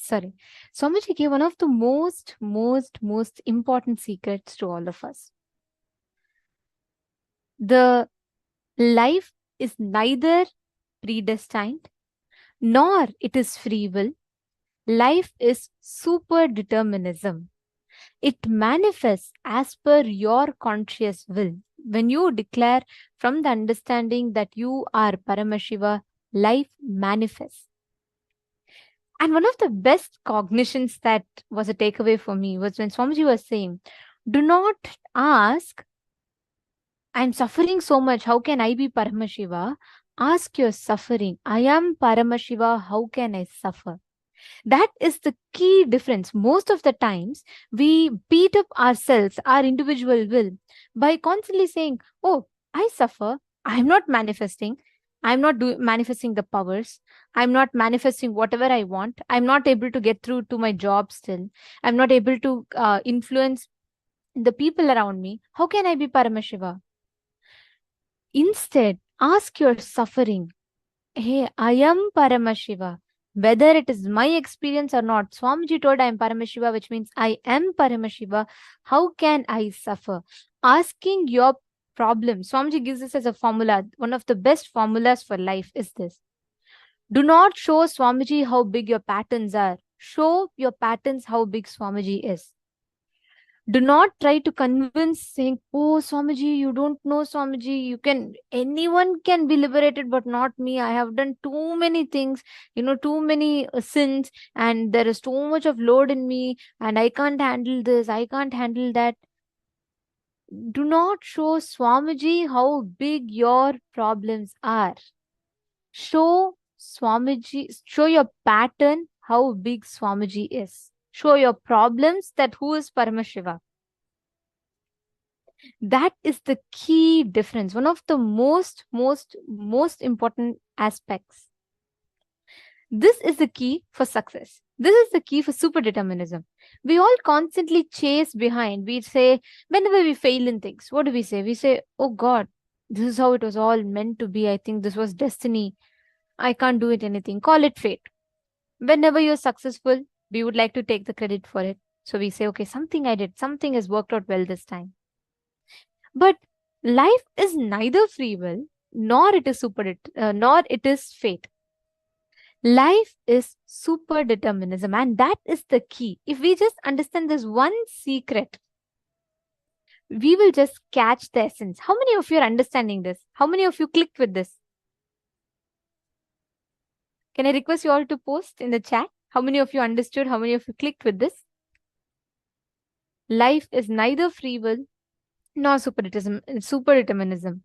sorry, Swamiji gave one of the most important secrets to all of us. The life is neither predestined nor it is free will. Life is super determinism. It manifests as per your conscious will. When you declare from the understanding that you are Paramashiva, life manifests. And one of the best cognitions that was a takeaway for me was when Swamiji was saying, do not ask, I'm suffering so much, how can I be Paramashiva? Ask your suffering, I am Paramashiva, how can I suffer? That is the key difference. Most of the times, we beat up ourselves, our individual will, by constantly saying, oh, I suffer, I'm not manifesting. I'm not manifesting the powers. I'm not manifesting whatever I want. I'm not able to get through to my job still. I'm not able to influence the people around me. How can I be Paramashiva? Instead, ask your suffering, hey, I am Paramashiva. Whether it is my experience or not, Swamiji told I am Paramashiva, which means I am Paramashiva. How can I suffer? Asking your problem. Swamiji gives this as a formula. One of the best formulas for life is this. Do not show Swamiji how big your patterns are. Show your patterns how big Swamiji is. Do not try to convince saying, oh, Swamiji, you don't know Swamiji, anyone can be liberated, but not me. I have done too many things, too many sins, and there is too much of load in me, and I can't handle this, I can't handle that. Do not show Swamiji how big your problems are. Show Swamiji, show your pattern how big Swamiji is. Show your problems that who is Paramashiva. That is the key difference. One of the most important aspects. This is the key for success. This is the key for super determinism. We all constantly chase behind. We say, whenever we fail in things, what do we say? We say, oh God, this is how it was all meant to be. I think this was destiny. I can't do it anything. Call it fate. Whenever you're successful, we would like to take the credit for it. So we say, okay, something I did, something has worked out well this time. But life is neither free will, nor it is fate. Life is super determinism, and that is the key. If we just understand this one secret, we will just catch the essence. How many of you are understanding this? How many of you clicked with this? Can I request you all to post in the chat? How many of you understood? How many of you clicked with this? Life is neither free will nor super determinism.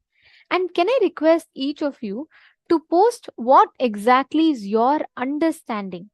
And can I request each of you to post what exactly is your understanding?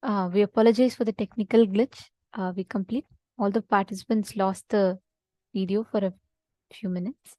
We apologize for the technical glitch. We complete. All the participants lost the video for a few minutes.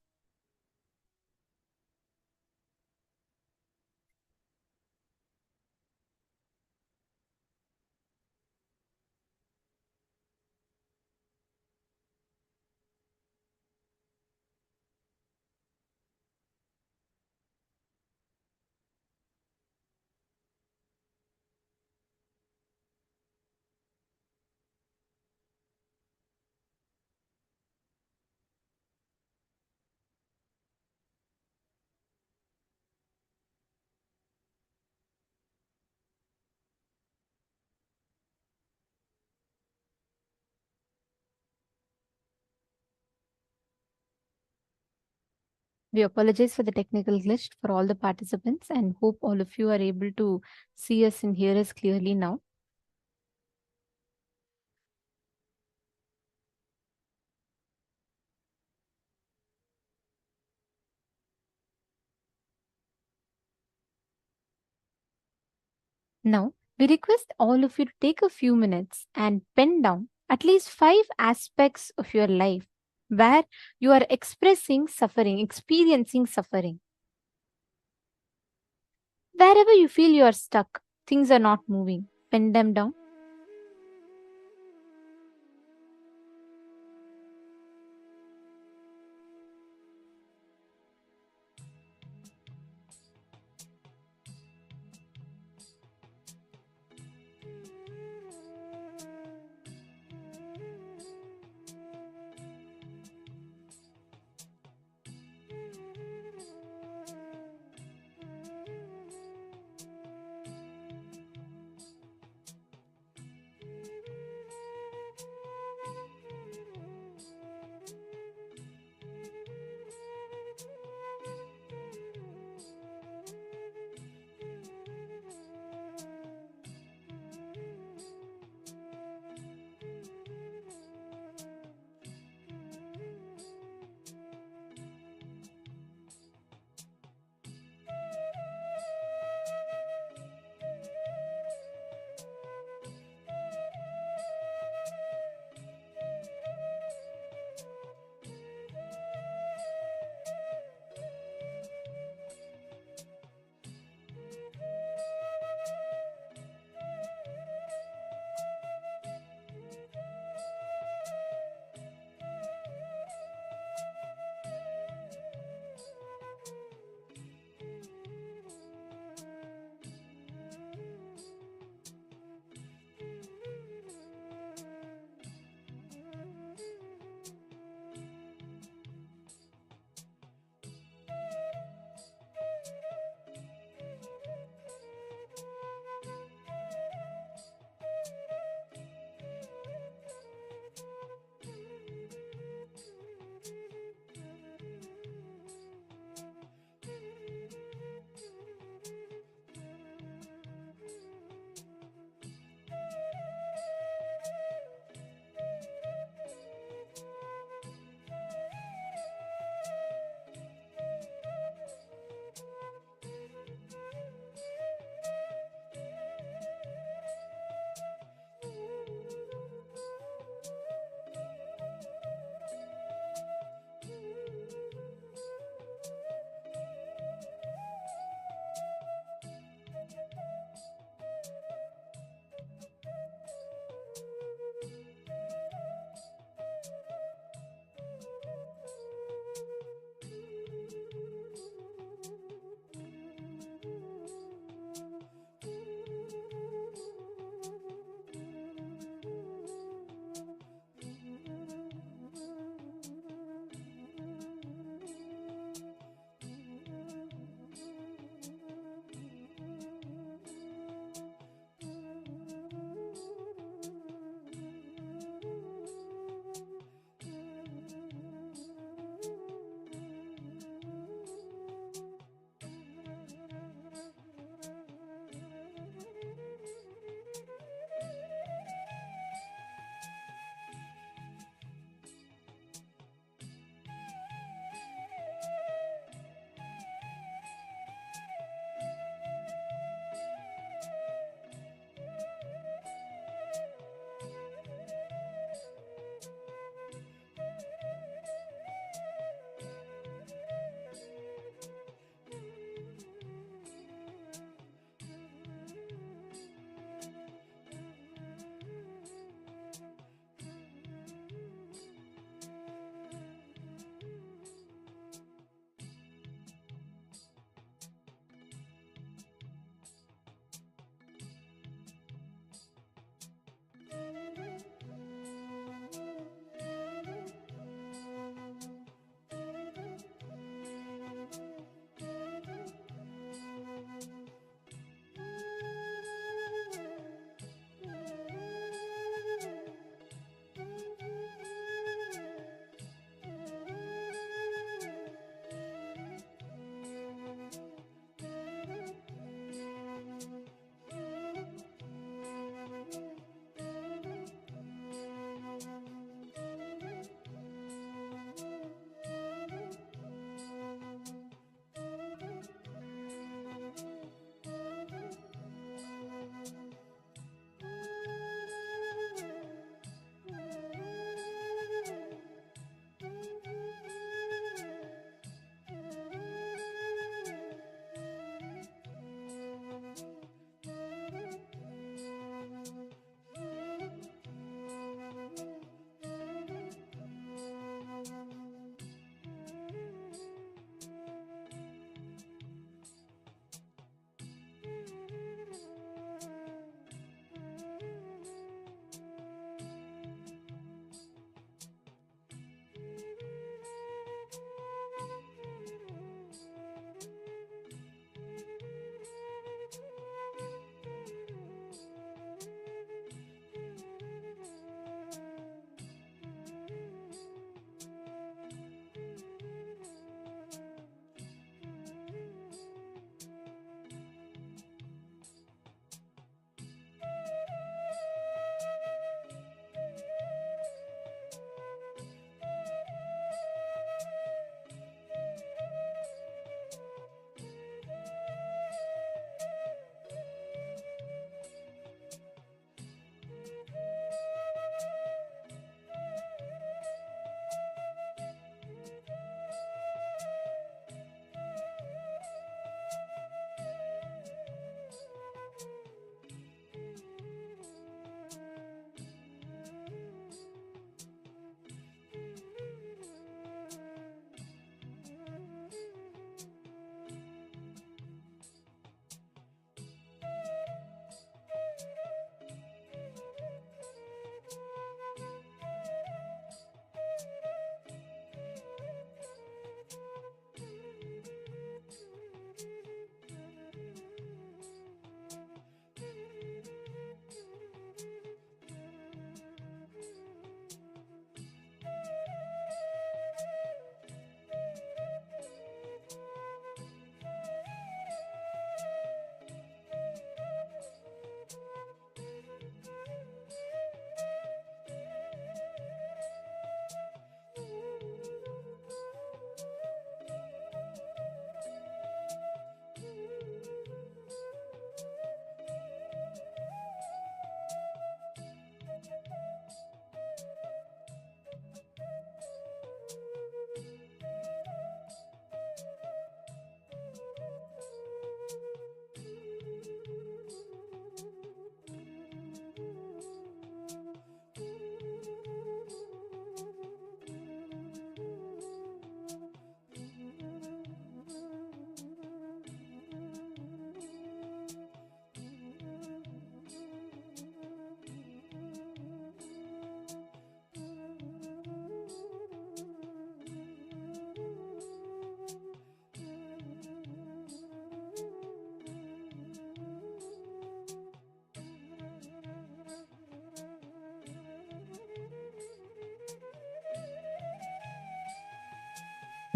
We apologize for the technical glitch for all the participants and hope all of you are able to see us and hear us clearly now. Now, we request all of you to take a few minutes and pen down at least 5 aspects of your life where you are expressing suffering, experiencing suffering. Wherever you feel you are stuck, things are not moving, pen them down.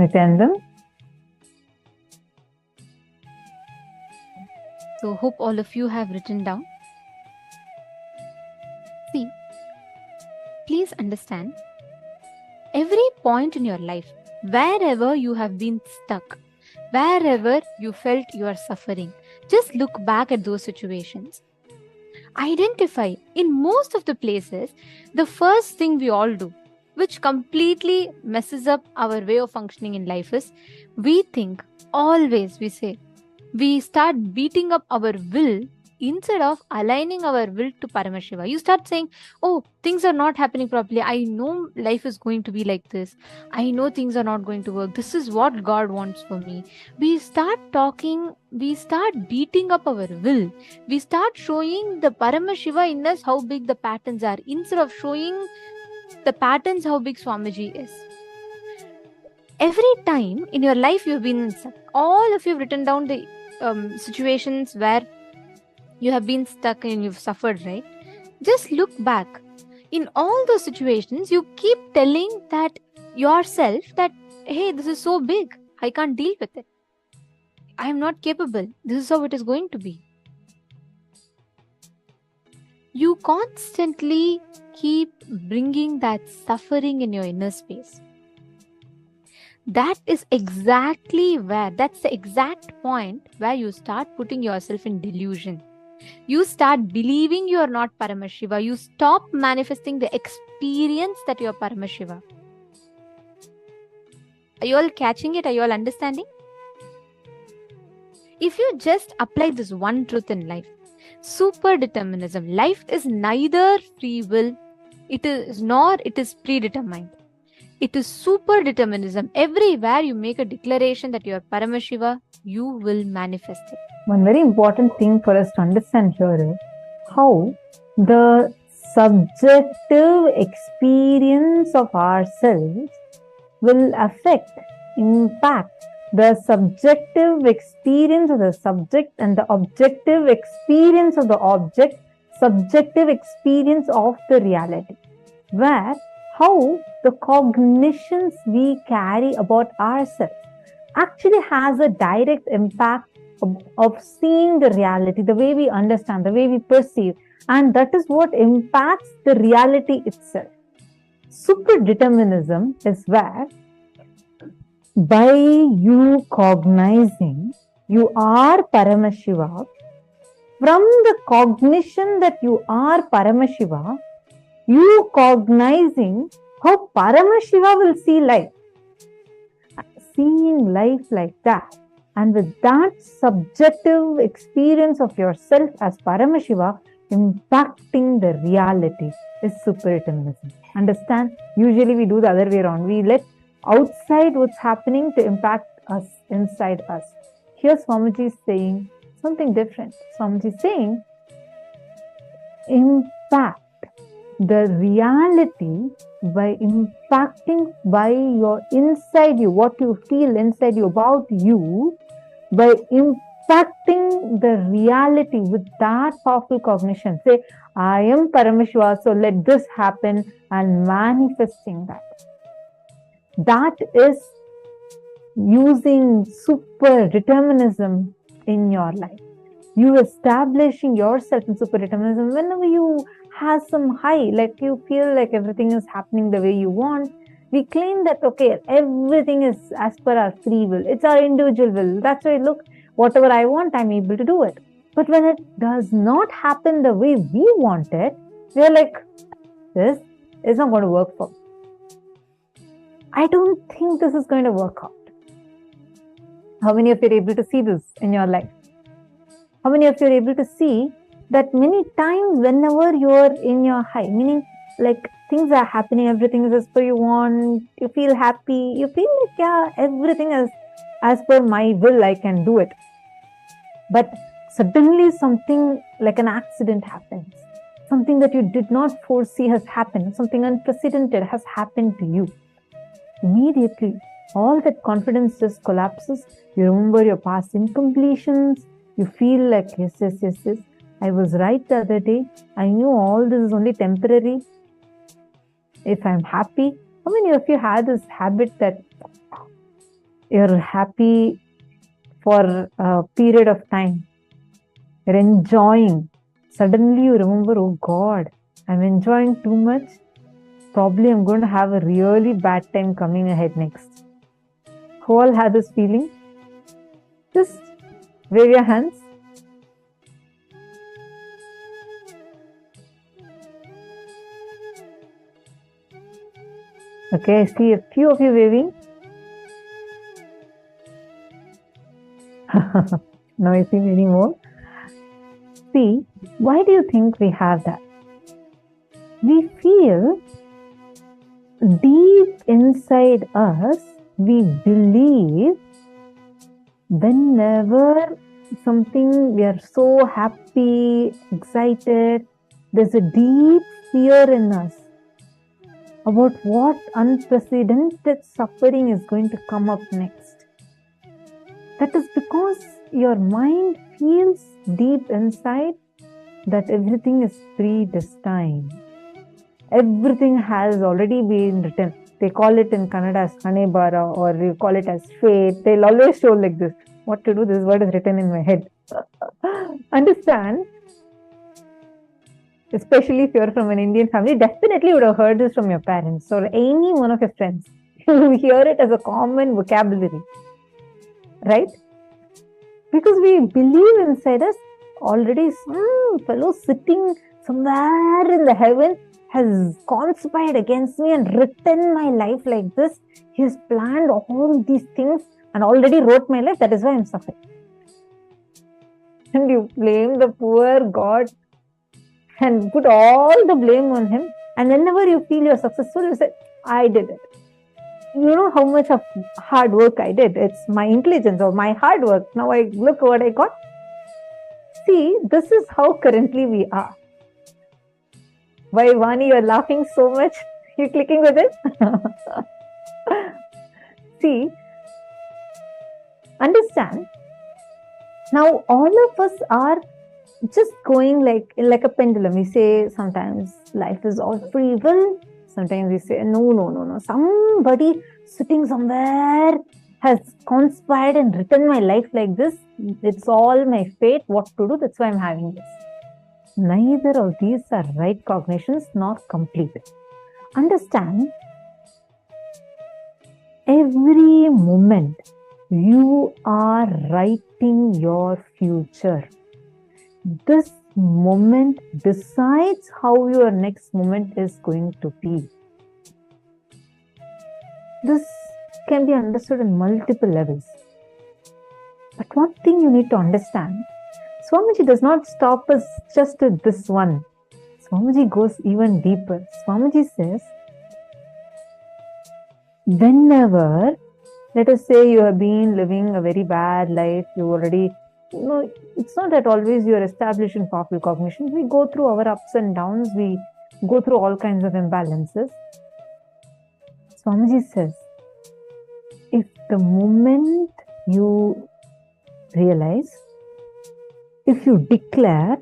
Nithyananda? So hope all of you have written down. See, please understand, every point in your life, wherever you have been stuck, wherever you felt you are suffering, just look back at those situations. Identify. In most of the places, the first thing we all do, which completely messes up our way of functioning in life, is we think, always we say, we start beating up our will instead of aligning our will to Paramashiva. You start saying, oh, things are not happening properly. I know life is going to be like this. I know things are not going to work. This is what God wants for me. We start talking, we start beating up our will. We start showing the Paramashiva in us how big the patterns are instead of showing the patterns how big Swamiji is. Every time in your life you've been stuck, all of you have written down the situations where you have been stuck and you've suffered, right? Just look back. In all those situations, you keep telling that yourself that, hey, this is so big, I can't deal with it. I am not capable. This is how it is going to be. You constantly keep bringing that suffering in your inner space. That is exactly where, that's the exact point where you start putting yourself in delusion. You start believing you are not Paramashiva. You stop manifesting the experience that you are Paramashiva. Are you all catching it? Are you all understanding? If you just apply this one truth in life, super determinism, life is neither free will, nor it is predetermined. It is super determinism. Everywhere you make a declaration that you are Paramashiva, you will manifest it. One very important thing for us to understand here is how the subjective experience of ourselves will affect, impact the subjective experience of the subject and the objective experience of the object, subjective experience of the reality. Where how the cognitions we carry about ourselves actually has a direct impact of seeing the reality, the way we understand, the way we perceive, and that is what impacts the reality itself. Superdeterminism is where, by you cognizing you are Paramashiva, from the cognition that you are Paramashiva, you cognizing how Paramashiva will see life. Seeing life like that, and with that subjective experience of yourself as Paramashiva impacting the reality, is superdeterminism. Understand? Usually we do the other way around. We let outside what's happening to impact us inside us. Here Swamiji is saying something different. Swamiji is saying, impact the reality by impacting by your inside you, what you feel inside you about you, by impacting the reality with that powerful cognition. Say, I am Paramashiva, so let this happen, and manifesting that. That is using super determinism in your life. You establishing yourself in super determinism whenever you have some high, like you feel like everything is happening the way you want. We claim that, okay, everything is as per our free will. It's our individual will. That's why, look, whatever I want, I'm able to do it. But when it does not happen the way we want it, we're like, this is not going to work for me. I don't think this is going to work out. How many of you are able to see this in your life? How many of you are able to see that many times whenever you are in your high, meaning like things are happening, everything is as per you want, you feel happy, you feel like, yeah, everything is as per my will, I can do it. But suddenly something like an accident happens. Something that you did not foresee has happened. Something unprecedented has happened to you. Immediately, all that confidence just collapses. You remember your past incompletions. You feel like, yes, I was right the other day. I knew all this is only temporary. If I'm happy, how many of you had this habit that you're happy for a period of time, you're enjoying. Suddenly you remember, oh God, I'm enjoying too much. Probably I'm going to have a really bad time coming ahead next. Who all had this feeling? Just wave your hands. Okay, I see a few of you waving. Now I see many more. See, why do you think we have that? We feel deep inside us, we believe whenever something we are so happy, excited, there's a deep fear in us about what unprecedented suffering is going to come up next. That is because your mind feels deep inside that everything is predestined. Everything has already been written. They call it in Kannada as Hanebara, or you call it as fate. They'll always show like this. What to do? This word is written in my head. Understand? Especially if you're from an Indian family, definitely would have heard this from your parents or any one of your friends. You hear it as a common vocabulary. Right? Because we believe inside us already some fellow sitting somewhere in the heaven has conspired against me and written my life like this. He has planned all these things and already wrote my life. That is why I'm suffering. And you blame the poor God and put all the blame on him. And whenever you feel you're successful, you say, I did it. You know how much of hard work I did. It's my intelligence or my hard work. Now I look what I got. See, this is how currently we are. Why, Vani, you're laughing so much? You clicking with it? See, understand. Now all of us are just going like a pendulum. We say sometimes life is all free will. Sometimes we say, no. Somebody sitting somewhere has conspired and written my life like this. It's all my fate. What to do? That's why I'm having this. Neither of these are right cognitions nor complete. Understand, every moment you are writing your future. This moment decides how your next moment is going to be. This can be understood on multiple levels. But one thing you need to understand, Swamiji does not stop us just at this one. Swamiji goes even deeper. Swamiji says, whenever, let us say you have been living a very bad life, you already, it's not that always you are established in powerful cognition. We go through our ups and downs. We go through all kinds of imbalances. Swamiji says, if the moment you realize, if you declare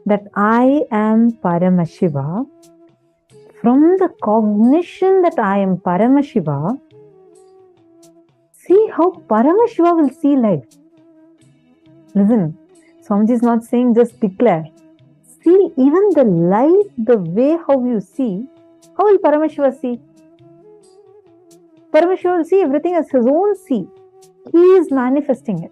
that I am Paramashiva, from the cognition that I am Paramashiva, see how Paramashiva will see life. Listen, Swamiji is not saying just declare. See even the life, the way how you see, how will Paramashiva see? Paramashiva will see everything as his own see. He is manifesting it.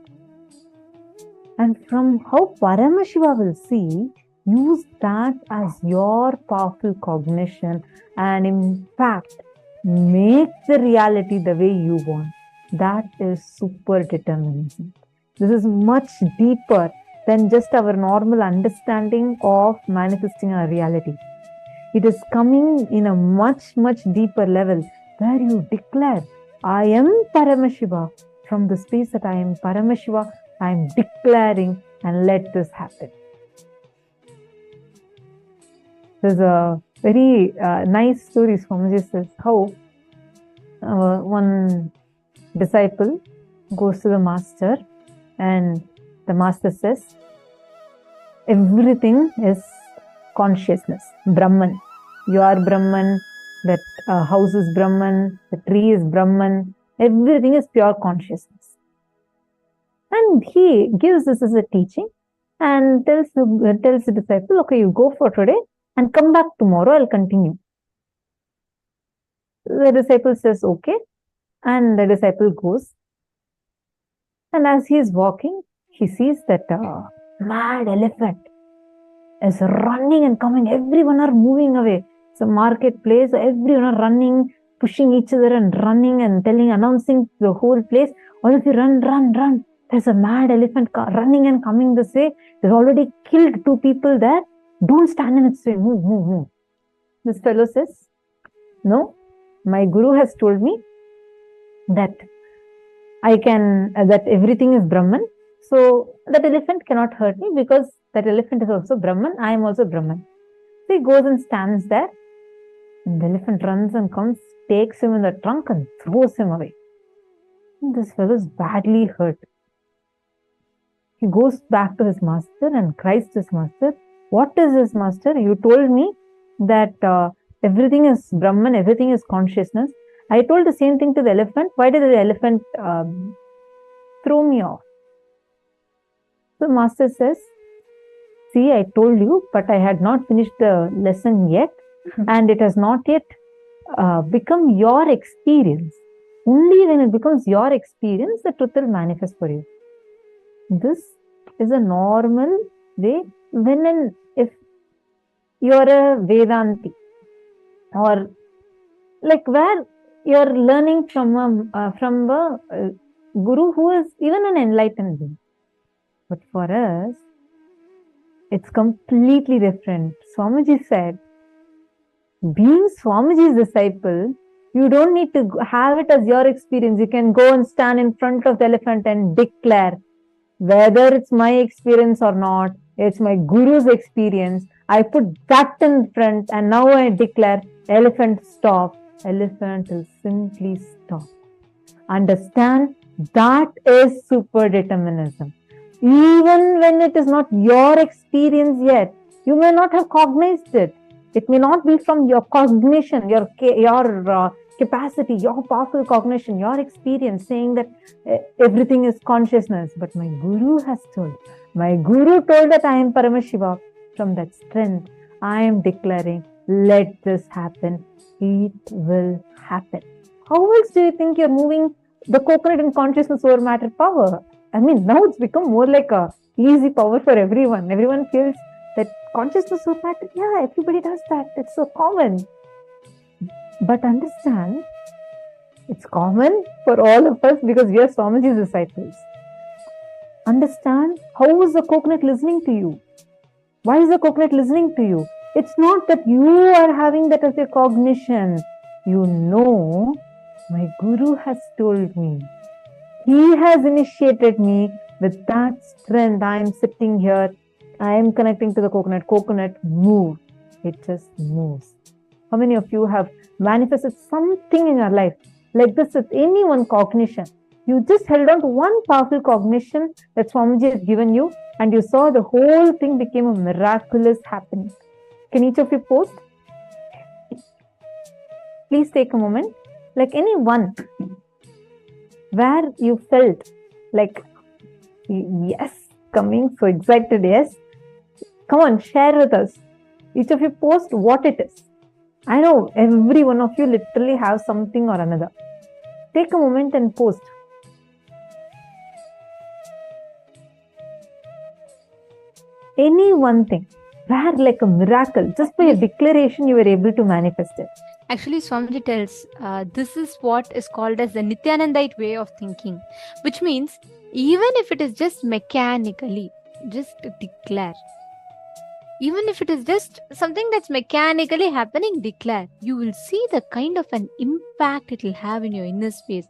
And from how Paramashiva will see, use that as your powerful cognition and in fact, make the reality the way you want. That is super determinism. This is much deeper than just our normal understanding of manifesting our reality. It is coming in a much, much deeper level where you declare, I am Paramashiva. From the space that I am Paramashiva, I am declaring and let this happen. There's a very nice story Swamiji says how one disciple goes to the master and the master says, everything is consciousness, Brahman. You are Brahman, that house is Brahman, the tree is Brahman, Everything is pure consciousness. And he gives this as a teaching and tells the disciple, okay, you go for today and come back tomorrow, I'll continue. The disciple says, okay. And the disciple goes. And as he is walking, he sees that mad elephant is running and coming. Everyone are moving away. It's a marketplace. Everyone are running, pushing each other and running and announcing the whole place. All of you run, run, run. There's a mad elephant running and coming this way. They've already killed 2 people there. Don't stand in its way. Move, move, move. This fellow says, no, my guru has told me that that everything is Brahman. So that elephant cannot hurt me because that elephant is also Brahman. I am also Brahman. So he goes and stands there. And the elephant runs and comes, takes him in the trunk and throws him away. And this fellow is badly hurt. He goes back to his master and cries to his master, what is this, master? You told me that everything is Brahman, everything is consciousness. I told the same thing to the elephant. Why did the elephant throw me off? The master says, see, I told you, but I had not finished the lesson yet, and it has not yet become your experience. Only when it becomes your experience, the truth will manifest for you. This is a normal way if you're a Vedanti or like where you're learning from a guru who is even an enlightened being. But for us, it's completely different. Swamiji said, being Swamiji's disciple, you don't need to have it as your experience. You can go and stand in front of the elephant and declare, whether it's my experience or not, it's my guru's experience. I put that in front and now I declare, elephant stop. Elephant will simply stop. Understand, that is super determinism. Even when it is not your experience yet, you may not have cognized it. It may not be from your cognition, your capacity, your powerful cognition, your experience, saying that everything is consciousness. But my guru has told. My guru told that I am Paramashivam. From that strength, I am declaring, let this happen. It will happen. How else do you think you're moving the coconut in consciousness over matter power? I mean, now it's become more like a easy power for everyone. Everyone feels that consciousness over matter. Yeah, everybody does that. It's so common. But understand, it's common for all of us because we are Swamiji's disciples. Understand, how is the coconut listening to you? Why is the coconut listening to you? It's not that you are having that as your cognition. You know, my guru has told me. He has initiated me with that strength. I am sitting here. I am connecting to the coconut. Coconut, move. It just moves. How many of you have manifested something in your life like this with any one cognition? You just held on to one powerful cognition that Swamiji has given you and you saw the whole thing became a miraculous happening. Can each of you post? Please take a moment. Like any one where you felt like, yes, coming, so excited, yes. Come on, share with us. Each of you post what it is. I know every one of you literally have something or another. Take a moment and post. Any one thing, where like a miracle, just by a declaration you were able to manifest it. Actually, Swamiji tells, this is what is called as the Nithyanandite way of thinking, which means even if it is just mechanically, just declare. Even if it is just something that's mechanically happening, declare. You will see the kind of an impact it will have in your inner space.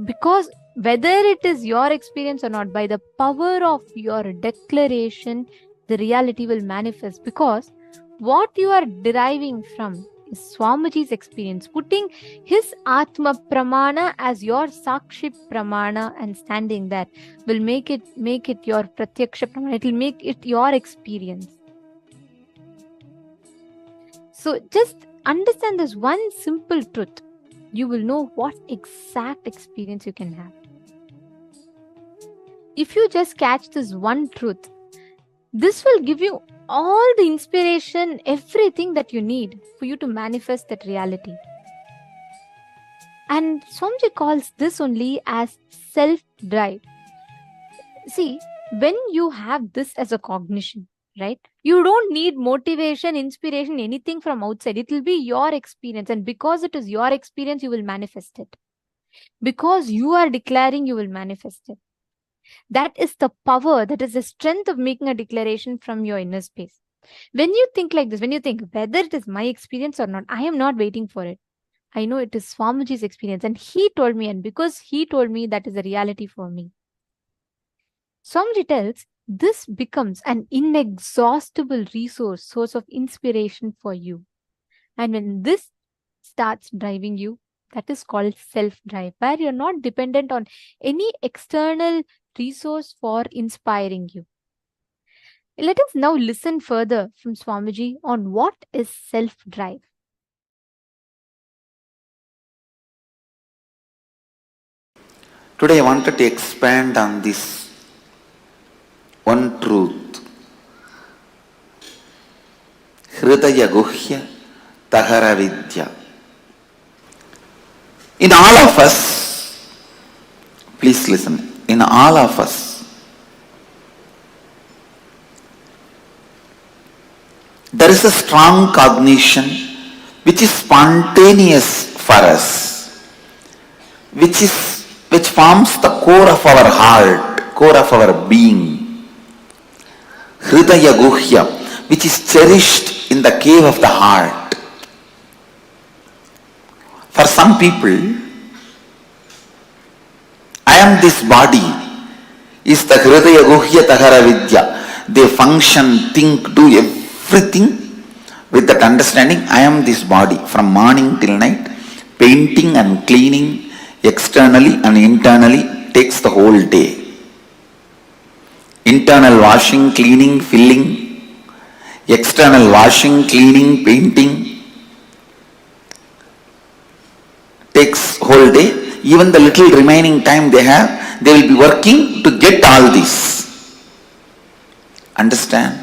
Because whether it is your experience or not, by the power of your declaration, the reality will manifest. Because what you are deriving from is Swamiji's experience, putting his Atma Pramana as your Sakshi Pramana and standing there will make it your Pratyaksha Pramana. It will make it your experience. So just understand this one simple truth. you will know what exact experience you can have. If you just catch this one truth, this will give you all the inspiration, everything that you need for you to manifest that reality. And Swamiji calls this only as self-drive. See, when you have this as a cognition, right? You don't need motivation, inspiration, anything from outside. It will be your experience. And because it is your experience, you will manifest it. Because you are declaring, you will manifest it. That is the power, that is the strength of making a declaration from your inner space. When you think like this, when you think whether it is my experience or not, I am not waiting for it. I know it is Swamiji's experience and he told me, and because he told me, that is a reality for me. Swamiji tells this becomes an inexhaustible source of inspiration for you. And when this starts driving you, that is called self-drive, where you're not dependent on any external resource for inspiring you. Let us now listen further from Swamiji on what is self-drive. Today I wanted to expand on this one truth. Hridaya Guhya Tahara Vidya. In all of us, please listen, in all of us, there is a strong cognition which is spontaneous for us, which forms the core of our heart, core of our being. Hridaya Guhya, which is cherished in the cave of the heart. For some people, I am this body is the Hridaya Guhya Tahara Vidya. They function, think, do everything with that understanding. I am this body from morning till night. Painting and cleaning externally and internally takes the whole day. Internal washing, cleaning, filling. External washing, cleaning, painting takes whole day. Even the little remaining time they have, they will be working to get all this. Understand?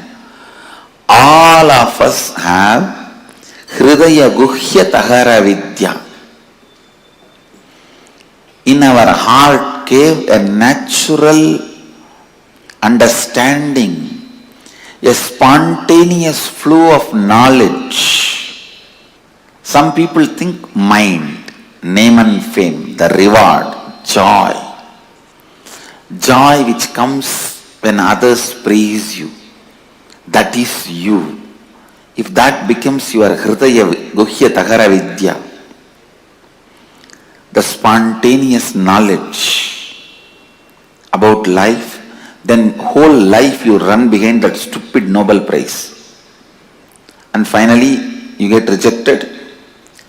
All of us have Hridaya Guhya Tahara Vidya. In our heart cave, a natural understanding, a spontaneous flow of knowledge. Some people think mind, name and fame, the reward, joy. Joy which comes when others praise you. That is you. If that becomes your Hridaya Guhya Tahara Vidya, the spontaneous knowledge about life, then whole life you run behind that stupid Nobel Prize. And finally you get rejected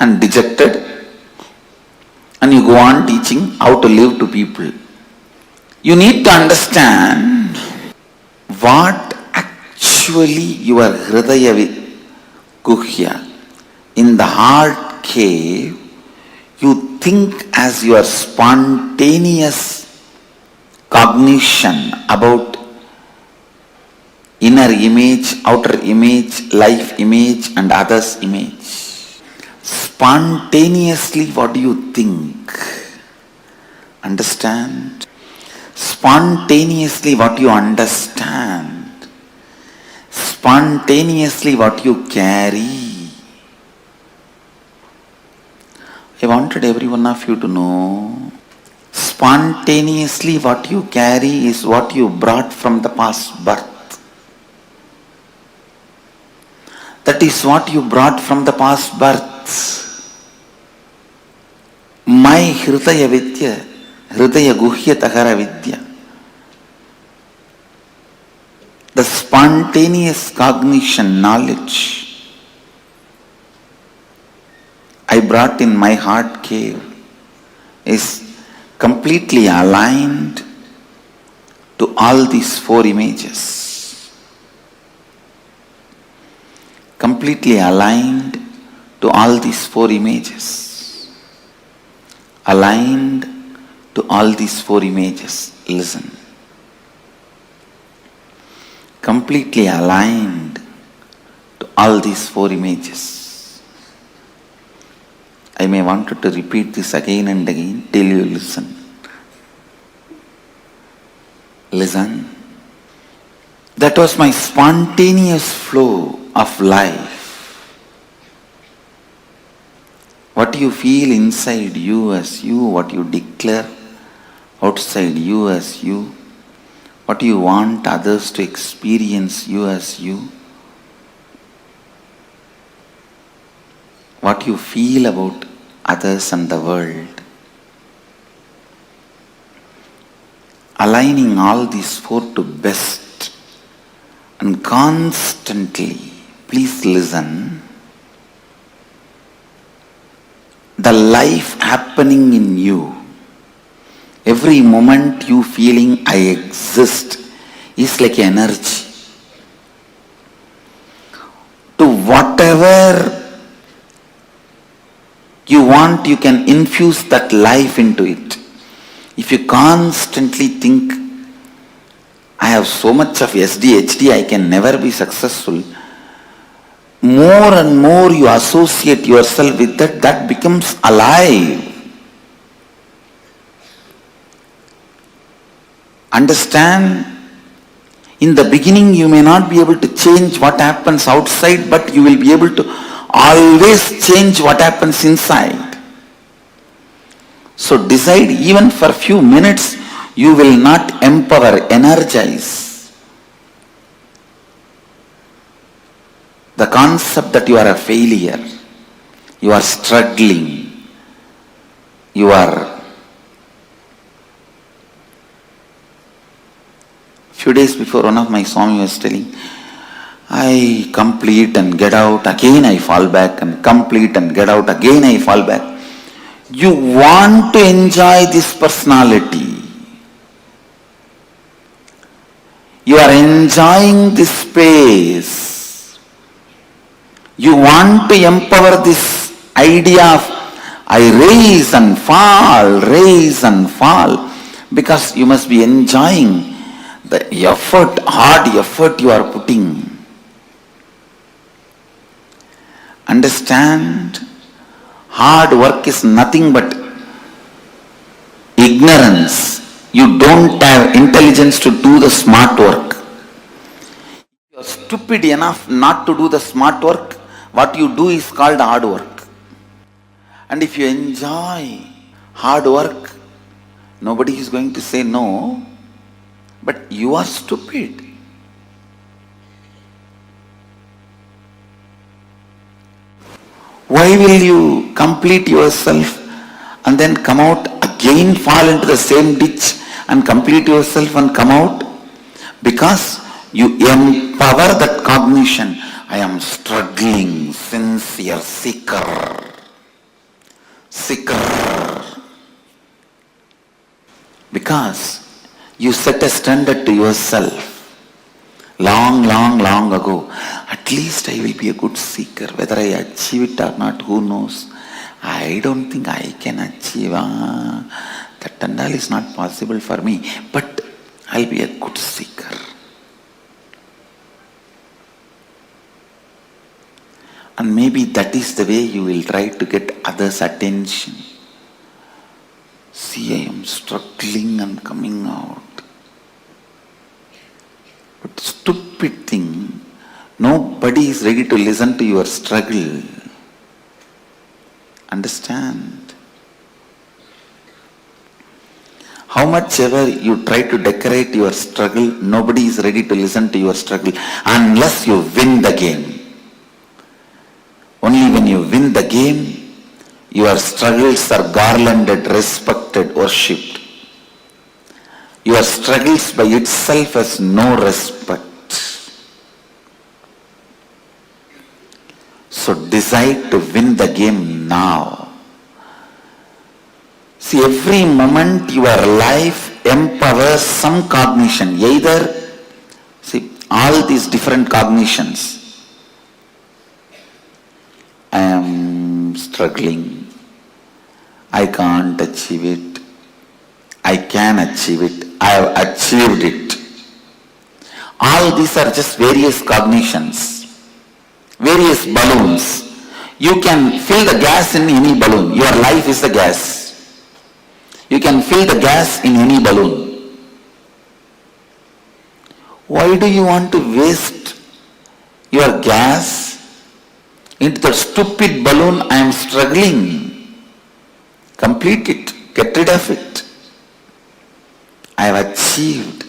and dejected, and you go on teaching how to live to people. You need to understand what actually your Hridaya Guhya, in the heart cave, you think as your spontaneous cognition about inner image, outer image, life image and others image. Spontaneously what do you think? Understand? Spontaneously what you understand. Spontaneously what you carry. I wanted every one of you to know, spontaneously what you carry is what you brought from the past birth. That is what you brought from the past births. My Hridaya Vidya, Hridaya Guhya Tahara Vidya, the spontaneous cognition, knowledge I brought in my heart cave is completely aligned to all these four images. Completely aligned to all these four images. aligned to all these four images. Listen. Completely aligned to all these four images. I may want to repeat this again and again till you listen. Listen. That was my spontaneous flow of life. What you feel inside you as you, what you declare outside you as you, what you want others to experience you as you, what you feel about others and the world. Aligning all these four to best and constantly, please listen, the life happening in you, every moment you feeling I exist is like energy. To whatever you want, you can infuse that life into it. If you constantly think, I have so much of SDHD, I can never be successful, more and more you associate yourself with that, that becomes alive. Understand? In the beginning you may not be able to change what happens outside, but you will be able to always change what happens inside. So decide, even for a few minutes, you will not empower, energize. The concept that you are a failure, you are struggling, you are. Few days before, one of my Swami was telling, I complete and get out, again I fall back, and complete and get out, again I fall back. You want to enjoy this personality. You are enjoying this space. You want to empower this idea of I rise and fall, because you must be enjoying the effort, hard effort you are putting. Understand? Hard work is nothing but ignorance. You don't have intelligence to do the smart work. You are stupid enough not to do the smart work. What you do is called hard work. And if you enjoy hard work, nobody is going to say no, but you are stupid. Why will you complete yourself and then come out again, fall into the same ditch and complete yourself and come out? Because you empower that cognition. I am struggling, sincere, seeker. Because you set a standard to yourself. Long ago, at least I will be a good seeker. Whether I achieve it or not, who knows? I don't think I can achieve. That and all is not possible for me. But I'll be a good seeker. And maybe that is the way you will try to get others' attention. See, I am struggling and coming out. But stupid thing, nobody is ready to listen to your struggle. Understand? How much ever you try to decorate your struggle, nobody is ready to listen to your struggle unless you win the game. Only when you win the game, your struggles are garlanded, respected, worshipped. Your struggles by itself has no respect. So decide to win the game now. See, every moment your life empowers some cognition. Either, see, all these different cognitions. I am struggling. I can't achieve it. I can achieve it. I have achieved it. All these are just various cognitions, various balloons. You can fill the gas in any balloon. Your life is the gas. You can fill the gas in any balloon. Why do you want to waste your gas into the stupid balloon? I am struggling. Complete it. Get rid of it. I have achieved.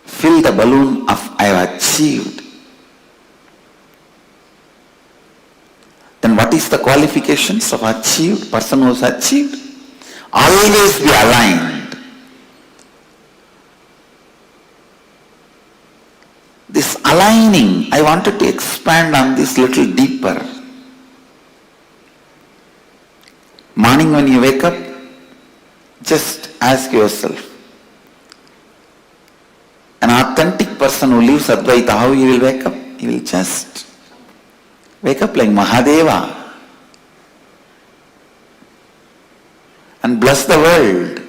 Fill the balloon of I have achieved. Then what is the qualifications of achieved? Person who has achieved? Always be aligned. This aligning, I wanted to expand on this little deeper. Morning when you wake up, just ask yourself, an authentic person who lives Advaita, how he will wake up? He will just wake up like Mahadeva and bless the world.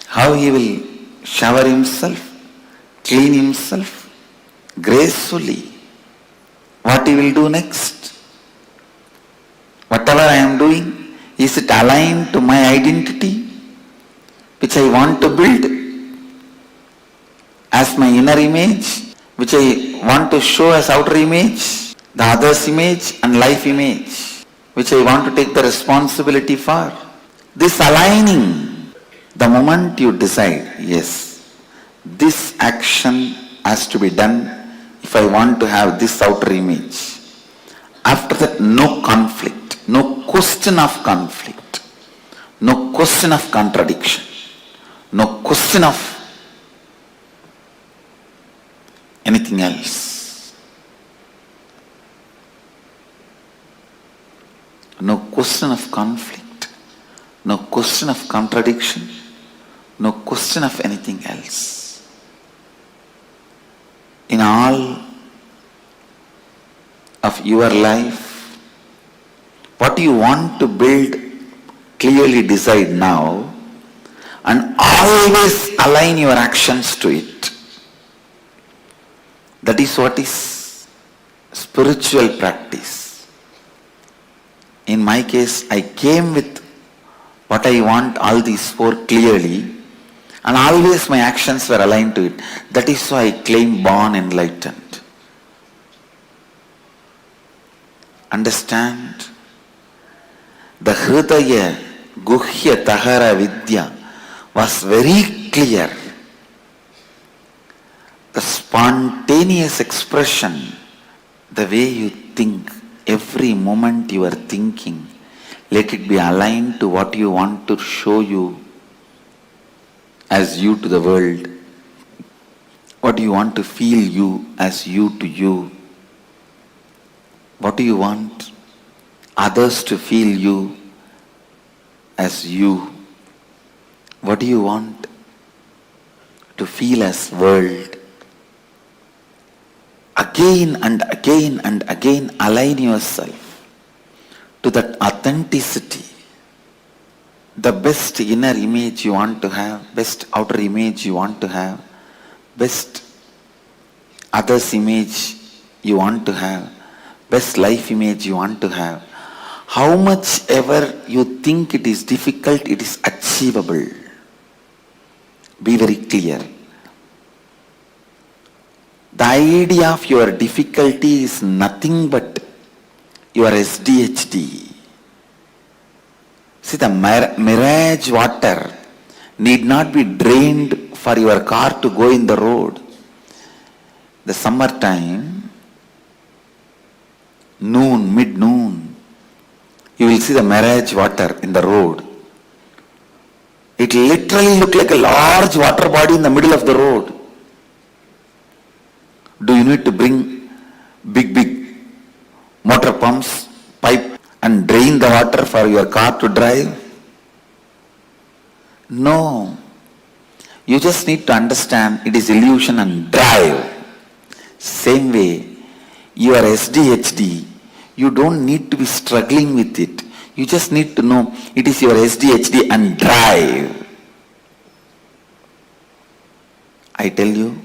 How he will shower himself, clean himself gracefully. What he will do next? Whatever I am doing, is it aligned to my identity, which I want to build as my inner image, which I want to show as outer image, the other's image and life image, which I want to take the responsibility for? This aligning, the moment you decide, yes, this action has to be done if I want to have this outer image. After that, no conflict, no question of conflict, no question of contradiction, no question of anything else. No question of conflict, no question of contradiction, no question of anything else. In all of your life, what you want to build, clearly decide now and always align your actions to it. That is what is spiritual practice. In my case, I came with what I want, all these four clearly, and always my actions were aligned to it. That is why I claim born enlightened. Understand? The Hridaya Guhya Tahara Vidya was very clear. The spontaneous expression, the way you think, every moment you are thinking, let it be aligned to what you want to show you as you to the world. What do you want to feel you as you to you? What do you want others to feel you as you? What do you want to feel as world? Again and again and again align yourself to that authenticity. The best inner image you want to have, best outer image you want to have, best others image you want to have, best life image you want to have. How much ever you think it is difficult, it is achievable. Be very clear. The idea of your difficulty is nothing but your SDHD. See, the mirage water need not be drained for your car to go in the road. The summertime, noon, mid-noon, you will see the mirage water in the road. It literally looks like a large water body in the middle of the road. Do you need to bring big motor pumps, pipe and drain the water for your car to drive? No. You just need to understand it is illusion and drive. Same way, your SDHD, You don't need to be struggling with it. You just need to know it is your SDHD and drive. I tell you,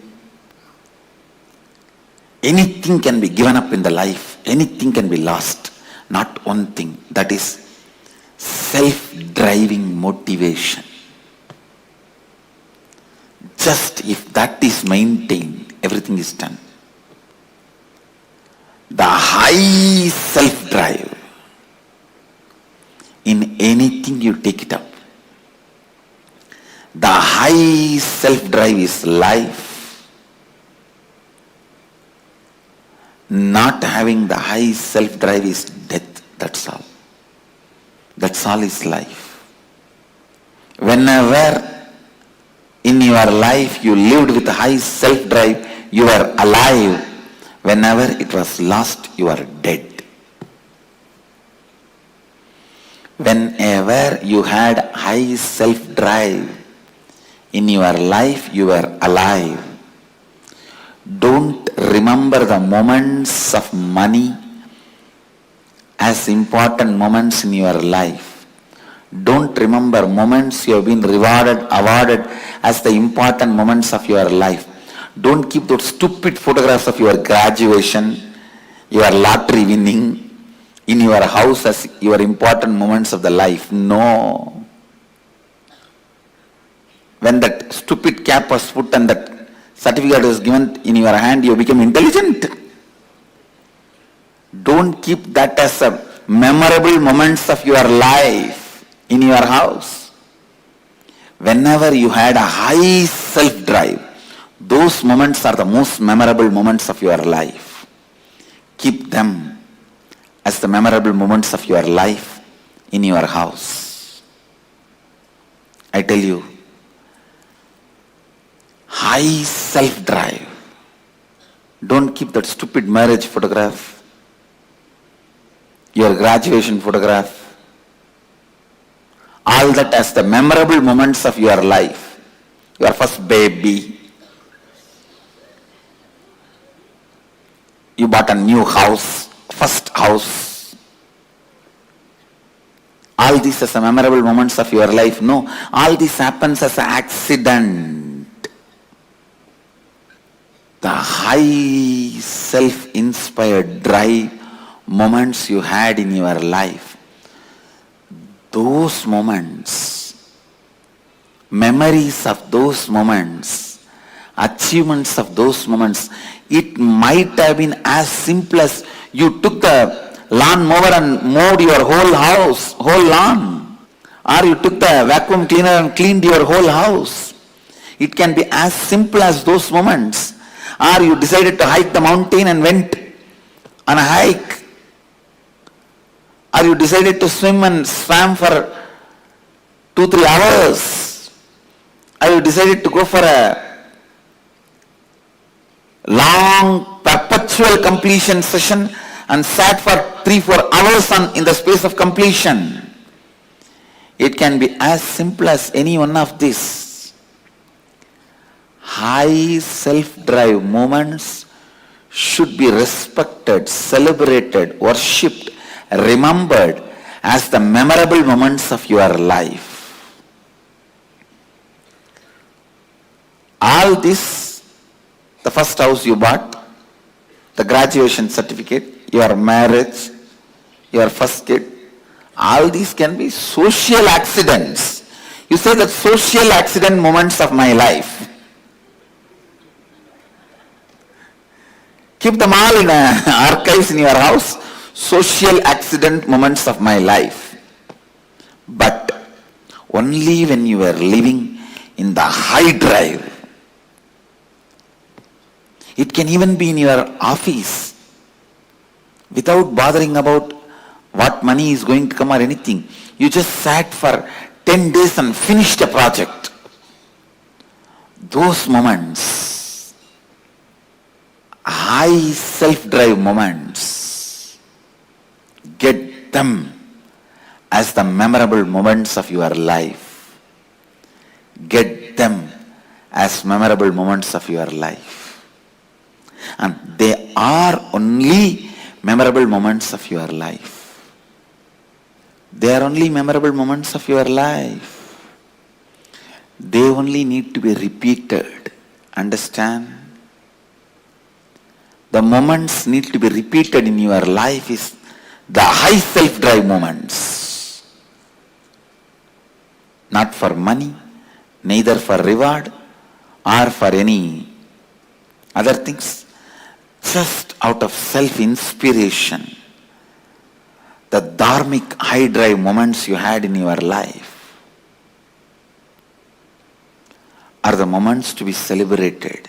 anything can be given up in the life. Anything can be lost. Not one thing. That is self-driving motivation. Just if that is maintained, everything is done. The high self-drive, in anything you take it up. The high self-drive is life. Not having the high self-drive is death. That's all. That's all is life. Whenever in your life you lived with high self-drive, you are alive. Whenever it was lost, you are dead. Whenever you had high self-drive in your life, you were alive. Don't remember the moments of money as important moments in your life. Don't remember moments you have been rewarded, awarded as the important moments of your life. Don't keep those stupid photographs of your graduation, your lottery winning in your house as your important moments of the life. No. When that stupid cap was put and that certificate was given in your hand, you became intelligent. Don't keep that as a memorable moments of your life in your house. Whenever you had a high self-drive, those moments are the most memorable moments of your life. Keep them as the memorable moments of your life in your house. I tell you, high self-drive. Don't keep that stupid marriage photograph, your graduation photograph, all that as the memorable moments of your life. Your first baby, you bought a new house, first house. All these as the memorable moments of your life. No, all this happens as an accident. The high self-inspired drive moments you had in your life, those moments, memories of those moments, achievements of those moments, it might have been as simple as you took the lawn mower and mowed your whole house, whole lawn. Or you took the vacuum cleaner and cleaned your whole house. It can be as simple as those moments. Or you decided to hike the mountain and went on a hike. Or you decided to swim and swam for 2-3 hours. Or you decided to go for a long perpetual completion session and sat for 3-4 hours in the space of completion. It can be as simple as any one of these. High self-drive moments should be respected, celebrated, worshipped, remembered as the memorable moments of your life. All this, the first house you bought, the graduation certificate, your marriage, your first kid, all these can be social accidents. You say that social accident moments of my life. Keep them all in archives in your house. Social accident moments of my life. But only when you were living in the high drive. It can even be in your office without bothering about what money is going to come or anything. You just sat for 10 days and finished a project. Those moments, high self-drive moments, get them as the memorable moments of your life. Get them as memorable moments of your life. And they are only memorable moments of your life. They are only memorable moments of your life. They only need to be repeated. Understand? The moments need to be repeated in your life is the high self-drive moments. Not for money, neither for reward or for any other things. Just out of self-inspiration. The dharmic high-drive moments you had in your life are the moments to be celebrated,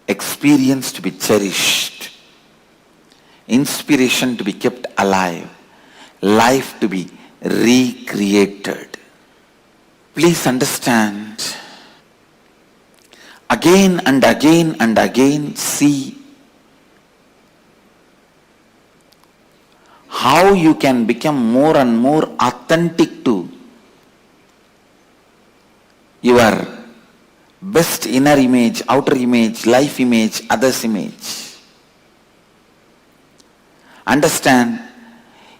experience to be cherished, inspiration to be kept alive, life to be recreated. Please understand, again and again and again, see how you can become more and more authentic to your best inner image, outer image, life image, others image. Understand,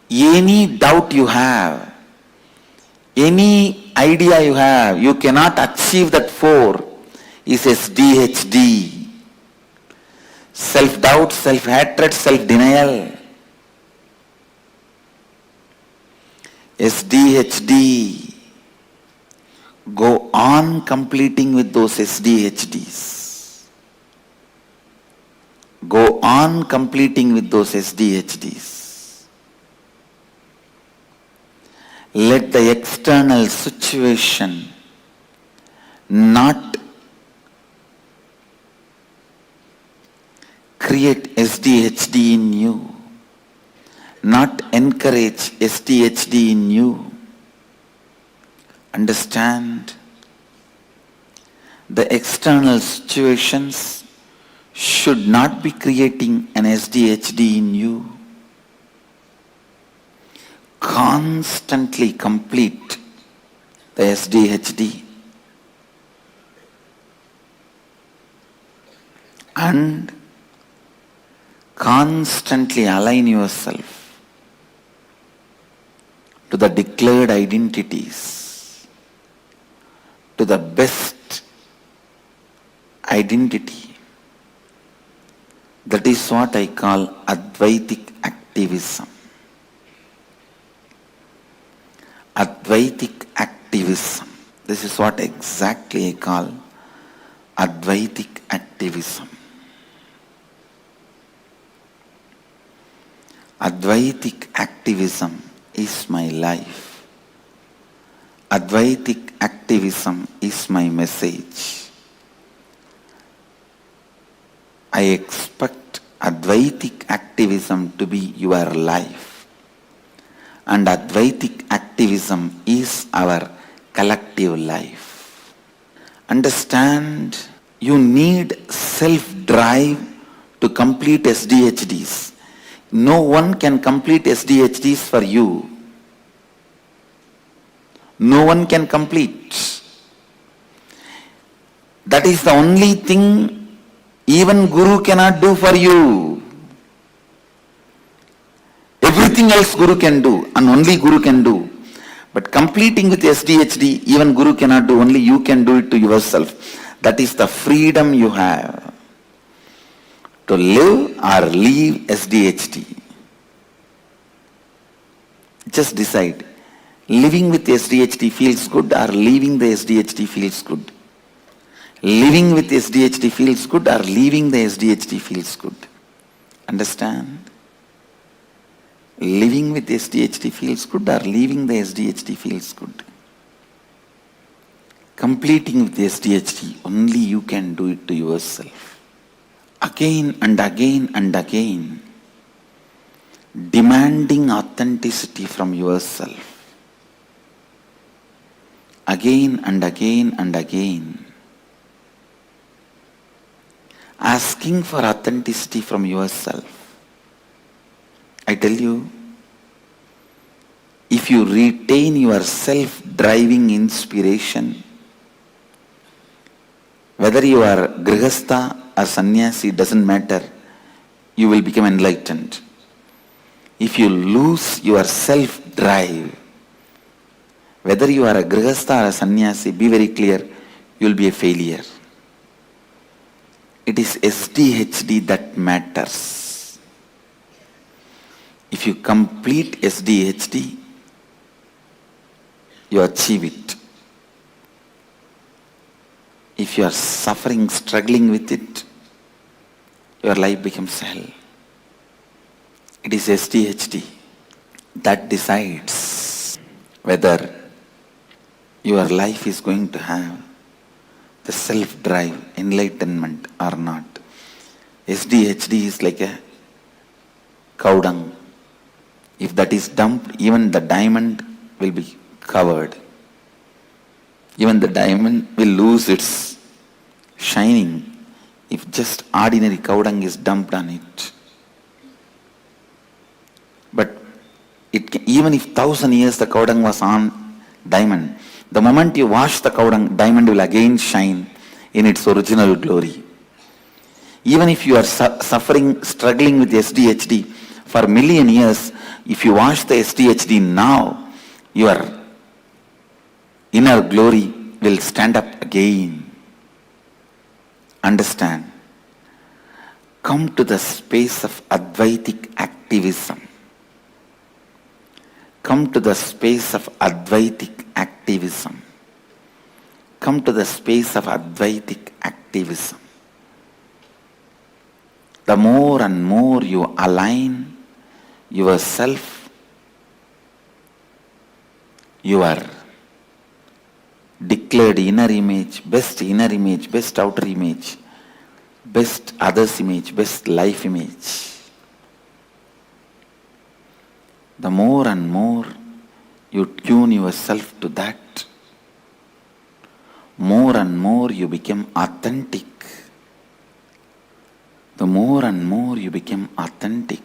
any doubt you have, any idea you have, you cannot achieve that 4 is SDHD. Self-doubt, self-hatred, self-denial. SDHD. Go on completing with those SDHDs. Go on completing with those SDHDs. Let the external situation not create SDHD in you, not encourage SDHD in you. Understand, the external situations should not be creating an SDHD in you. Constantly complete the SDHD and constantly align yourself to the declared identities, to the best identity. That is what I call Advaitic activism. Advaitic activism. This is what exactly I call Advaitic activism. Advaitic activism is my life. Advaitic activism is my message. I expect Advaitic activism to be your life. And Advaitic activism is our collective life. Understand, you need self-drive to complete SDHDs. No one can complete SDHDs for you. No one can complete. That is the only thing even Guru cannot do for you. Everything else Guru can do and only Guru can do. But completing with SDHD, even Guru cannot do, only you can do it to yourself. That is the freedom you have to live or leave SDHD. Just decide. Living with SDHD feels good or leaving the SDHD feels good. Living with SDHD feels good or leaving the SDHD feels good. Understand? Living with SDHD feels good or leaving the SDHD feels good. Completing with SDHD, only you can do it to yourself. Again and again and again, demanding authenticity from yourself. Again and again and again, asking for authenticity from yourself. I tell you, if you retain your self-driving inspiration, whether you are grihastha or sannyasi, doesn't matter, you will become enlightened. If you lose your self-drive, whether you are a grihastha or a sannyasi, be very clear, you will be a failure. It is SDHD that matters. If you complete SDHD, you achieve it. If you are suffering, struggling with it, your life becomes hell. It is SDHD that decides whether your life is going to have the self-drive, enlightenment or not. SDHD is like a cow dung. If that is dumped, even the diamond will be covered. Even the diamond will lose its shining if just ordinary cow dung is dumped on it. But even if 1,000 years the cow dung was on diamond, the moment you wash the cow dung, diamond will again shine in its original glory. Even if you are suffering, struggling with SDHD for a million years, if you wash the SDHD now, your inner glory will stand up again. Understand? Come to the space of Advaitic activism. Come to the space of Advaitic activism. Come to the space of Advaitic activism. The more and more you align yourself, your declared inner image, best outer image, best others image, best life image, the more and more you tune yourself to that, more and more you become authentic. The more and more you become authentic,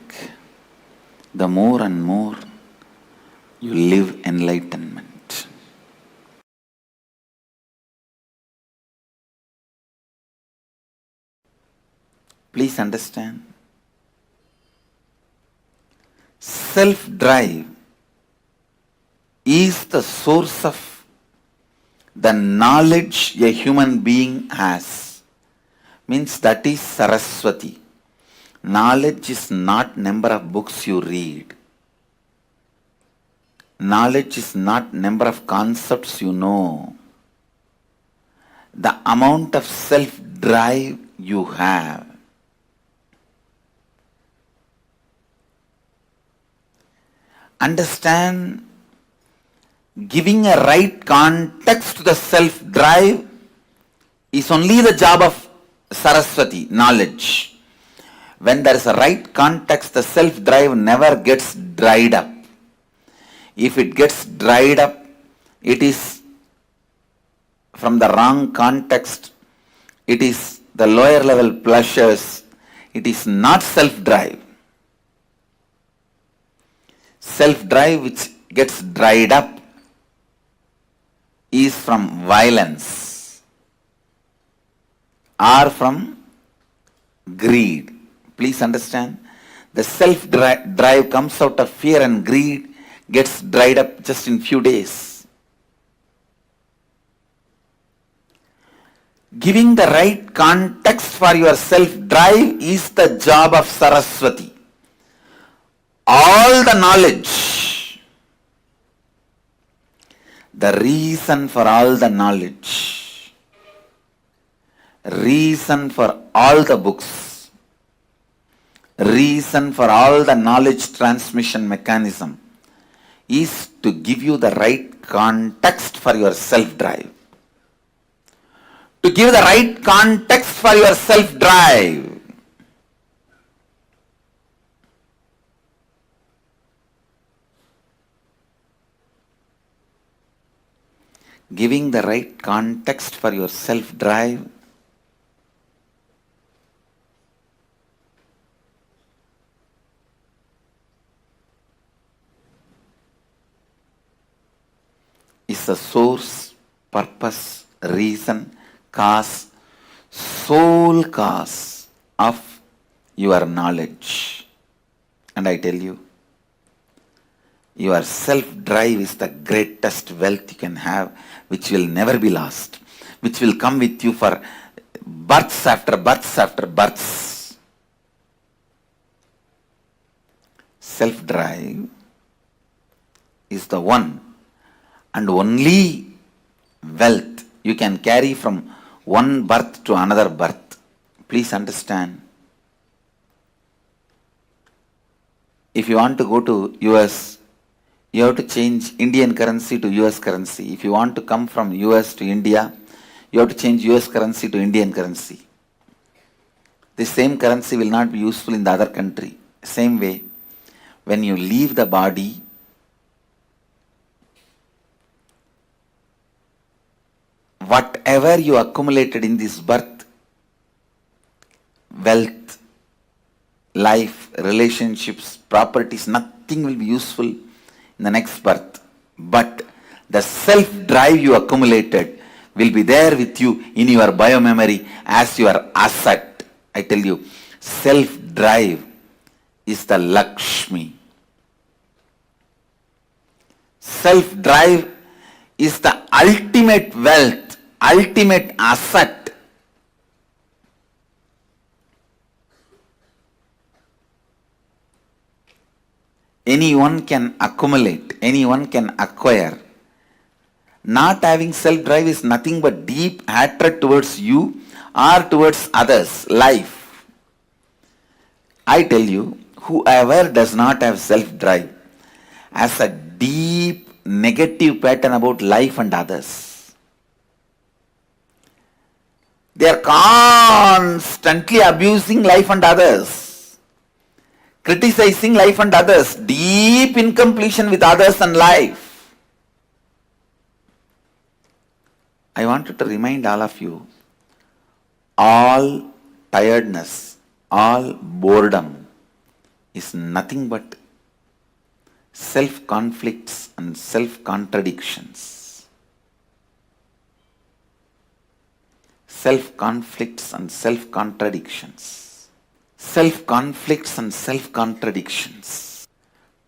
the more and more you live enlightenment. Please understand, self-drive is the source of the knowledge a human being has. Means that is Saraswati. Knowledge is not number of books you read. Knowledge is not number of concepts you know. The amount of self-drive you have. Understand, giving a right context to the self-drive is only the job of Saraswati, knowledge. When there is a right context, the self-drive never gets dried up. If it gets dried up, it is from the wrong context. It is the lower level pleasures. It is not self-drive. Self-drive which gets dried up is from violence or from greed. Please understand, the self-drive comes out of fear and greed, gets dried up just in few days. Giving the right context for your self-drive is the job of Saraswati. All the knowledge, the reason for all the knowledge, reason for all the books, reason for all the knowledge transmission mechanism is to give you the right context for your self-drive. To give the right context for your self-drive. Giving the right context for your self-drive is the source, purpose, reason, cause, sole cause of your knowledge. And I tell you, your self-drive is the greatest wealth you can have, which will never be lost, which will come with you for births after births after births. Self-drive is the one and only wealth you can carry from one birth to another birth. Please understand. If you want to go to US, you have to change Indian currency to US currency. If you want to come from US to India, you have to change US currency to Indian currency. The same currency will not be useful in the other country. Same way, when you leave the body, whatever you accumulated in this birth, wealth, life, relationships, properties, nothing will be useful in the next birth. But the self-drive you accumulated will be there with you in your biomemory as your asset. I tell you, self-drive is the Lakshmi. Self-drive is the ultimate wealth, ultimate asset. Anyone can accumulate, anyone can acquire. Not having self-drive is nothing but deep hatred towards you or towards others, life. I tell you, whoever does not have self-drive has a deep negative pattern about life and others. They are constantly abusing life and others, criticizing life and others, deep incompletion with others and life. I wanted to remind all of you, all tiredness, all boredom is nothing but self-conflicts and self-contradictions. Self-conflicts and self-contradictions. Self-conflicts and self-contradictions.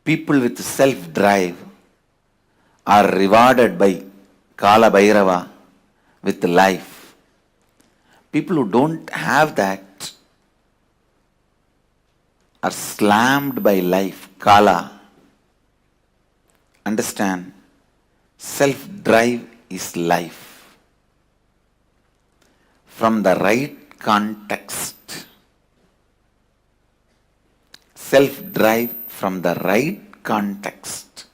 People with self-drive are rewarded by Kala Bhairava with life. People who don't have that are slammed by life, Kala. Understand, self-drive is life. From the right context, self-drive from the right context,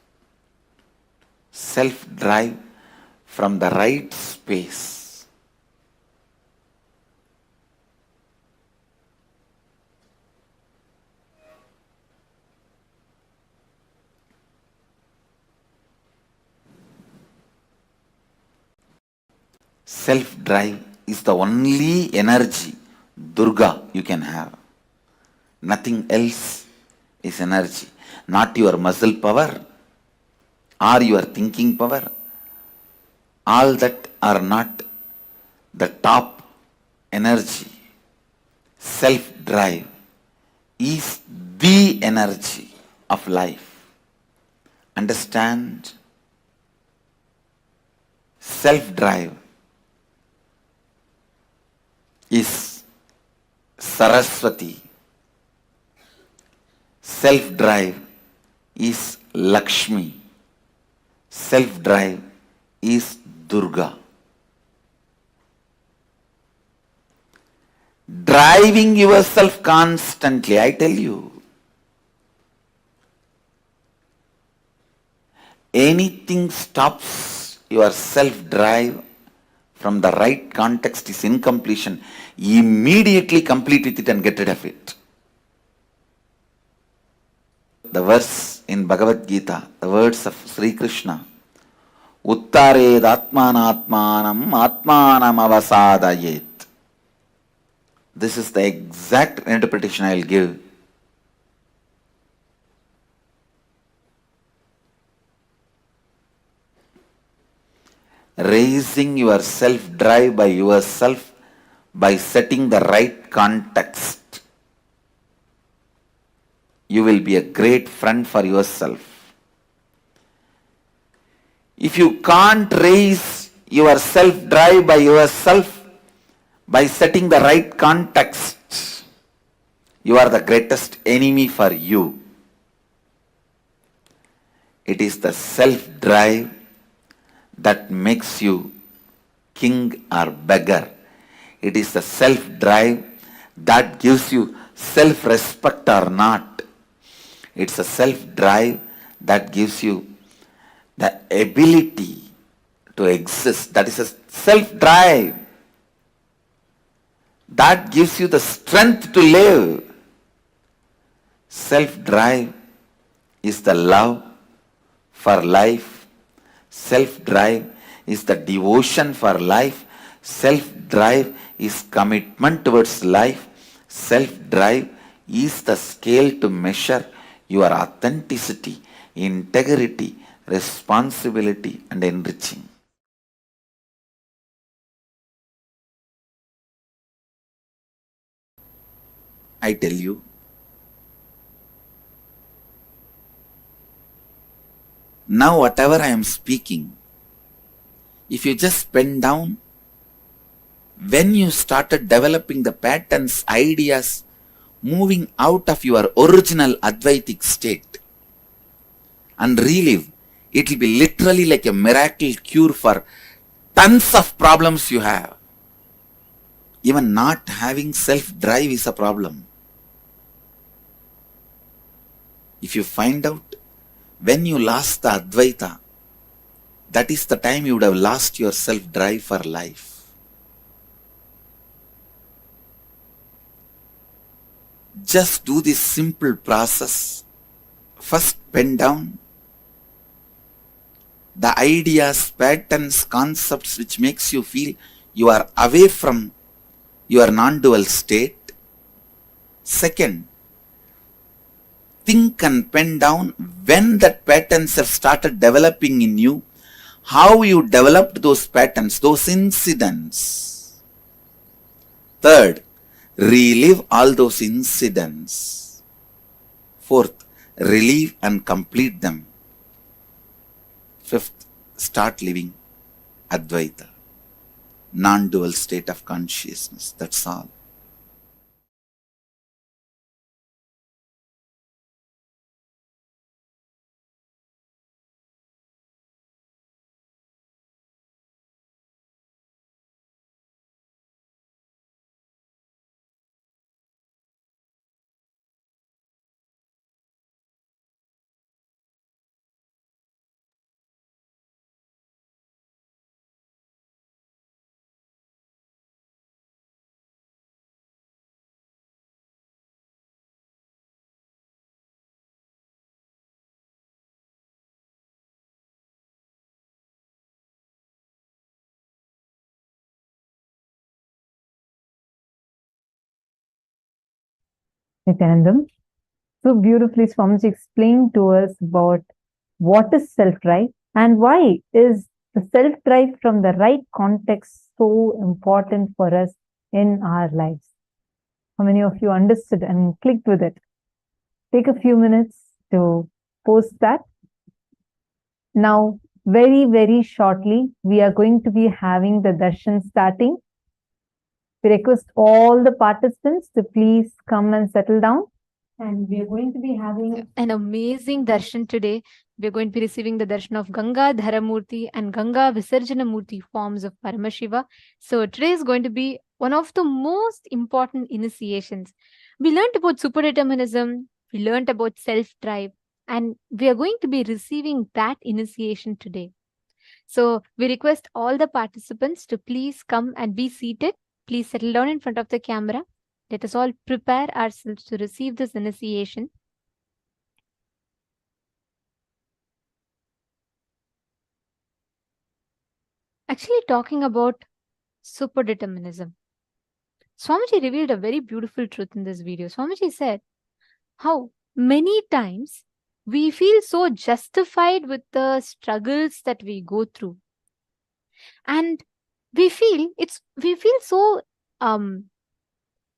self-drive from the right space. Self-drive is the only energy, Durga, you can have. Nothing else is energy. Not your muscle power or your thinking power. All that are not the top energy. Self-drive is the energy of life. Understand? Self-drive is Saraswati. Self-drive is Lakshmi. Self-drive is Durga. Driving yourself constantly, I tell you, anything stops your self-drive from the right context is incompletion. Immediately complete with it and get rid of it. The verse in Bhagavad Gita, the words of Sri Krishna, Uttared Atmanatmanam Atmanam Avasadayet. This is the exact interpretation I will give. Raising your self-drive by yourself by setting the right context. you will be a great friend for yourself. If you can't raise your self-drive by yourself, by setting the right context, you are the greatest enemy for you. It is the self-drive that makes you king or beggar. It is the self-drive that gives you self-respect or not. It's a self-drive that gives you the ability to exist. That is a self-drive that gives you the strength to live. Self-drive is the love for life. Self-drive is the devotion for life. Self-drive is commitment towards life. Self-drive is the scale to measure your authenticity, integrity, responsibility, and enriching. I tell you, now whatever I am speaking, if you just pen down, when you started developing the patterns, ideas, moving out of your original Advaitic state and relive, it will be literally like a miracle cure for tons of problems you have. Even not having self-drive is a problem. If you find out when you lost the Advaita, that is the time you would have lost your self-drive for life. Just do this simple process. First, pen down the ideas, patterns, concepts which makes you feel you are away from your non-dual state. Second, think and pen down when that patterns have started developing in you, how you developed those patterns, those incidents. Third, relive all those incidents. Fourth, relive and complete them. Fifth, start living Advaita, non-dual state of consciousness. That's all. Nithyanandam, so beautifully Swamiji explained to us about what is self-drive and why is the self-drive from the right context so important for us in our lives. How many of you understood and clicked with it? Take a few minutes to post that. Now, very, very shortly, we are going to be having the darshan starting. We request all the participants to please come and settle down. And we are going to be having an amazing darshan today. We are going to be receiving the darshan of Ganga Dharamurti and Ganga Visarjanamurti forms of Paramashiva. So today is going to be one of the most important initiations. We learned about superdeterminism, we learned about self-drive, and we are going to be receiving that initiation today. So we request all the participants to please come and be seated. Please settle down in front of the camera. Let us all prepare ourselves to receive this initiation. Actually, talking about superdeterminism, Swamiji revealed a very beautiful truth in this video. Swamiji said how many times we feel so justified with the struggles that we go through. And we feel so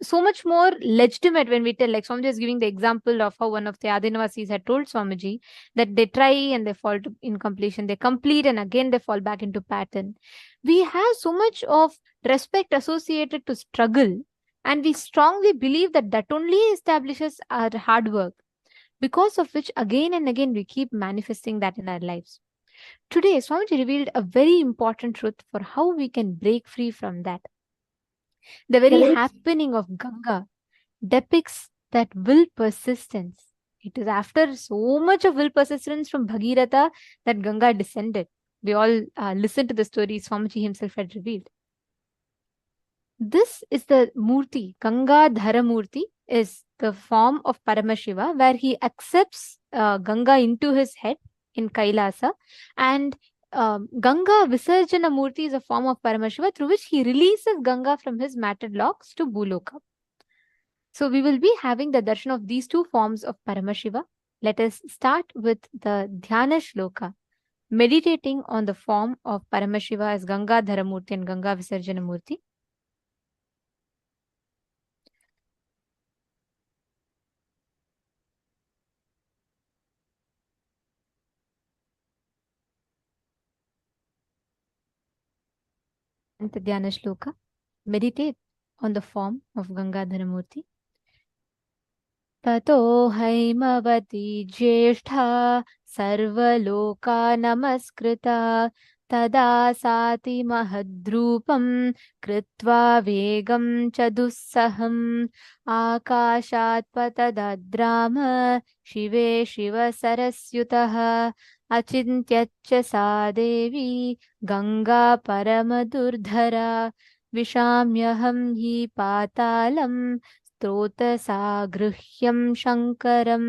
so much more legitimate when we tell, like Swamiji is giving the example of how one of the Adinavasis had told Swamiji that they try and they fall to incompletion, they complete and again they fall back into pattern. We have so much of respect associated to struggle, and we strongly believe that that only establishes our hard work, because of which again and again we keep manifesting that in our lives. Today, Swamiji revealed a very important truth for how we can break free from that. The very happening of Ganga depicts that will persistence. It is after so much of will persistence from Bhagirath that Ganga descended. We all listened to the story Swamiji himself had revealed. This is the Murti. Ganga Dhara Murti is the form of Paramashiva, where he accepts Ganga into his head in Kailasa, and Ganga Visarjana Murti is a form of Paramashiva through which he releases Ganga from his matted locks to Bhuloka. So we will be having the darshan of these two forms of Paramashiva. Let us start with the Dhyana Shloka, meditating on the form of Paramashiva as Ganga Dharamurti and Ganga Visarjana Murti. And the Dhyana Shloka, meditate on the form of Ganga Dharamurti. Tato haimavati jyeshtha sarvaloka namaskrita tada sati mahadrupam kritva vegam chadussaham akashat patadadrama shive shiva sarasyutah achintyaccha sa devi Ganga paramadurdhara vishamyaham hi patalam Strotasagrhyam Shankaram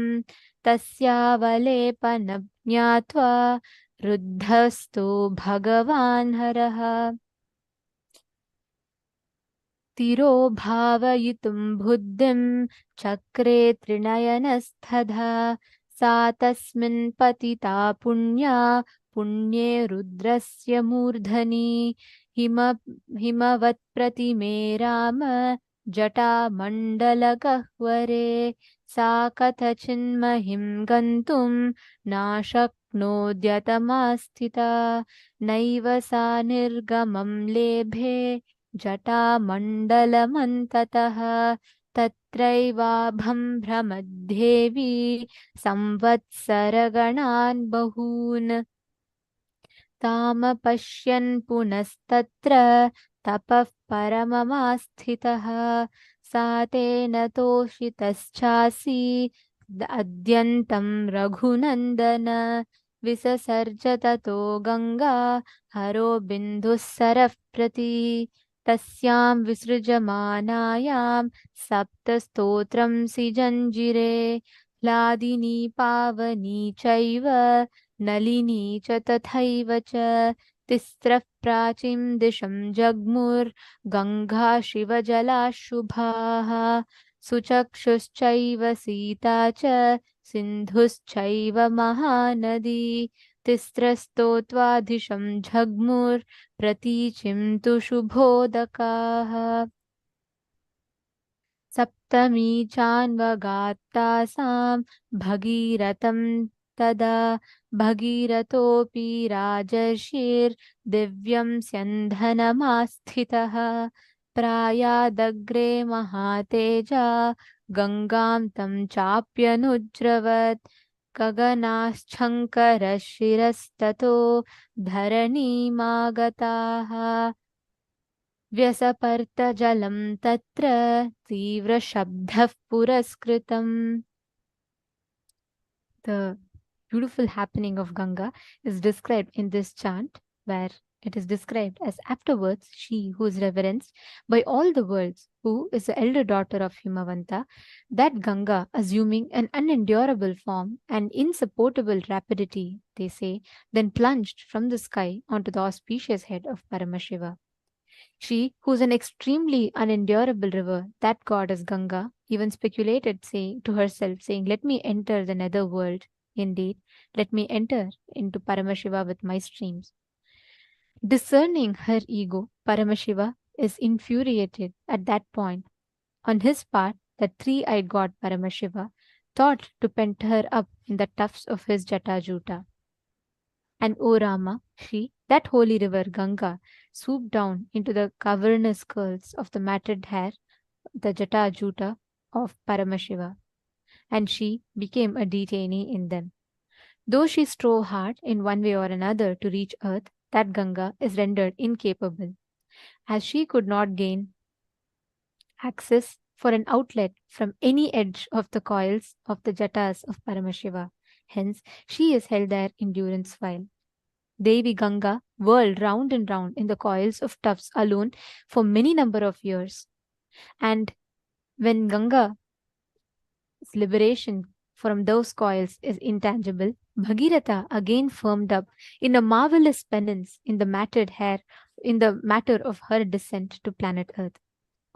Tasyavalepanam Jnatva Ruddhasto Bhagavan Haraha Tiro Bhavayitum Buddhim Chakre Trinayanasthadha Sa Tasmin Patita Punya Punye Rudrasya Murdhani Himavat Pratime Rama Jata Mandala Gahvare Sa Kathachinmahim Gantum Nashaknodyatamasthita Naiva Sa Nirgamam Lebhe Jata Mandalamantatah Tatraivabham Brahmadhevi Samvatsaraganan Bahun Tama Pashyan Punastatra Tapah Paramamastitah Satena Toshitaschasi Adyantam Raghunandana Visasarjatato Ganga Haro Bindusaraf Prati Tasyam Visrujamanayam Saptastotram Sijanjire Hladini Pavani Chaiva Nalini cha tathaiva cha Tisrah prachim disham jagmur Ganga shiva jala shubhaha Suchakshuschaiva sita cha Sindhuschaiva mahanadi Tisrastotvadhisham jagmur Pratichim tu shubhodakaha Saptami chanvagattasam Bhagiratam Tada Bhagiratopi Rajarshir Divyam Syandhanamasthitah Prayadagre Mahateja Gangam Tam Chapyanujravat Gaganaschankara Dharani Magataha Vyasaparta Jalam Tatra Tivra Shabdha Puraskritam. The beautiful happening of Ganga is described in this chant, where it is described as afterwards she who is reverenced by all the worlds, who is the elder daughter of Himavanta, that Ganga, assuming an unendurable form and insupportable rapidity, they say, then plunged from the sky onto the auspicious head of Paramashiva. She, who is an extremely unendurable river, that goddess Ganga, even speculated to herself, saying, let me enter the nether world. Indeed, let me enter into Paramashiva with my streams. Discerning her ego, Paramashiva is infuriated at that point On his part, the three-eyed god Paramashiva thought to pent her up in the tufts of his Jatajuta. And O Rama, that holy river Ganga, swooped down into the cavernous curls of the matted hair, the Jatajuta of Paramashiva, and she became a detainee in them. Though she strove hard in one way or another to reach earth, that Ganga is rendered incapable, as she could not gain access for an outlet from any edge of the coils of the jatas of Paramashiva. Hence, she is held there in durance vile. Devi Ganga whirled round and round in the coils of tufts alone for many number of years. And when Ganga's liberation from those coils is intangible, Bhagirath again firmed up in a marvelous penance in the matter of her descent to planet Earth.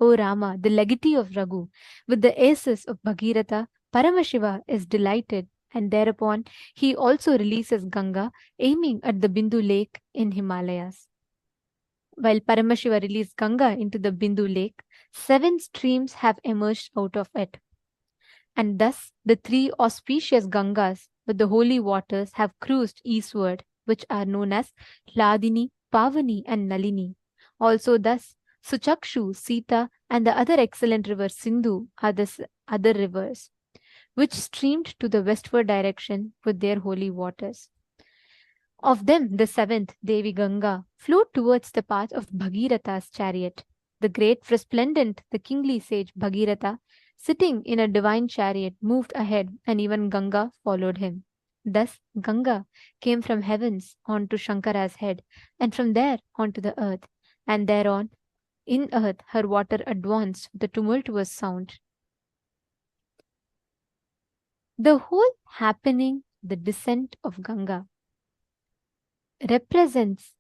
O Rama, the legatee of Raghu, with the aces of Bhagirath, Paramashiva is delighted, and thereupon he also releases Ganga, aiming at the Bindu lake in Himalayas. While Paramashiva released Ganga into the Bindu lake, 7 streams have emerged out of it. And thus the 3 auspicious Gangas with the holy waters have cruised eastward, which are known as Hladini, Pavani and Nalini. Also thus Suchakshu, Sita and the other excellent river Sindhu are the other rivers, which streamed to the westward direction with their holy waters. Of them, the 7th, Devi Ganga, flowed towards the path of Bhagiratha's chariot. The great, resplendent, the kingly sage Bhagiratha, sitting in a divine chariot, moved ahead, and even Ganga followed him. Thus, Ganga came from heavens onto Shankara's head, and from there onto the earth, and thereon, in earth, her water advanced with a tumultuous sound. The whole happening, the descent of Ganga, represents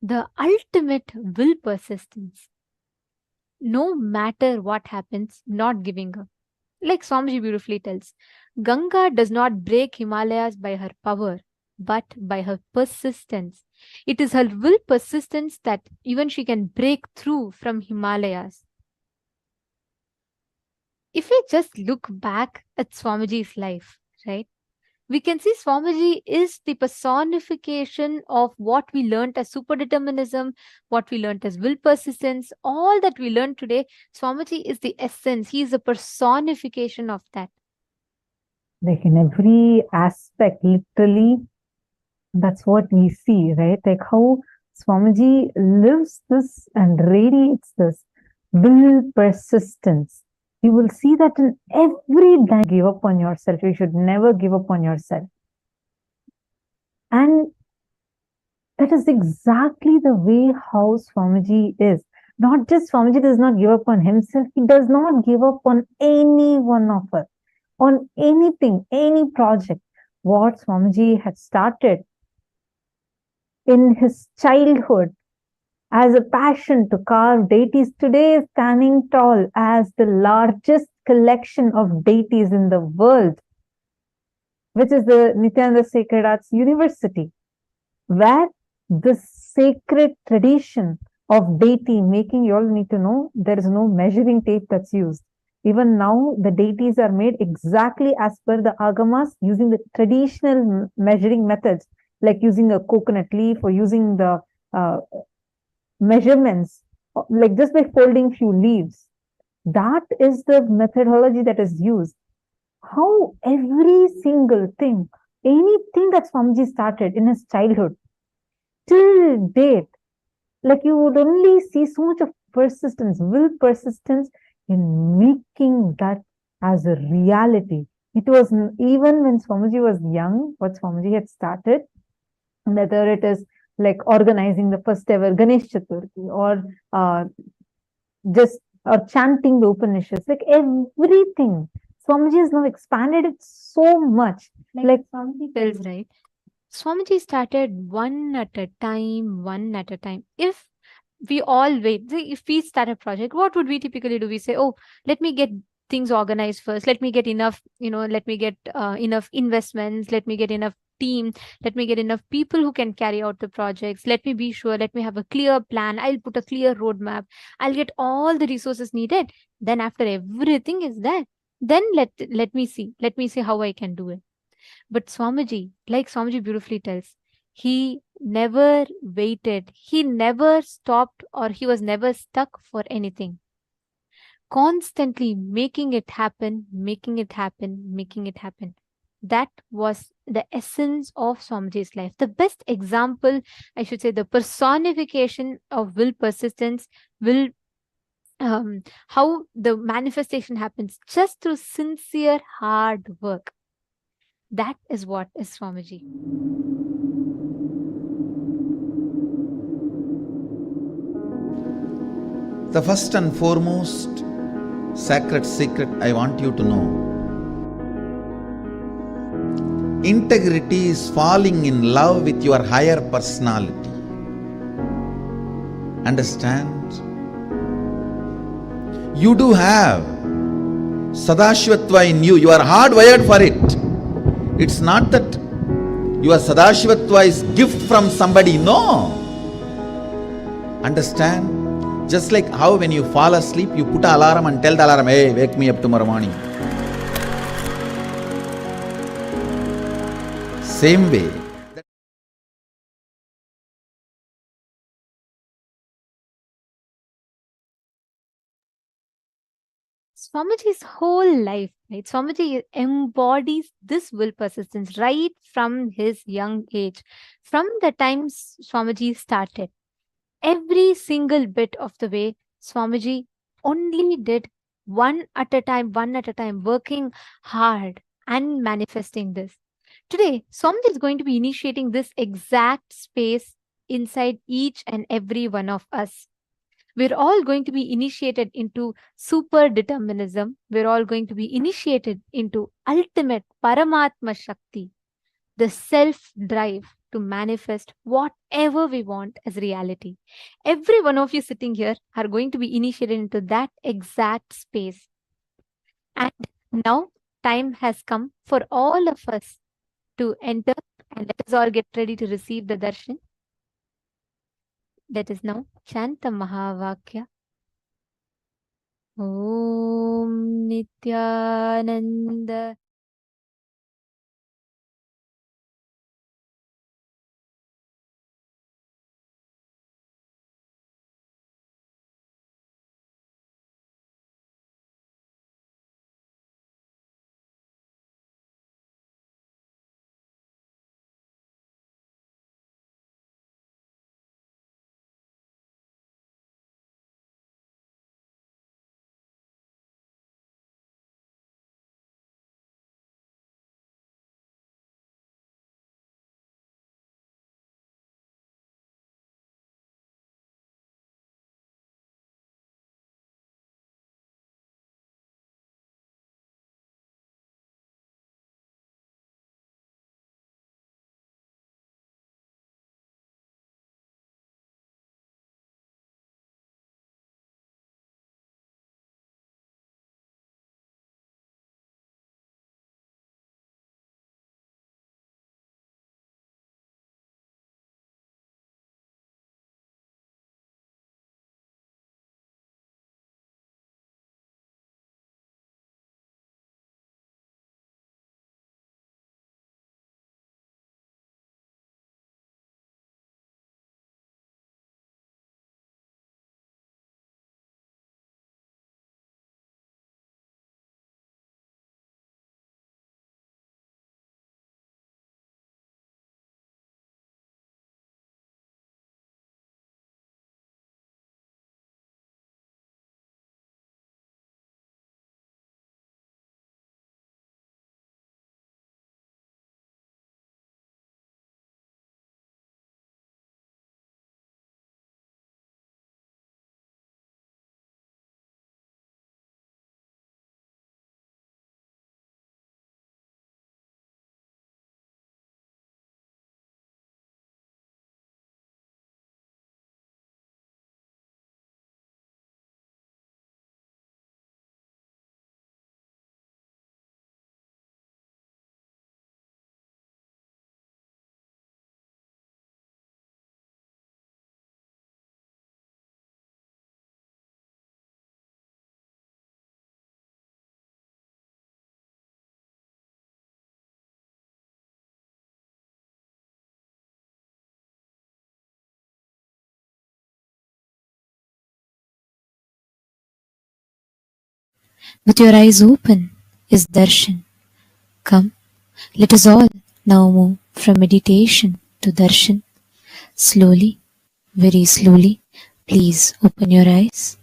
the ultimate will persistence. No matter what happens, not giving up. Like Swamiji beautifully tells, Ganga does not break Himalayas by her power, but by her persistence. It is her will persistence that even she can break through from Himalayas. If we just look back at Swamiji's life, right, we can see Swamiji is the personification of what we learned as superdeterminism, what we learned as will persistence, all that we learned today. Swamiji is the essence. He is a personification of that. Like in every aspect, literally, that's what we see, right? Like how Swamiji lives this and radiates this will persistence. You will see that in every time. Give up on yourself. You should never give up on yourself. And that is exactly the way how Swamiji is. Not just Swamiji does not give up on himself. He does not give up on any one of us, on anything, any project. What Swamiji had started in his childhood as a passion to carve deities, today is standing tall as the largest collection of deities in the world, which is the Nithyananda Sacred Arts University, where the sacred tradition of deity making, you all need to know, there is no measuring tape that's used. Even now, the deities are made exactly as per the agamas, using the traditional measuring methods, like using a coconut leaf or using the measurements, like just by folding few leaves. That is the methodology that is used. How every single thing, anything that Swamiji started in his childhood, till date, like you would only see so much of persistence, will persistence in making that as a reality. It was even when Swamiji was young, what Swamiji had started, whether it is like organizing the first ever Ganesh Chaturthi or chanting the Upanishads, like everything. Swamiji has now expanded it so much. Like Swamiji tells, right? Swamiji started one at a time. If we all wait, if we start a project, what would we typically do? We say, oh, let me get things organized first. Let me get enough, let me get enough investments, let me get enough team, let me get enough people who can carry out the projects, let me be sure, let me have a clear plan, I'll put a clear roadmap, I'll get all the resources needed. Then after everything is there, then let me see how I can do it. But Swamiji, like Swamiji beautifully tells, he never waited, he never stopped, or he was never stuck for anything. Constantly making it happen, making it happen, making it happen. That was the essence of Swamiji's life. The best example, I should say, the personification of will persistence, will how the manifestation happens just through sincere hard work. That is what is Swamiji. The first and foremost sacred secret I want you to know: integrity is falling in love with your higher personality. Understand? You do have Sadashivatva in you. You are hardwired for it. It's not that your Sadashivatva is gift from somebody. No. Understand? Just like how when you fall asleep, you put an alarm and tell the alarm, hey, wake me up tomorrow morning. Same way. Swamiji's whole life, right? Swamiji embodies this will persistence right from his young age. From the time Swamiji started, every single bit of the way, Swamiji only did one at a time, working hard and manifesting this. Today, Swamiji is going to be initiating this exact space inside each and every one of us. We're all going to be initiated into super determinism. We're all going to be initiated into ultimate Paramatma Shakti, the self-drive to manifest whatever we want as reality. Every one of you sitting here are going to be initiated into that exact space. And now time has come for all of us to enter, and let us all get ready to receive the darshan. Let us now chant the Mahavakya. Om Nithyananda with your eyes open, is darshan. Come, let us all now move from meditation to darshan. Slowly, very slowly, please open your eyes.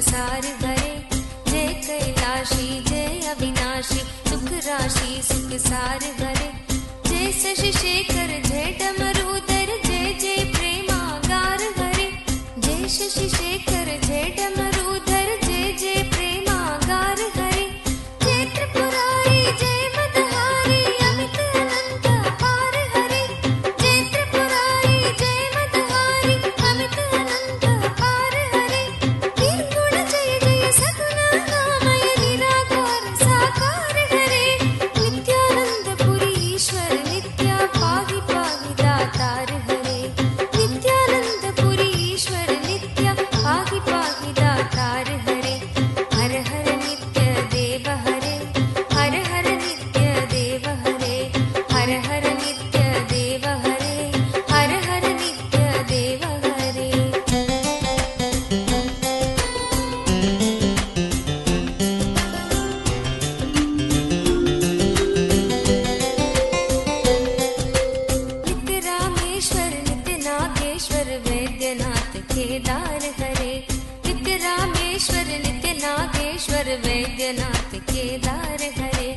सार भरे जय कैलाशी जय अविनाशी सुख राशि सुख सार भरे जय शशि शेखर जय डमरूधर जय जय प्रेमागार भरे जय शशि शेखर जय डमरूधर जय जय प्रेमागार हरे जय त्रिपुरारी जय मदहारी अमित अनंत अपार हरे जय त्रिपुरारी जय मदहारी अमित अनंत अपार हरे वैद्यनाथ केदार हरे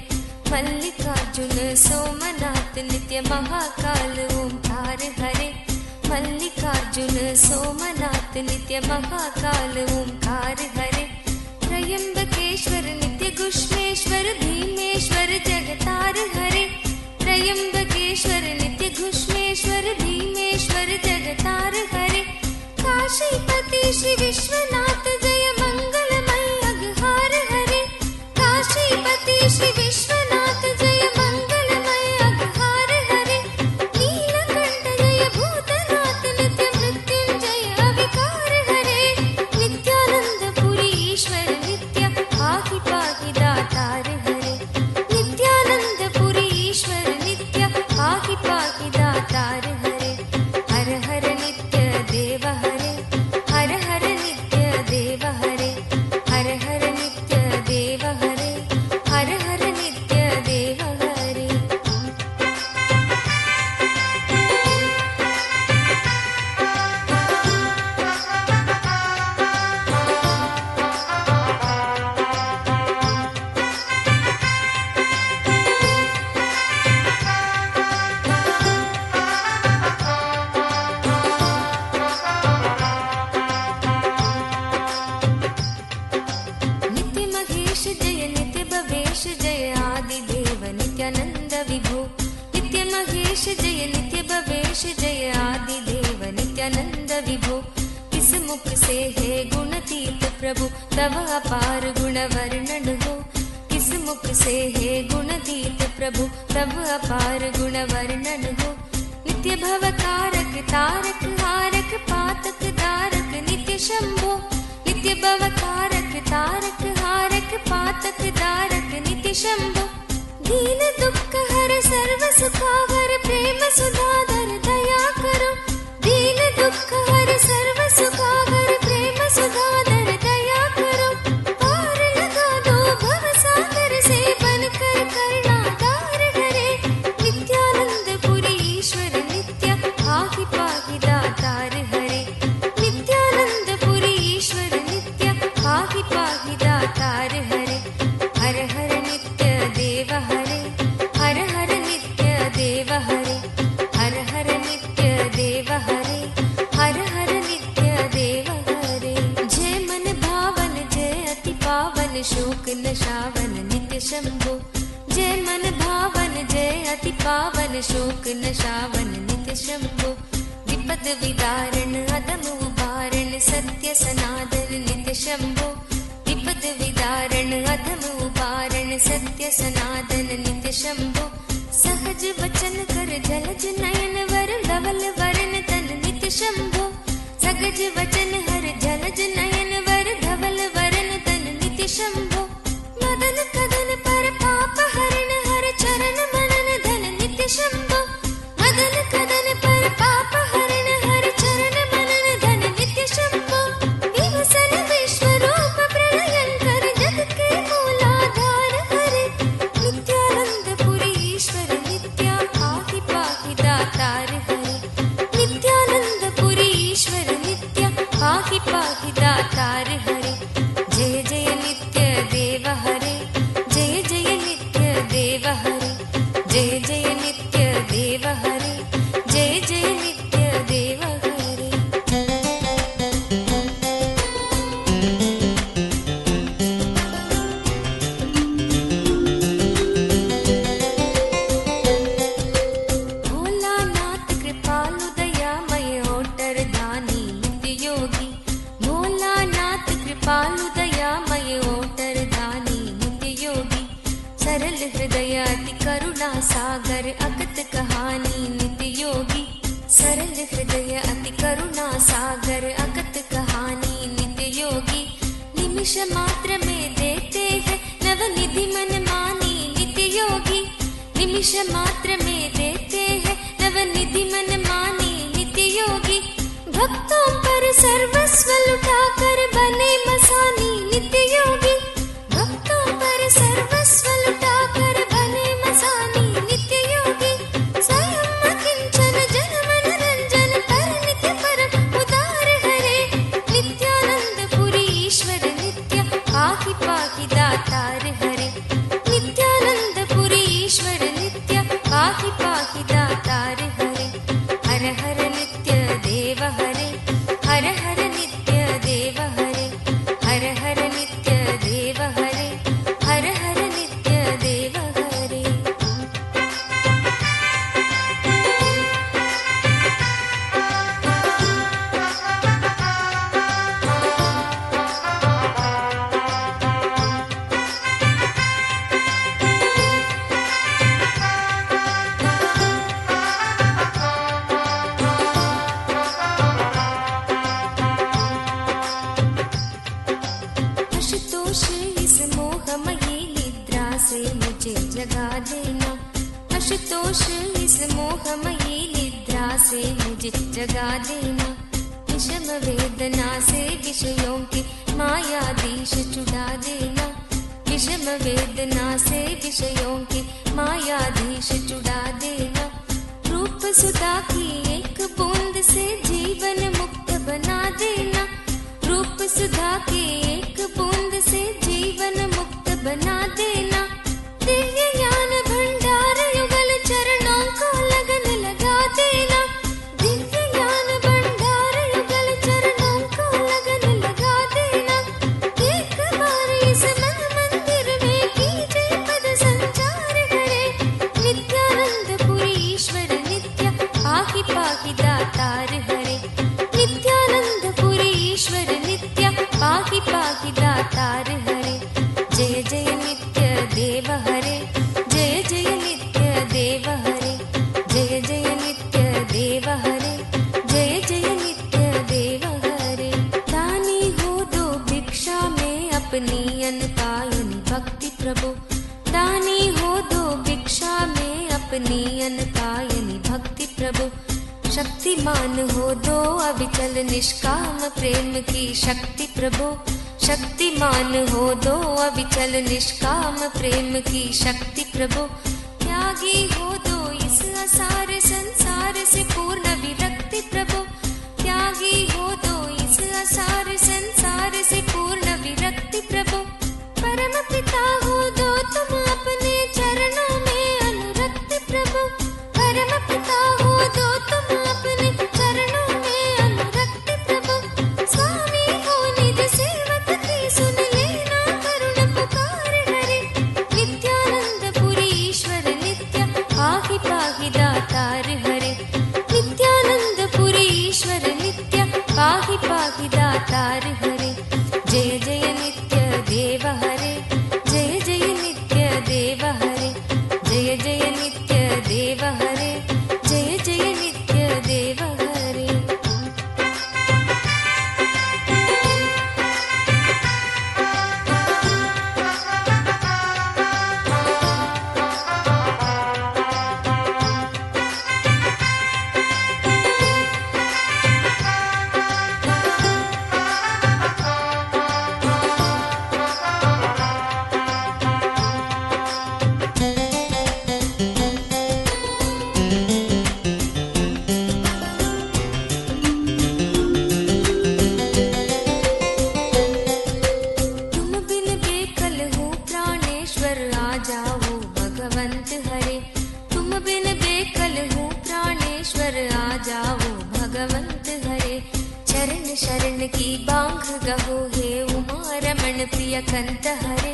मल्लिकार्जुन सोमनाथ नित्य महाकाल ओंकार हरे मल्लिकार्जुन सोमनाथ नित्य महाकाल ओंकार हरे त्रयंबकेश्वर नित्य घुष्मेश्वर भीमेश्वर जगतार हरे त्रयंबकेश्वर नित्य घुष्मेश्वर भीमेश्वर जगतार हरे काशीपति श्री विश्वनाथ जय मंगलमय अघहार हरे काशीपति श्री विश्वनाथ जय मंगलमय अघहार हरे नीलकंठ जय भूतनाथ नित्य मृत्युंजय अविकार हरे नित्यानंद पुरी ईश्वर नित्य पाहि पाहि दातार हरे नित्यानंद पुरी ईश्वर नित्य पाहि पाहि दातार हरे हर हर नित्य देव हरे हर हर नित्य देव हरे हर हर नित्य देव हरे हर हर नित्य देव हरे नित्य महेश जय नित्य भवेश जय आदि देव नित्यानंद विभो नित्य महेश जय नित्य भवेश जय आदि देव नित्यानंद विभो किस मुख से है गुणतीत प्रभु तव अपार गुण वर्णन हो किस मुख से है गुणतीत प्रभु तव अपार गुण वर्णन हो नित्य भव कारक तारक हारक पातक दारक नित्य शंभो नित्य भव कारक तारक हारक पातक दारक नित्य शंभो दीन दुख हर सर्व सुखावर प्रेम सुधाधर दया करो दीन दुख हर सर्व सुखावर प्रेम सुधाधर दया करो पार लगा दो भव सागर से बनकर करुणागार हरे नित्यानंद पुरी ईश्वर नित्य पाहि पाहि शोक नशावन नित्य शंभो। जय मन भावन जय अति पावन शोक नशावन नित्य शंभो। विपद विदारण अदम उबारण सत्य सनातन नित्य शंभो। विपद विदारण अधम उबारण सत्य सनातन नित्य शंभो। सहज वचन कर जलज नयन वर धवल वरण तन नित्य शंभो। सहज वचन हर जलज नयन वर धवल वरण तन नित्य शंभो। मदन कदन पर पाप हरण हर चरण मनन धन नित्य शंभो। मदन कदन पर पाप हरण हर चरण मनन धन नित्य शंभो। विवसन विश्व रूप प्रलयंकर जग के मूलाधार हरे। नित्यानंद पुरी ईश्वर नित्या पाहि पाहि दातार हरे। नित्यानंद पुरी ईश्वर नित्या पाहि पाहि दातार हरे। जय जय नित्य देव हरे। जय जय नित्य देव हरे। जय जय नित्य देव हरे। जय जय नित्य देव हरे। भोलानाथ कृपालु दयामय ओटर दानी नित्य योगी। भोलानाथ कृपालु दयामय ओटर दानी नित्य योगी। सरल हृदय अति करुणा सागर अगत कहानी नित्य योगी। सरल हृदय अति करुणा सागर अगत कहानी नित्य योगी। निमिष मात्र में देते हैं नवनिधि मन मानी नित्य योगी। निमिष मात्र में देते हैं नवनिधि मन मानी नित्य योगी। भक्तों पर सर्वस्व लुटा कर बने मसानी नित्य योगी। भक्तों पर सर्वस्व लुटा कर बने मसानी नित्य योगी। स्वयं अकिंचन जन मन रंजन पर नित्य परम उदार हरे। नित्यानंद पुरी ईश्वर नित्य पाहि पाहि दातार हरे। नित्यानंद पुरी ईश्वर नित्य पाहि पाहि दातार हरे। हर हर नित्य देव हरे। हर हर नित्य देव हरे। हर हर नित्य देव हरे। हर हर नित्य देव हरे। आशुतोष इस मोहमयी निद्रा से मुझे जगा देना। आशुतोष इस मोहमयी निद्रा से मुझे जगा देना। विषम वेदना से विषयों की मायाधीश छुड़ा देना। विषम वेदना से विषयों की मायाधीश छुड़ा देना। रूप सुधा की एक बूंद से जीवन मुक्त बना देना। रूप सुधा की एक बूंद से जीवन मुक्त बना देना। दिव्य ज्ञान भंडार युगल चरणों को लगन लगा देना। दिव्य ज्ञान भंडार युगल चरणों को लगन लगा देना। एक बार इस मन मंदिर में कीजिए पद संचार हरे। नित्यानंद पुरी ईश्वर नित्य पाहि पाहि दातार हरे। नित्यानंद पुरी ईश्वर नित्य पाहि पाहि दातार हरे। जय जय नित्य देव हरे। जय जय नित्य देव हरे। जय जय नित्य देव हरे। जय जय नित्य देव हरे। दानी हो दो भिक्षा में अपनी अनपायनी भक्ति प्रभु। दानी हो दो भिक्षा में अपनी अनपायनी भक्ति प्रभु। शक्तिमान हो दो अविचल निष्काम प्रेम की शक्ति प्रभु। शक्तिमान हो दो अविचल निष्काम प्रेम की शक्ति प्रभु। त्यागी हो दो इस असार संसार से पूर्ण विरक्ति प्रभु। त्यागी हो दो इस असार संसार से पूर्ण विरक्ति प्रभु। परम पिता हो दो तुम अपने चरणों में अनुरक्ति प्रभु। परम पिता हो दो तुम अपने चरणों में अनुरक्ति प्रभु। स्वामी हो निज सेवक की सुन लेना करुण भगवंत हरे। तुम बिन बेकल हूँ प्राणेश्वर, आ जाओ भगवंत हरे। चरण शरण की बांग गहो, हे उमा रमण प्रिय कंत हरे।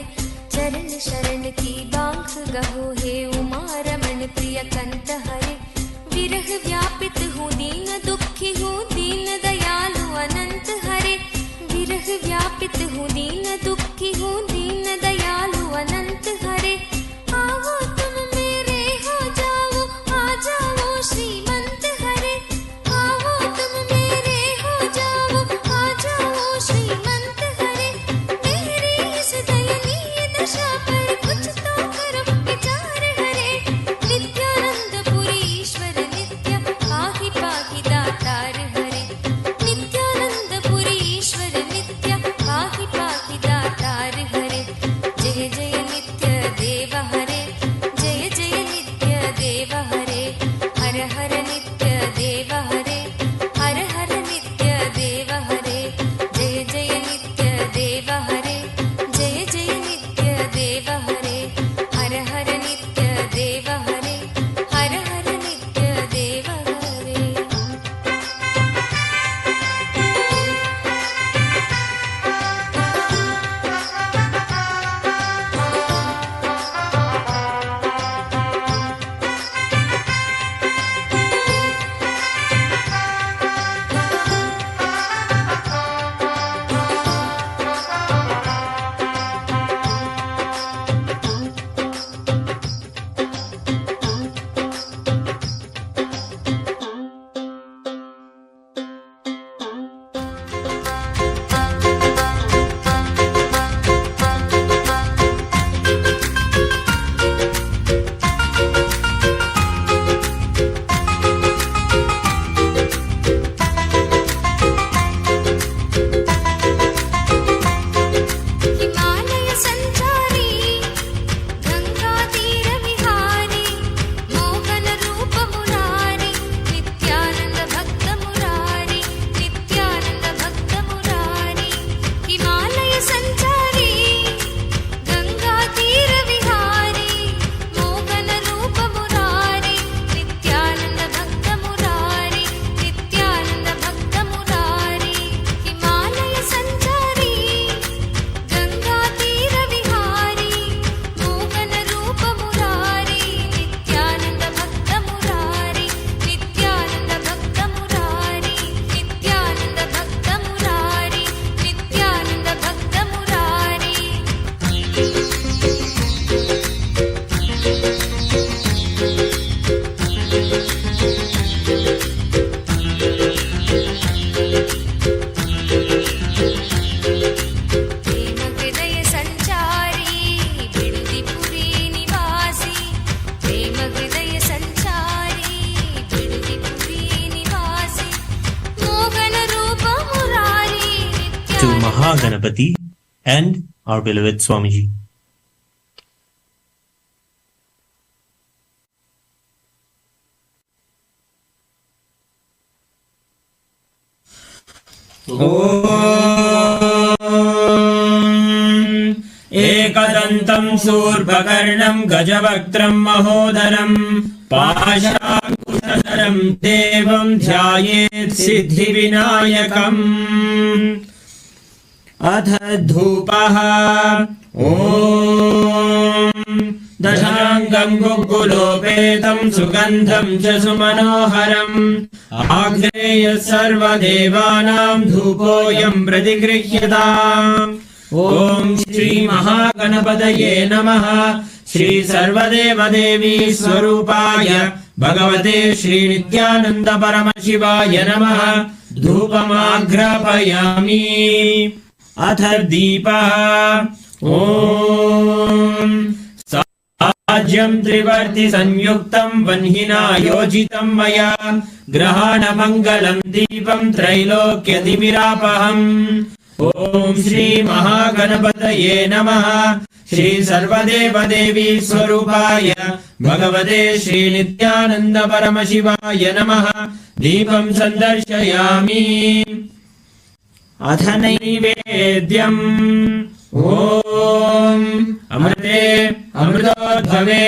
चरण शरण की बांग गहो, हे उमा रमण प्रिय कंत हरे। विरह व्यापित हूँ दीन दुखी हूँ, दीन दयालु अनंत हरे। विरह व्यापित हूँ दीन दुखी हूँ, दीन दयालु अनंत हरे। आओ तुम मेरे हो जाओ, आ जाओ श्रीमंत हरे। आओ तुम मेरे हो जाओ, आ जाओ श्रीमंत हरे। मेरी इस दयनीय दशा पर कुछ तो करो विचार हरे। नित्यानंद पुरी ईश्वर नित्य, पाहि पाहि दातार हरे। नित्यानंद पुरी ईश्वर नित्य, पाहि पाहि दातार हरे। जय जय नित्य देव हरे, जय जय नित्य देव हरे। हर हर नित्य देव हरे, हर हर नित्य देव हरे। जय जय नित्य देव हरे, जय जय नित्य देव हरे। हर हर नित्य देव हरे, हर हर नित्य देव हरे। हिमालय संचारी गंगा तीर विहारी, मोहन रूप मुरारी। नित्यानंद भक्त मुरारी, नित्यानंद भक्त मुरारी। हिमालय संचारी गंगा तीर विहारी, मोहन रूप मुरारी। नित्यानंद भक्त मुरारी, नित्यानंद भक्त मुरारी। हिमालय संचारी गंगा तीर विहारी, मोहन रूप मुरारी। नित्यानंद भक्त मुरारी, नित्यानंद भक्त मुरारी। नित्यानंद भक्त मुरारी, नित्यानंद भक्त मुरारी। प्रेम हृदय संचारी, बिडुदि पुरी निवासी। प्रेम हृदय संचारी, बिडुदि पुरी निवासी। मोहन रूप Murari, To Mahaganapati and our beloved Swamiji. एकदन्तं शूर्पकर्णं गजवक्त्रं महोदरं, पाशाङ्कुशधरं देवं ध्यायेत् सिद्धिविनायकम्। अथ धूपः ॐ दशाङ्गं गुग्गुलोपेतं सुगन्धं च सुमनोहरम्, आग्नेयः सर्वदेवानां धूपोऽयं प्रतिगृह्यताम्। ॐ श्री महागणपतये नमः। श्री सर्वदेवदेवी स्वरूपाय भगवते श्री नित्यानंद परमशिवाय नमः। धूपमाघ्रापयामि। अथ दीपः ॐ साज्यं त्रिवर्ति संयुक्तं वह्निना योजितं मया, ग्रहाणमङ्गलं दीपं त्रैलोक्यतिमिरापहम्। ॐ श्री महागणपतये नमः। श्री सर्वदेवदेवी स्वरूपाय भगवते श्री नित्यानंद परमशिवाय नमः। दीपं सन्दर्शयामि। अथ नैवेद्यम् ॐ अमृते अमृतोद्भवे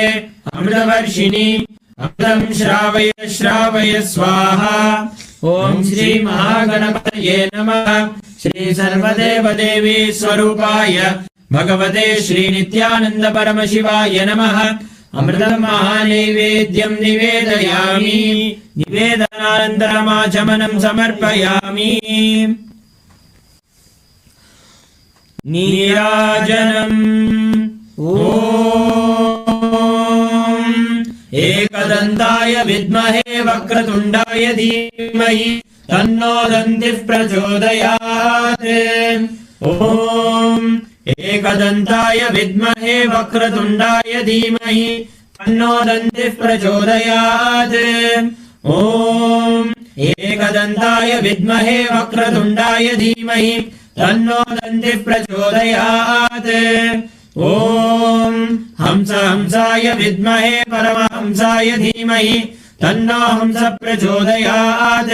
अमृतवर्षिणि अमृतं श्रावय श्रावय स्वाहा। ओम श्री महागणपतये नमः। श्री सर्वदेवदेवी स्वरूपाय भगवते श्री नित्यानंद परमशिवाय नमः। अमृतं महानैवेद्यं निवेदयामि। निवेदनानन्तरमाचमनं समर्पयामि। नीराजनम्। ओम एकदन्ताय विद्महे वक्रतुण्डाय धीमहि तन्नो दन्तिः प्रचोदयात्। ओम एकदन्ताय विद्महे वक्रतुण्डाय धीमहि तन्नो दन्तिः प्रचोदयात्। ओम एकदन्ताय विद्महे वक्रतुण्डाय धीमहि तन्नो दन्तिः प्रचोदयात्। ओम हंस हंसाय विद्महे परमहंसाय धीमहि तन्नो हंस प्रचोदयात्।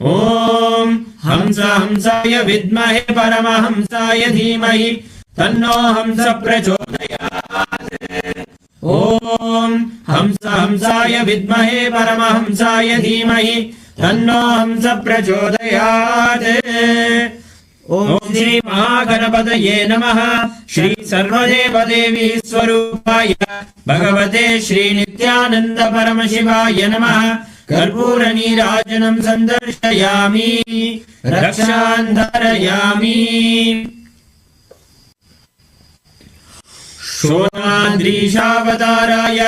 ओम हंस हंसाय विद्महे परमहंसाय धीमहि तन्नो हंस प्रचोदयात्। ओम हंस हंसाय विद्महे परमहंसाय धीमहि तन्नो हंस प्रचोदयात्। ओम श्री महागणपतये नमः। श्री सर्वदेवदेवी स्वरूपाय भगवते श्री नित्यानंद परमशिवाय नमः। कर्पूर नीराजनं संदर्शयामि रक्षां धारयामि। शोणाद्रीशावताराय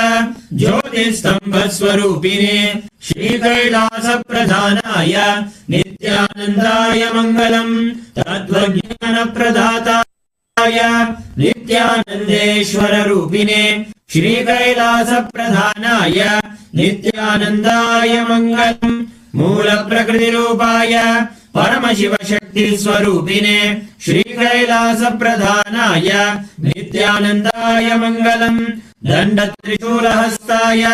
ज्योतिस्तंभस्वरूपिणे श्रीकैलासप्रधानाय नित्यानन्दाय मङ्गलम्। तत्त्वज्ञानप्रदाताय नित्यानन्देश्वररूपिणे श्रीकैलासप्रधानाय नित्यानन्दाय मङ्गलम्। मूलप्रकृतिरूपाय परमशिवशक्तिस्वरूपिणे श्रीकैलासप्रधानाय नित्यानन्दाय मङ्गलम्। दण्डत्रिशूलहस्ताय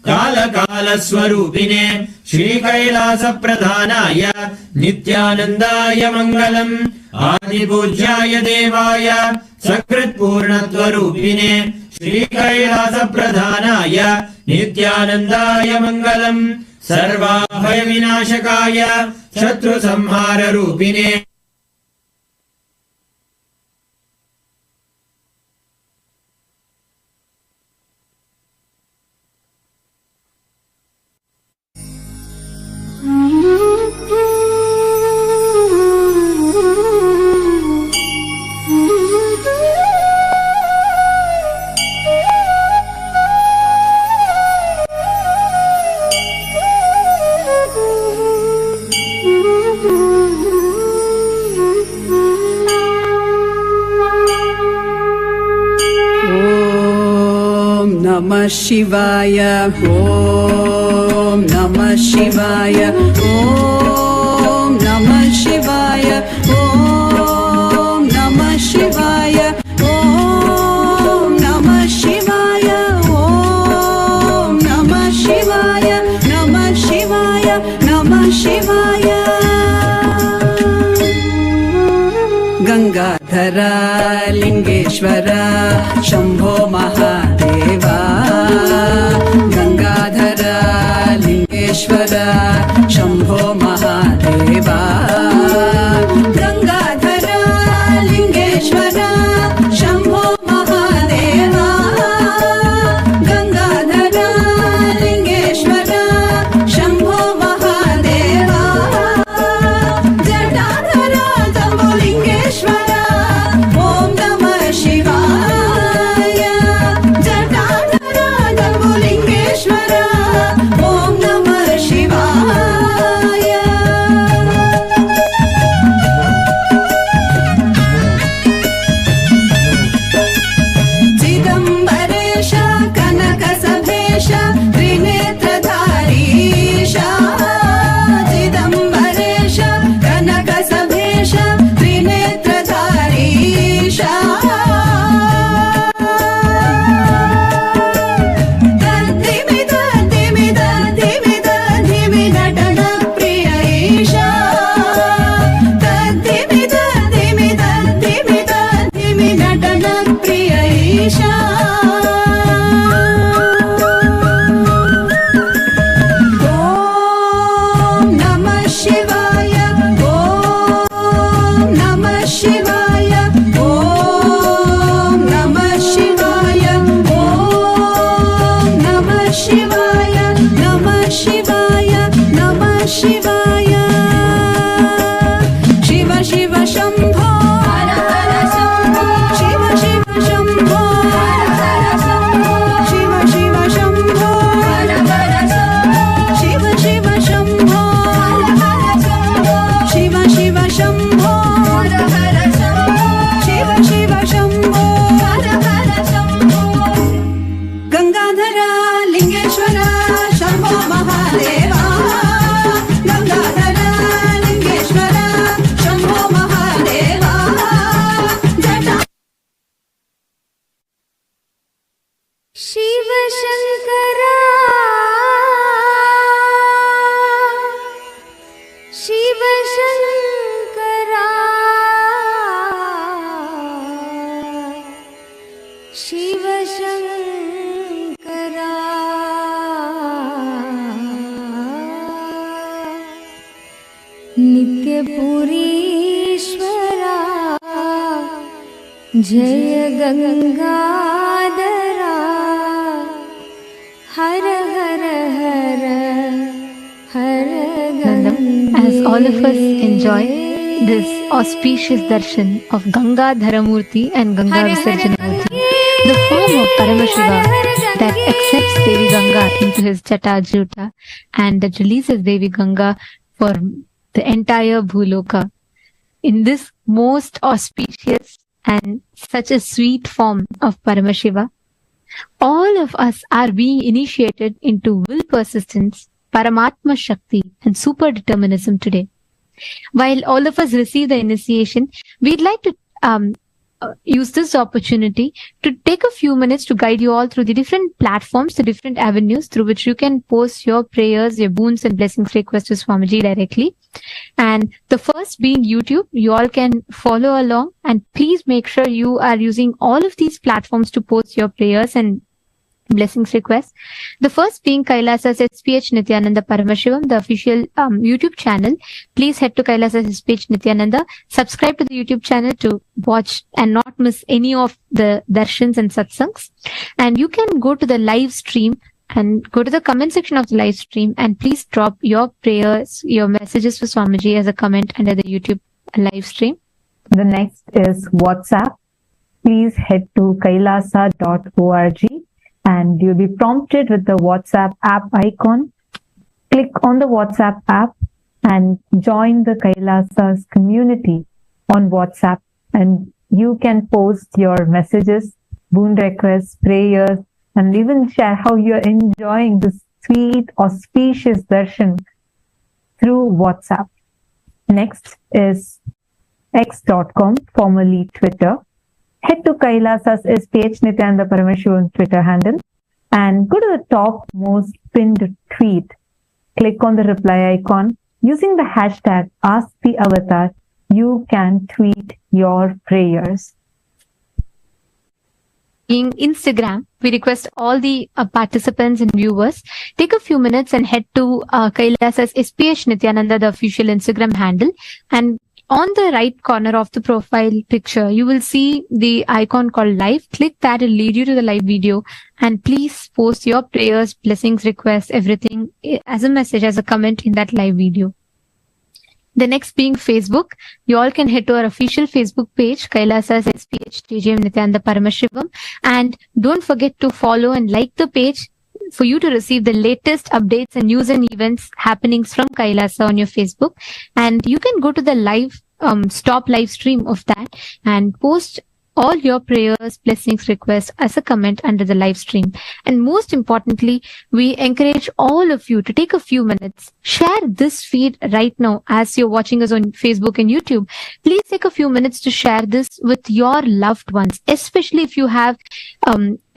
कालकालस्वरूपिणे श्रीकैलासप्रधानाय नित्यानन्दाय मङ्गलम्। आदिपूज्याय देवाय सकृत्पूर्णत्वरूपिणे श्रीकैलासप्रधानाय नित्यानन्दाय मङ्गलम्। सर्वाभयविनाशकाय शत्रुसंहाररूपिणे नमः शिवाय। ओम नमः शिवाय। ओम नमः शिवाय। ओम नमः शिवाय। ओम नमः शिवाय। ओम नमः शिवाय। नमः शिवाय। नमः शिवाय। गंगाधरा लिंगेश्वरा शंभो महादेवा। गंगाधरा लिंगेश्वरा शंभो महादेवा। गंगाधरा लिंगेश्वरा शंभो महादेवा। गंगाधरा लिंगेश्वरा शंभो महादेवा। जटाधरा जम्बुलिंगेश्वरा ओम नमः शिवाय। जटाधरा जम्बुलिंगेश्वरा ओम नमः शिवाय। चिदंबरेश कनकसभेश त्रिनेत्रधारीश। चिदंबरेश कनकसभेश त्रिनेत्रधारीश। तद्धिमि तद्धिमि तद्धिमि तद्धिमि नटनप्रियैष। तद्धिमि तद्धिमि तद्धिमि तद्धिमि नटनप्रियैष। शिवशङ्करा नित्यपुरीश्वरा जय गङ्गाधरा हर हर हर हर As all of us enjoy this auspicious darshan of Ganga Dharamurti and Ganga Visarjanamurti, the form of Paramashiva that accepts Devi Ganga into his Jata Juta and that releases Devi Ganga for the entire Bhuloka. In this most auspicious and such a sweet form of Paramashiva, all of us are being initiated into will persistence, Paramatma Shakti and super determinism today. While all of us receive the initiation, we'd like to use this opportunity to take a few minutes to guide you all through the different platforms, the different avenues through which you can post your prayers, your boons and blessings requests to Swamiji directly. And the first being YouTube. You all can follow along, and please make sure you are using all of these platforms to post your prayers and blessings requests. The first being KAILASA's SPH Nithyananda Paramashivam, the official YouTube channel. Please head to KAILASA's SPH Nithyananda. Subscribe to the YouTube channel to watch and not miss any of the darshans and satsangs. And you can go to the live stream and go to the comment section of the live stream and please drop your prayers, your messages for Swamiji as a comment under the YouTube live stream. The next is WhatsApp. Please head to kailasa.org and you'll be prompted with the WhatsApp app icon. Click on the WhatsApp app and join the KAILASA's community on WhatsApp, and you can post your messages, boon requests, prayers, and even share how you're enjoying this sweet, auspicious darshan through WhatsApp. Next is x.com, formerly Twitter. Head to KAILASA's SPH Nithyananda Paramashivam Twitter handle and go to the topmost pinned tweet. Click on the reply icon. Using the hashtag AskTheAvatar, you can tweet your prayers. In Instagram, we request all the participants and viewers take a few minutes and head to KAILASA's SPH Nithyananda, the official Instagram handle, and on the right corner of the profile picture, you will see the icon called live. Click that, it'll lead you to the live video. And please post your prayers, blessings, requests, everything as a message, as a comment in that live video. The next being Facebook. You all can head to our official Facebook page, KAILASA's SPH TGM Nithyananda Paramashivam. And don't forget to follow and like the page for you to receive the latest updates and news and events happenings from KAILASA on your Facebook. And you can go to the live stop live stream of that and post all your prayers, blessings, requests as a comment under the live stream. And most importantly, we encourage all of you to take a few minutes, share this feed right now as you're watching us on Facebook and YouTube. Please take a few minutes to share this with your loved ones, especially if you have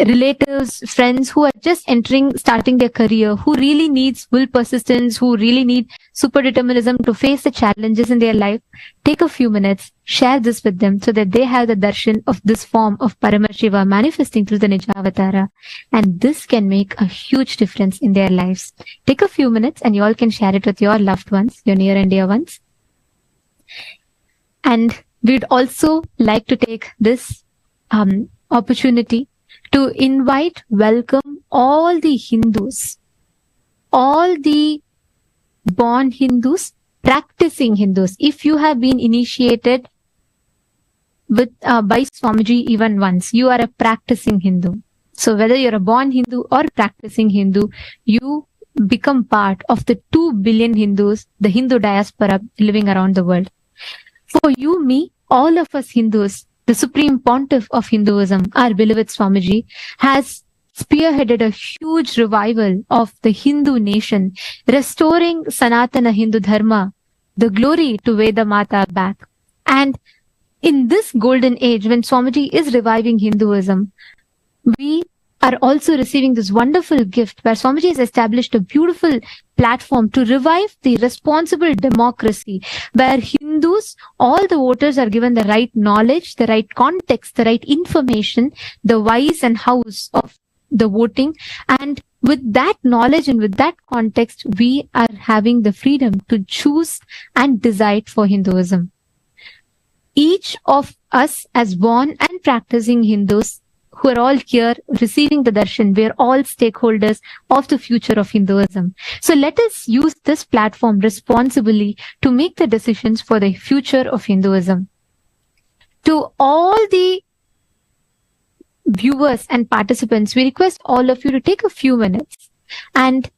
relatives, friends who are just starting their career, who really needs will persistence, who really need super determinism to face the challenges in their life. Take a few minutes, share this with them so that they have the darshan of this form of Paramashiva manifesting through the Nijavatara. And this can make a huge difference in their lives. Take a few minutes and you all can share it with your loved ones, your near and dear ones. And we'd also like to take this opportunity to invite, welcome all the Hindus, all the born Hindus, practicing Hindus. If you have been initiated with by Swamiji even once, you are a practicing Hindu. So whether you're a born Hindu or practicing Hindu, you become part of the 2 billion Hindus, the Hindu diaspora living around the world. For you, me, all of us Hindus, the Supreme Pontiff of Hinduism, our beloved Swamiji, has spearheaded a huge revival of the Hindu nation, restoring Sanatana Hindu Dharma, the glory to Veda Mata back. And in this golden age, when Swamiji is reviving Hinduism, we are also receiving this wonderful gift where Swamiji has established a beautiful platform to revive the responsible democracy where Hindus Hindus, all the voters are given the right knowledge, the right context, the right information, the whys and hows of the voting. And with that knowledge and with that context, we are having the freedom to choose and decide for Hinduism. Each of us as born and practicing Hindus who are all here receiving the darshan, we are all stakeholders of the future of Hinduism. So let us use this platform responsibly to make the decisions for the future of Hinduism. To all the viewers and participants, we request all of you to take a few minutes and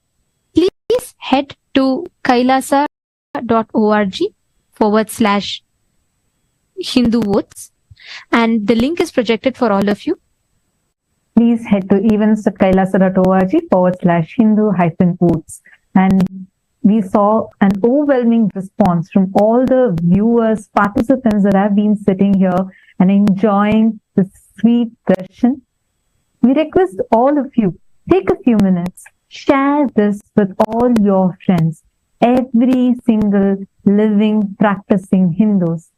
please head to kailasa.org/Hindu votes, and the link is projected for all of you. Please head to events.kailasa.org/Hindu-votes. And we saw an overwhelming response from all the viewers, participants that have been sitting here and enjoying the sweet darshan. We request all of you, take a few minutes, share this with all your friends, every single living, practicing Hindus.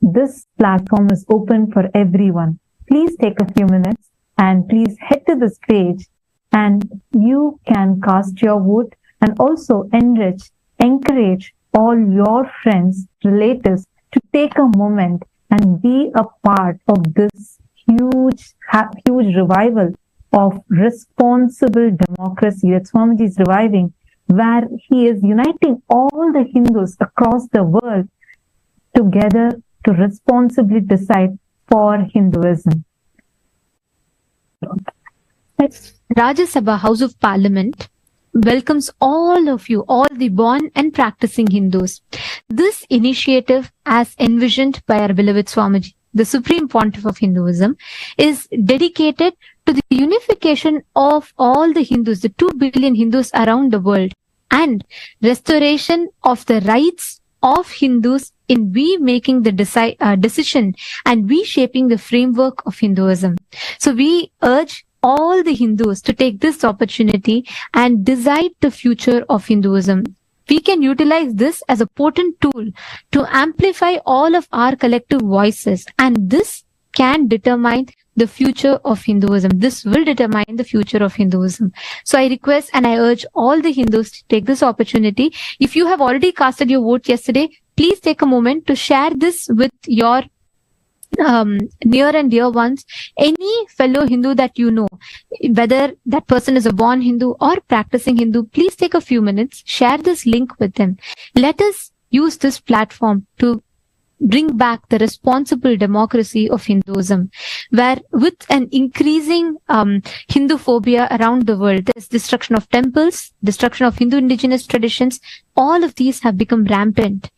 This platform is open for everyone. Please take a few minutes and please head to this page and you can cast your vote and also encourage all your friends, relatives to take a moment and be a part of this huge revival of responsible democracy that Swamiji is reviving, where he is uniting all the Hindus across the world together to responsibly decide for Hinduism. Rajya Sabha, House of Parliament, welcomes all of you, all the born and practicing Hindus. This initiative, as envisioned by our beloved Swamiji, the Supreme Pontiff of Hinduism, is dedicated to the unification of all the Hindus, the 2 billion Hindus around the world, and restoration of the rights of Hindus in we making the decision and we shaping the framework of Hinduism. So we urge all the Hindus to take this opportunity and decide the future of Hinduism. We can utilize this as a potent tool to amplify all of our collective voices, and this can determine the future of Hinduism. This will determine the future of Hinduism. So I request and I urge all the Hindus to take this opportunity. If you have already casted your vote yesterday, please take a moment to share this with your near and dear ones, any fellow Hindu that you know, whether that person is a born Hindu or practicing Hindu. Please take a few minutes, share this link with them. Let us use this platform to bring back the responsible democracy of Hinduism, where with an increasing Hindu phobia around the world, there's destruction of temples, destruction of Hindu indigenous traditions. All of these have become rampant.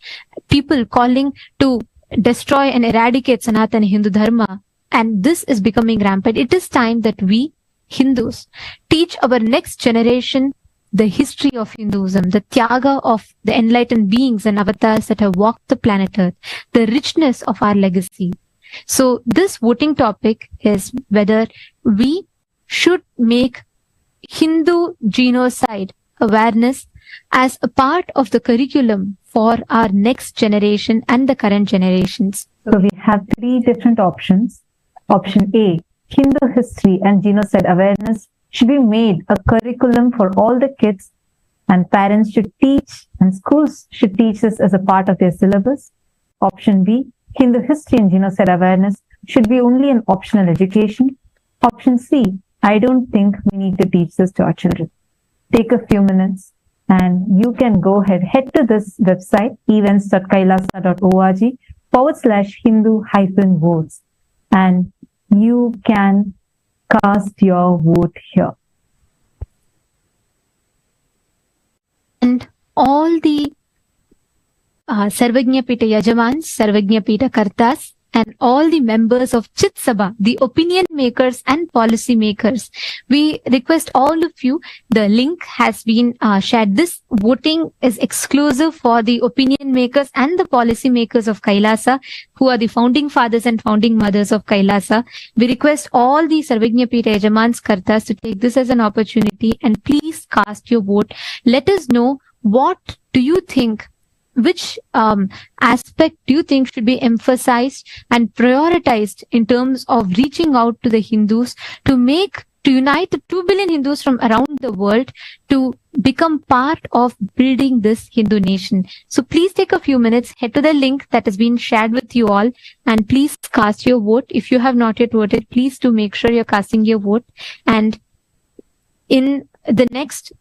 People calling to destroy and eradicate Sanatana Hindu Dharma, and this is becoming rampant. It is time that we Hindus teach our next generation the history of Hinduism, the tyaga of the enlightened beings and avatars that have walked the planet Earth, the richness of our legacy. So this voting topic is whether we should make Hindu genocide awareness as a part of the curriculum for our next generation and the current generations. So we have 3 different options. Option A, Hindu history and genocide awareness should be made a curriculum for all the kids, and parents should teach and schools should teach this as a part of their syllabus. Option B, Hindu history and genocide awareness should be only an optional education. Option C, I don't think we need to teach this to our children. Take a few minutes and you can go ahead, head to this website, events.kailasa.org/Hindu-votes, and you can cast your vote here. And all the Sarvagnya Pita Yajamans, Sarvagnya Pita Kartas, and all the members of Chit Sabha, the opinion makers and policy makers, we request all of you, the link has been shared. This voting is exclusive for the opinion makers and the policy makers of Kailasa, who are the founding fathers and founding mothers of Kailasa. We request all the Sarvagnya Pita Yajamans Kartas to take this as an opportunity and please cast your vote. Let us know, what do you think which aspect do you think should be emphasized and prioritized in terms of reaching out to the Hindus to unite the 2 billion Hindus from around the world to become part of building this Hindu nation? So please take a few minutes, head to the link that has been shared with you all, and please cast your vote. If you have not yet voted, please do make sure you're casting your vote. And in the next,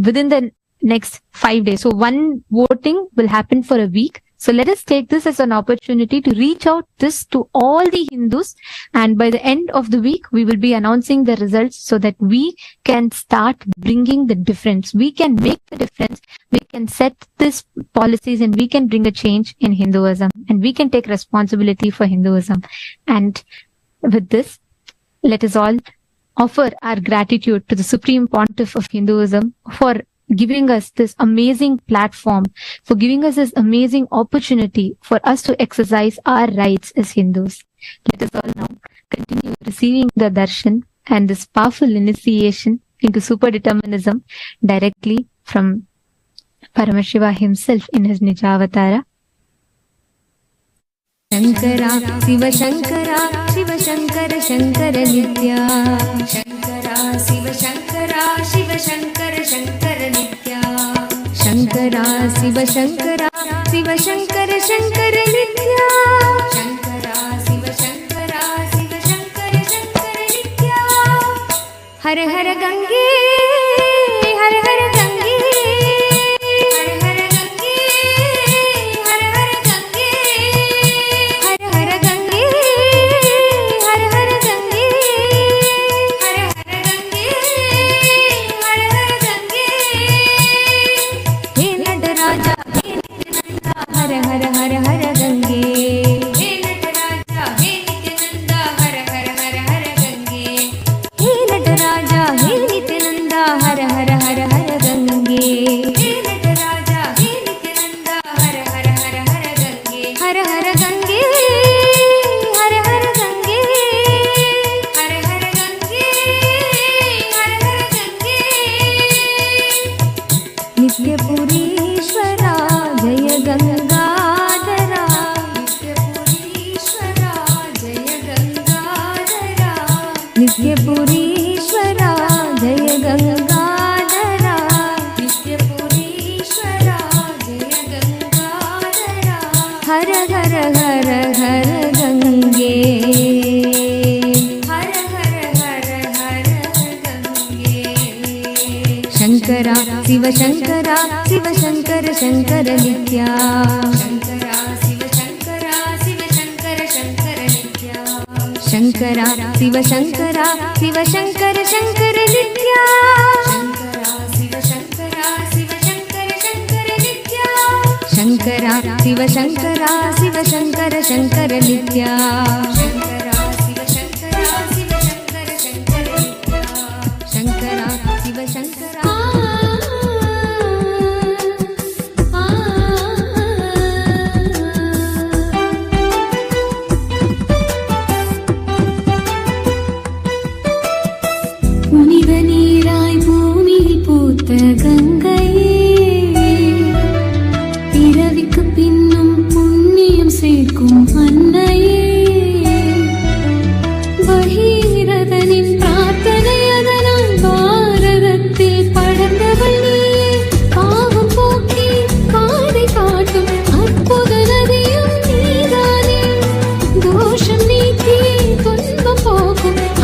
within the next 5 days, so one voting will happen for a week. So let us take this as an opportunity to reach out this to all the Hindus, and by the end of the week, we will be announcing the results so that we can start bringing the difference. We can make the difference. We can set these policies and we can bring a change in Hinduism, and we can take responsibility for Hinduism. And with this, let us all offer our gratitude to the Supreme Pontiff of Hinduism for giving us this amazing platform, for giving us this amazing opportunity for us to exercise our rights as Hindus. Let us all now continue receiving the darshan and this powerful initiation into super determinism directly from Paramashiva himself in his Nijavatara. Shankara, Shiva Shankara, Shiva Shankara, Shankara Nitya. Shankara, Shiva Shankara, Shiva Shankara, Shankara Nitya. Shankara, Shiva Shankara, Shiva Shankara, Shankara Nitya. Shankara, Shiva Shankara, Shiva Shankara, Shankara Nitya. Har Har Gange, Har Har Gange. Shiva Shankara, Shiva Shankara, Shankara Nitya. Shankara, Shiva Shankara, Shiva Shankara, Shankara Nitya. Shankara, Shiva Shankara, Shiva Shankara, Shankara Nitya. Shankara, Shiva Shankara, Shiva Shankara, Shankara Nitya. Shankara, Shiva Shankara, Shiva Shankara, Shankara Nitya. Shankara, Shiva Shankara, Shiva Shankara, Shankara Nitya. Shankara, Shiva Shankara.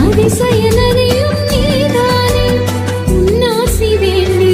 அதிசய நதியும் நீதானே, உன்னாசி வேண்டி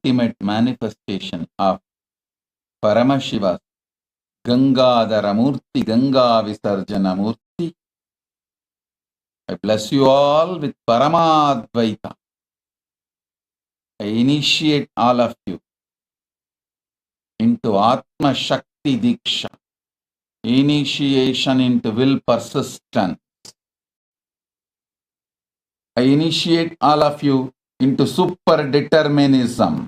ultimate manifestation of Paramashiva's Gangadhara Murti, Ganga Visarjana Murti. I bless you all with Paramadvaita. I initiate all of you into Atma Shakti Diksha, initiation into will persistence. I initiate all of you into super determinism,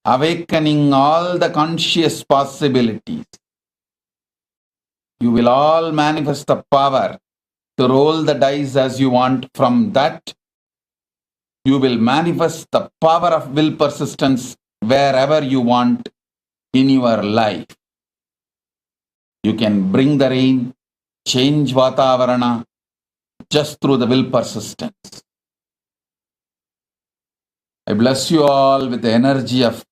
awakening all the conscious possibilities. You will all manifest the power to roll the dice as you want. From that, you will manifest the power of will persistence wherever you want in your life. You can bring the rain, change Vatavarana just through the will persistence. I bless you all with the energy of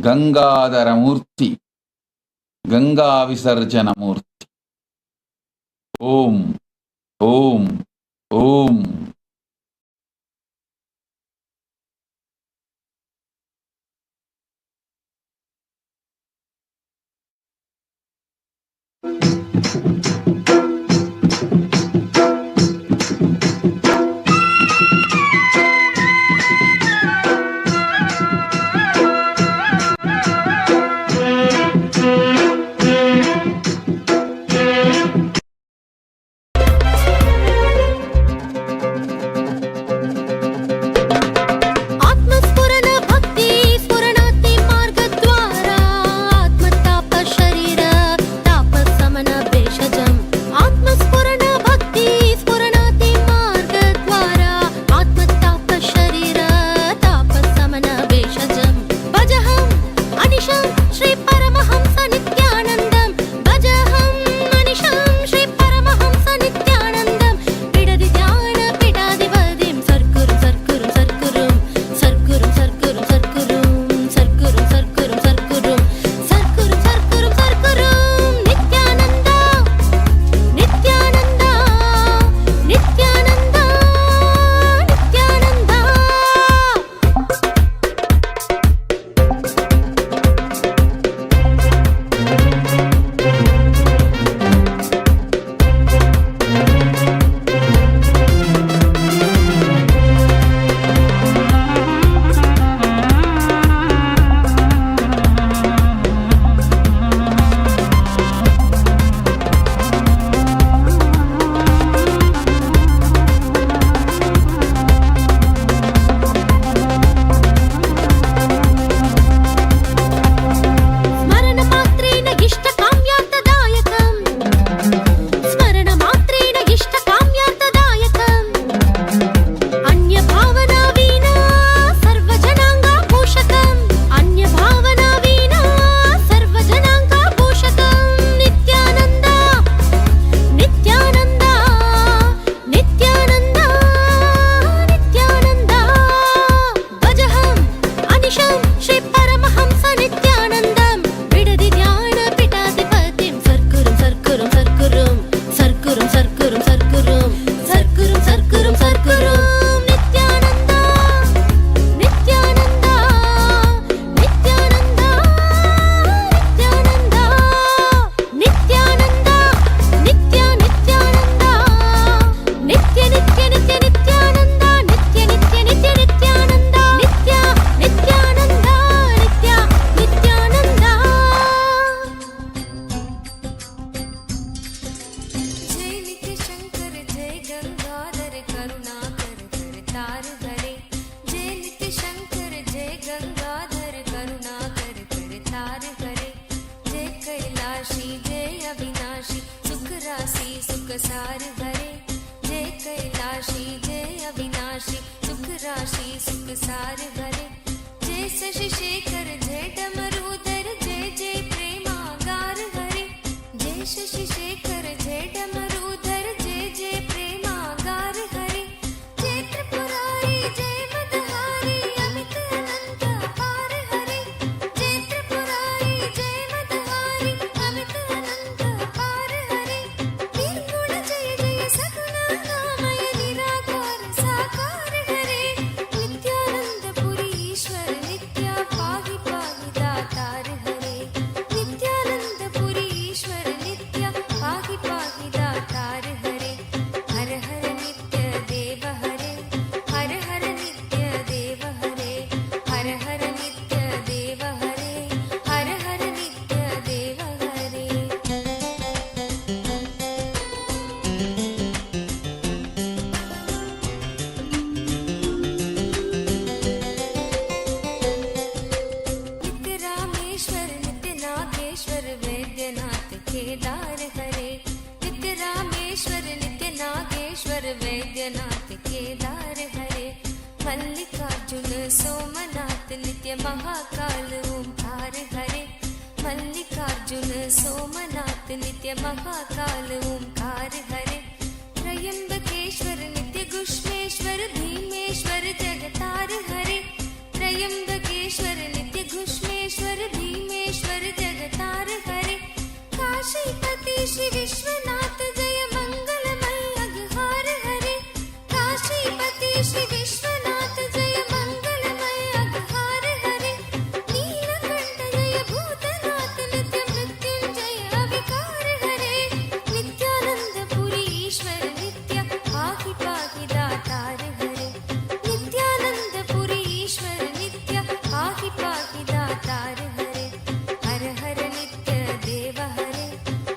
Gangadhara Murti, Ganga Visarjana Murti. Om, Om, Om. सार भरे जय कैलाशी जय अविनाशी सुख राशि सुख सार भरे जय शशि शेखर जय डमरूधर जय जय प्रेमागार हरे जय शशि शेखर जय डमरूधर जय जय प्रेमागार हरे जय त्रिपुरारी जय मदहारी अमित अनंत अपार हरे जय त्रिपुरारी जय मदहारी अमित अनंत अपार हरे निर्गुण जय जय सगुणामय निराकार साकार हरे नित्यानंद पुरी रामेश्वर वैद्यनाथ केदार हरे मल्लिकार्जुन सोमनाथ नित्य महाकाल ओंकार हरे मल्लिकार्जुन सोमनाथ नित्य महाकाल ओंकार हरे त्रयंबकेश्वर नित्य घुष्मेश्वर भीमेश्वर जगतार हरे त्रयंबकेश्वर नित्य घुष्मेश्वर भीमेश्वर जगतार हरे काशीपति श्री विश्वनाथ जय मंगलमय अघहार हरे काशीपति श्री विश्वनाथ जय मंगलमय अघहार हरे नीलकंठ जय भूतनाथ नित्य मृत्युंजय अविकार हरे नित्यानंद पुरी ईश्वर नित्य पाहि पाहि दातार हरे नित्यानंद पुरी ईश्वर नित्य पाहि पाहि दातार हरे हर हर नित्य देव हरे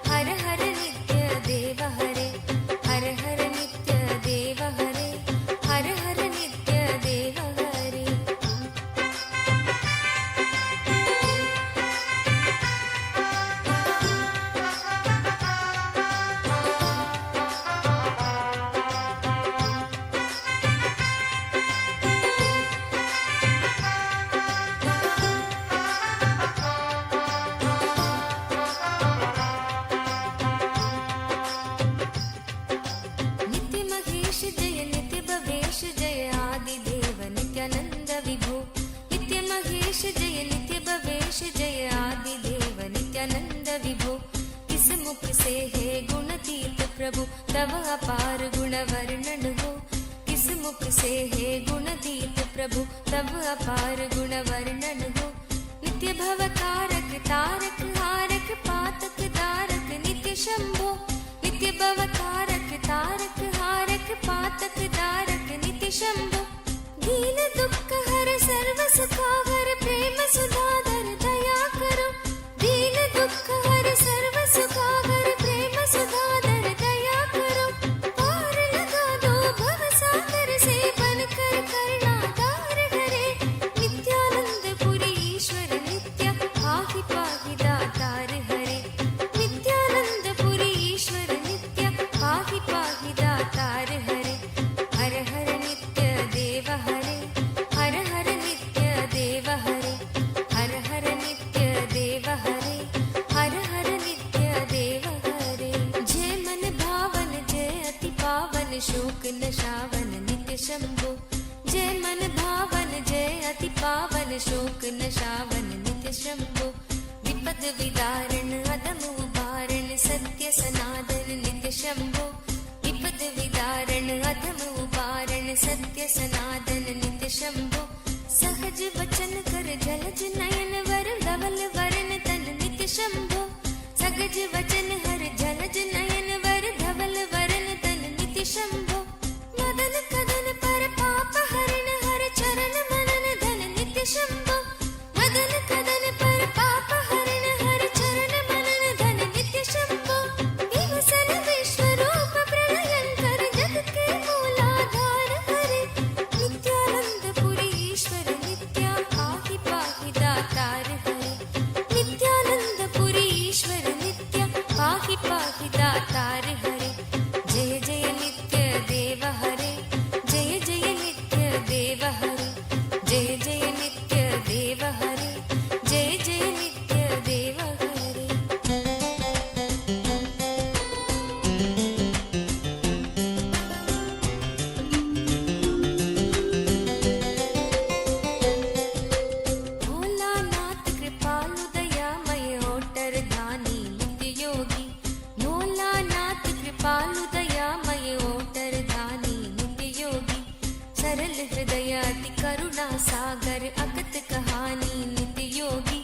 हर हर नित्य देव हरे हर हर नित्य देव हरे हर हर नित्य देव हरे नित्य महेश जय नित्य भवेश जय आदि देव नित्यानंद विभो नित्य महेश जय नित्य भवेश जय आदि देव नित्यानंद विभो किस मुख से है गुणतीत प्रभु तव अपार गुण वर्णन हो किस मुख से है गुणतीत प्रभु तव अपार गुण वर्णन हो नित्य भव कारक तारक हारक पातक दारक नित्य शंभो नित्य भव कारक तारक हारक पातक दारक नित्य शंभो दीन दुख हर सर्व सुखागर प्रेम सुधाधर दया करो दीन दुख हर सर्व सुखागर प्रेम सुधाधर दया करो पार लगा दो भव सागर से बनकर करुणाधार हरे नित्यानंद पुरी ईश्वर नित्य पाहि पाहि दातार हरे नित्यानंद पुरी ईश्वर नित्य पाहि पाहि दातार हरे हर हर नित्य देव हरे हर हर नित्य देव हरे हर हर नित्य देव हरे हर हर नित्य देव हरे जय मन भावन जय अति पावन शोक नशावन नित्य शंभो जय मन भावन जय अति पावन शोक नशावन नित्य शंभो विपद विदारण अदम उबारण सत्य सनातन नित्य शंभो विपद विदारण अधम उबारण सत्य सनातन नित्य शंभो सहज वचन कर जलज नयन वर धवल वरण तन नित्य शंभो सहज वचन हर जलज नयन वर धवल वरण तन नित्य शंभो मदन कदन पर पाप हरण हर चरण मनन धन नित्य शंभो मदन कदन पर पाप हरण हर चरण मनन धन नित्य शंभो विवसन विश्व रूप प्रलयंकर जग के मूलाधार हरे नित्यानंद पुरी ईश्वर नित्य पाहि पाहि दातार हरे नित्यानंद पुरी ईश्वर नित्य पाहि पाहि दातार हरे जय जय नित्य देव हरे जय जय नित्य देव हरे जय जय नित्य देव हरे जय जय नित्य देव हरे भोलानाथ कृपालु दयामय ओटर धानी नित्य योगी भोलानाथ कृपालु दयामय ओटर धानी नित्य योगी सरल हृदय अति करुणा सागर अगत कहानी नित्य योगी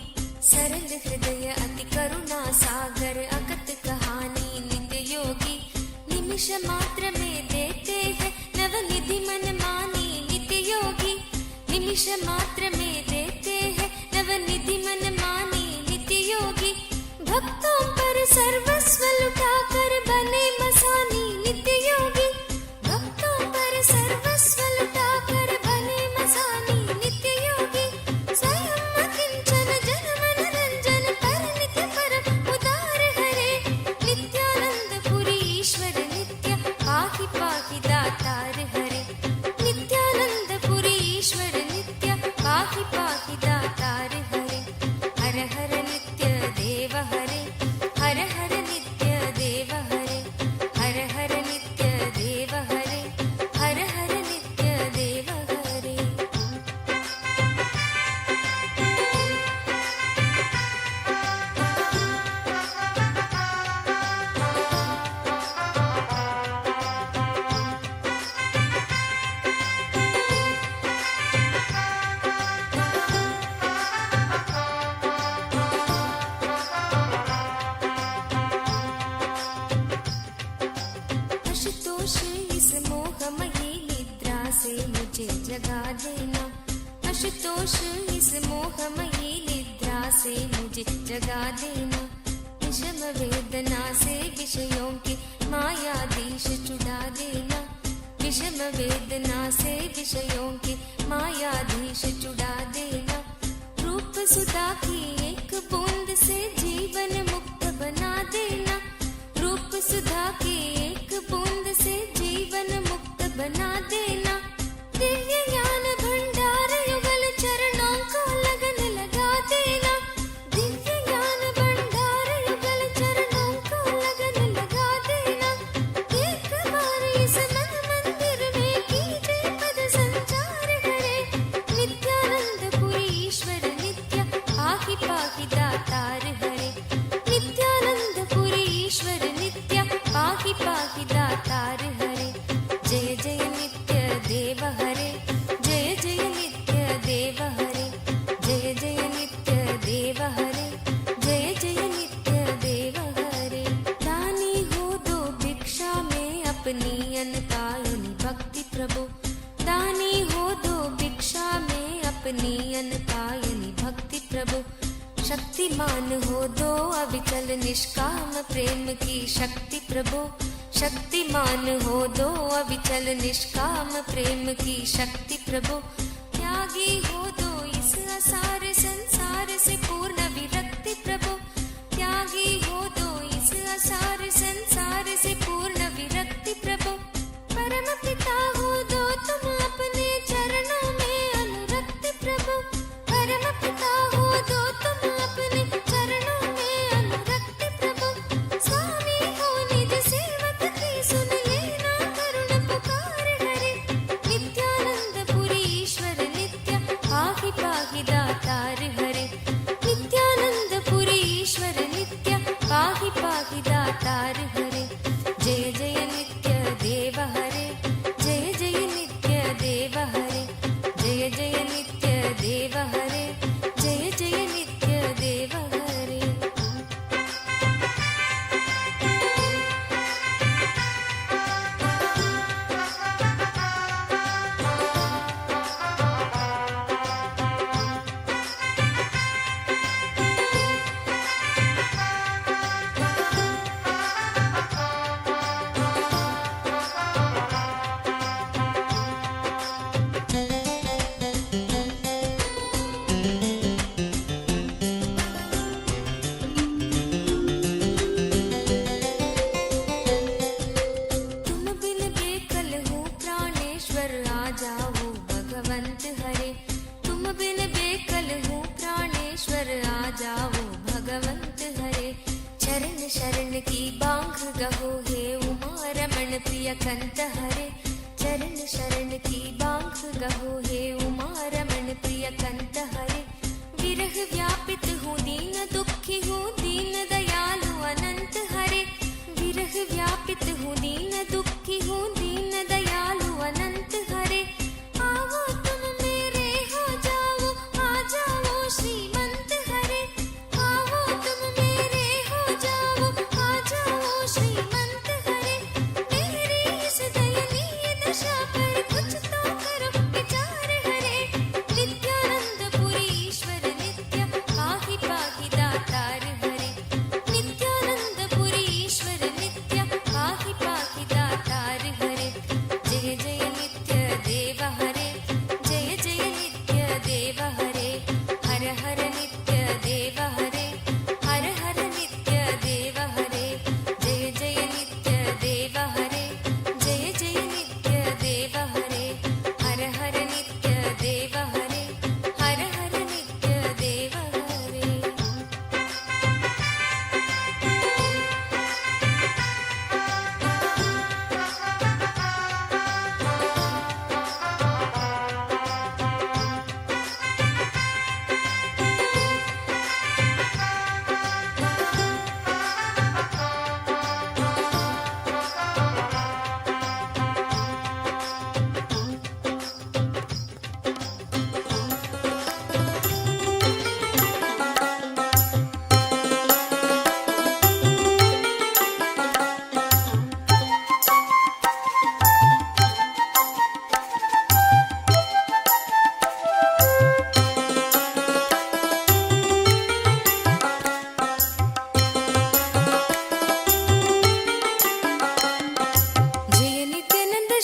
सरल हृदय अति करुणा सागर अगत कहानी नित्य योगी निमिष मात्र में देते हैं नवनिधि मन मानी नित्य योगी निमिष मात्र में देते हैं नवनिधि मन मानी नित्य योगी भक्तों पर सर्वस्व लुटा कर बने मसानी नित्य योगी भक्तों पर सर्वस्व लुटा कर बने मसानी नित्य योगी स्वयं अकिंचन जन मन रंजन पर नित्य परम उदार हरे नित्यानंद पुरी ईश्वर नित्य पाहि पाहि पाहि दातार हरे नित्यानंद पुरी ईश्वर नित्य पाहि पाहि दातार हरे हर हर नित्य देव हरे हर हर नित्य देव हरे हर हर नित्य देव हरे हर हर नित्य देव हरे आशुतोष इस मोहमयी निद्रा से मुझे जगा देना आशुतोष इस मोहमयी निद्रा से मुझे जगा देना विषम वेदना से विषयों की मायाधीश छुड़ा देना विषम वेदना से विषयों की मायाधीश छुड़ा देना रूप सुधा की एक बूंद से जीवन मुक्त बना देना रूप सुधा की एक बूंद से जीवन मुक्त बना देना दिव्य ज्ञान भंडार युगल चरणों को लगन लगा देना दिव्य ज्ञान भंडार युगल चरणों को लगन लगा देना एक बार इस मन मंदिर में कीजिए पद संचार हरे नित्यानंद पुरी ईश्वर नित्य पाहि पाहि दातार हरे नित्यानंद पुरी ईश्वर नित्य पाहि पाहि दातार हरे जय जय नित्य देव हरे जय जय नित्य देव हरे जय जय नित्य देव हरे जय जय नित्य देव हरे दानी हो दो भिक्षा में अपनी अनपायनी भक्ति प्रभु दानी हो दो भिक्षा में अपनी अनपायनी भक्ति प्रभु शक्तिमान हो दो अविचल निष्काम प्रेम की शक्ति प्रभु शक्तिमान हो दो अविचल निष्काम प्रेम की शक्ति प्रभु त्यागी हो दो इस असार संसार से पूर्ण विरक्ति प्रभु त्यागी हो दो इस असार संसार से पूर्ण विरक्ति प्रभु परम पिता हो दो तुम अपने चरणों में अनुरक्ति प्रभु परम पिता हो दो तुम अपने चरणों में अनुरक्ति प्रभु स्वामी हो निज सेवक की सुन लेना करुण पुकार हरे नित्यानंद पुरी ईश्वर नित्य पाहि पाहि दातार हरे नित्यानंद पुरी ईश्वर नित्य पाहि पाहि दातार हरे जय जय नित्य देव हरे जय जय नित्य देव हरे जय जय नित्य देव हरे जय जय नित्य देव हरे तुम बिन बेकल हूँ प्राणेश्वर आ जाओ भगवंत हरे तुम बिन बेकल हूँ प्राणेश्वर आ जाओ भगवंत हरे चरण शरण की बांग गहो हे उमा रमण प्रिय कंत हरे चरण शरण की बांग गहो हे उमा रमण प्रिय कंत हरे विरह व्यापित हूँ दीन दुखी हूँ दीन दयालु अनंत हरे विरह व्यापित हूँ दीन दुखी हूँ दीन दयालु अनंत हरे आओ तुम मेरे हो जाओ आ जाओ श्रीमंत हरे आओ तुम मेरे हो जाओ आ जाओ श्रीमंत हरे मेरी इस दयनीय दशा पर कुछ तो करो विचार हरे नित्यानंद पुरी ईश्वर नित्य पाहि पाहि दातार हरे नित्यानंद पुरी ईश्वर नित्य पाहि पाहि दातार हरे जय जय नित्य देव हरे जय जय नित्य देव हरे हर हर नित्य देव हरे हर हर नित्य देव हरे जय जय नित्य देव हरे जय जय नित्य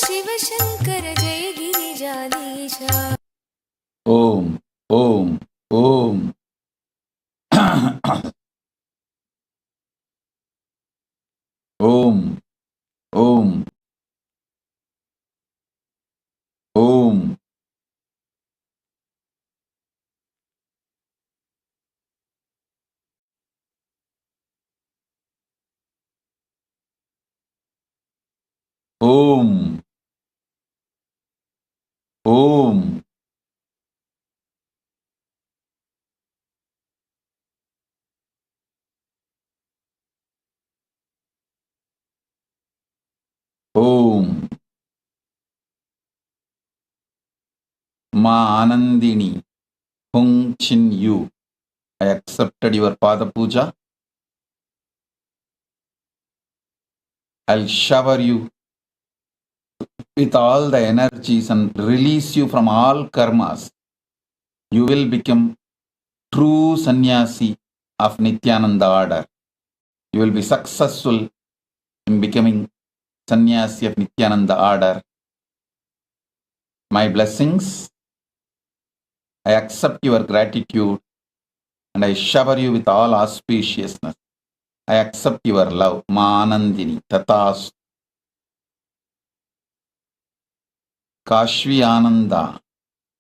शिवशङ्कर जय गिरिजाधीशा Om, Om, Om. Om, Om, Om. Om, Om. Om. Ma Anandini, Hung Chin Yu. I accepted your Pada Puja. I'll shower you with all the energies and release you from all karmas. You will become true sannyasi of Nithyananda order. You will be successful in becoming sannyasi of Nithyananda order. My blessings, I accept your gratitude and I shower you with all auspiciousness. I accept your love. Ma Anandini, tapas. Kashvi Ananda,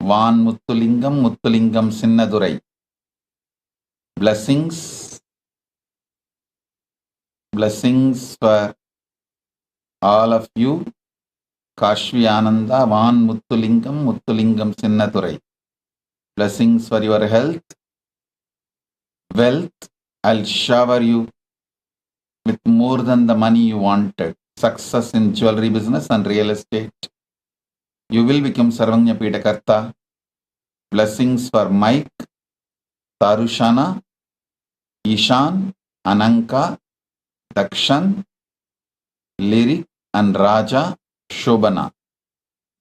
Van Muttulingam, Muttulingam Sinnadurai. Blessings, blessings for all of you. Kashvi Ananda, Van Muttulingam, Muttulingam Sinnadurai. Blessings for your health, wealth. I'll shower you with more than the money you wanted. Success in jewelry business and real estate. You will become Sarvanya Pitakarta. Blessings for Mike, Tarushana, Ishan, Ananka, Dakshan, Lyric and Raja, Shobana.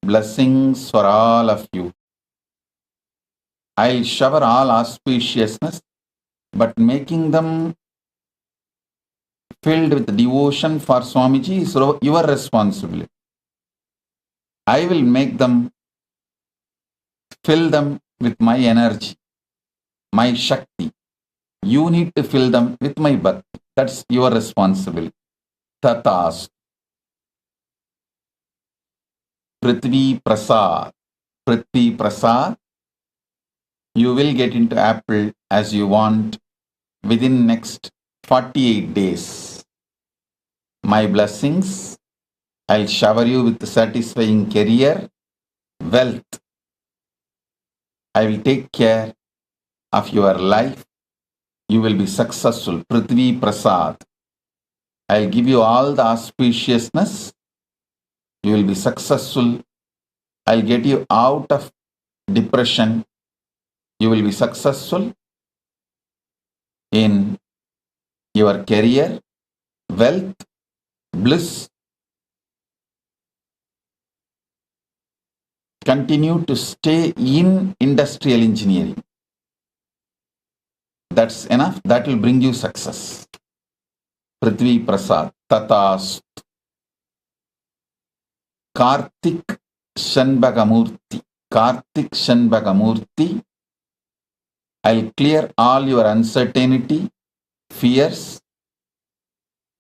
Blessings for all of you. I'll shower all auspiciousness, but making them filled with devotion for Swamiji is your responsibility. I will make them, fill them with my energy, my Shakti. You need to fill them with my Bhakti. That's your responsibility. Tatas. Prithvi Prasad. Prithvi Prasad. You will get into apple as you want within next 48 days. My blessings, I'll shower you with satisfying career, wealth. I will take care of your life. You will be successful. Prithvi Prasad. I'll give you all the auspiciousness. You will be successful. I'll get you out of depression. You will be successful in your career, wealth, bliss. Continue to stay in industrial engineering. That's enough. That will bring you success. Prithvi Prasad. Tatas. Kartik Shanbagamurti. Kartik Shanbagamurti. I'll clear all your uncertainty, fears.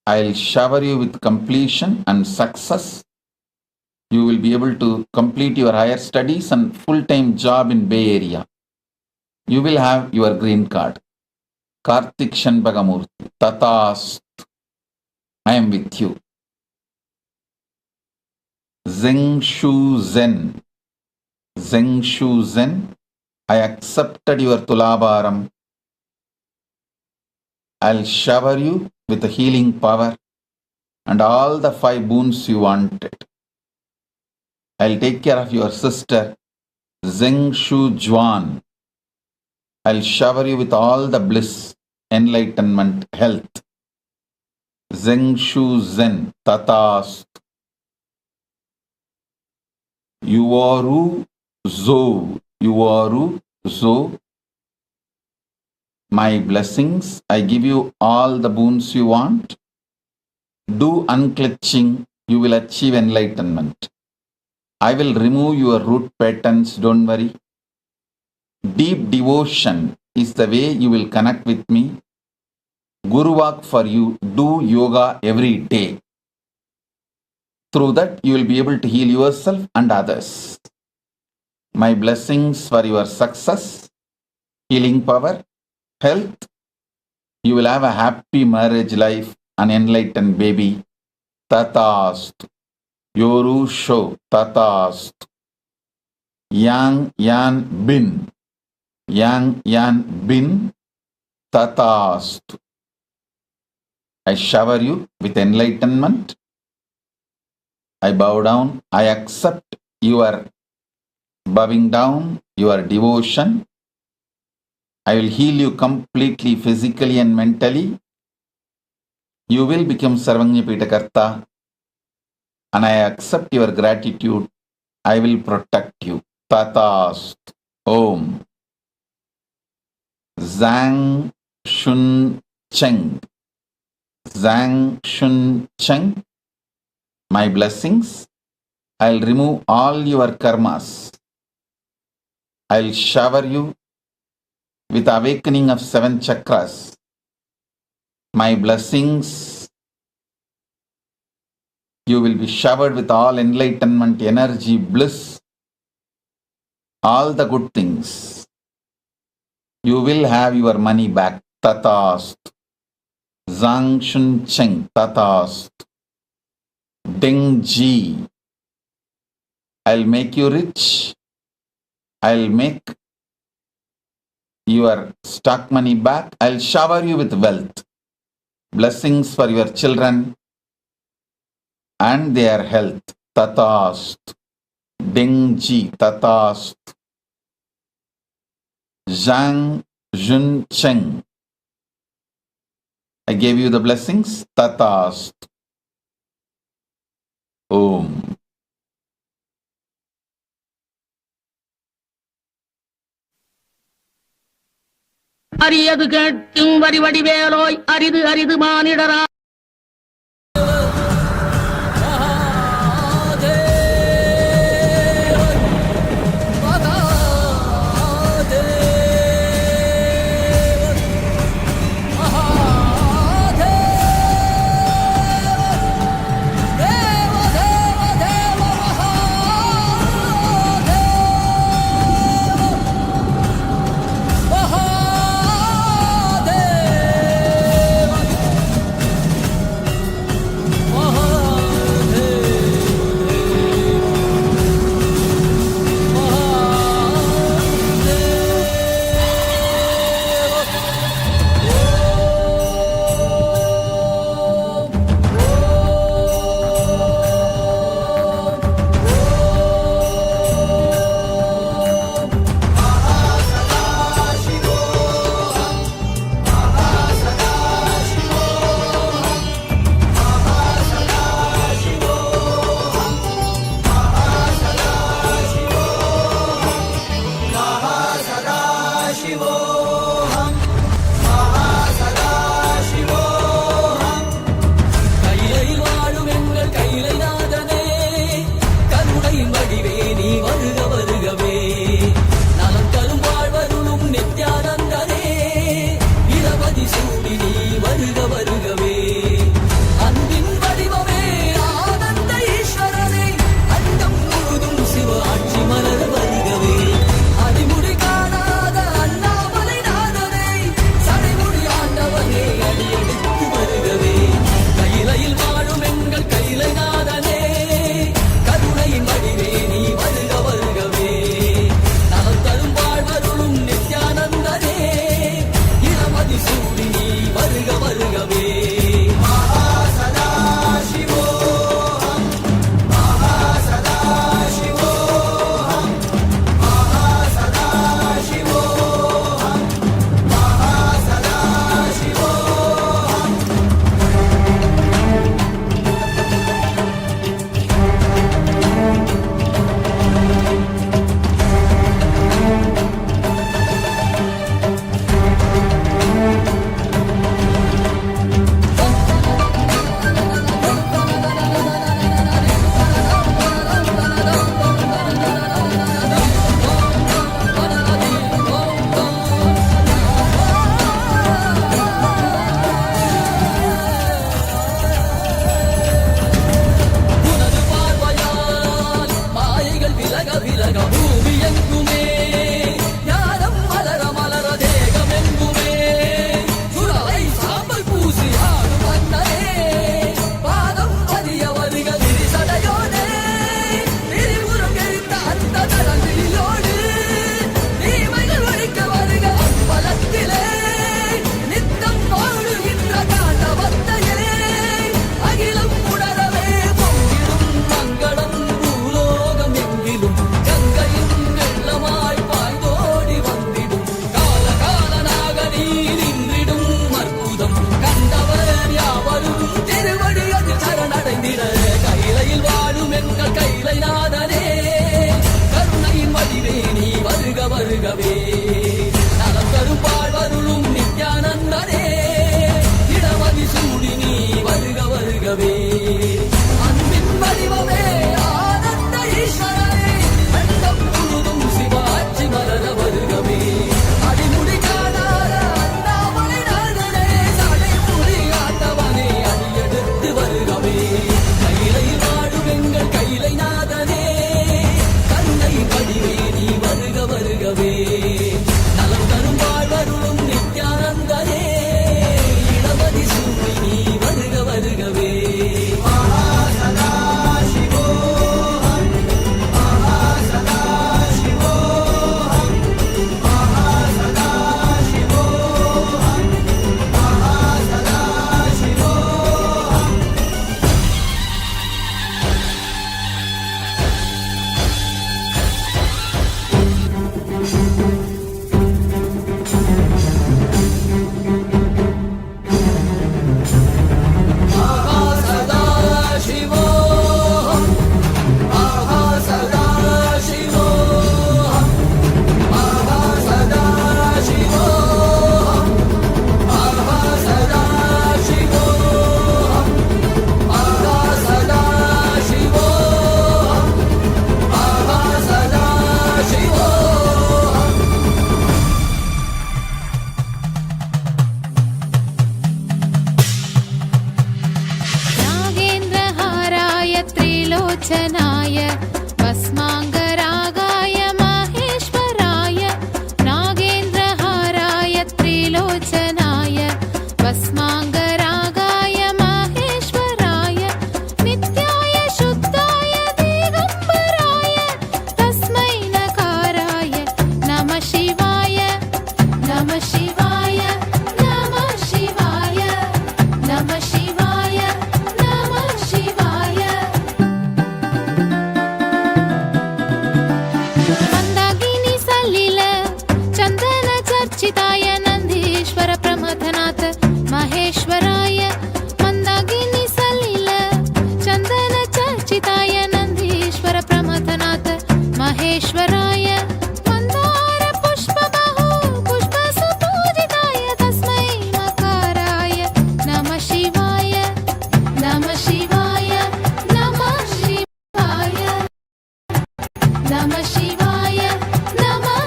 I'll shower you with completion and success. You will be able to complete your higher studies and full-time job in Bay Area. You will have your green card. Kartik Shanbagamurti. Tatas. I am with you. Zeng Shu Zen. Zeng Shu Zen. I accepted your Tulabaram. I'll shower you with the healing power and all the 5 boons you wanted. I'll take care of your sister, Zeng Shu Juan. I'll shower you with all the bliss, enlightenment, health. Zeng Shu Zen. Tatas. Yuvaru Zo. Yuvaru Zo. My blessings, I give you all the boons you want. Do unclutching, you will achieve enlightenment. I will remove your root patterns, don't worry. Deep devotion is the way you will connect with me. Guru walk for you, do yoga every day. Through that, you will be able to heal yourself and others. My blessings for your success, healing power, health. You will have a happy marriage life, an enlightened baby. Tatastu. Yoru Sho. Tatastu. Yang Yan Bin. Yang Yan Bin. Tatastu. I shower you with enlightenment. I bow down. I accept your bowing down, your devotion. I will heal you completely physically and mentally. You will become Sarvanyapita Karta. And I accept your gratitude. I will protect you. Tatast. Om. Zhang Shun Cheng. Zhang Shun Cheng. My blessings. I'll remove all your karmas. I'll shower you with awakening of 7 chakras. My blessings. You will be showered with all enlightenment, energy, bliss, all the good things. You will have your money back. Tatast. Zhang Shun Cheng. Tatast. Deng Ji. I'll make you rich. I'll make your stock money back. I'll shower you with wealth. Blessings for your children and their health. Tatast. Deng Ji. Tatast. Zhang Jun Cheng. I gave you the blessings. Tatast. Om. அரியது கேட்கும் வரி வடிவேலோய் அரிது அரிது மானிடரா Namah Shivaya, Namah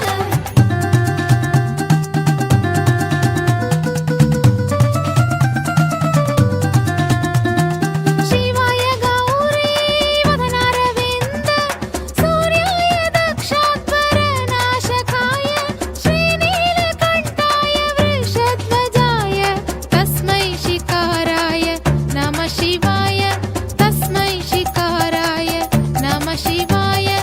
Shivaya Gauri Vadanaravindra Suryaya Dakshatpara Nashakaya Srinilakantaya Vrishadvajaya Tasmai Shikaraya Namah Shivaya Tasmai Shikaraya Namah Shivaya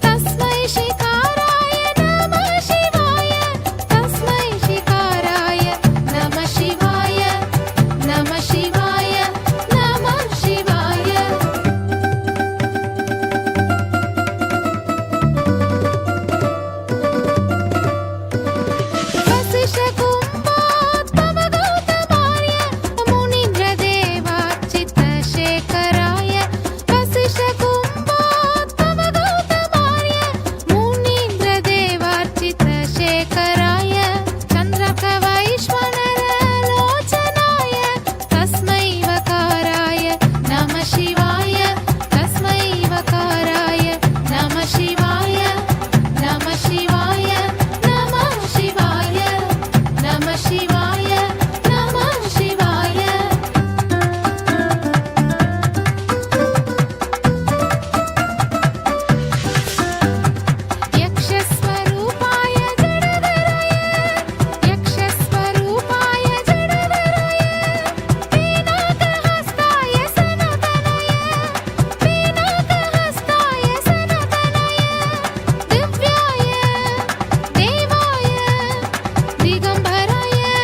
Tasmai Shikaraya Namah Shivaya Tasmai Shikaraya Namah Shivaya Namah Shivaya Namah Shivaya Vasishakumbhottama Gautamarya Munindra Devachita Shekaraya Vasishakumbhottama Gautamarya Munindra Devachita Shekaraya Chandraka Vaishwanara Lochanaya Tasmai Vakaraya Namah Shivaya Tasmai Vakaraya Namah Shivaya Namah Shivaya Namah Shivaya Namah Shivaya Namah Shivaya Yakshasvarupaya Jadadaraya Yakshasvarupaya Jadadaraya Pinakahastaya Sanatanaya Pinakahastaya Sanatanaya Divyaya Devaya Digambaraya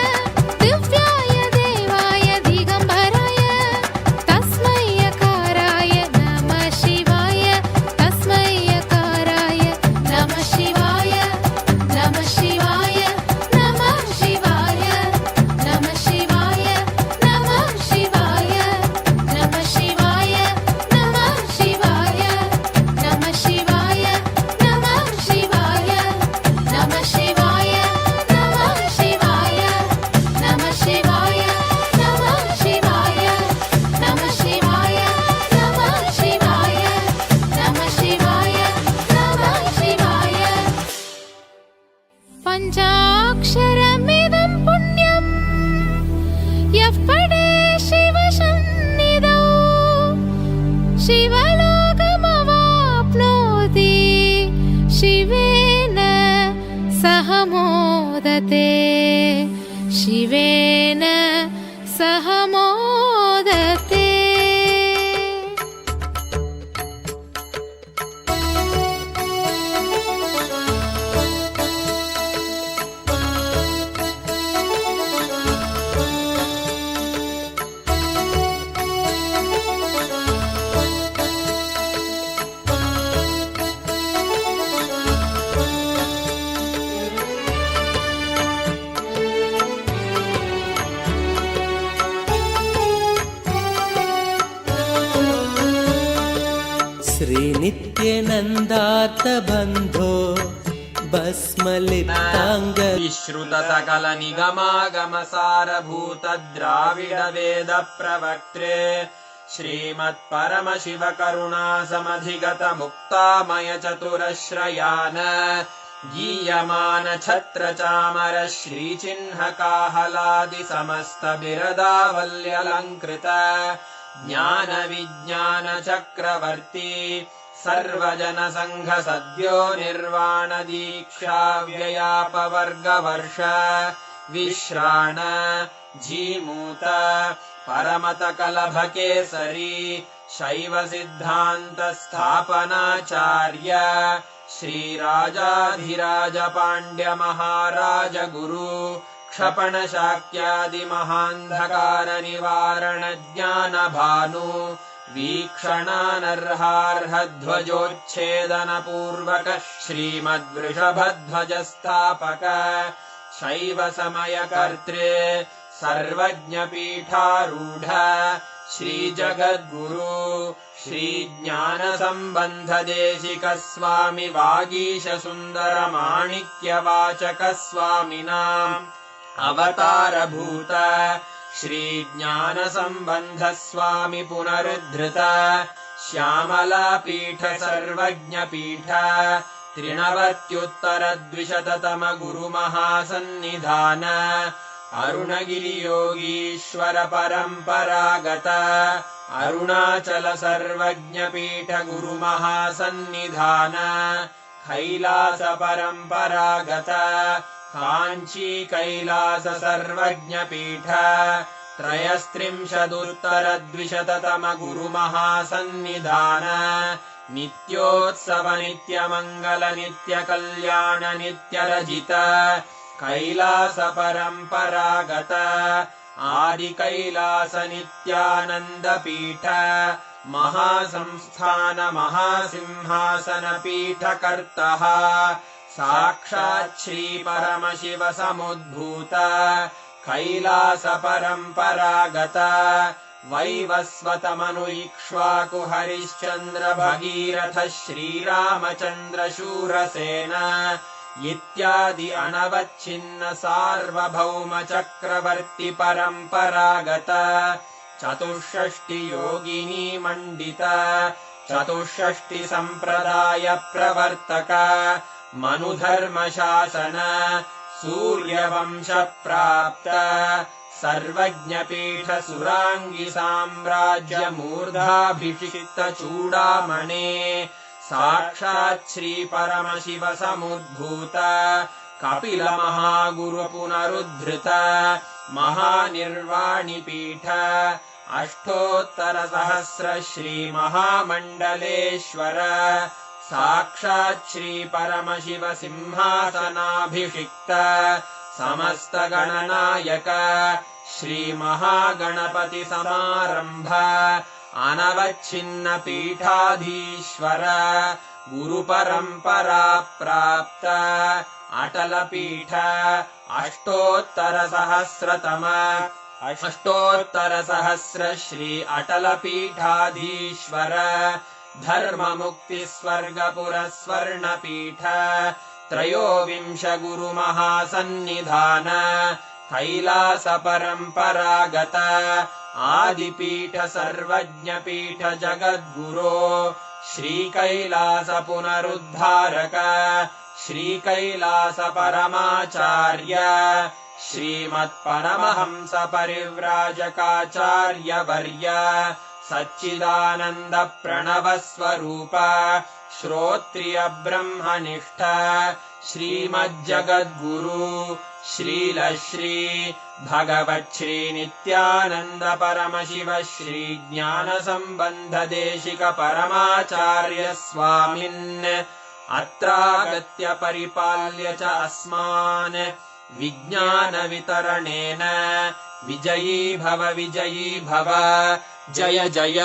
Divyaya Devaya Digambaraya Tasmai Akaraya Namah Shivaya Tasmai Akaraya Namah Shivaya Namah Shivaya Namah Shivaya Namah Shivaya Namah Shivaya Namah Shivaya Namah Shivaya Namah Shivaya Namah Shivaya Namah Shivaya Namah Shivaya Namah Shivaya Namah Shivaya Namah Shivaya Namah Shivaya Namah Shivaya Namah Shivaya Panchaksharamidam punyam Yah pade Shiva Sannidhau Shivalokamavápnoti Shivena sahamodate Shivena sahamodate श्रीनित्यनन्दार्थबन्धो भस्मलिप्ताङ्ग विश्रुतसकलनिगमागमसारभूतद्राविडवेदप्रवक्त्रे श्रीमत्परमशिवकरुणासमधिगतमुक्तामयचतुरश्रयान गीयमानछत्रचामर श्रीचिह्नकाहलादिसमस्तबिरदावल्यलङ्कृत ज्ञानविज्ञानचक्रवर्ती सर्वजनसङ्घसद्यो निर्वाणदीक्षाव्ययापवर्गवर्ष विश्राण Jimuta परमतकलभकेसरी शैवसिद्धान्तस्थापनाचार्य श्रीराजाधिराजपाण्ड्यमहाराजगुरु क्षपणशाक्यादिमहान्धकारनिवारणज्ञानभानु वीक्षणानर्हार्हध्वजोच्छेदनपूर्वक श्रीमद्वृषभध्वजस्थापक शैवसमयकर्त्रे सर्वज्ञपीठारूढ श्रीजगद्गुरु श्रीज्ञानसम्बन्धदेशिकस्वामि वागीशसुन्दरमाणिक्यवाचकस्वामिनाम् अवतारभूत श्रीज्ञानसम्बन्धस्वामि पुनरुद्धृत श्यामलापीठ सर्वज्ञपीठ त्रिनवत्युत्तरद्विशततम गुरुमहासन्निधान अरुणगिरियोगीश्वर परम्परागत अरुणाचल सर्वज्ञपीठ गुरुमहासन्निधान कैलास परम्परागत काञ्ची कैलास सर्वज्ञपीठ त्रयस्त्रिंशदुत्तरद्विशततम गुरुमहासन्निधान नित्योत्सव नित्यमङ्गल नित्यकल्याण नित्यरजित कैलास परम्परागत आदिकैलास नित्यानन्दपीठ महासंस्थान महासिंहासन पीठकर्तः साक्षात् श्री परमशिव समुद्भूत कैलास परम्परागत वैवस्वतमनु इक्ष्वाकु हरिश्चन्द्र भगीरथ श्रीरामचन्द्र शूरसेन इत्यादि अनवच्छिन्न सार्वभौम चक्रवर्ति परम्परागत चतुष्षष्टि योगिनी मण्डित चतुष्षष्टि सम्प्रदाय प्रवर्तक मनुधर्म शासन सूर्यवंश प्राप्त सर्वज्ञपीठ सुराङ्गी साम्राज्य मूर्धाभिषिक्त चूडामणे साक्षात् श्री परमशिव समुद्भूत कपिल महागुरु पुनरुद्धृत महानिर्वाणिपीठ अष्टोत्तर सहस्र श्री महामण्डलेश्वर साक्षात् श्री परमशिव सिंहासनाभिषिक्त समस्त गणनायक श्री महागणपति समारंभ अनवच्छिन्न पीठाधीश्वर गुरुपरम्परा प्राप्त अटल पीठ अष्टोत्तर सहस्र श्री अटल पीठाधीश्वर धर्म मुक्ति स्वर्गपुर स्वर्ण पीठ त्रयोविंश गुरु महासन्निधान कैलास परम्परागत आदिपीठ सर्वज्ञपीठ जगद्गुरो श्री कैलास पुनरुद्धारक श्री कैलास परमाचार्य श्रीमत्परमहंस परिव्राजकाचार्य वर्य सच्चिदानन्द प्रणव स्वरूप श्रोत्रिय ब्रह्मनिष्ठ श्रीमज्जगद्गुरु श्रील श्री भगवच्छ्री नित्यानन्द परमशिव श्री ज्ञान सम्बन्ध देशिक परमाचार्य स्वामिन् अत्रागत्य परिपाल्य च अस्मान् विज्ञान वितरणेन विजयी भव जय जय।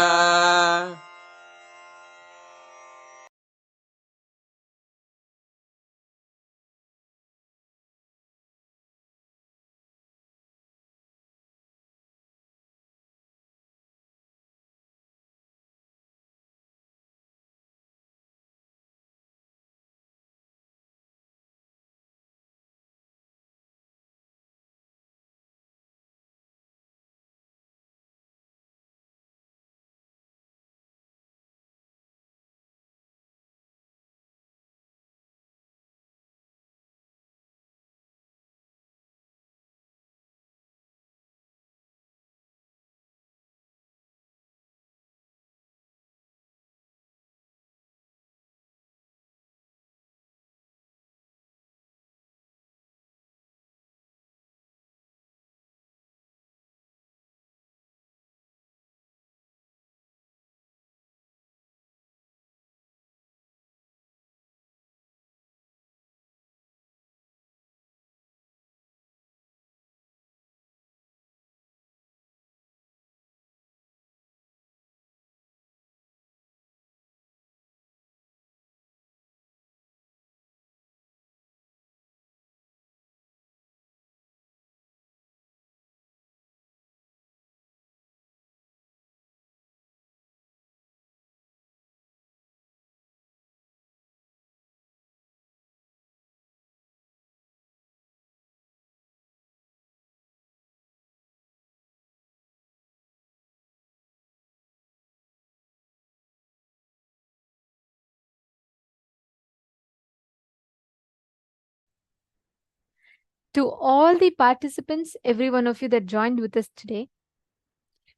To all the participants, every one of you that joined with us today,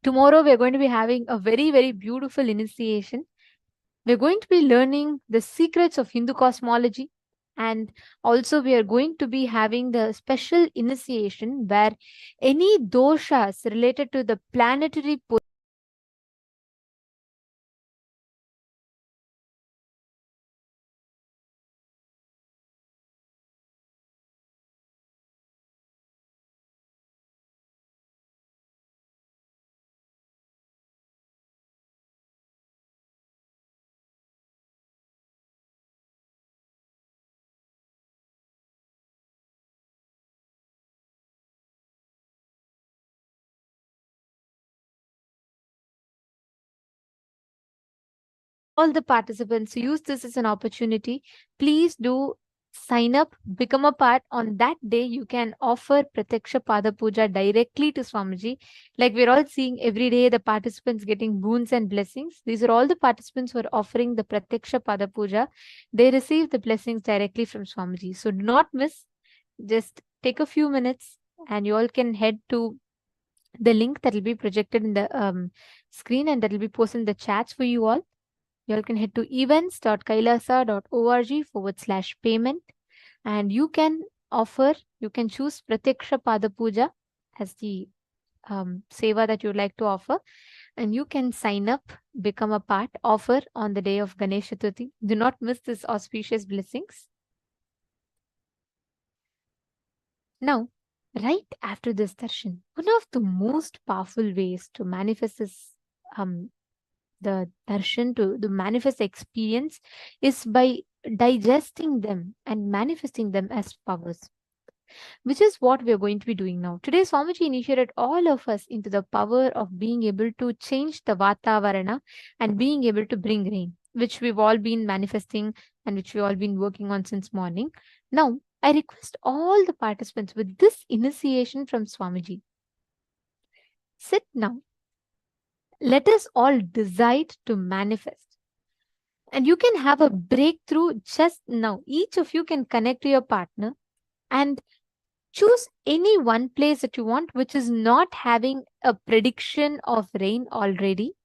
tomorrow we're going to be having a very, very beautiful initiation. We're going to be learning the secrets of Hindu cosmology, and also we are going to be having the special initiation where any doshas related to the planetary all the participants use this as an opportunity. Please do sign up, become a part. On that day, you can offer Pratyaksha Pada Puja directly to Swamiji. Like we're all seeing every day, the participants getting boons and blessings. These are all the participants who are offering the Pratyaksha Pada Puja. They receive the blessings directly from Swamiji. So do not miss. Just take a few minutes and you all can head to the link that will be projected in the screen, and that will be posted in the chats for you all. You all can head to events.kailasa.org/payment, and you can choose Pratyaksha Pada Puja as the seva that you would like to offer, and you can sign up, become a part, offer on the day of Ganesh Chaturthi. Do not miss this auspicious blessings. Now, right after this darshan, one of the most powerful ways to manifest this the darshan, to the manifest experience, is by digesting them and manifesting them as powers, which is what we are going to be doing now. Today, Swamiji initiated all of us into the power of being able to change the Vatavarana and being able to bring rain, which we've all been manifesting and which we've all been working on since morning. Now, I request all the participants with this initiation from Swamiji, sit now. Let us all decide to manifest. And you can have a breakthrough just now. Each of you can connect to your partner and choose any one place that you want, which is not having a prediction of rain already.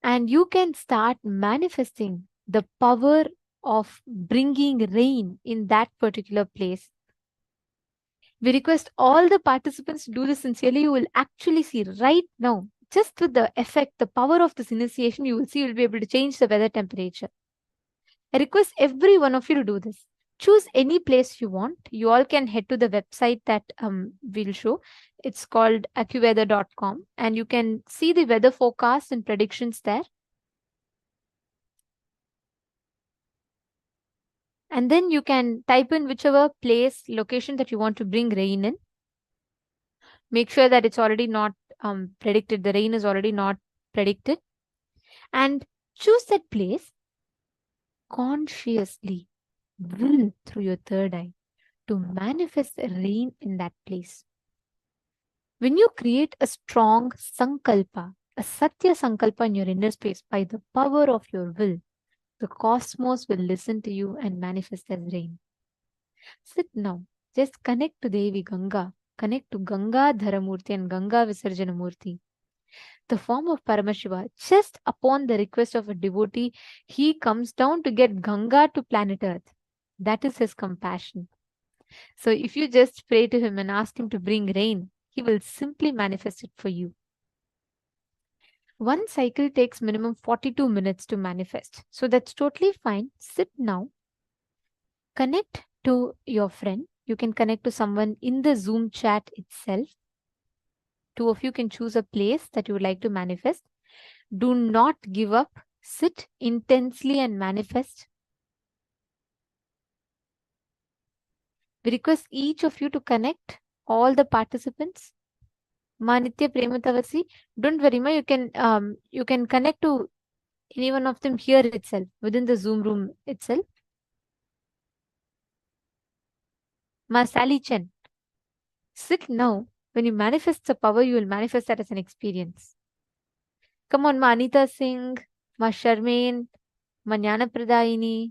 And you can start manifesting the power of bringing rain in that particular place. We request all the participants to do this sincerely. You will actually see right now, just with the effect, the power of this initiation, you will see you'll be able to change the weather temperature. I request every one of you to do this. Choose any place you want. You all can head to the website that we'll show. It's called accuweather.com, and you can see the weather forecast and predictions there. And then you can type in whichever place, location that you want to bring rain in. Make sure that it's already not predicted. The rain is already not predicted. And choose that place consciously, will through your third eye, to manifest rain in that place. When you create a strong sankalpa, a Satya sankalpa in your inner space, by the power of your will, the cosmos will listen to you and manifest as rain. Sit now. Just connect to Devi Ganga. Connect to Ganga Dharamurti and Ganga Visarjanamurti, the form of Paramashiva. Just upon the request of a devotee, he comes down to get Ganga to planet Earth. That is his compassion. So if you just pray to him and ask him to bring rain, he will simply manifest it for you. One cycle takes minimum 42 minutes to manifest. So that's totally fine. Sit now. Connect to your friend. You can connect to someone in the Zoom chat itself. Two of you can choose a place that you would like to manifest. Do not give up. Sit intensely and manifest. We request each of you to connect, all the participants. Manitya Prematavasi, don't worry, ma, you can connect to any one of them here itself, within the Zoom room itself. Ma Sally Chen, sit now. When you manifest the power, you will manifest that as an experience. Come on, Ma Anita Singh, Ma Sharmain, Ma Jnana Pradayini.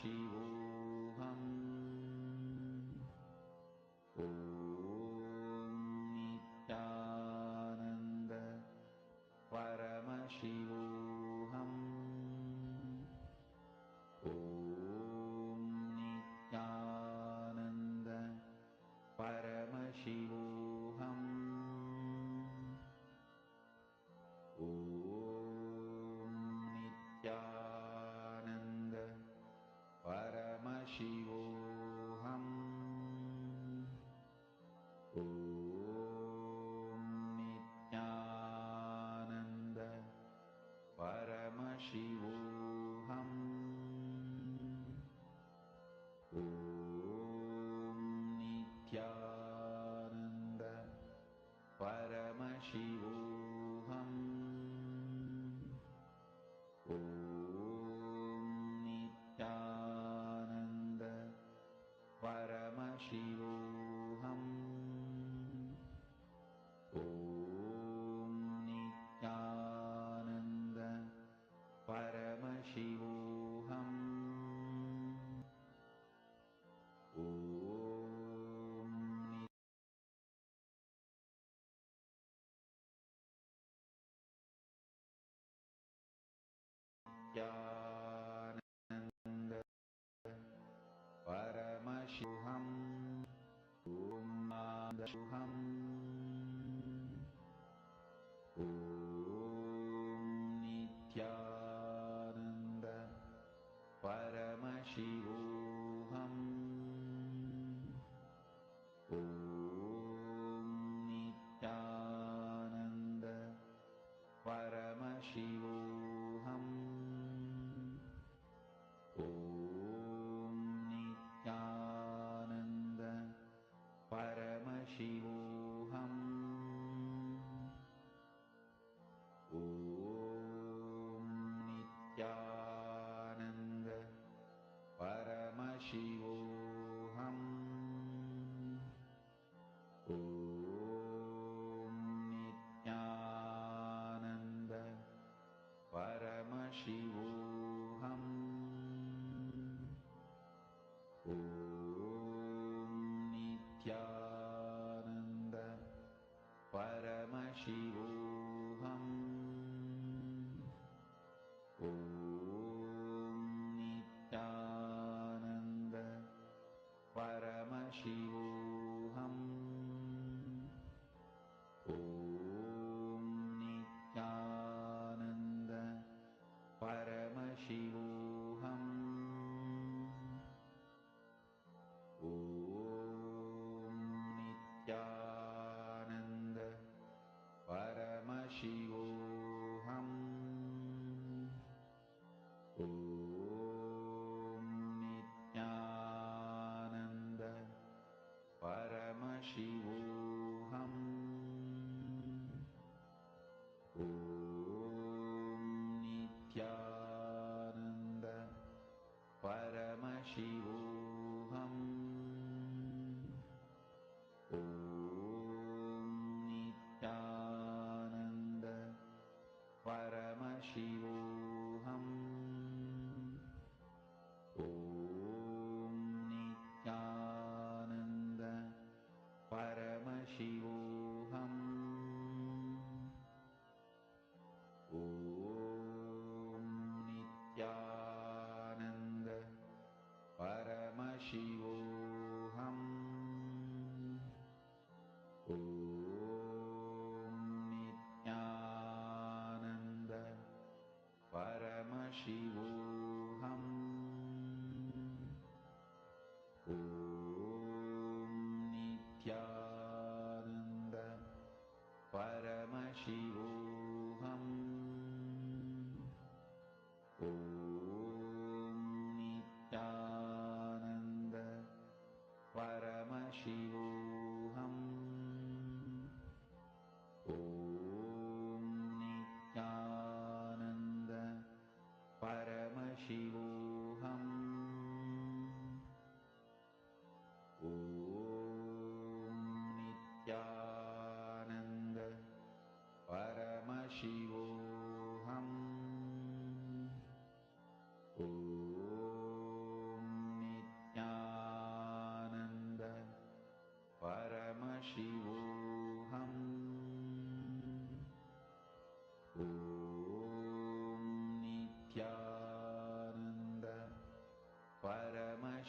Paramashivoham. Om Nithyananda Paramashivoham. Om Nithyananda Paramashivoham. Om Nithyananda Paramashivoham. Om Nithyananda Paramashivoham. Om Nithyananda Paramashivoham. Om Nithyananda Paramashivoham. Om Nithyananda Paramashivoham. Om Nithyananda Paramashivoham. Om Nandashuham. Om Nithyananda Paramashivoham. Om Nithyananda Paramashivoham. Om Nithyananda Paramashivoham.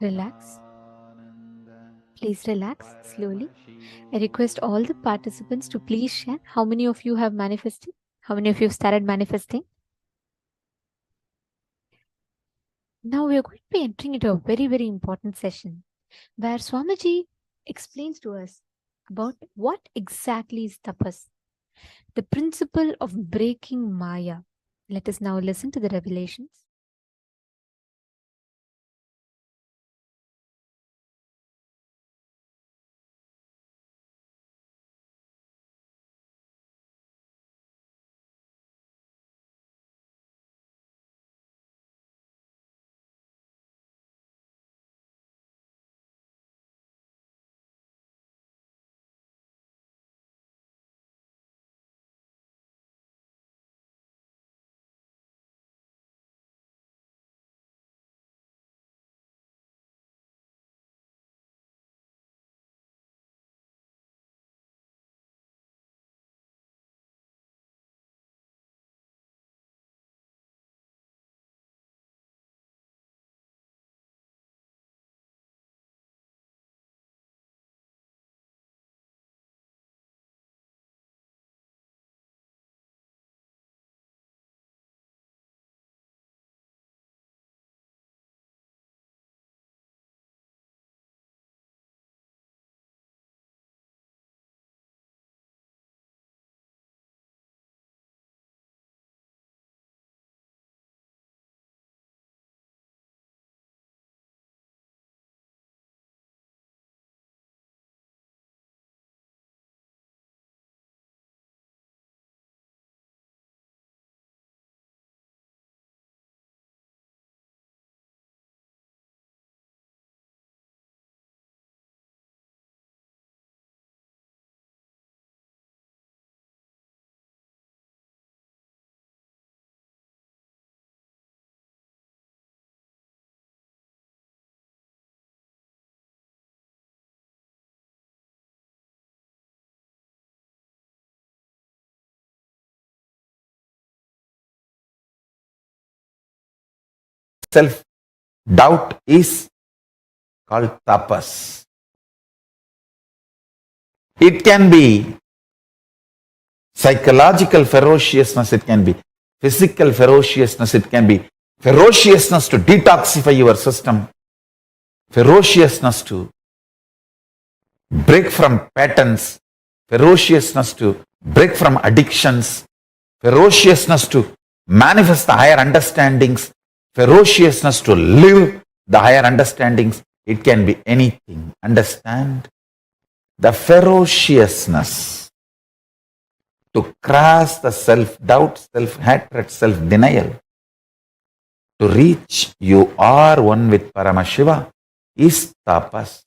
Relax. Please relax slowly. I request all the participants to please share how many of you have manifested, how many of you have started manifesting. Now we are going to be entering into a very, very important session where Swamiji explains to us about what exactly is tapas, the principle of breaking Maya. Let us now listen to the revelations. Self-doubt is called tapas. It can be psychological ferociousness, it can be physical ferociousness, it can be ferociousness to detoxify your system, ferociousness to break from patterns, ferociousness to break from addictions, ferociousness to manifest the higher understandings, ferociousness to live the higher understandings. It can be anything. Understand? The ferociousness to cross the self-doubt, self-hatred, self-denial, to reach you are one with Paramashiva is tapas.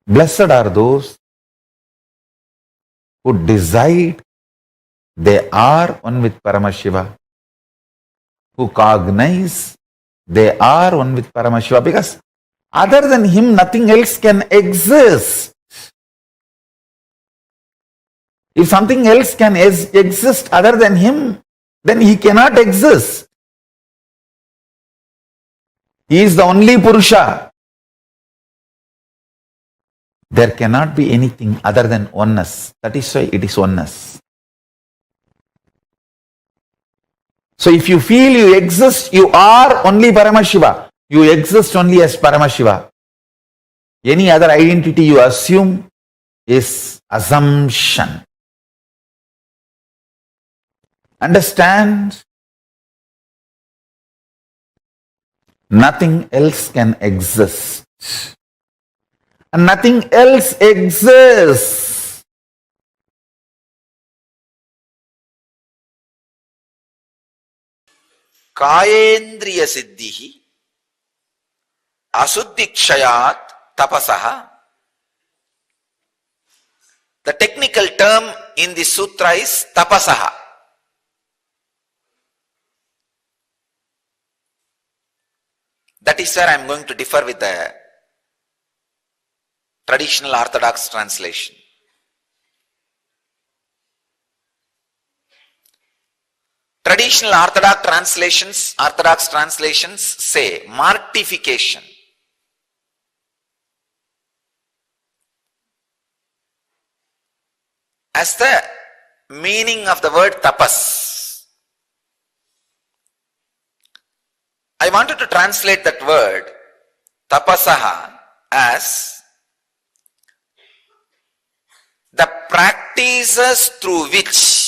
Blessed are those who decide they are one with Paramashiva, who cognize they are one with Paramashiva, because other than him nothing else can exist. If something else can exist other than him, then he cannot exist. He is the only Purusha. There cannot be anything other than oneness. That is why it is oneness. So if you feel you exist, you are only Paramashiva. You exist only as Paramashiva. Any other identity you assume is assumption. Understand? Nothing else can exist. And nothing else exists. Kayendriya siddhihi asuddhikshayat tapasaha. The technical term in the sutra is tapasaha. That is where I am going to differ with the traditional orthodox translation. Traditional Orthodox translations say mortification. As the meaning of the word tapas. I wanted to translate that word tapasaha as the practices through which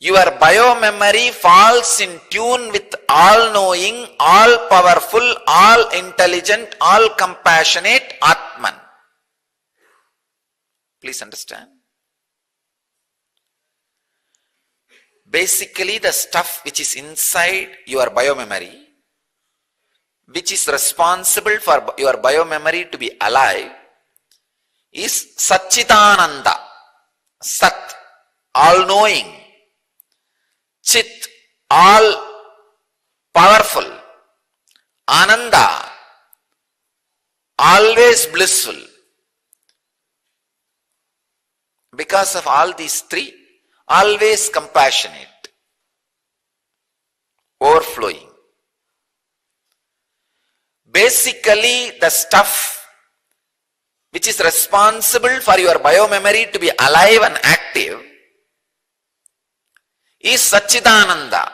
your biomemory falls in tune with all-knowing, all-powerful, all-intelligent, all-compassionate Atman. Please understand. Basically, the stuff which is inside your biomemory, which is responsible for your biomemory to be alive, is Satchitananda, Sat, all-knowing, Chit, all-powerful, Ananda, always blissful. Because of all these three, always compassionate, overflowing. Basically, the stuff which is responsible for your biomemory to be alive and active is Satchidananda.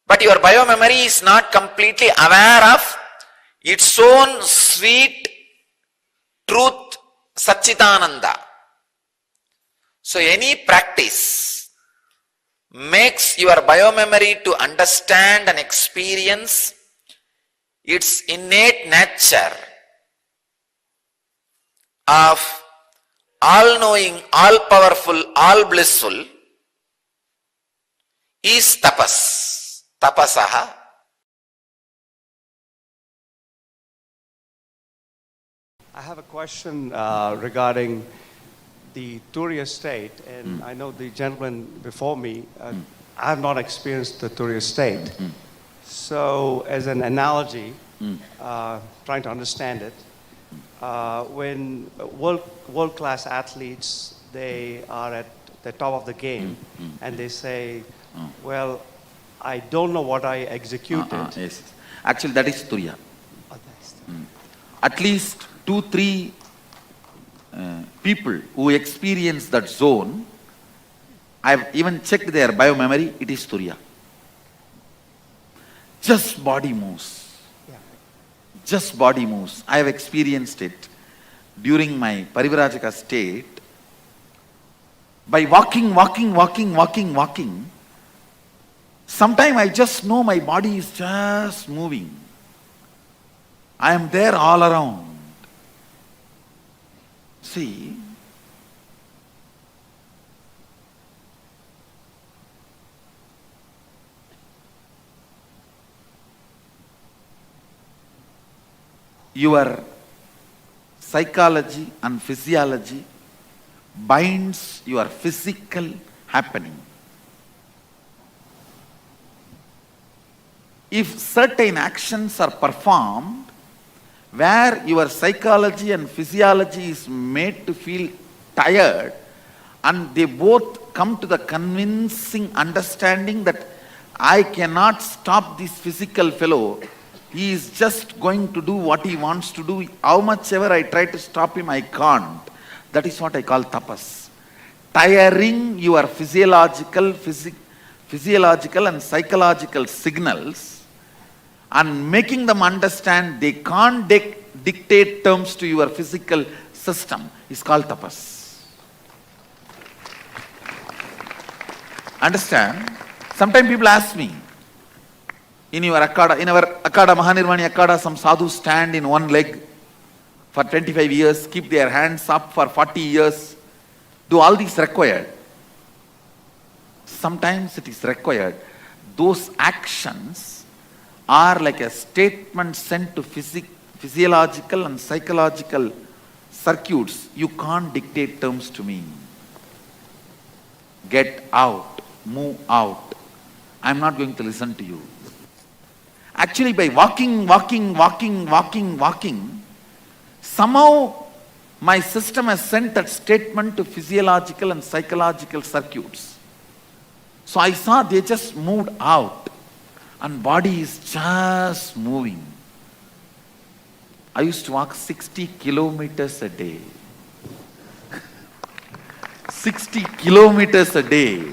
But your biomemory is not completely aware of its own sweet truth, Satchitananda. So any practice makes your biomemory to understand and experience its innate nature of all-knowing, all-powerful, all-blissful is tapas. Tapasaha. I have a question regarding the Turiya state, and I know the gentleman before me, I have not experienced the Turiya state. So as an analogy, trying to understand it, when world-class athletes, they are at the top of the game, and they say, well, I don't know what I executed. Yes. Actually, that is Turiya. At least 2-3 people who experience that zone, I've even checked their biomemory, it is Turiya. Just body moves. Just body moves. I have experienced it during my Parivrajaka state. By walking, sometimes I just know my body is just moving. I am there all around. See, your psychology and physiology binds your physical happening. If certain actions are performed where your psychology and physiology is made to feel tired, and they both come to the convincing understanding that I cannot stop this physical fellow, he is just going to do what he wants to do, how much ever I try to stop him, I can't. That is what I call tapas. Tiring your physiological and psychological signals and making them understand they can't dictate terms to your physical system is called tapas. Understand? Sometimes people ask me, in our Akada, Mahanirvani Akada, some sadhus stand in one leg for 25 years, keep their hands up for 40 years. Do all these required? Sometimes it is required. Those actions are like a statement sent to physiological and psychological circuits. You can't dictate terms to me. Get out, move out. I'm not going to listen to you. Actually, by walking, somehow my system has sent that statement to physiological and psychological circuits. So I saw they just moved out and body is just moving. I used to walk 60 kilometers a day. 60 kilometers a day.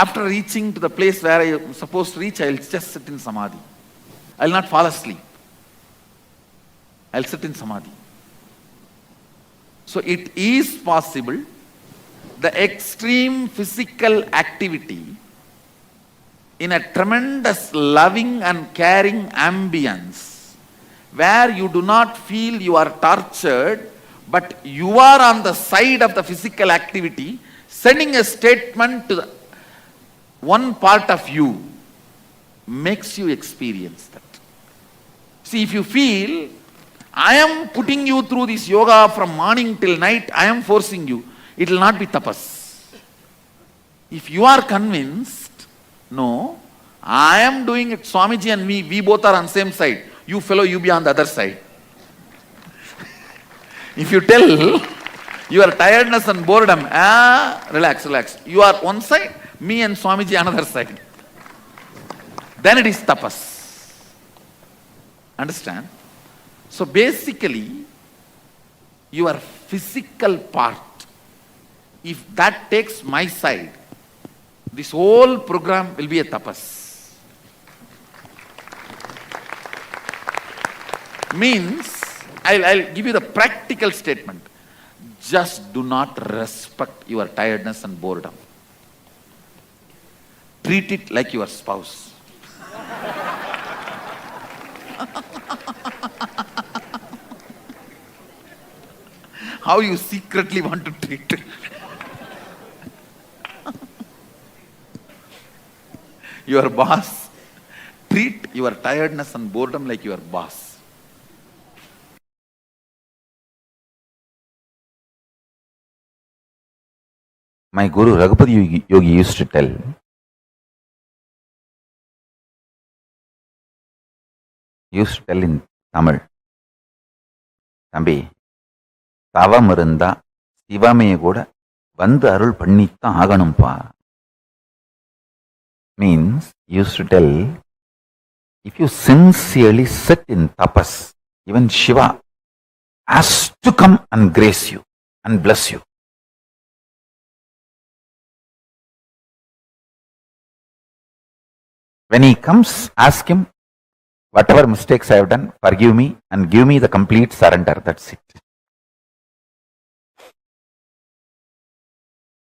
After reaching to the place where I am supposed to reach, I will just sit in samadhi. I will not fall asleep. I will sit in samadhi. So it is possible, the extreme physical activity in a tremendous loving and caring ambience, where you do not feel you are tortured, but you are on the side of the physical activity, sending a statement to one part of you, makes you experience that. See, if you feel, I am putting you through this yoga from morning till night, I am forcing you, it will not be tapas. If you are convinced, no, I am doing it, Swamiji and me, we both are on same side. You fellow, you be on the other side. If you tell your tiredness and boredom, relax, relax. You are one side, me and Swamiji another side. Then it is tapas. Understand? So basically, your physical part, if that takes my side, this whole program will be a tapas. Means, I'll give you the practical statement. Just do not respect your tiredness and boredom. Treat it like your spouse. How you secretly want to treat it. Your boss. Treat your tiredness and boredom like your boss. My Guru Raghupati Yogi used to tell, in Tamil, Thambi, தவம் இருந்தா சிவமே கூட வந்து அருள் பண்ணித்தான் ஆகணும்பா. Means, used to tell, if you sincerely sit in tapas, even Shiva has to come and grace you and bless you. When he comes, ask him, whatever mistakes I have done, forgive me and give me the complete surrender. That's it.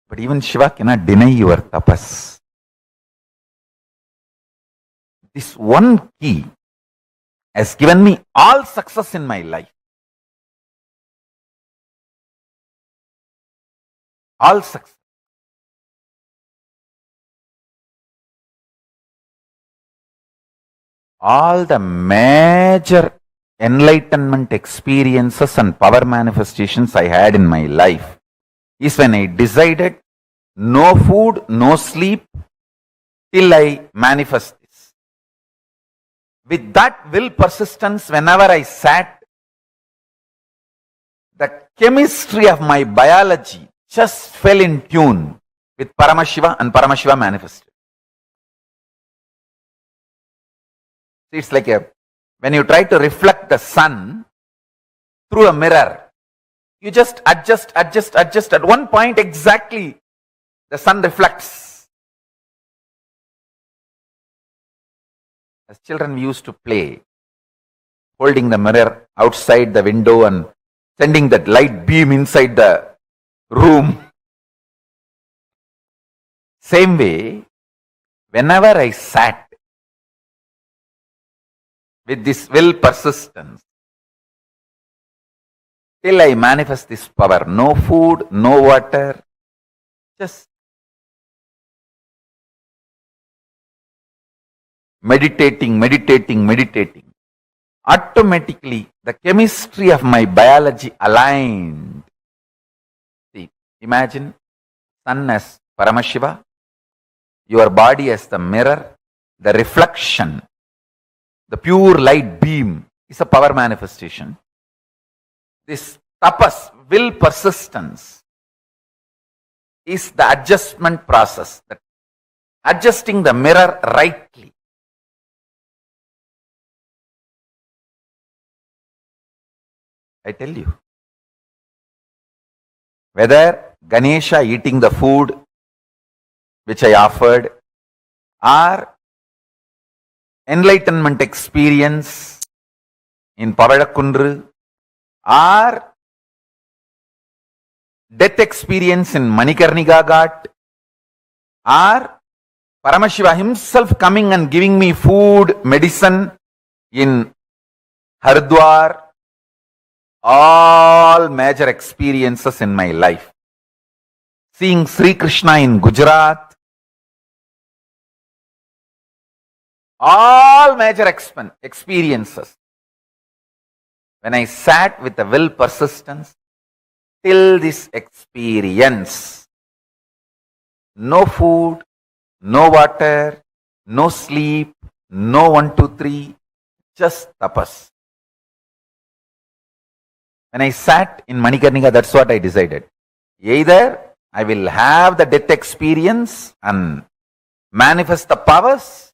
But even Shiva cannot deny your tapas. This one key has given me all success in my life. All success. All the major enlightenment experiences and power manifestations I had in my life is when I decided no food, no sleep till I manifest this. With that will persistence, whenever I sat, the chemistry of my biology just fell in tune with Paramashiva, and Paramashiva manifested. It's like when you try to reflect the sun through a mirror, you just adjust. At one point exactly, the sun reflects. As children, we used to play, holding the mirror outside the window and sending that light beam inside the room. Same way, whenever I sat with this will persistence, till I manifest this power, no food, no water, just meditating. Automatically, the chemistry of my biology aligned. See, imagine sun as Paramashiva, your body as the mirror, the reflection, the pure light beam is a power manifestation. This tapas, will persistence, is the adjustment process, that adjusting the mirror rightly. I tell you, whether Ganesha eating the food which I offered, or enlightenment experience in Pavadakundru, or death experience in Manikarnika Ghat, or Paramashiva himself coming and giving me food, medicine in Haridwar, all major experiences in my life. Seeing Sri Krishna in Gujarat, all major experiences. When I sat with the will persistence, till this experience, no food, no water, no sleep, no 1, 2, 3, just tapas. When I sat in Manikarnika, that's what I decided. Either I will have the death experience and manifest the powers,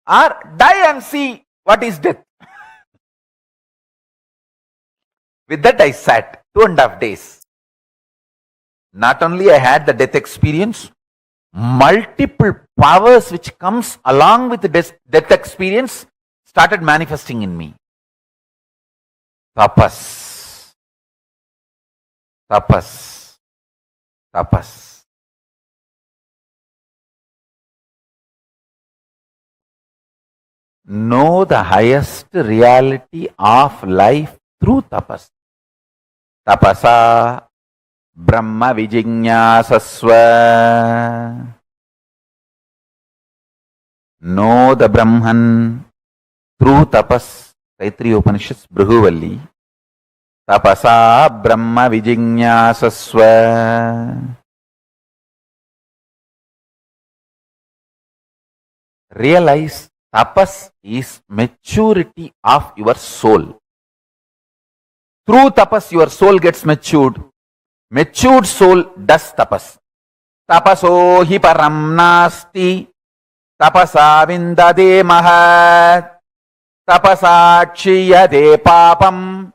or die and see what is death. With that I sat 2.5 days. Not only I had the death experience, multiple powers which comes along with the death experience started manifesting in me. Tapas. Tapas. Tapas. Know the highest reality of life through tapas. Tapasa Brahma Vijñāsasva. Know the Brahman through tapas. Taittiriya Upanishads, Bhruvalli. Tapasa Brahma Vijñāsasva. Realize tapas is maturity of your soul. Through tapas, your soul gets matured. Matured soul does tapas. Tapaso hi param nasti. Tapasa vindade mahat. Tapasa kshiyade papam.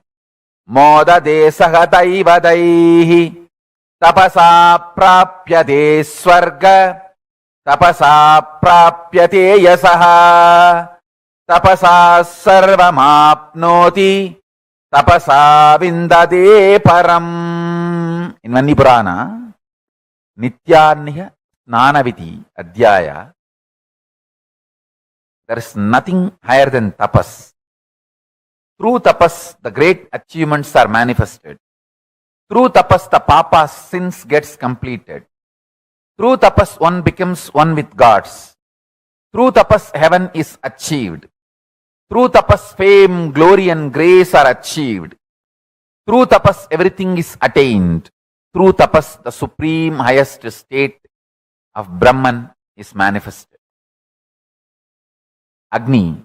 Modade sahatayvadaihi. Tapasa prapyade swarga. Tapasa prapyate yasaha. Tapasa sarvamapnoti. Tapasa vindade param. In Vandi Purana, Nithyananda Snanaviti Adhyaya, there is nothing higher than tapas. Through tapas, the great achievements are manifested. Through tapas, the papa's sins gets completed. Through tapas, one becomes one with gods. Through tapas, heaven is achieved. Through tapas, fame, glory and grace are achieved. Through tapas, everything is attained. Through tapas, the supreme highest state of Brahman is manifested. Agni.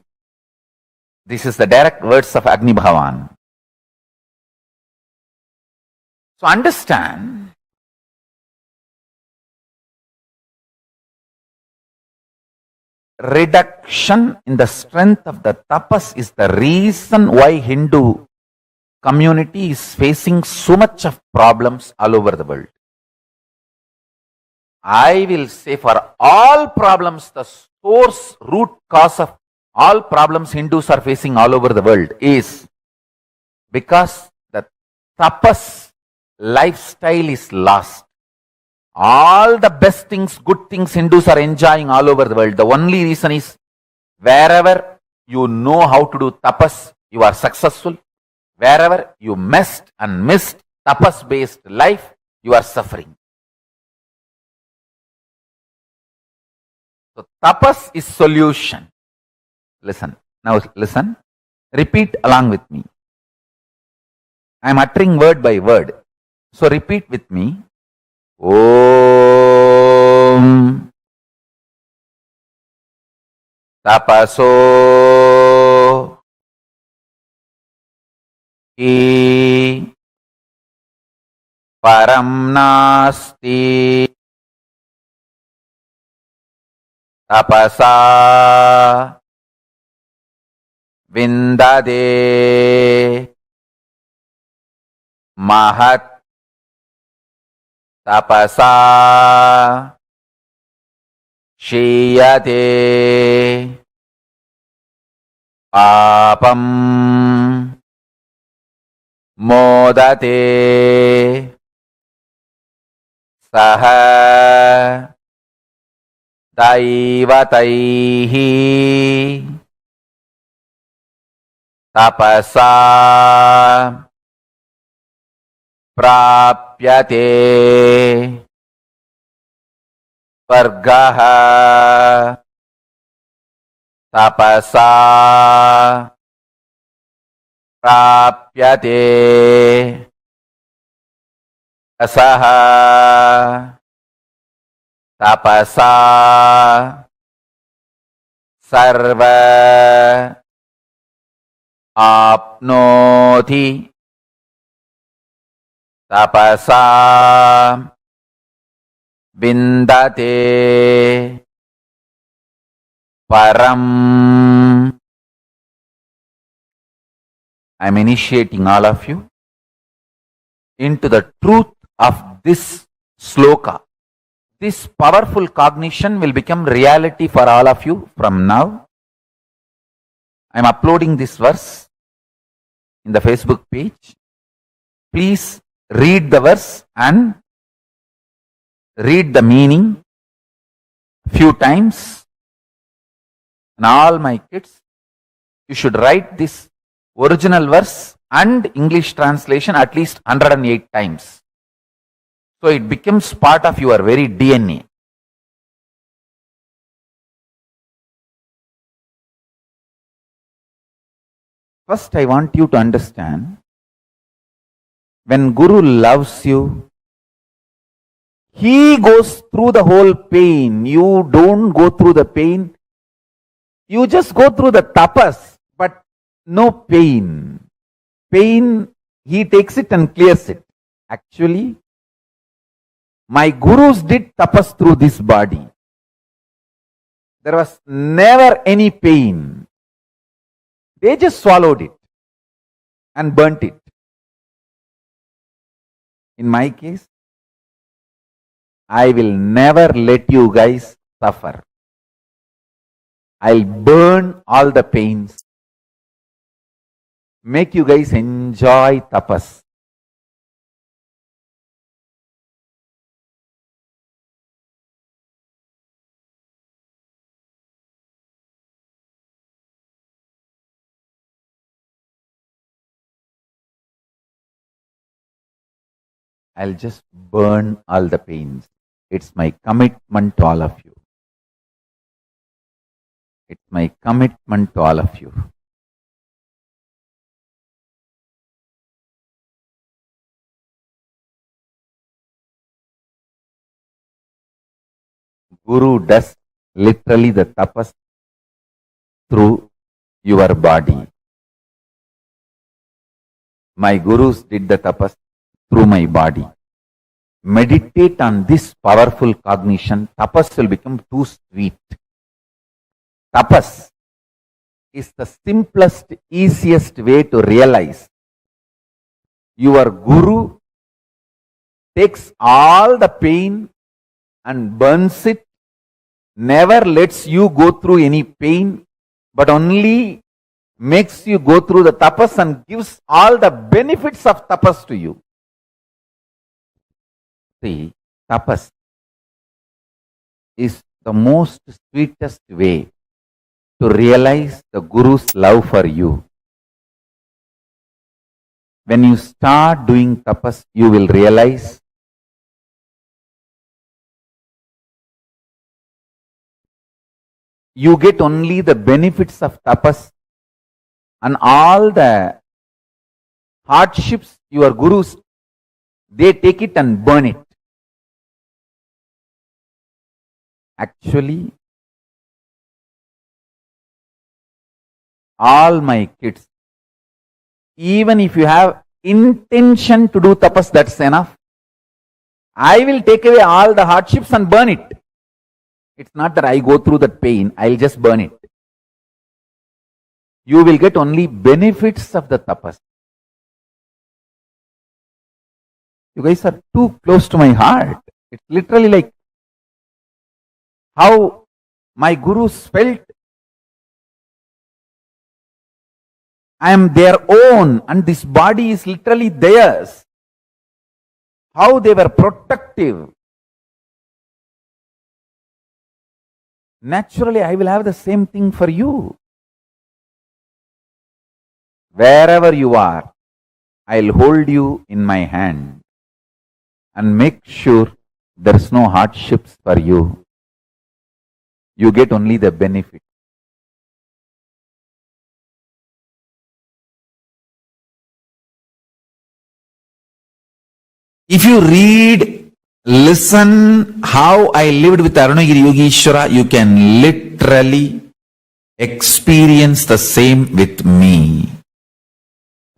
This is the direct words of Agni Bhagavan. So understand, reduction in the strength of the tapas is the reason why Hindu community is facing so much of problems all over the world. I will say for all problems, the source, root cause of all problems Hindus are facing all over the world is because the tapas lifestyle is lost. All the best things, good things Hindus are enjoying all over the world. The only reason is wherever you know how to do tapas, you are successful. Wherever you missed and missed tapas-based life, you are suffering. So tapas is solution. Listen. Now listen. Repeat along with me. I am uttering word by word. So repeat with me. Om Tapaso Hi param nasti tapasa vindade mahat tapasa shiyate papam modate saha daivataihi tapasa prapyate vargaha tapasa prapyate asaha tapasa sarva apnoti tapasa vindate param. I am initiating all of you into the truth of this sloka. This powerful cognition will become reality for all of you from now. I am uploading this verse in the Facebook page. Please read the verse and read the meaning few times. And all my kids, you should write this original verse and English translation at least 108 times. So it becomes part of your very DNA. First, I want you to understand, when Guru loves you, he goes through the whole pain. You don't go through the pain. You just go through the tapas, but no pain. Pain, he takes it and clears it. Actually, my gurus did tapas through this body. There was never any pain. They just swallowed it and burnt it. In my case, I will never let you guys suffer. I'll burn all the pains. Make you guys enjoy tapas. I'll just burn all the pains. It's my commitment to all of you. It's my commitment to all of you. Guru does literally the tapas through your body. My gurus did the tapas through my body. Meditate on this powerful cognition. Tapas will become too sweet. Tapas is the simplest, easiest way to realize your guru takes all the pain and burns it, never lets you go through any pain, but only makes you go through the tapas and gives all the benefits of tapas to you. See, tapas is the most sweetest way to realize the Guru's love for you. When you start doing tapas, you will realize you get only the benefits of tapas, and all the hardships your gurus, they take it and burn it. Actually, all my kids, even if you have intention to do tapas, that's enough. I will take away all the hardships and burn it. It's not that I go through that pain, I'll just burn it. You will get only benefits of the tapas. You guys are too close to my heart. It's literally like how my gurus felt. I am their own and this body is literally theirs. How they were protective. Naturally, I will have the same thing for you. Wherever you are, I'll hold you in my hand and make sure there's no hardships for you. You get only the benefit. If you read, listen how I lived with Arunagiri Yogeshwara, you can literally experience the same with me.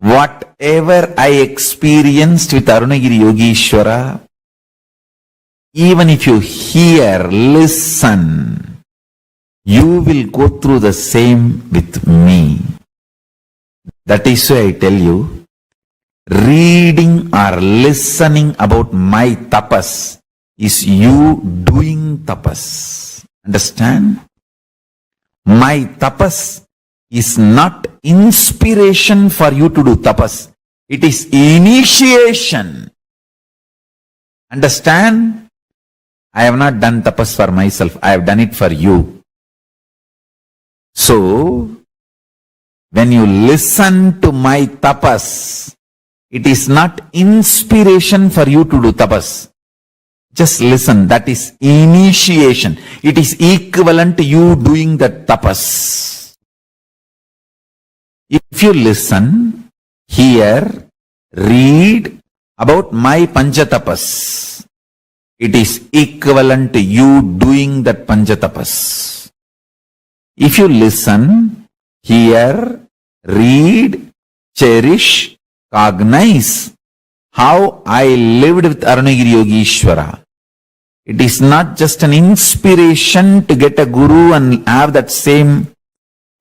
Whatever I experienced with Arunagiri Yogeshwara, even if you hear, listen, you will go through the same with me. That is why I tell you, reading or listening about my tapas is you doing tapas. Understand? My tapas is not inspiration for you to do tapas. It is initiation. Understand? I have not done tapas for myself. I have done it for you. So, when you listen to my tapas, it is not inspiration for you to do tapas. Just listen. That is initiation. It is equivalent to you doing the tapas. If you listen, hear, read about my panchatapas, it is equivalent to you doing that panchatapas. If you listen, hear, read, cherish, cognize how I lived with Arunagiri Yogeshwara, it is not just an inspiration to get a guru and have that same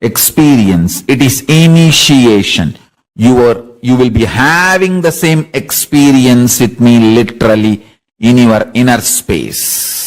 experience. It is initiation. You will be having the same experience with me literally in your inner space.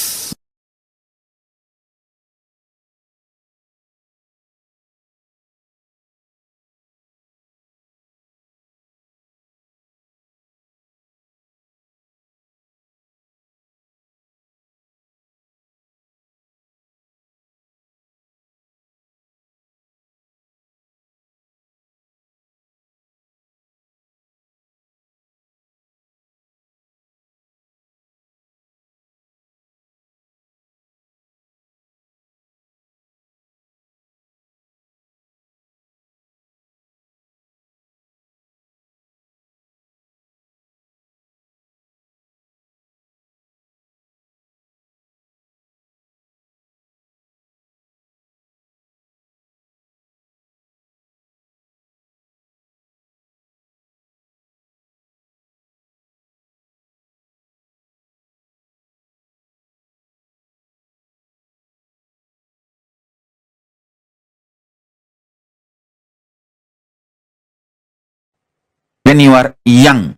When you are young,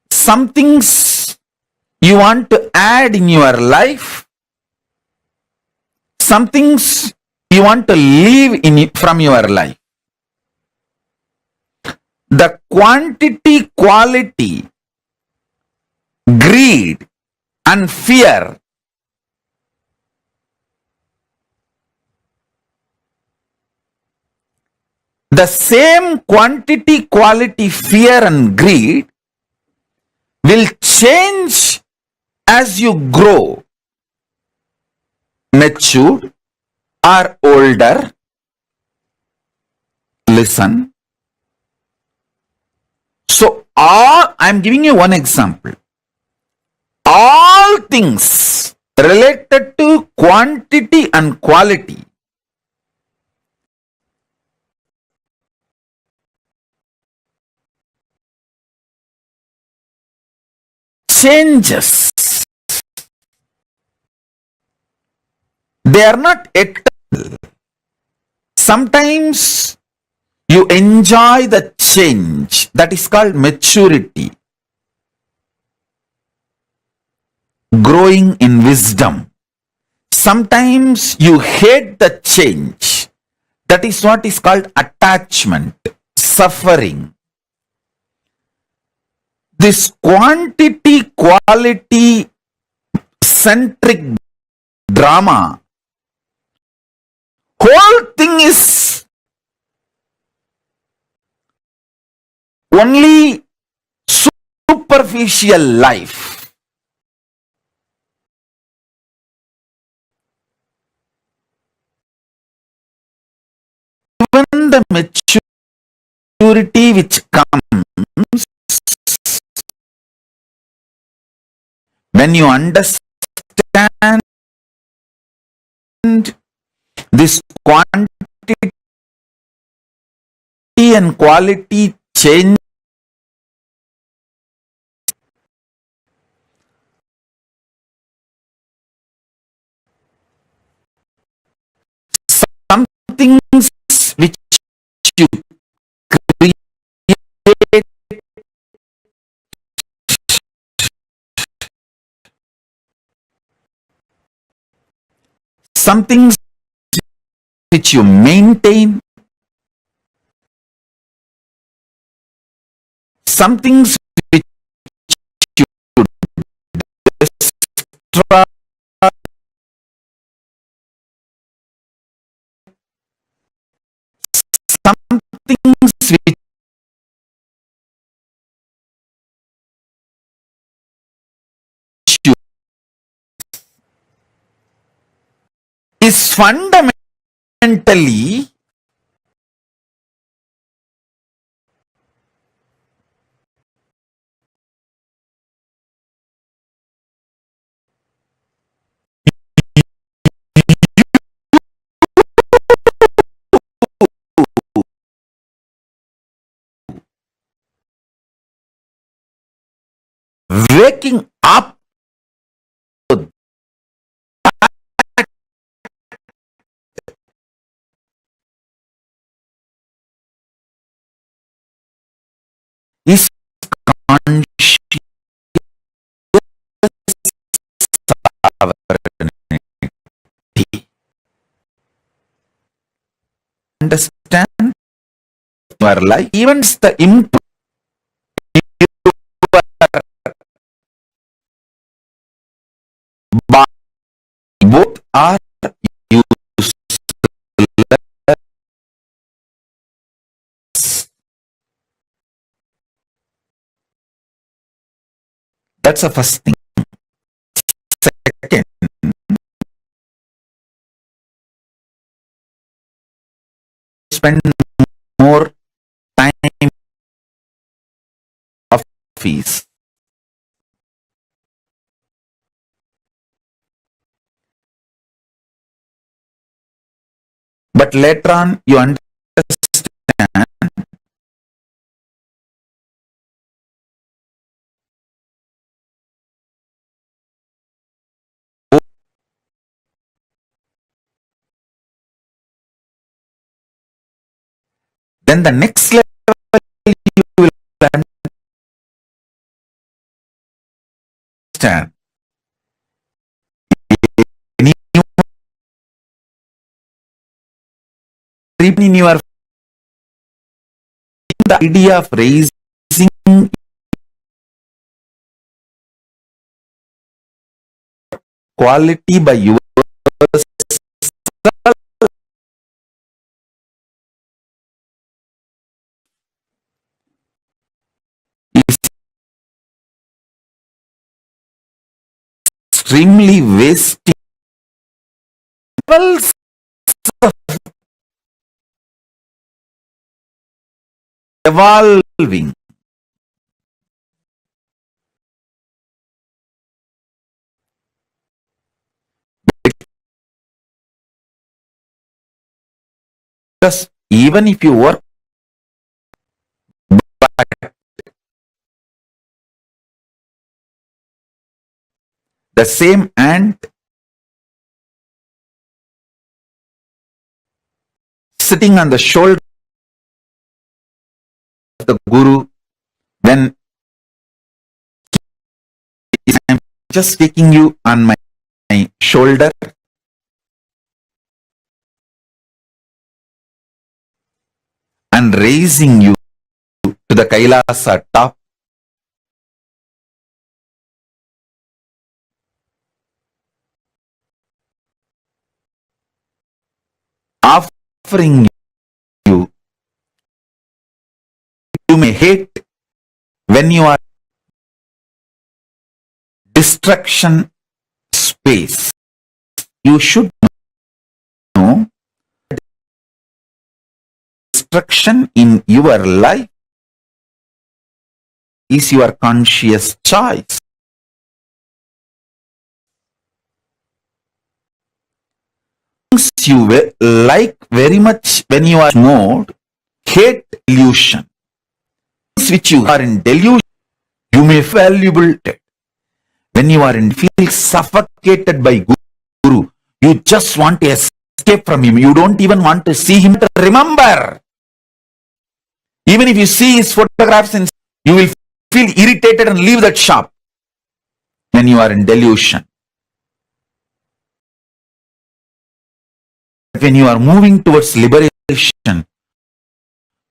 some things you want to add in your life, some things you want to leave from your life. The quantity, quality, greed and fear the same quantity, quality, fear and greed will change as you grow, matured or older. Listen. So I'm giving you one example. All things related to quantity and quality changes. They are not eternal. Sometimes you enjoy the change. That is called maturity. Growing in wisdom. Sometimes you hate the change. That is what is called attachment, suffering. This quantity quality centric drama, whole thing is only superficial life. Even the maturity which comes when you understand this quantity and quality change, some things which you create, some things which you maintain, some things which you destroy, some things which you is fundamentally waking up is conscious sovereignty. Understand your life, even the input both are useless. That's the first thing. Second, spend more time of fees. But later on, you understand then the next level you will understand. Even in your the idea of raising quality by yourself is extremely wasting. Levels of evolving. Because even if you work, but the same ant sitting on the shoulder of the Guru, then I'm just taking you on my shoulder and raising you to the KAILASA top. Offering you, you may hate when you are destruction space. You should know destruction in your life is your conscious choice. Things you like very much when you are mode, hate illusion. Things which you are in delusion, you may feel valuable. When you are in feel suffocated by Guru, you just want to escape from him. You don't even want to see him. Remember, even if you see his photographs, you will feel irritated and leave that shop when you are in delusion. When you are moving towards liberation,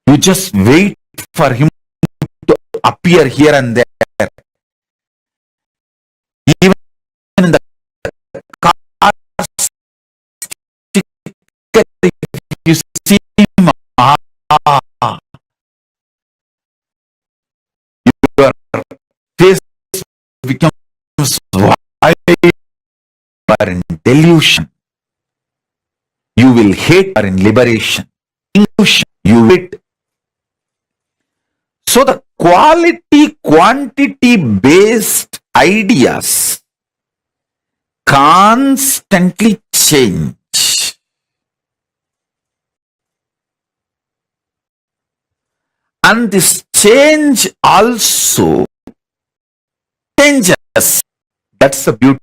you just wait for him to appear here and there. Even in the car, you see him, your face becomes white. You are in delusion. You will hate or in liberation. Illusion, you hate. So the quality, quantity based ideas constantly change. And this change also changes. That's the beauty.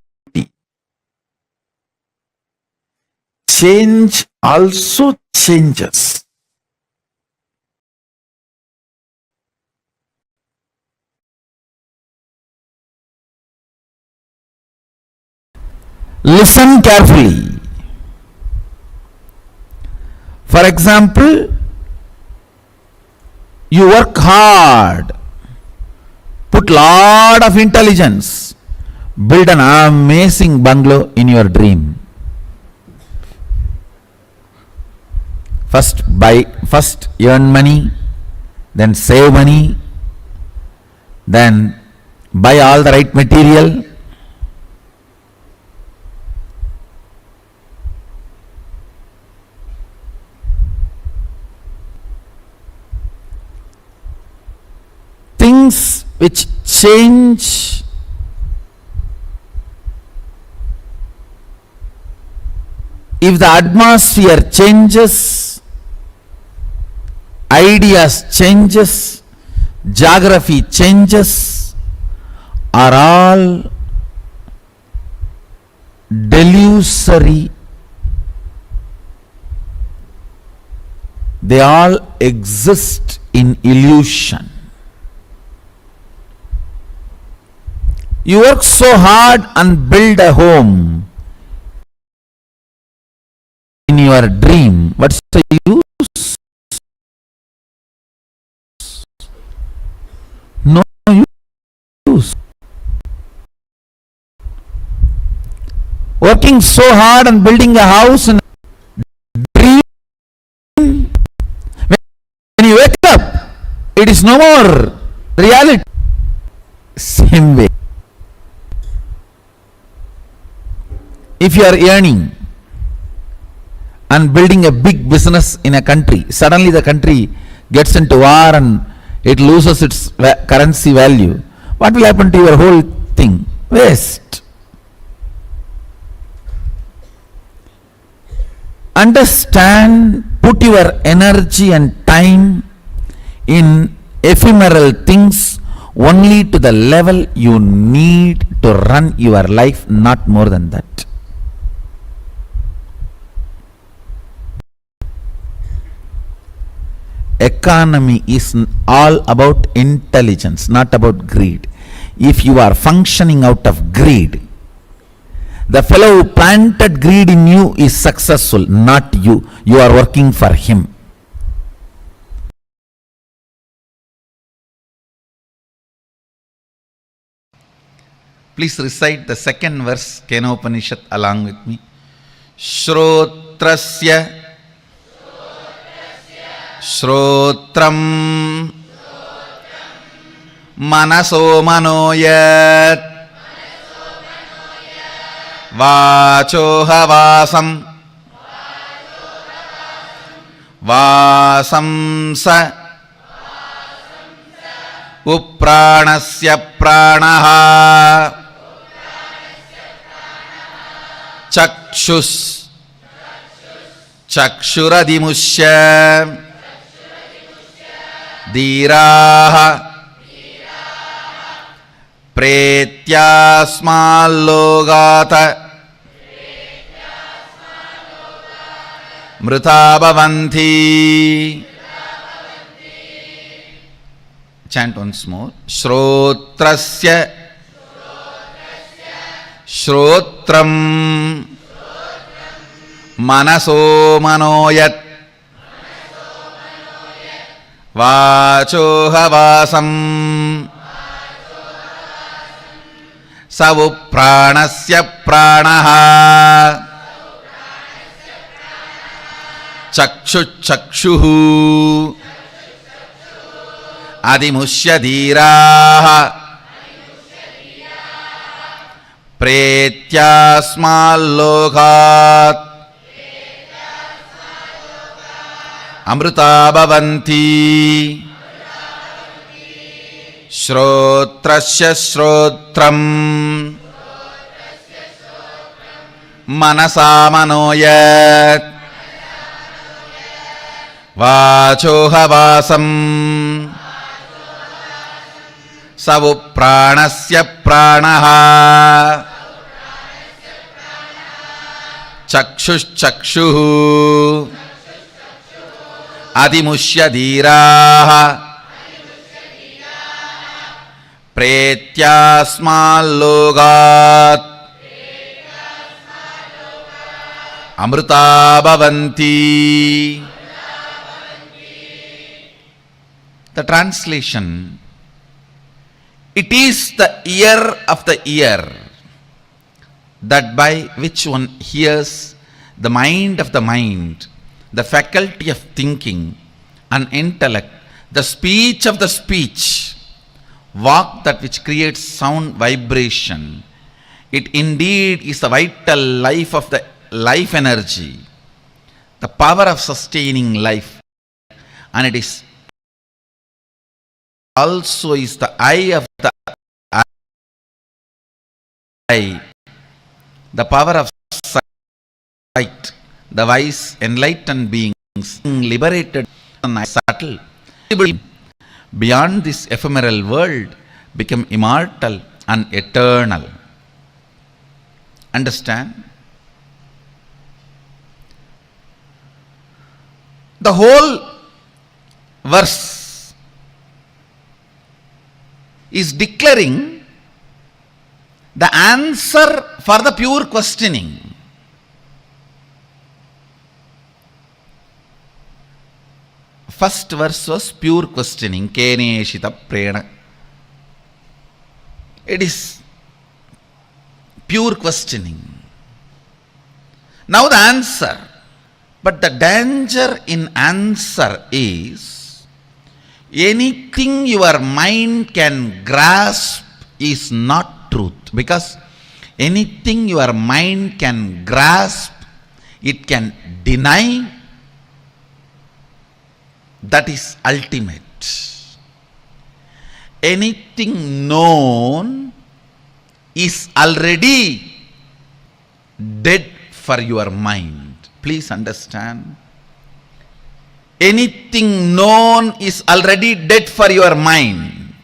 Change also changes. Listen carefully. For example, you work hard, put lot of intelligence, build an amazing bungalow in your dream. First earn money, then save money, then buy all the right material. Things which change if the atmosphere changes, ideas changes, geography changes, are all delusory. They all exist in illusion. You work so hard and build a home in your dream. What's the use? No use. Working so hard and building a house in a dream, when you wake up, it is no more reality. Same way. If you are earning and building a big business in a country, suddenly the country gets into war and it loses its currency value, what will happen to your whole thing? Waste. Understand, put your energy and time in ephemeral things only to the level you need to run your life, not more than that. Economy is all about intelligence, not about greed. If you are functioning out of greed, the fellow who planted greed in you is successful, not you. You are working for him. Please recite the second verse, Kenopanishad, along with me. Shrotrasya Shrotram Manaso Manoyat Vachoha Vasam Vasamsa Upranasya Pranaha Chakshus Chakshuradimushya Dhiraha Pretyasmallogata Mrita bhavanti. Chant once more. Shrotrasya Shrotram Manaso Manoyat Vachoha Vasam Savupranasya Pranaha Chakshuhu Adimushya Dhiraha Pretyasmallokat Amrita bhavanti. Shrotrasya Shrotram Manasa Manoyat Vachoha Vasam Savupranasya Pranaha Chakshuhu Adimushya Dhiraha Pretyasmallogat Amrita bhavanti. The translation: it is the ear of the ear, that by which one hears, the mind of the mind, the faculty of thinking, and intellect, the speech of the speech, walk that which creates sound vibration. It indeed is the vital life of the life energy, the power of sustaining life, and it is also is the eye of the eye, the power of sight, the wise enlightened beings liberated and subtle beyond this ephemeral world become immortal and eternal. Understand? The whole verse is declaring the answer for the pure questioning. First verse was pure questioning, Keneshita Prena. It is pure questioning. Now the answer. But the danger in answer is, anything your mind can grasp is not truth. Because anything your mind can grasp, it can deny, that is ultimate. Anything known is already dead for your mind. Please understand. Anything known is already dead for your mind.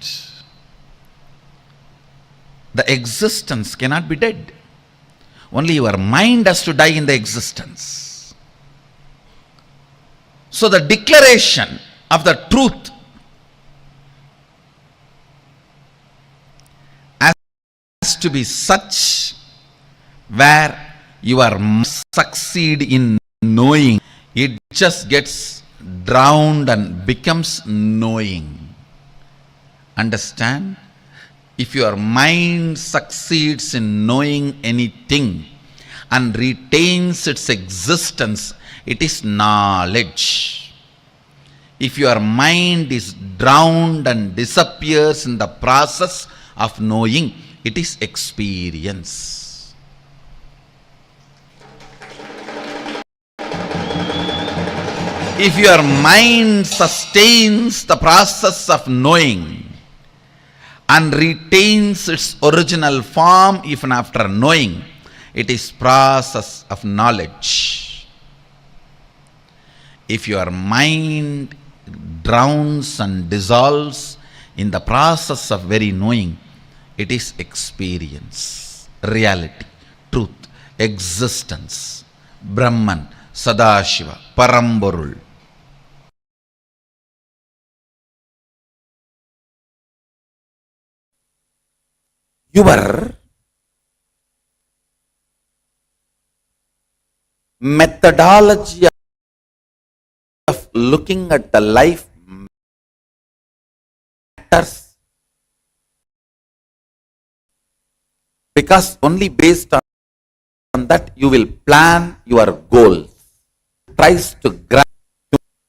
The existence cannot be dead. Only your mind has to die in the existence. So the declaration of the truth has to be such where you are succeed in knowing. It just gets drowned and becomes knowing. Understand? If your mind succeeds in knowing anything and retains its existence, it is knowledge. If your mind is drowned and disappears in the process of knowing, it is experience. If your mind sustains the process of knowing and retains its original form even after knowing, it is process of knowledge. If your mind drowns and dissolves in the process of very knowing, it is experience, reality, truth, existence, Brahman, Sadashiva, Paramborul. Your methodology of looking at the life matters, because only based on that you will plan your goals. Tries to grab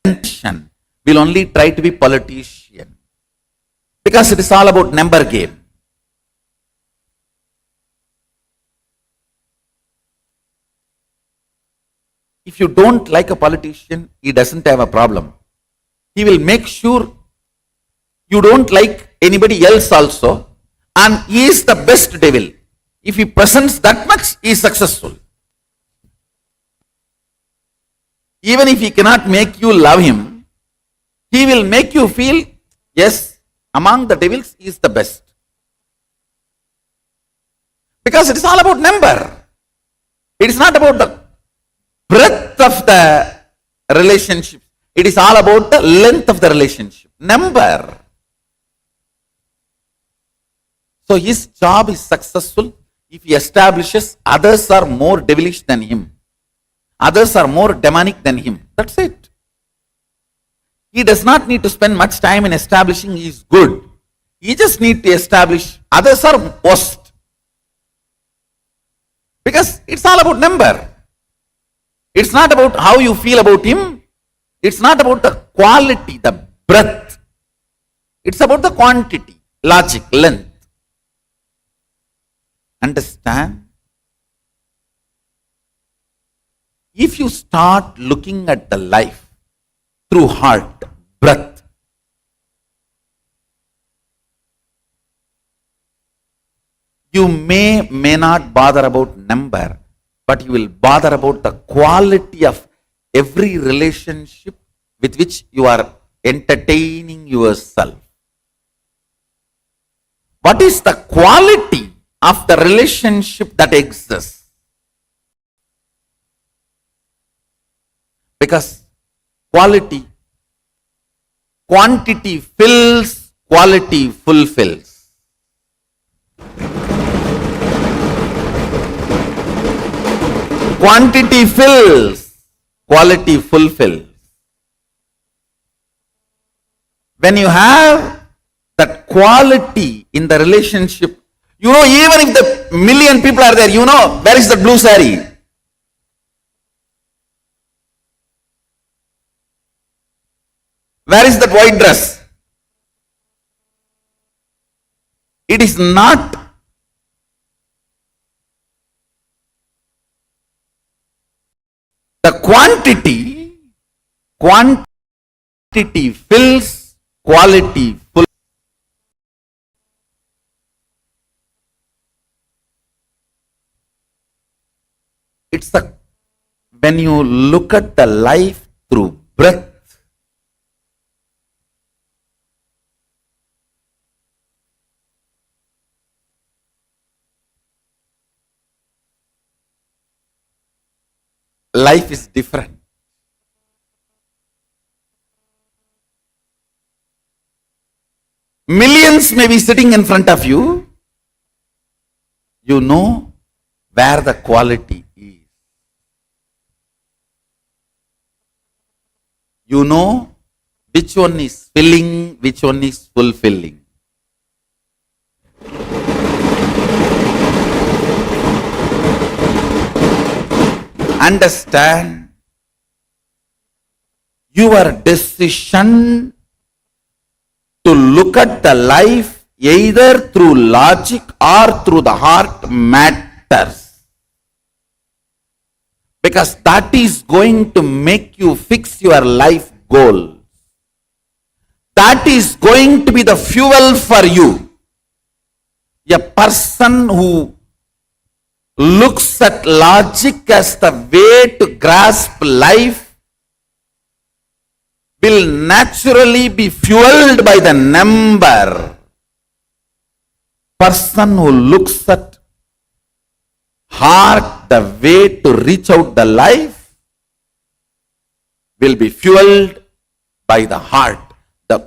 attention will only try to be politician, because it is all about number game. If you don't like a politician, he doesn't have a problem. He will make sure you don't like anybody else also, and he is the best devil. If he presents that much, he is successful. Even if he cannot make you love him, he will make you feel, yes, among the devils, he is the best. Because it is all about number. It is not about the breadth of the relationship. It is all about the length of the relationship. Number. So his job is successful if he establishes others are more devilish than him. Others are more demonic than him. That's it. He does not need to spend much time in establishing he is good. He just needs to establish others are worst. Because it's all about number. It's not about how you feel about him. It's not about the quality, the breadth. It's about the quantity, logic, length. Understand? If you start looking at the life through heart, breath, you may not bother about number, but you will bother about the quality of every relationship with which you are entertaining yourself. What is the quality of the relationship that exists? Because quantity fills, quality fulfills. Quantity fills, quality fulfills. When you have that quality in the relationship, you know, even if the million people are there, you know, where is the blue saree? Where is that white dress? It is not the quantity fills, quality full. It's the, when you look at the life through breath, life is different. Millions may be sitting in front of you. You know where the quality is. You know which one is filling, which one is fulfilling. Understand your decision to look at the life either through logic or through the heart matters. Because that is going to make you fix your life goal. That is going to be the fuel for you. A person who looks at logic as the way to grasp life will naturally be fueled by the number. Person who looks at heart, the way to reach out the life, will be fueled by the heart, the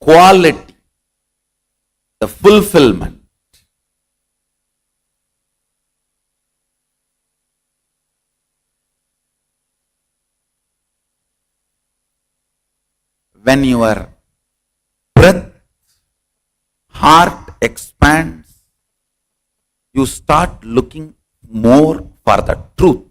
quality, the fulfillment. When your breath, heart expands, you start looking more for the truth.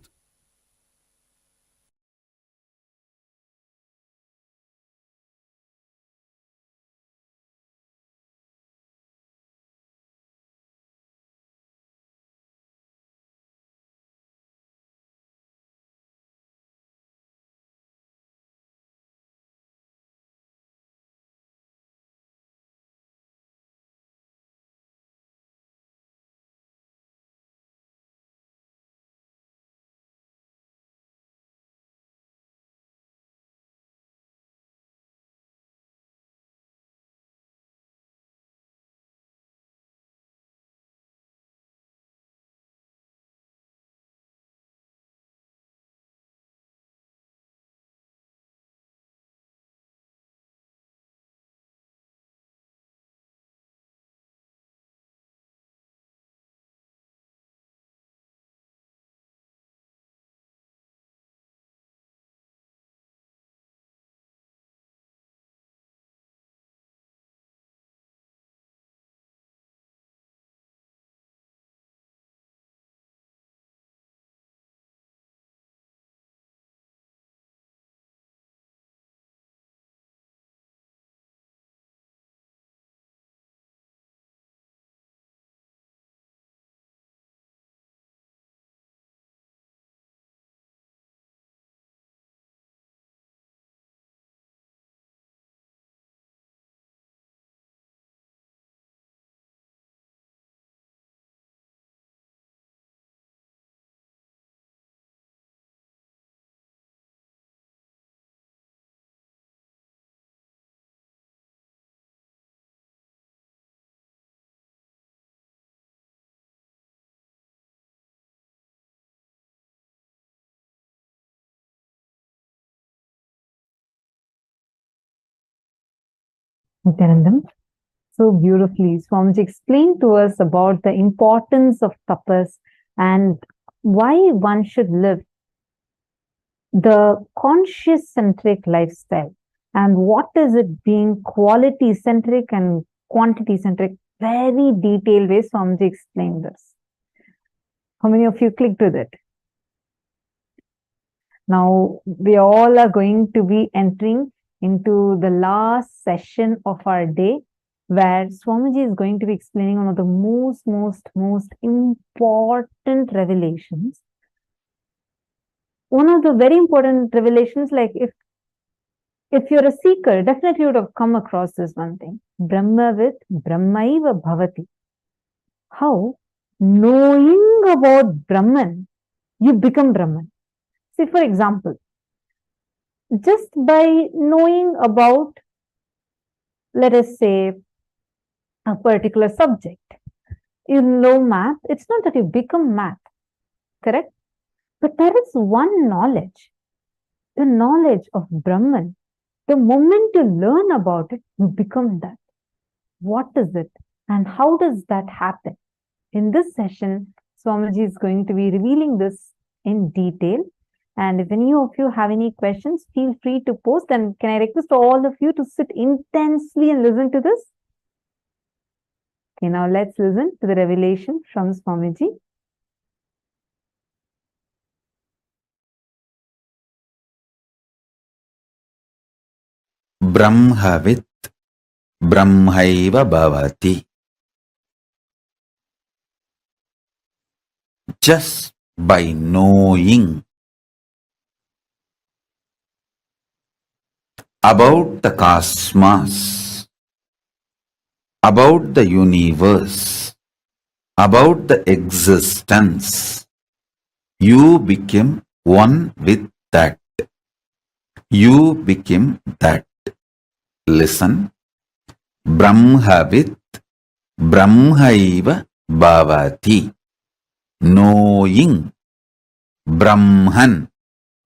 Nithyanandam, so beautifully, Swamiji explained to us about the importance of tapas and why one should live the conscious-centric lifestyle and what is it being quality-centric and quantity-centric. Very detailed way Swamiji explained this. How many of you clicked with it? Now, we all are going to be entering into the last session of our day, where Swamiji is going to be explaining one of the most important revelations. One of the very important revelations, like if you're a seeker, definitely you would have come across this one thing. Brahmavid Brahmaiva Bhavati. How? Knowing about Brahman, you become Brahman. See, for example, just by knowing about, let us say, a particular subject, you know math, it's not that you become math, correct? But there is one knowledge, the knowledge of Brahman. The moment you learn about it, you become that. What is it? And how does that happen? In this session, Swamiji is going to be revealing this in detail. And if any of you have any questions, feel free to post. And can I request all of you to sit intensely and listen to this? Okay, now let's listen to the revelation from Swamiji. Brahmavit Brahmaiva Bhavati. Just by knowing about the cosmos, about the universe, about the existence, you became one with that. You became that. Listen. Brahmavit Brahmaiva Bhavati. Knowing Brahman.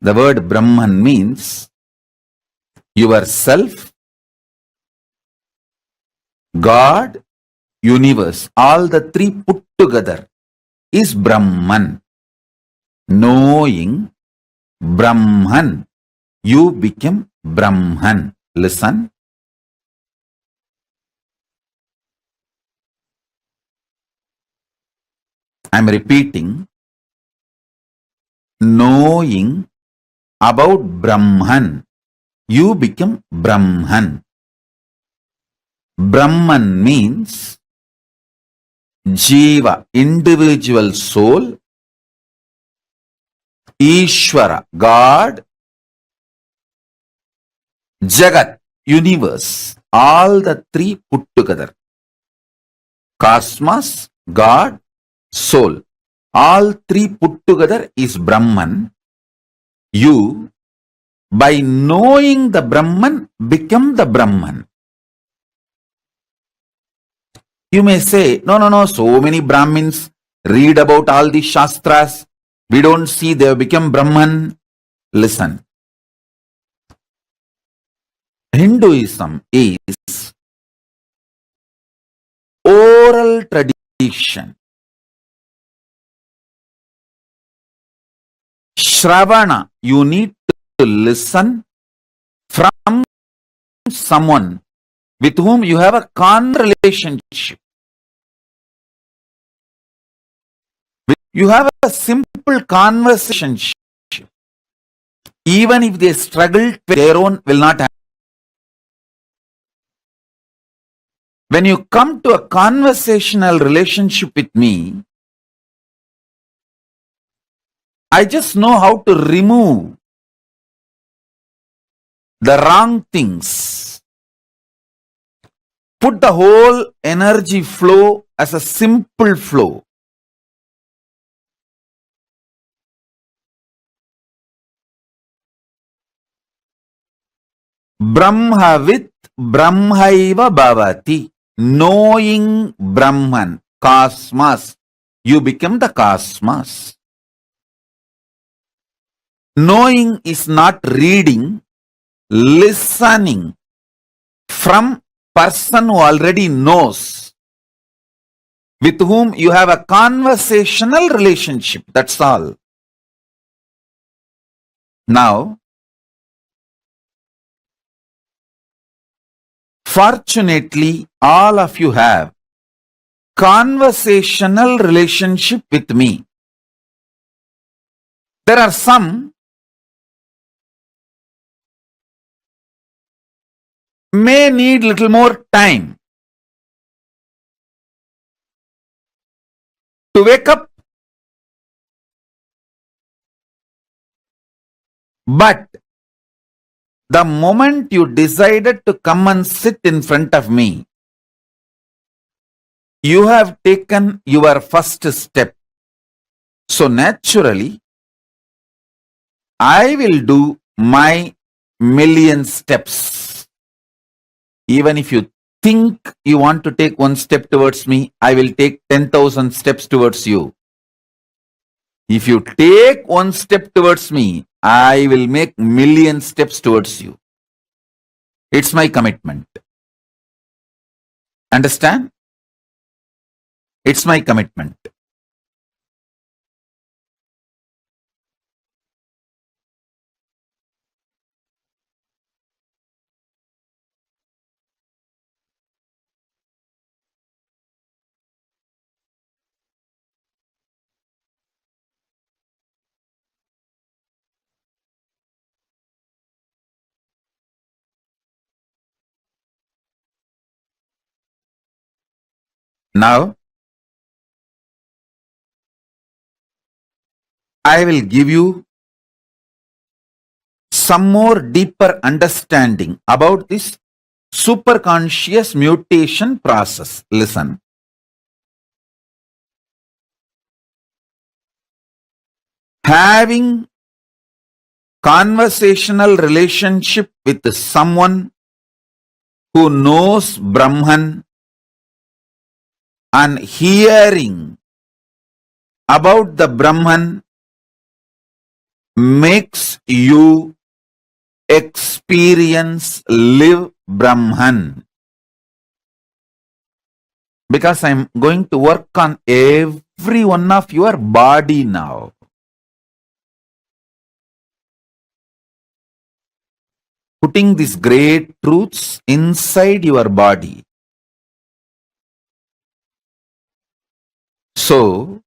The word Brahman means yourself, God, universe. All the three put together is Brahman. Knowing Brahman, you become Brahman. Listen. I'm repeating. Knowing about Brahman, you become Brahman. Brahman means Jiva, individual soul, Ishvara, God, Jagat, universe. All the three put together. Cosmos, God, soul. All three put together is Brahman. You, by knowing the Brahman, become the Brahman. You may say, no, so many Brahmins read about all the Shastras. We don't see they have become Brahman. Listen. Hinduism is oral tradition. Shravana, you need to listen from someone with whom you have a relationship. You have a simple conversation. Even if they struggle, their own will not happen. When you come to a conversational relationship with me, I just know how to remove the wrong things. Put the whole energy flow as a simple flow. Brahmavit Brahmaiva Bhavati. Knowing Brahman, cosmos, you become the cosmos. Knowing is not reading, listening from person who already knows, with whom you have a conversational relationship. That's all. Now, fortunately, all of you have conversational relationship with me. There are some may need little more time to wake up, but the moment you decided to come and sit in front of me, you have taken your first step. So naturally, I will do my million steps. Even if you think you want to take one step towards me, I will take 10,000 steps towards you. If you take one step towards me, I will make million steps towards you. It's my commitment. Understand? It's my commitment. Now, I will give you some more deeper understanding about this superconscious mutation process. Listen. Having conversational relationship with someone who knows Brahman and hearing about the Brahman makes you experience, live Brahman. Because I'm going to work on every one of your body now. Putting these great truths inside your body. So,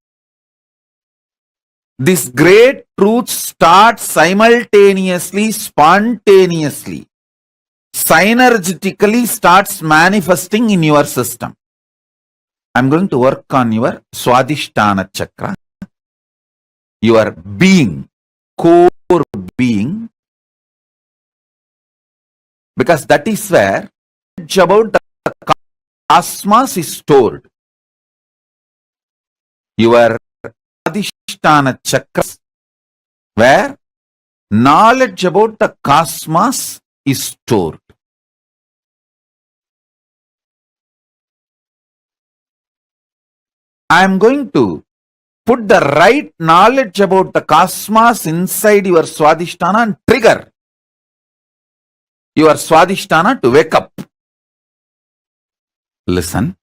this great truth starts simultaneously, spontaneously, synergetically starts manifesting in your system. I'm going to work on your Swadhisthana chakra, your being, core being, because that is where knowledge about the cosmos is stored. Your Swadhisthana chakras, where knowledge about the cosmos is stored. I am going to put the right knowledge about the cosmos inside your Swadhisthana and trigger your Swadhisthana to wake up. Listen.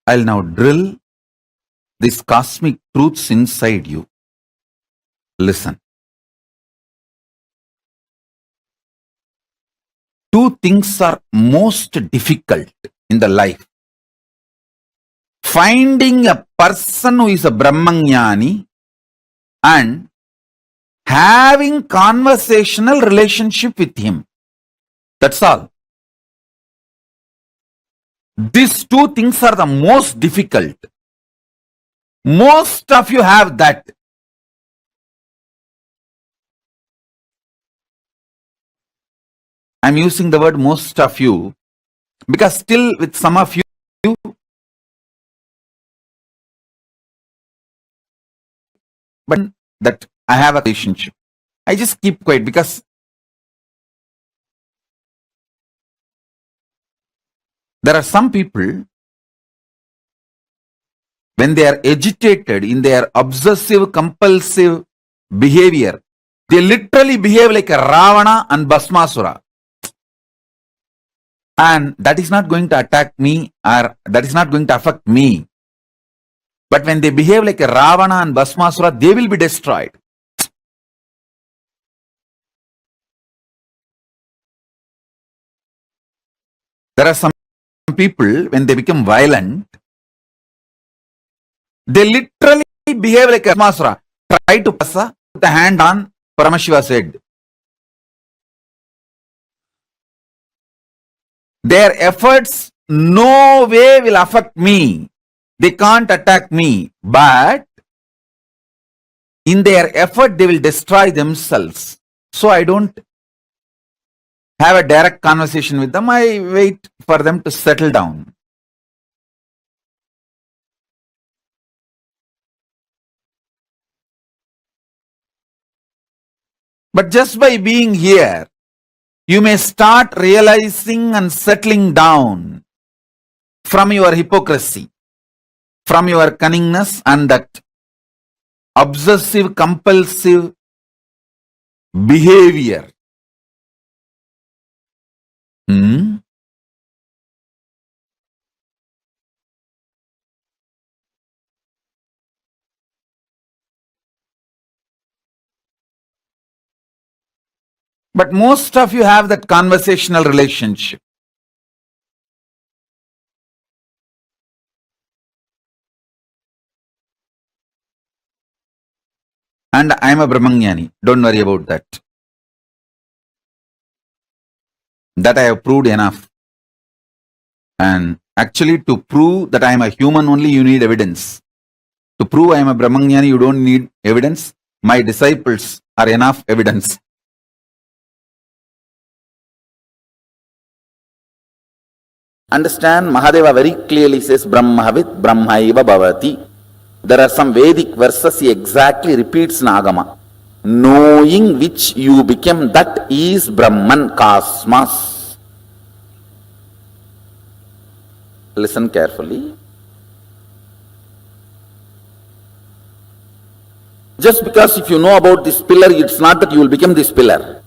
I'll now drill these cosmic truths inside you. Listen. Two things are most difficult in the life. Finding a person who is a Brahmanyani and having conversational relationship with him. That's all. These two things are the most difficult. Most of you have that. I'm using the word most of you because still with some of you, but that I have a relationship. I just keep quiet because there are some people, when they are agitated in their obsessive compulsive behavior, they literally behave like a Ravana and Bhasmasura. And that is not going to attack me or that is not going to affect me. But when they behave like a Ravana and Bhasmasura, they will be destroyed. There are some people, when they become violent, they literally behave like a Bhasmasura. Try to put the hand on Paramashiva's head. Their efforts no way will affect me. They can't attack me. But in their effort, they will destroy themselves. So I don't have a direct conversation with them. I wait for them to settle down. But just by being here, you may start realizing and settling down from your hypocrisy. from your cunningness and that obsessive compulsive behavior. But most of you have that conversational relationship. And I am a Brahmanyani. Don't worry about that. That I have proved enough. And actually, to prove that I am a human only, you need evidence. To prove I am a Brahmanyani, you don't need evidence. My disciples are enough evidence. Understand, Mahadeva very clearly says, Brahmavit Brahmaiva Bhavati. There are some Vedic verses he exactly repeats in Agama. Knowing which you became, that is Brahman, cosmos. Listen carefully. Just because if you know about this pillar, it's not that you will become this pillar.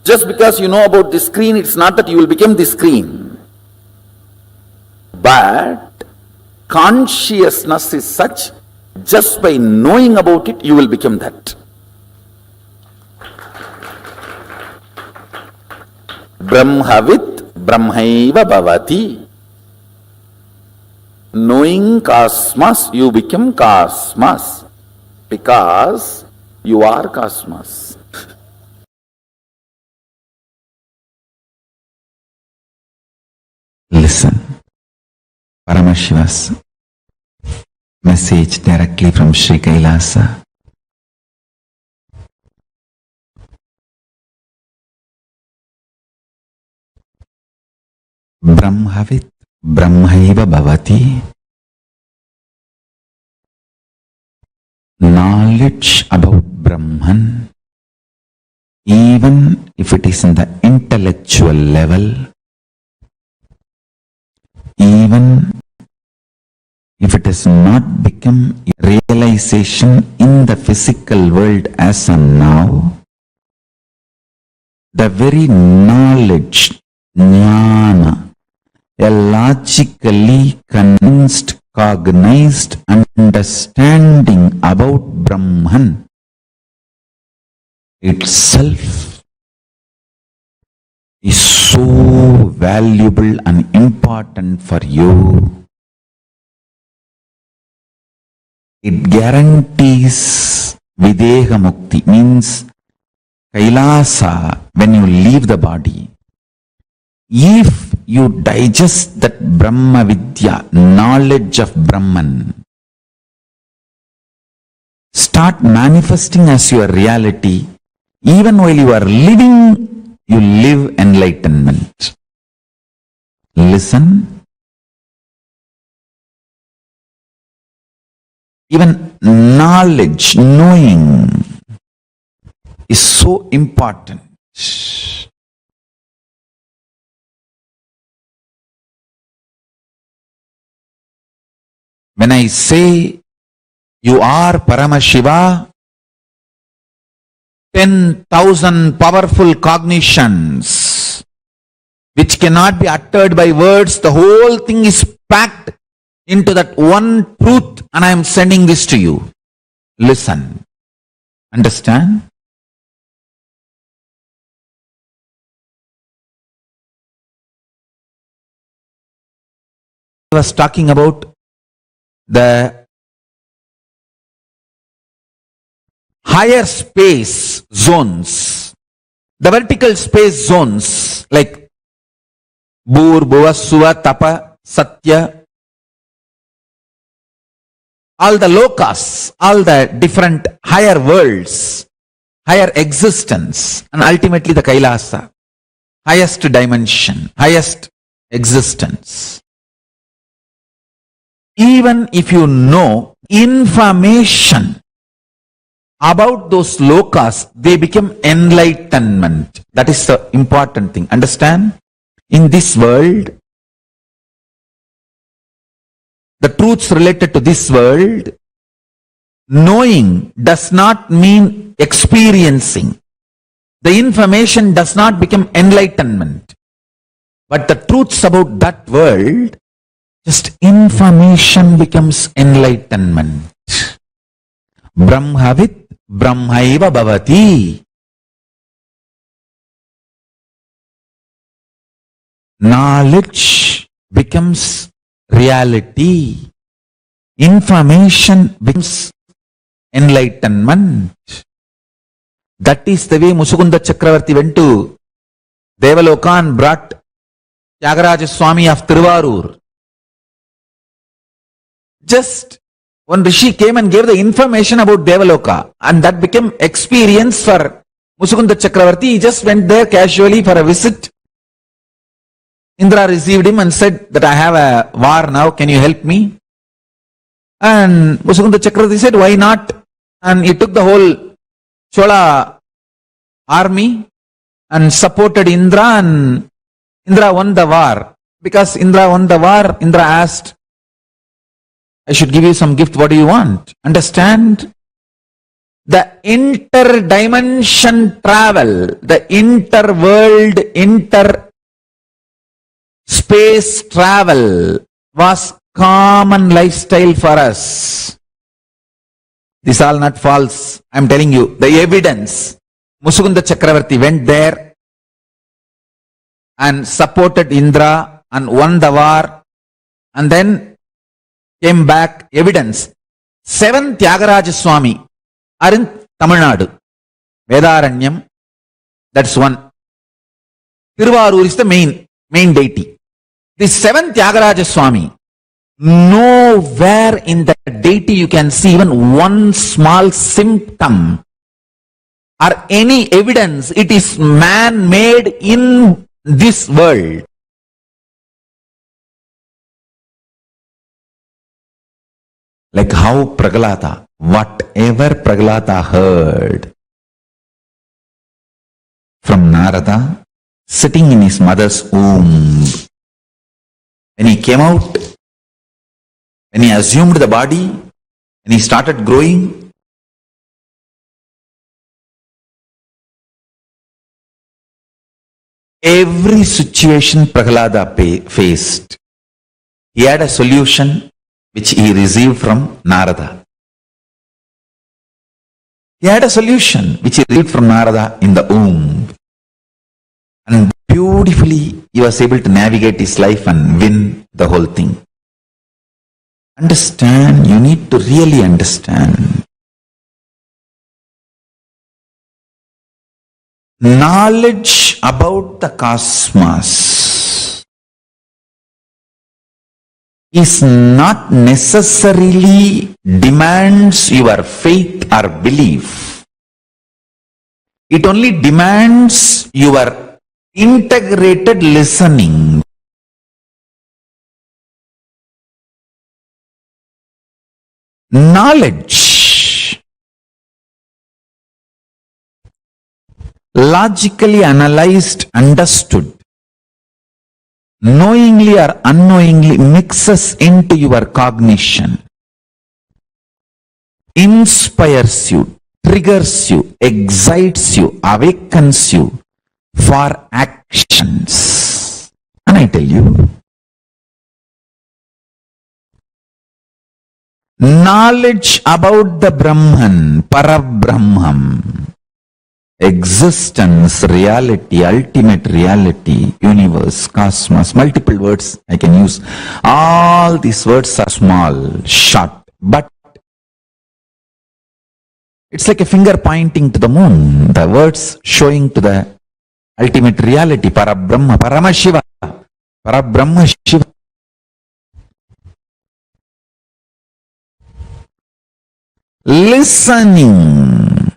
Just because you know about this screen, it's not that you will become this screen. But consciousness is such, just by knowing about it, you will become that. Brahmavit Brahmaiva Bhavati. Knowing cosmos, you become cosmos. Because you are cosmos. Listen, Paramashiva's message directly from Sri KAILASA. Brahmavit Brahmaiva Bhavati. Knowledge about Brahman, even if it is in the intellectual level, even if it has not become a realization in the physical world as of now, the very knowledge, jnana, a logically convinced, cognized understanding about Brahman itself is so valuable and important for you. It guarantees Videha Mukti, means Kailasa when you leave the body. If you digest that Brahma Vidya, knowledge of Brahman, start manifesting as your reality, even while you are living, you live enlightenment. Listen. Even knowledge, knowing is so important. When I say you are Paramashiva, 10,000 powerful cognitions which cannot be uttered by words, the whole thing is packed into that one truth, and I am sending this to you. Listen. Understand? I was talking about the higher space zones, the vertical space zones like Bhur, Bhuva, Suva, Tapa, Satya, all the lokas, all the different higher worlds, higher existence, and ultimately the Kailasa, highest dimension, highest existence. Even if you know information about those lokas, they become enlightenment. That is the important thing. Understand? In this world, the truths related to this world, knowing does not mean experiencing. The information does not become enlightenment. But the truths about that world, just information becomes enlightenment. Brahmavit brahmaiva bhavati. Knowledge becomes reality. Information becomes enlightenment. That is the way Musukunda Chakravarti went to Devaloka and brought Tyagaraja Swami of Tiruvarur. Just one Rishi came and gave the information about Devaloka, and that became experience for Musukunda Chakravarti. He just went there casually for a visit. Indra received him and said that I have a war now, can you help me? And Musukunda Chakravarti said, why not? And he took the whole Chola army and supported Indra, and Indra won the war. Because Indra won the war, Indra asked, I should give you some gift, what do you want? Understand? The inter-dimension travel, the inter-world, inter-space travel was common lifestyle for us. This is all not false. I am telling you, the evidence. Musukunda Chakravarti went there and supported Indra and won the war, and then came back. Evidence. 7 Tyagaraja Swami are in Tamil Nadu. Vedaranyam, that's one. Tiruvarur is the main deity. The 7th Tyagaraja Swami, nowhere in the deity you can see even one small symptom or any evidence it is man-made in this world. Like how Prahlada, whatever Prahlada heard from Narada, sitting in his mother's womb, when he came out, when he assumed the body, when he started growing, every situation Prahlada faced, he had a solution which he received from Narada. He had a solution which he received from Narada in the womb. And beautifully he was able to navigate his life and win the whole thing. Understand, you need to really understand. Knowledge about the cosmos is not necessarily demands your faith or belief. It only demands your integrated listening. Knowledge, logically analyzed, understood, knowingly or unknowingly mixes into your cognition, inspires you, triggers you, excites you, awakens you for actions. And I tell you, knowledge about the Brahman, Parabrahman, existence, reality, ultimate reality, universe, cosmos, multiple words I can use. All these words are small, short, but it's like a finger pointing to the moon. The words showing to the ultimate reality, Parabrahma, Paramashiva, Parabrahma Shiva. Listening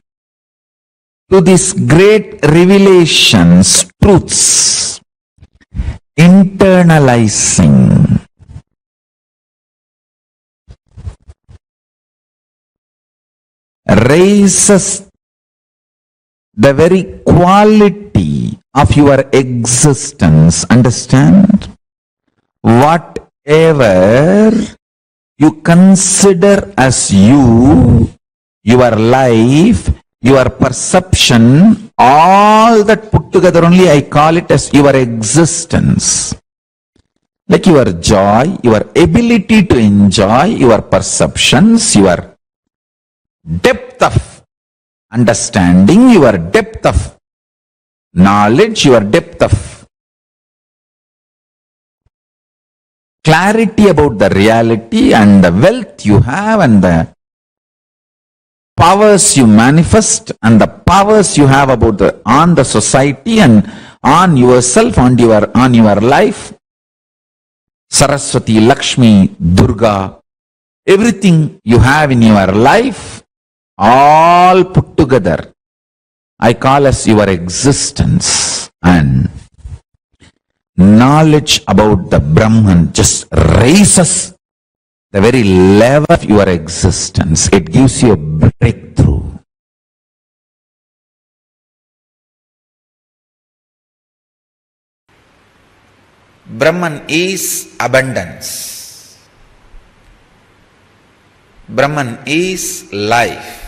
to these great revelations, truths, internalizing, raises the very quality of your existence. Understand? Whatever you consider as you, your life, your perception, all that put together only I call it as your existence. Like your joy, your ability to enjoy, your perceptions, your depth of understanding, your depth of knowledge, your depth of clarity about the reality and the wealth you have and the powers you manifest and the powers you have about on the society and on yourself, on your life. Saraswati, Lakshmi, Durga, everything you have in your life, all put together, I call as your existence. And knowledge about the Brahman just raises the very level of your existence. It gives you a breakthrough. Brahman is abundance. Brahman is life.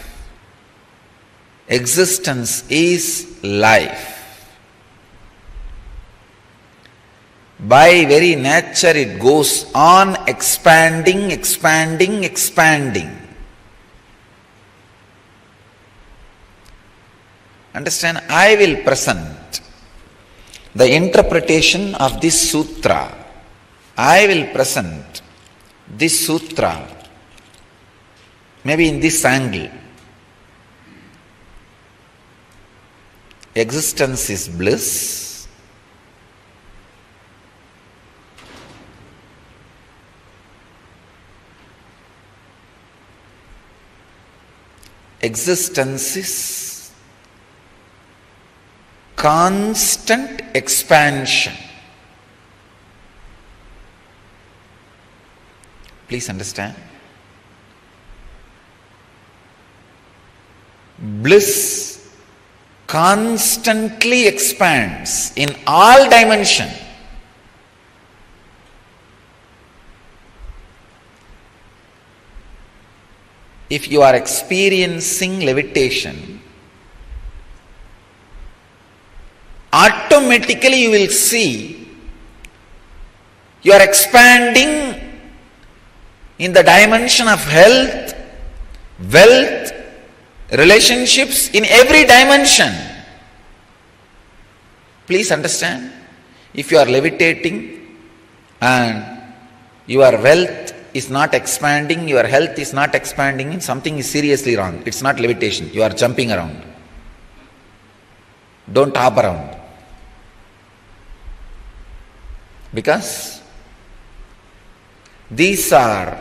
Existence is life. By very nature it goes on expanding, expanding, expanding. Understand? I will present the interpretation of this sutra. I will present this sutra maybe in this angle. Existence is bliss. Existence is constant expansion. Please understand. Bliss constantly expands in all dimensions. If you are experiencing levitation, automatically you will see you are expanding in the dimension of health, wealth, relationships, in every dimension. Please understand, if you are levitating and your wealth is not expanding, your health is not expanding, something is seriously wrong. It's not levitation, you are jumping around. Don't hop around. Because these are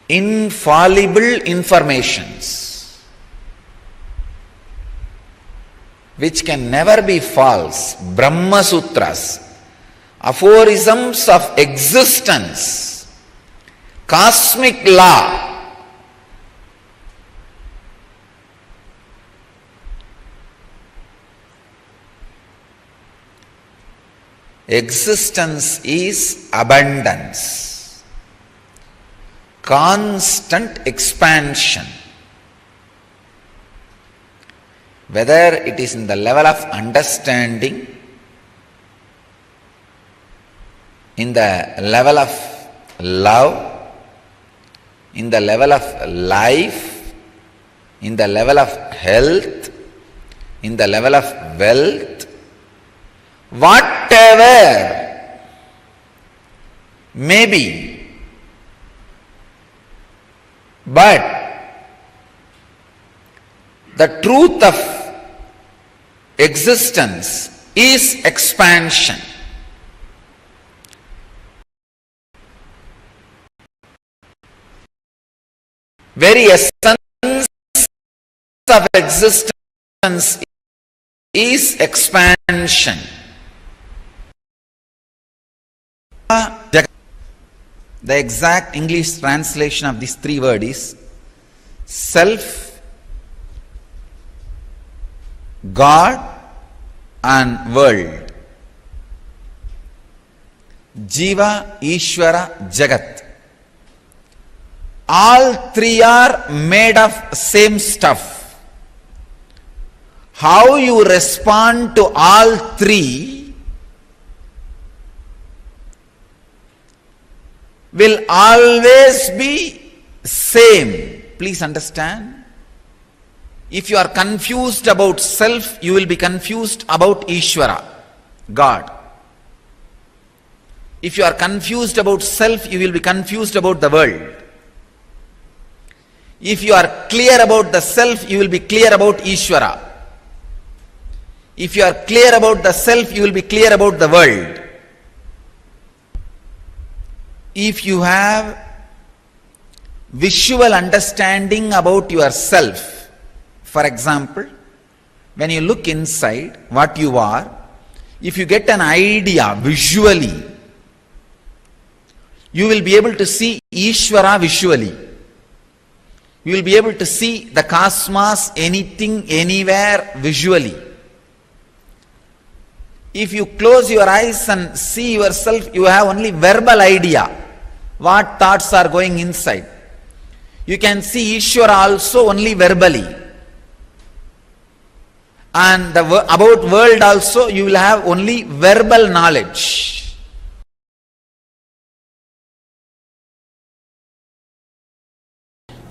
infallible informations which can never be false. Brahma Sutras, aphorisms of existence, cosmic law. Existence is abundance, constant expansion. Whether it is in the level of understanding, in the level of love, in the level of life, in the level of health, in the level of wealth, whatever may be, but the truth of existence is expansion. Very essence of existence is expansion. The exact English translation of these three words is self, God and world. Jiva, Ishvara, Jagat. all three are made of same stuff. How you respond to all three will always be same. Please understand. If you are confused about self, you will be confused about Ishvara, God. If you are confused about self, you will be confused about the world. If you are clear about the self, you will be clear about Ishvara. If you are clear about the self, you will be clear about the world. If you have visual understanding about yourself, for example, when you look inside what you are, if you get an idea visually, you will be able to see Ishvara visually. You will be able to see the cosmos, anything, anywhere visually. If you close your eyes and see yourself, you have only verbal idea, what thoughts are going inside. You can see Ishvara also only verbally. And about world also, you will have only verbal knowledge.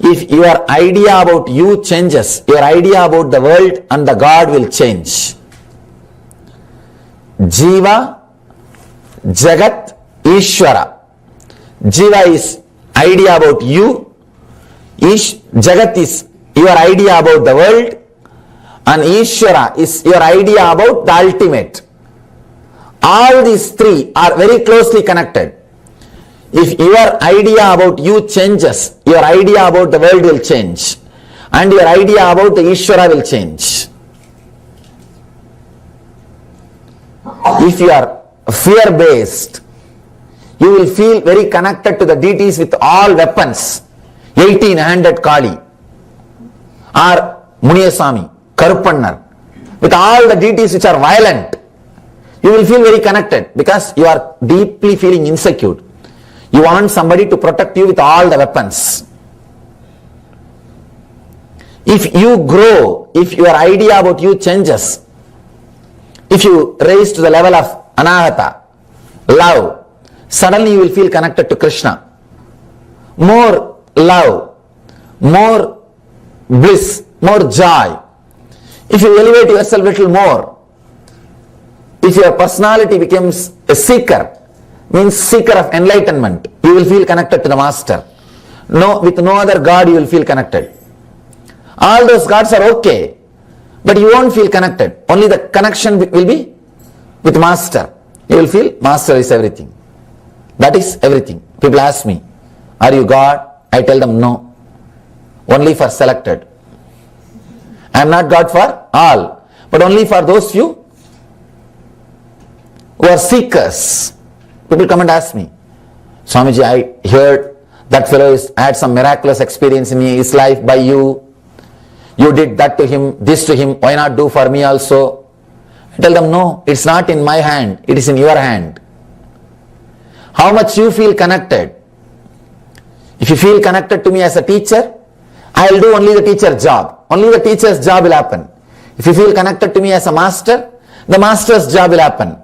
If your idea about you changes, your idea about the world and the God will change. Jiva, Jagat, Ishvara. Jiva is idea about you. Jagat is your idea about the world. And Ishvara is your idea about the ultimate. All these three are very closely connected. If your idea about you changes, your idea about the world will change. And your idea about the Ishvara will change. If you are fear-based, you will feel very connected to the deities with all weapons. 18-handed Kali or Muniyasami, Karupannar, with all the deities which are violent. You will feel very connected because you are deeply feeling insecure. You want somebody to protect you with all the weapons. If you grow, if your idea about you changes, if you raise to the level of anahata, love, suddenly you will feel connected to Krishna. More love, more bliss, more joy. If you elevate yourself a little more, if your personality becomes a seeker, means seeker of enlightenment, you will feel connected to the master. No, with no other God you will feel connected. All those gods are okay, but you won't feel connected. Only the connection will be with master. You will feel master is everything. That is everything. People ask me, are you God? I tell them no. Only for selected. I am not God for all, but only for those few who are seekers. People come and ask me, Swamiji, I heard that fellow has had some miraculous experience in his life by you. You did that to him, this to him, why not do for me also? I tell them, no, it's not in my hand, it is in your hand. How much you feel connected? If you feel connected to me as a teacher, I will do only the teacher's job. Only the teacher's job will happen. If you feel connected to me as a master, the master's job will happen.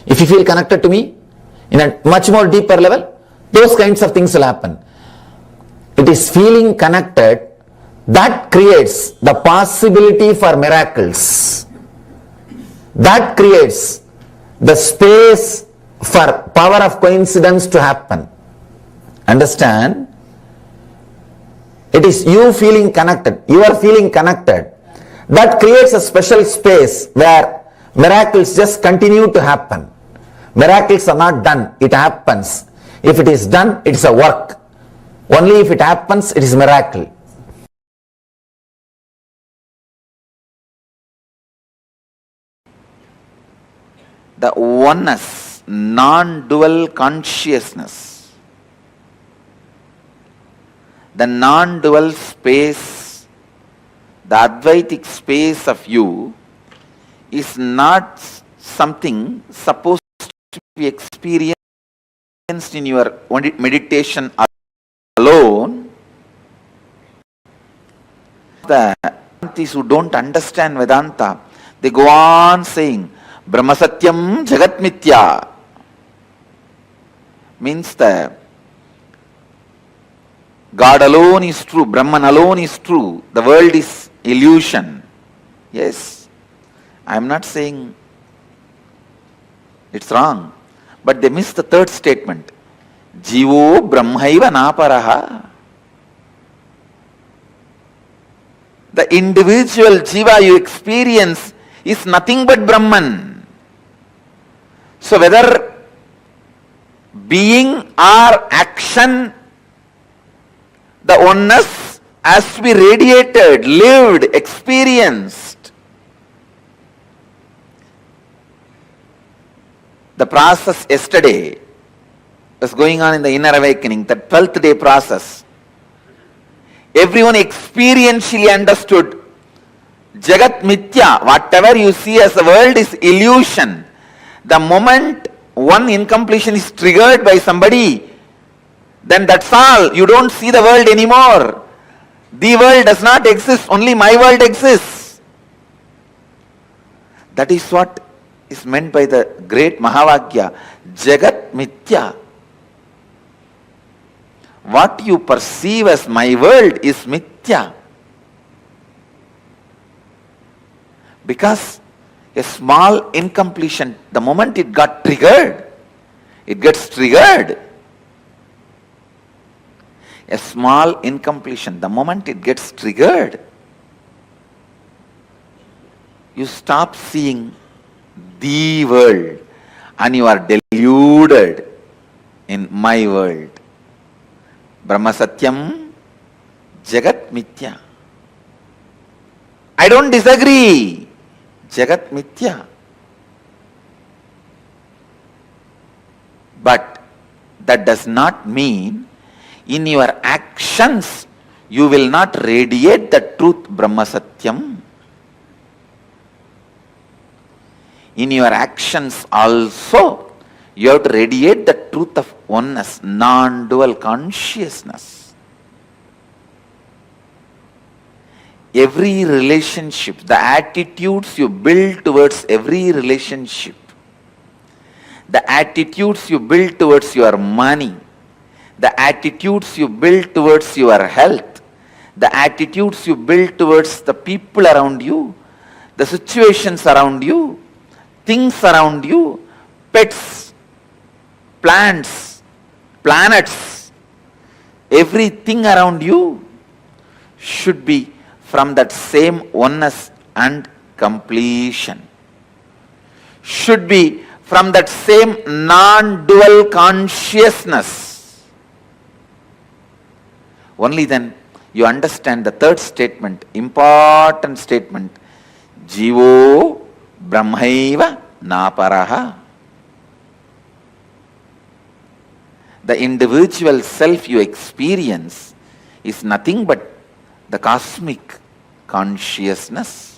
If you feel connected to me in a much more deeper level, those kinds of things will happen. It is feeling connected that creates the possibility for miracles. That creates the space for power of coincidence to happen. Understand? It is you feeling connected. You are feeling connected. That creates a special space where miracles just continue to happen. Miracles are not done. It happens. If it is done, it is a work. Only if it happens, it is miracle. The oneness, non-dual consciousness, the non-dual space, the Advaitic space of you is not something supposed to be experienced in your meditation alone. the Vedantis who don't understand Vedanta, they go on saying, Brahma Satyam Jagat Mithya. Means the God alone is true, Brahman alone is true, the world is illusion. Yes, I am not saying it's wrong, but they miss the third statement. Jivo Brahmaiva Naparaha. The individual jiva you experience is nothing but Brahman. So whether being or action, the oneness has to be radiated, lived, experienced. The process yesterday was going on in the inner awakening, the 12th day process. Everyone experientially understood Jagat Mithya, whatever you see as the world is illusion. The moment one incompletion is triggered by somebody, then that's all. You don't see the world anymore. The world does not exist, only my world exists. That is what is meant by the great Mahavakya, Jagat Mithya. What you perceive as my world is Mithya. Because a small incompletion, the moment it got triggered, it gets triggered. A small incompletion, the moment it gets triggered, you stop seeing the world and you are deluded in my world. Brahma Satyam Jagat Mithya. I don't disagree. Jagat Mithya. But that does not mean in your actions you will not radiate the truth Brahma Satyam. In your actions also you have to radiate the truth of oneness, non-dual consciousness. Every relationship, the attitudes you build towards every relationship, the attitudes you build towards your money, the attitudes you build towards your health, the attitudes you build towards the people around you, the situations around you, things around you, pets, plants, planets, everything around you should be from that same oneness and completion. Should be from that same non-dual consciousness. Only then you understand the third statement, important statement, Jivo Brahmaiva Naparaha. The individual self you experience is nothing but the cosmic consciousness.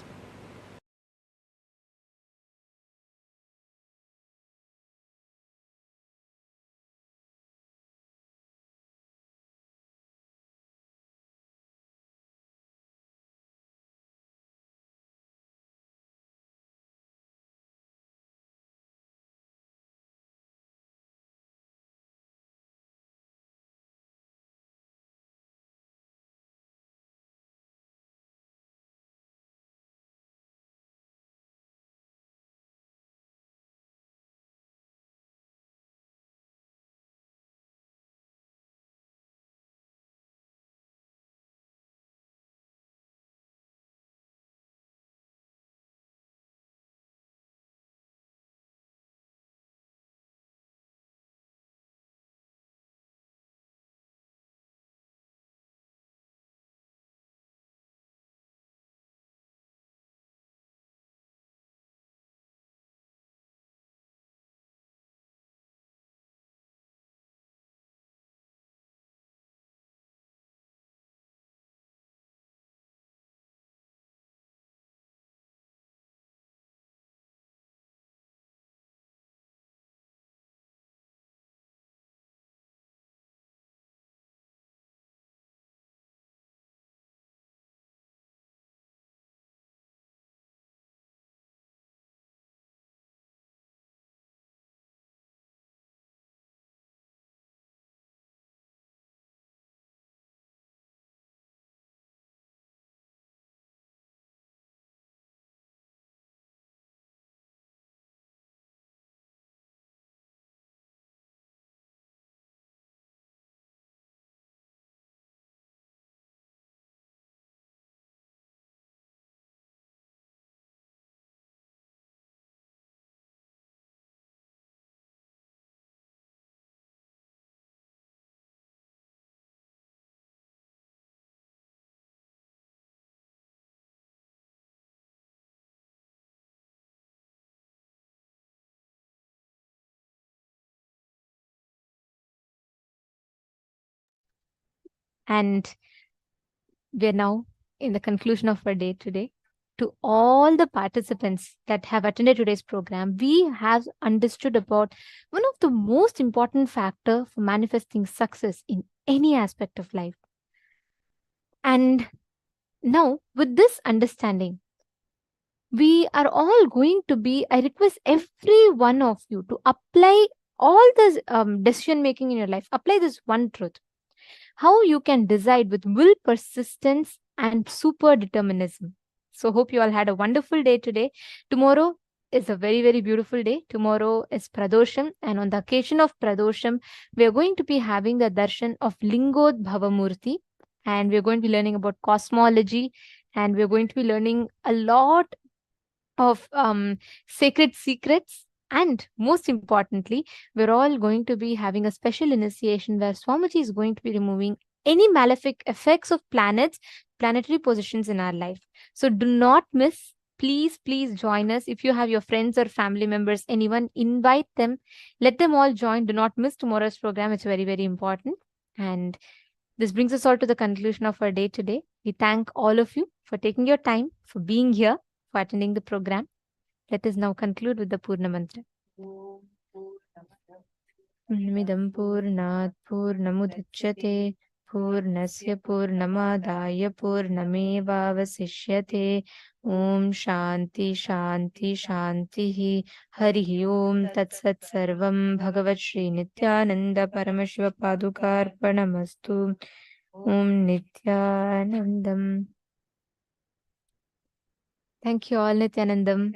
And we are now in the conclusion of our day today. To all the participants that have attended today's program, we have understood about one of the most important factor for manifesting success in any aspect of life. And now, with this understanding, we are all going to be, I request every one of you to apply all this decision making in your life. Apply this one truth. How you can decide with will, persistence, and super determinism. So, hope you all had a wonderful day today. Tomorrow is a very, very beautiful day. Tomorrow is Pradosham, and on the occasion of Pradosham, we are going to be having the darshan of Lingod Bhavamurti, and we are going to be learning about cosmology, and we are going to be learning a lot of sacred secrets. And most importantly, we're all going to be having a special initiation where Swamiji is going to be removing any malefic effects of planets, planetary positions in our life. So do not miss. Please, please join us. If you have your friends or family members, anyone, invite them. Let them all join. Do not miss tomorrow's program. It's very, very important. And this brings us all to the conclusion of our day today. We thank all of you for taking your time, for being here, for attending the program. Let us now conclude with the Purna Mantra. Purnamidam Purnat Purnamudachyate Purnasya Purnamadaya Purnamevavasishyate Om Shanti Shanti Shanti Hari Om Tat Sat Sarvam Bhagavat Shri Nithyananda Paramashiva Padukarpanamastu Om Nithyanandam. Thank you all, Nithyanandam.